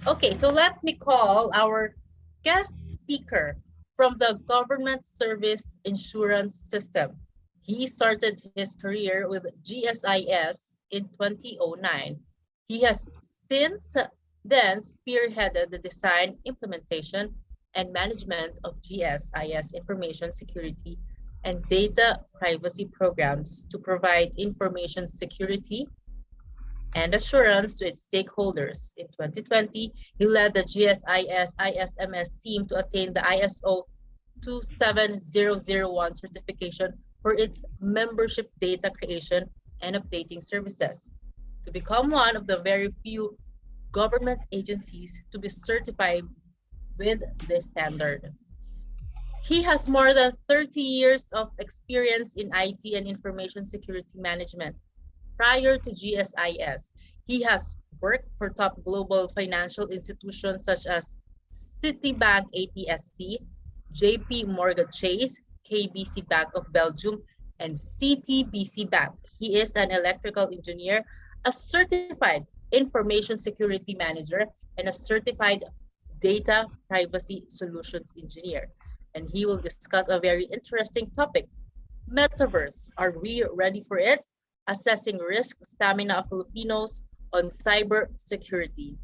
Okay, so let me call our guest speaker from the Government Service Insurance System. He started his career with GSIS in 2009. He has since then spearheaded the design, implementation, and management of GSIS information security and data privacy programs to provide information security and assurance to its stakeholders. In 2020, he led the GSIS ISMS team to attain the ISO 27001 certification for its membership data creation and updating services, to become one of the very few government agencies to be certified with this standard. He has more than 30 years of experience in IT and information security management. Prior to GSIS, he has worked for top global financial institutions such as Citibank APSC, JP Morgan Chase, KBC Bank of Belgium, and CTBC Bank. He is an electrical engineer, a certified information security manager, and a certified data privacy solutions engineer. And he will discuss a very interesting topic, Metaverse. Are we ready for it? Assessing risk stamina of Filipinos on cyber security.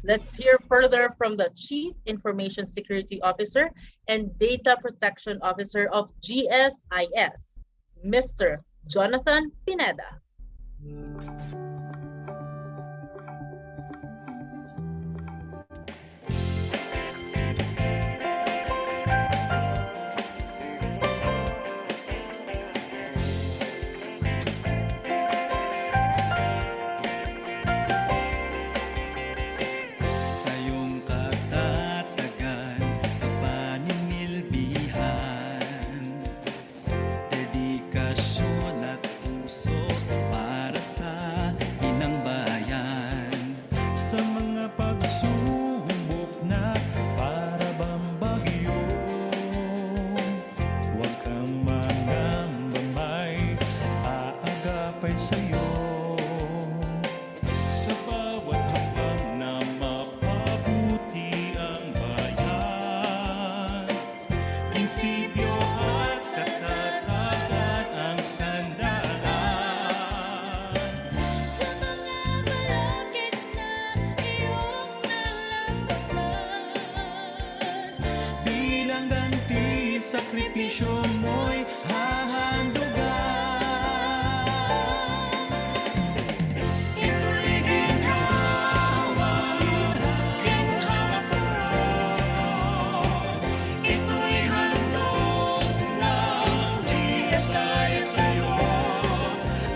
Let's hear further from the Chief Information Security Officer and Data Protection Officer of GSIS, Mr. Jonathan Pineda. Sakripisyo mo'y hahandugan. Ito'y ginhawa, ginhawa ko. Ito'y handog ng GSI sa'yo.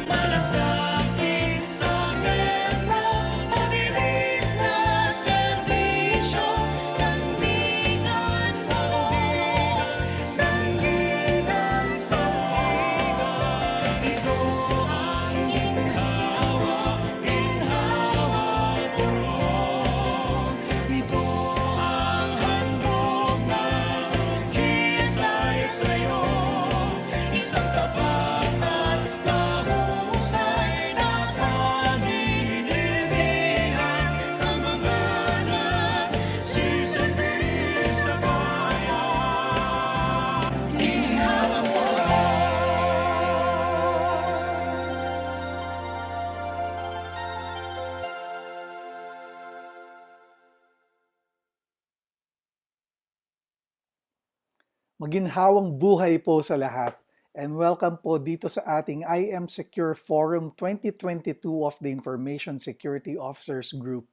Malasakit sa membro, mabilis na serbisyo, sandigan sa loob. Maginhawang buhay po sa lahat and welcome po dito sa ating I Am Secure Forum 2022 of the Information Security Officers Group.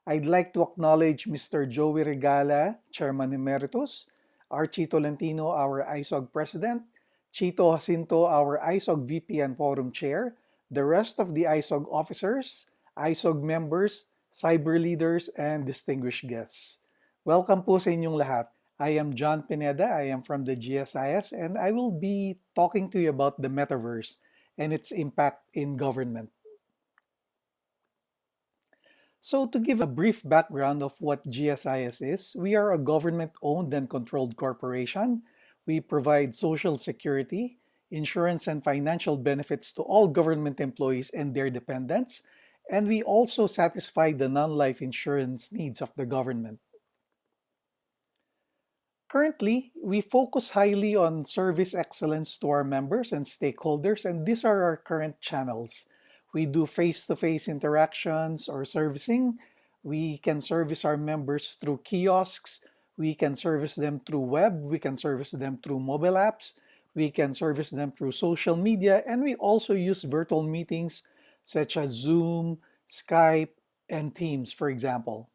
I'd like to acknowledge Mr. Joey Regala, Chairman Emeritus, Archie Tolentino, our ISOG President, Chito Jacinto, our ISOG VP and Forum Chair, the rest of the ISOG officers, ISOG members, cyber leaders, and distinguished guests. Welcome po sa inyong lahat. I am John Pineda, I am from the GSIS, and I will be talking to you about the metaverse and its impact in government. So to give a brief background of what GSIS is, we are a government-owned and controlled corporation. We provide social security, insurance, and financial benefits to all government employees and their dependents, and we also satisfy the non-life insurance needs of the government. Currently, we focus highly on service excellence to our members and stakeholders, and these are our current channels. We do face-to-face interactions or servicing. We can service our members through kiosks. We can service them through web. We can service them through mobile apps. We can service them through social media. And we also use virtual meetings such as Zoom, Skype, and Teams, for example.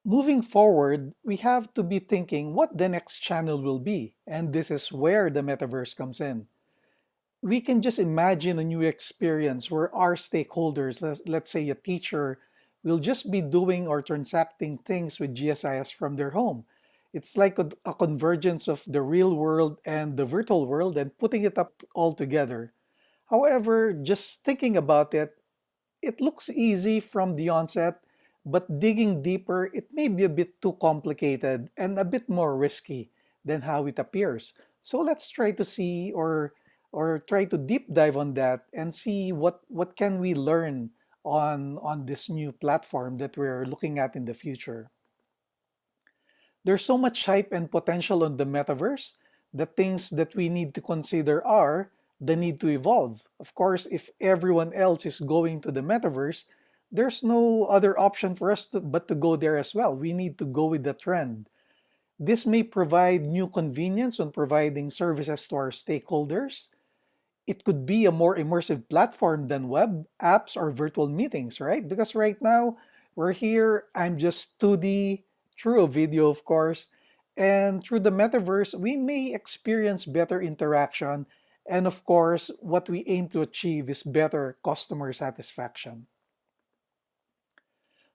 Moving forward, we have to be thinking what the next channel will be, and this is where the metaverse comes in. We can just imagine a new experience where our stakeholders, let's say a teacher, will just be doing or transacting things with GSIS from their home. It's like a convergence of the real world and the virtual world and putting it up all together. However, just thinking about it, it looks easy from the onset, but digging deeper, it may be a bit too complicated and a bit more risky than how it appears. So let's try to see or try to deep dive on that and see what can we learn on this new platform that we're looking at in the future. There's so much hype and potential on the metaverse. The things that we need to consider are the need to evolve. Of course, if everyone else is going to the metaverse, there's no other option for us but to go there as well. We need to go with the trend. This may provide new convenience on providing services to our stakeholders. It could be a more immersive platform than web, apps, or virtual meetings, right? Because right now, we're here, I'm just 2D, through a video, of course, and through the metaverse, we may experience better interaction, and of course, what we aim to achieve is better customer satisfaction.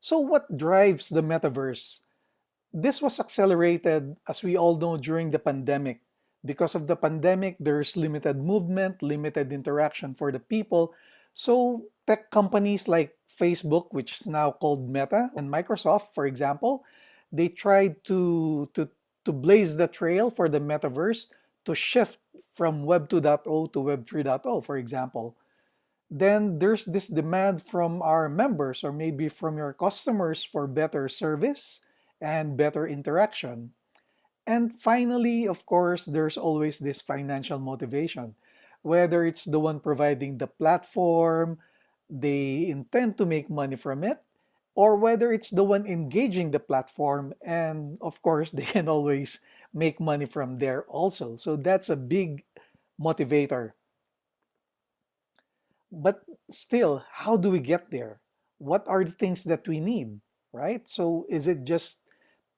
So what drives the metaverse? This was accelerated, as we all know, during the pandemic. Because of the pandemic, there's limited movement, limited interaction for the people. So tech companies like Facebook, which is now called Meta, and Microsoft, for example, they tried to blaze the trail for the metaverse to shift from Web 2.0 to Web 3.0, for example. Then there's this demand from our members or maybe from your customers for better service and better interaction. And finally, of course, there's always this financial motivation. Whether it's the one providing the platform, they intend to make money from it, or whether it's the one engaging the platform, and of course, they can always make money from there also. So that's a big motivator. But still, how do we get there? What are the things that we need, right? So is it just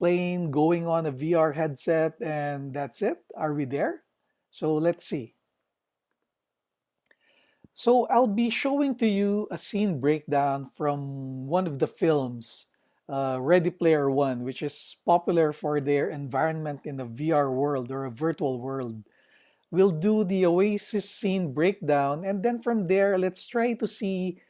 plain going on a VR headset and that's it? Are we there? So let's see. So I'll be showing to you a scene breakdown from one of the films, Ready Player One, which is popular for their environment in a VR world or a virtual world. We'll do the Oasis scene breakdown, and then from there, let's try to see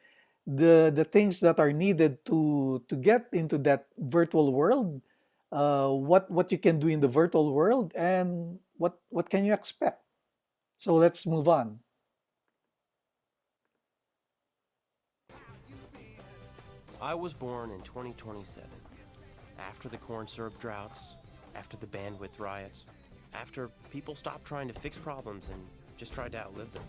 the things that are needed to get into that virtual world, what you can do in the virtual world, and what can you expect. So let's move on. I was born in 2027, after the corn syrup droughts, after the bandwidth riots, after people stopped trying to fix problems and just tried to outlive them.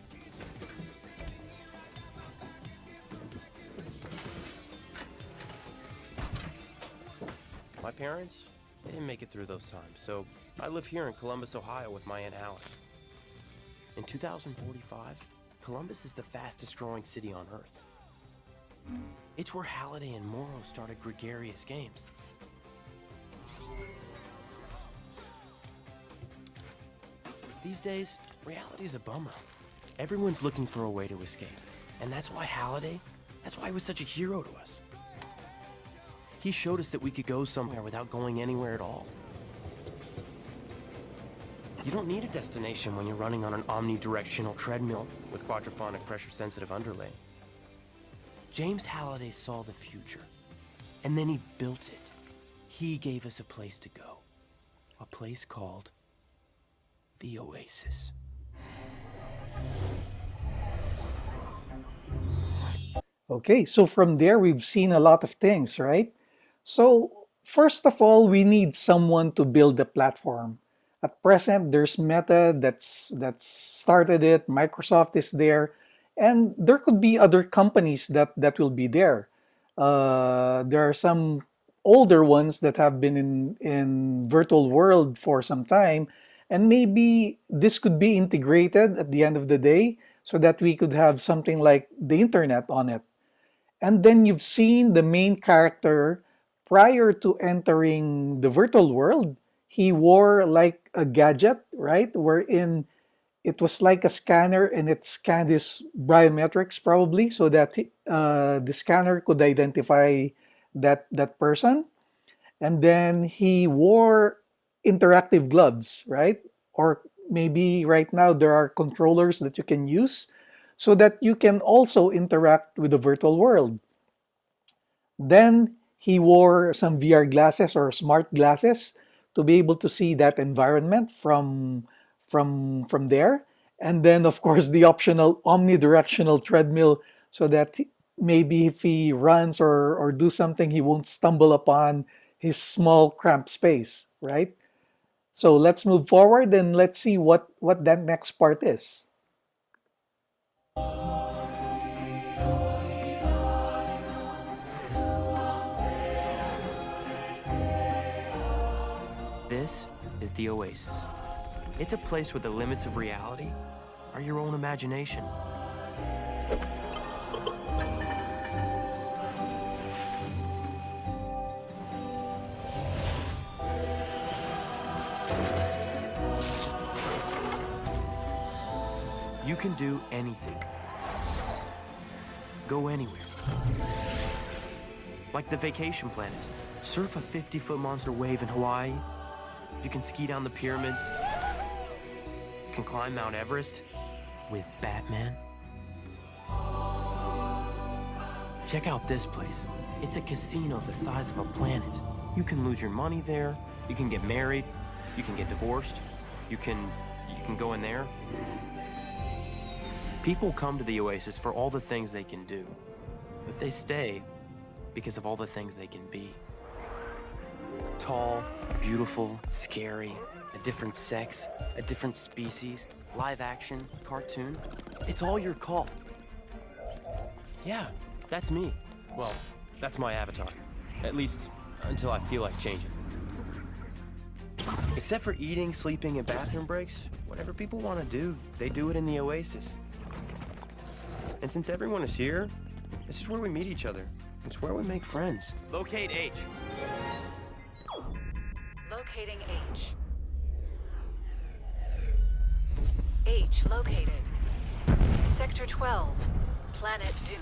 My parents, They didn't make it through those times, so I live here in Columbus, Ohio with my Aunt Alice. In 2045, Columbus is the fastest growing city on Earth. It's where Halliday and Morrow started gregarious games. These days, reality is a bummer. Everyone's looking for a way to escape. And that's why Halliday, that's why he was such a hero to us. He showed us that we could go somewhere without going anywhere at all. You don't need a destination when you're running on an omnidirectional treadmill with quadraphonic pressure-sensitive underlay. James Halliday saw the future, and then he built it. He gave us a place to go. A place called the Oasis. Okay, so from there we've seen a lot of things, right? So first of all, we need someone to build the platform. At present, there's Meta that's started it, Microsoft is there, and there could be other companies that will be there. There are some older ones that have been in virtual world for some time, and maybe this could be integrated at the end of the day so that we could have something like the internet on it. And then you've seen the main character prior to entering the virtual world. He wore like a gadget, right? Wherein it was like a scanner and it scanned his biometrics probably so that the scanner could identify that person. And then he wore interactive gloves, right? Or maybe right now there are controllers that you can use so that you can also interact with the virtual world. Then he wore some VR glasses or smart glasses to be able to see that environment from there. And then of course the optional omnidirectional treadmill so that maybe if he runs or do something, he won't stumble upon his small cramped space, right? So let's move forward and let's see what that next part is. This is the Oasis. It's a place where the limits of reality are your own imagination. You can do anything. Go anywhere. Like the Vacation Planet. Surf a 50-foot monster wave in Hawaii. You can ski down the pyramids. You can climb Mount Everest with Batman. Check out this place. It's a casino the size of a planet. You can lose your money there. You can get married. You can get divorced. You can go in there. People come to the Oasis for all the things they can do, but they stay because of all the things they can be. Tall, beautiful, scary, a different sex, a different species, live action, cartoon. It's all your call. Yeah, that's me. Well, that's my avatar. At least until I feel like changing. Except for eating, sleeping, and bathroom breaks, whatever people want to do, they do it in the Oasis. And since everyone is here, this is where we meet each other. It's where we make friends. Locate H. Locating H. H located. Sector 12. Planet Doom.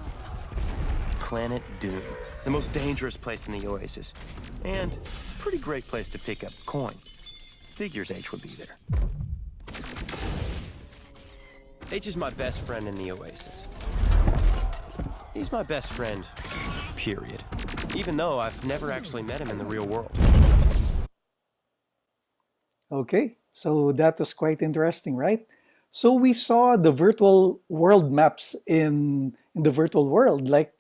Planet Doom. The most dangerous place in the Oasis. And a pretty great place to pick up coin. Figures H would be there. H is my best friend in the Oasis. He's my best friend, period. Even though I've never actually met him in the real world. Okay, so that was quite interesting, right? So we saw the virtual world maps in the virtual world. Like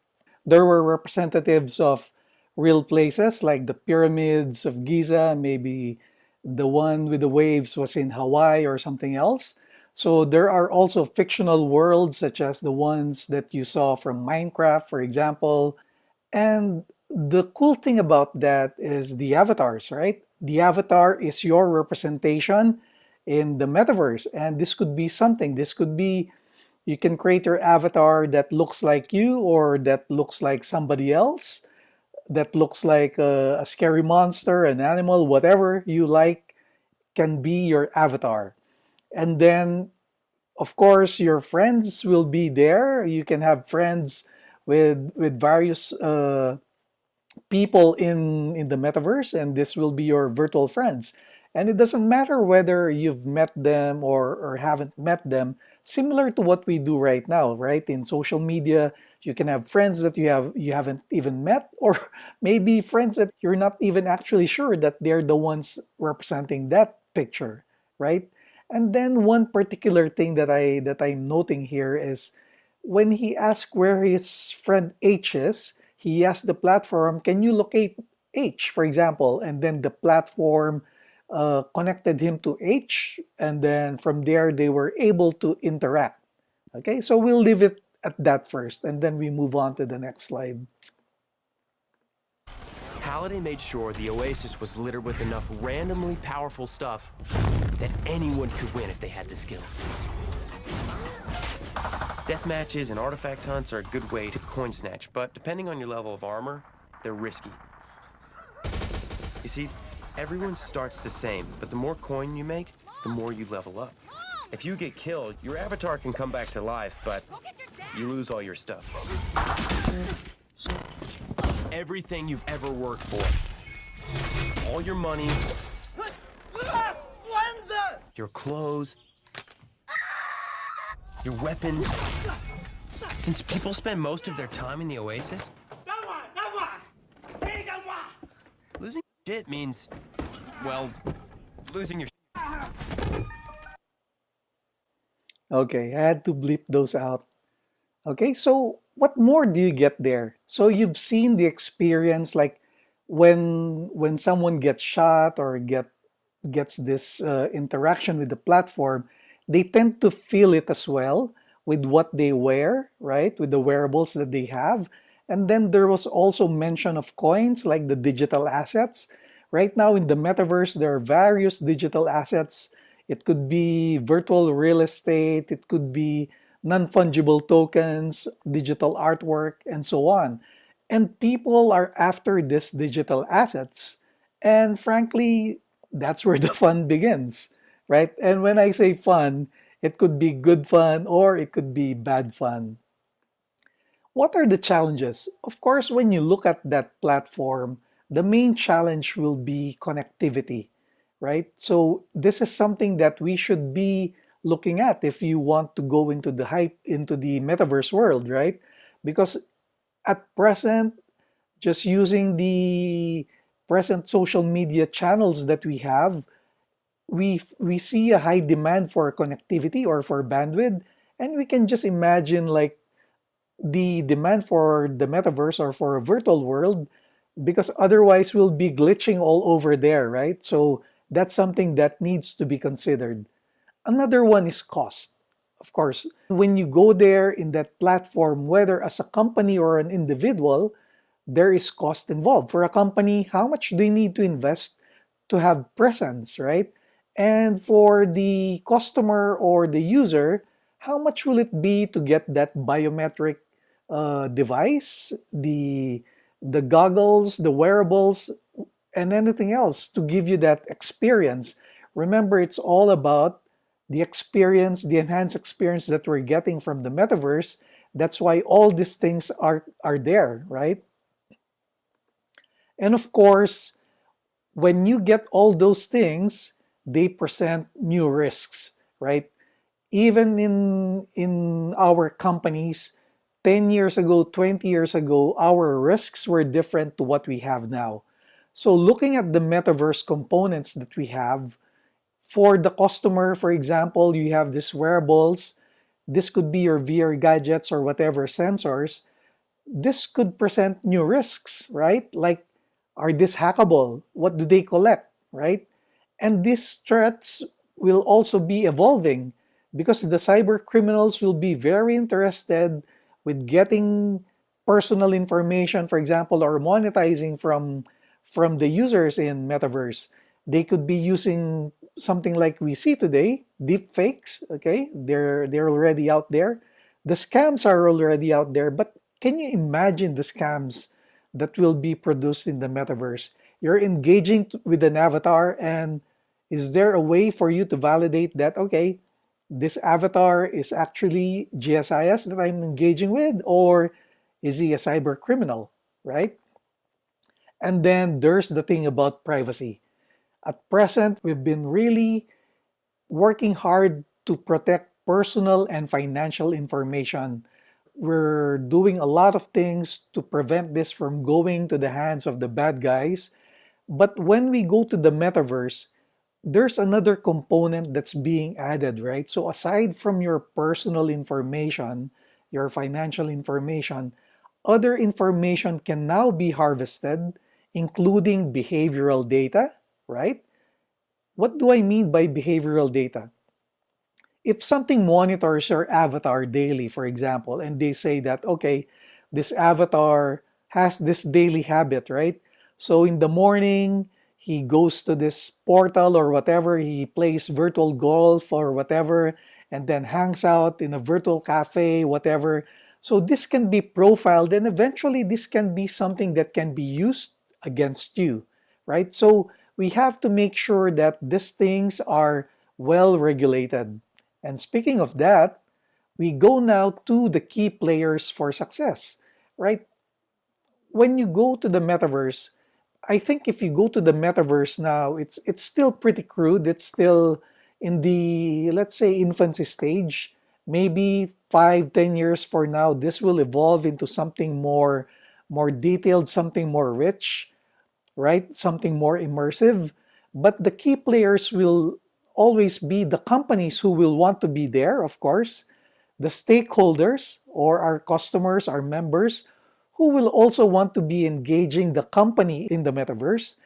there were representatives of real places like the pyramids of Giza, maybe the one with the waves was in Hawaii or something else. So there are also fictional worlds such as the ones that you saw from Minecraft, for example. And the cool thing about that is the avatars, right? The avatar is your representation in the metaverse. And this could be something. This could be you can create your avatar that looks like you or that looks like somebody else, that looks like a scary monster, an animal, whatever you like can be your avatar. And then, of course, your friends will be there. You can have friends with various people in the metaverse, and this will be your virtual friends. And it doesn't matter whether you've met them or haven't met them, similar to what we do right now, right? In social media, you can have friends that you haven't even met, or maybe friends that you're not even actually sure that they're the ones representing that picture, right? And then one particular thing that I'm noting here is when he asked where his friend H is, he asked the platform, "Can you locate H?" for example, and then the platform connected him to H, and then from there they were able to interact. Okay, so we'll leave it at that first, and then we move on to the next slide. Halliday made sure the Oasis was littered with enough randomly powerful stuff that anyone could win if they had the skills. Death matches and artifact hunts are a good way to coin snatch, but depending on your level of armor, they're risky. You see, everyone starts the same, but the more coin you make, the more you level up. If you get killed, your avatar can come back to life, but you lose all your stuff. Everything you've ever worked for. All your money, your clothes, your weapons. Since people spend most of their time in the Oasis, losing shit means, well, losing your Okay, I had to bleep those out. Okay, so what more do you get there? So you've seen the experience, like when someone gets shot or gets this interaction with the platform, they tend to feel it as well with what they wear, right? With the wearables that they have. And then there was also mention of coins, like the digital assets. Right now in the metaverse, there are various digital assets. It could be virtual real estate, it could be non-fungible tokens, digital artwork, and so on. And people are after these digital assets. And frankly, that's where the fun begins, right? And when I say fun, it could be good fun or it could be bad fun. What are the challenges? Of course, when you look at that platform, the main challenge will be connectivity, right? So this is something that we should be looking at if you want to go into the metaverse world, right? Because at present, just using the present social media channels that we have, we see a high demand for connectivity or for bandwidth, and we can just imagine like the demand for the metaverse or for a virtual world, because otherwise we'll be glitching all over there, right? So that's something that needs to be considered. Another one is cost. Of course, when you go there in that platform, whether as a company or an individual, there is cost involved. For a company, how much do you need to invest to have presence, right? And for the customer or the user, how much will it be to get that biometric device, the goggles, the wearables, and anything else to give you that experience? Remember, it's all about the experience, the enhanced experience that we're getting from the metaverse. That's why all these things are there, right? And of course, when you get all those things, they present new risks, right? Even in our companies, 10 years ago, 20 years ago, our risks were different to what we have now. So looking at the metaverse components that we have, for the customer, for example, you have these wearables. This could be your VR gadgets or whatever sensors. This could present new risks, right? Like, are this hackable? What do they collect, right? And these threats will also be evolving because the cyber criminals will be very interested with getting personal information, for example, or monetizing from the users in metaverse. They could be using something like we see today, deep fakes, okay? They're already out there. The scams are already out there, but can you imagine the scams that will be produced in the metaverse? You're engaging with an avatar, and is there a way for you to validate that, okay, this avatar is actually GSIS that I'm engaging with, or is he a cyber criminal, right? And then there's the thing about privacy. At present, we've been really working hard to protect personal and financial information. We're doing a lot of things to prevent this from going to the hands of the bad guys. But when we go to the metaverse, there's another component that's being added, right? So aside from your personal information, your financial information, other information can now be harvested, including behavioral data, right? What do I mean by behavioral data? If something monitors your avatar daily, for example, and they say that, okay, this avatar has this daily habit, right? So in the morning, he goes to this portal or whatever, he plays virtual golf or whatever, and then hangs out in a virtual cafe, whatever. So this can be profiled, and eventually this can be something that can be used against you, right? So we have to make sure that these things are well regulated. And speaking of that, we go now to the key players for success, right? When you go to the metaverse, I think if you go to the metaverse now, it's still pretty crude. It's still in the, let's say, infancy stage. Maybe 5, 10 years for now, this will evolve into something more detailed, something more rich, right? Something more immersive. But the key players will always be the companies who will want to be there, of course, the stakeholders or our customers, our members, who will also want to be engaging the company in the metaverse.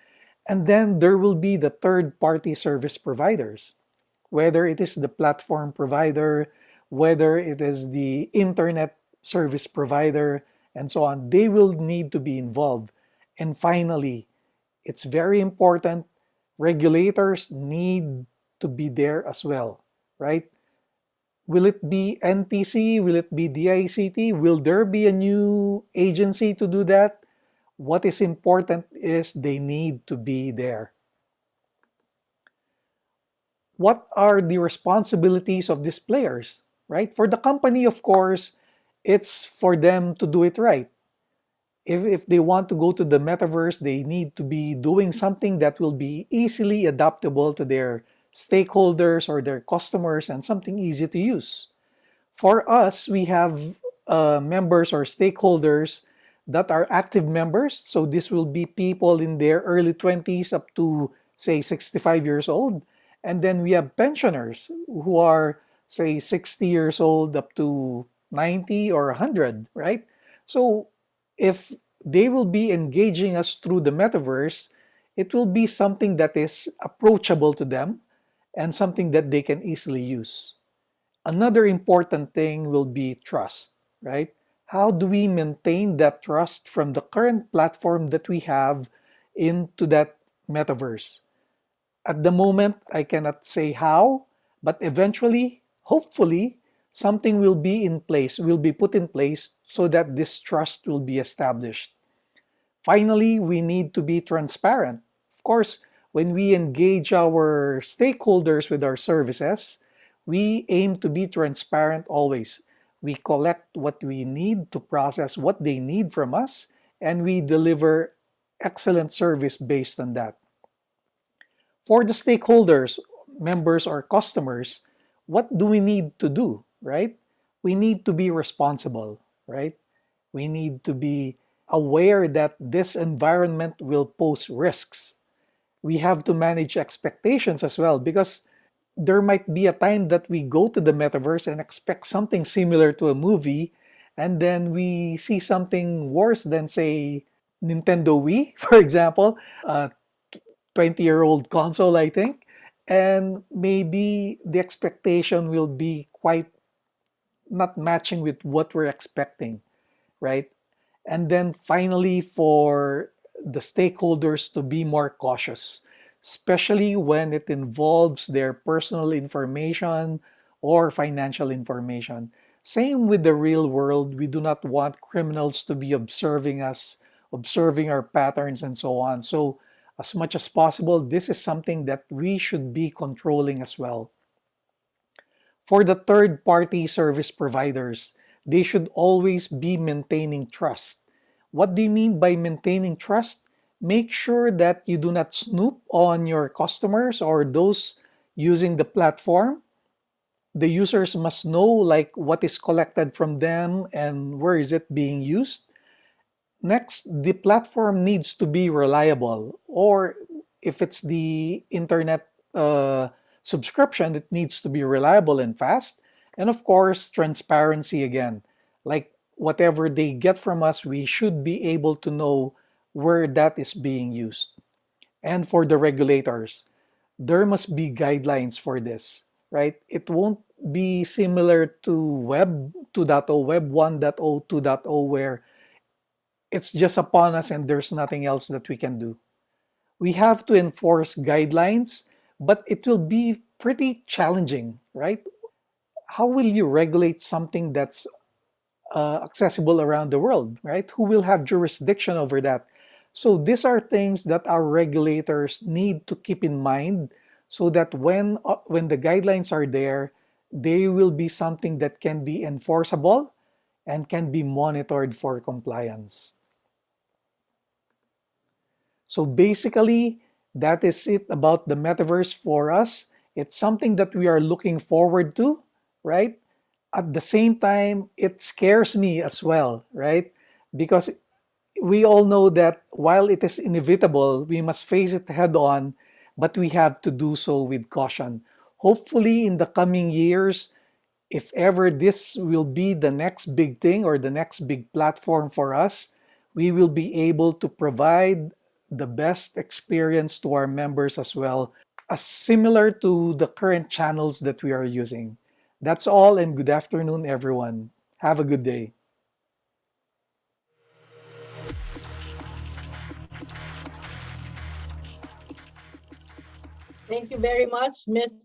And then there will be the third party service providers, whether it is the platform provider, whether it is the internet service provider, and so on. They will need to be involved. And finally, it's very important, regulators need to be there as well, right? Will it be NPC? Will it be DICT? Will there be a new agency to do that? What is important is they need to be there. What are the responsibilities of these players, right? For the company, of course, it's for them to do it right. If they want to go to the metaverse, they need to be doing something that will be easily adaptable to their stakeholders or their customers and something easy to use. For us, we have members or stakeholders that are active members. So this will be people in their early 20s up to, say, 65 years old. And then we have pensioners who are, say, 60 years old up to 90 or 100, right? So if they will be engaging us through the metaverse, it will be something that is approachable to them and something that they can easily use. Another important thing will be trust, right? How do we maintain that trust from the current platform that we have into that metaverse? At the moment, I cannot say how, but eventually, hopefully, something will be in place, will be put in place so that this trust will be established. Finally, we need to be transparent. Of course, when we engage our stakeholders with our services, we aim to be transparent always. We collect what we need to process what they need from us, and we deliver excellent service based on that. For the stakeholders, members, or customers, what do we need to do, right? We need to be responsible, right? We need to be aware that this environment will pose risks. We have to manage expectations as well because there might be a time that we go to the metaverse and expect something similar to a movie, and then we see something worse than, say, Nintendo Wii, for example, a 20-year-old console, I think. And maybe the expectation will be quite not matching with what we're expecting, right? And then finally, for the stakeholders to be more cautious. especially when it involves their personal information or financial information. Same with the real world. We do not want criminals to be observing us, observing our patterns, and so on. So, as much as possible, this is something that we should be controlling as well. For the third party service providers, they should always be maintaining trust. What do you mean by maintaining trust? Make sure that you do not snoop on your customers or those using the platform. The users must know like what is collected from them and where is it being used. Next, the platform needs to be reliable, or if it's the internet subscription, it needs to be reliable and fast. And of course, transparency again. Like whatever they get from us, we should be able to know where that is being used. And for the regulators, there must be guidelines for this, right? It won't be similar to Web 2.0, Web 1.0, 2.0, where it's just upon us and there's nothing else that we can do. We have to enforce guidelines, but it will be pretty challenging, right? How will you regulate something that's accessible around the world, right? Who will have jurisdiction over that? So these are things that our regulators need to keep in mind so that when the guidelines are there, they will be something that can be enforceable and can be monitored for compliance. So basically, that is it about the metaverse for us. It's something that we are looking forward to, right? At the same time, it scares me as well, right? Because we all know that while it is inevitable, we must face it head on, but we have to do so with caution. Hopefully, in the coming years, if ever this will be the next big thing or the next big platform for us, we will be able to provide the best experience to our members as well, as similar to the current channels that we are using. That's all, and good afternoon, everyone. Have a good day. Thank you very much, Mr.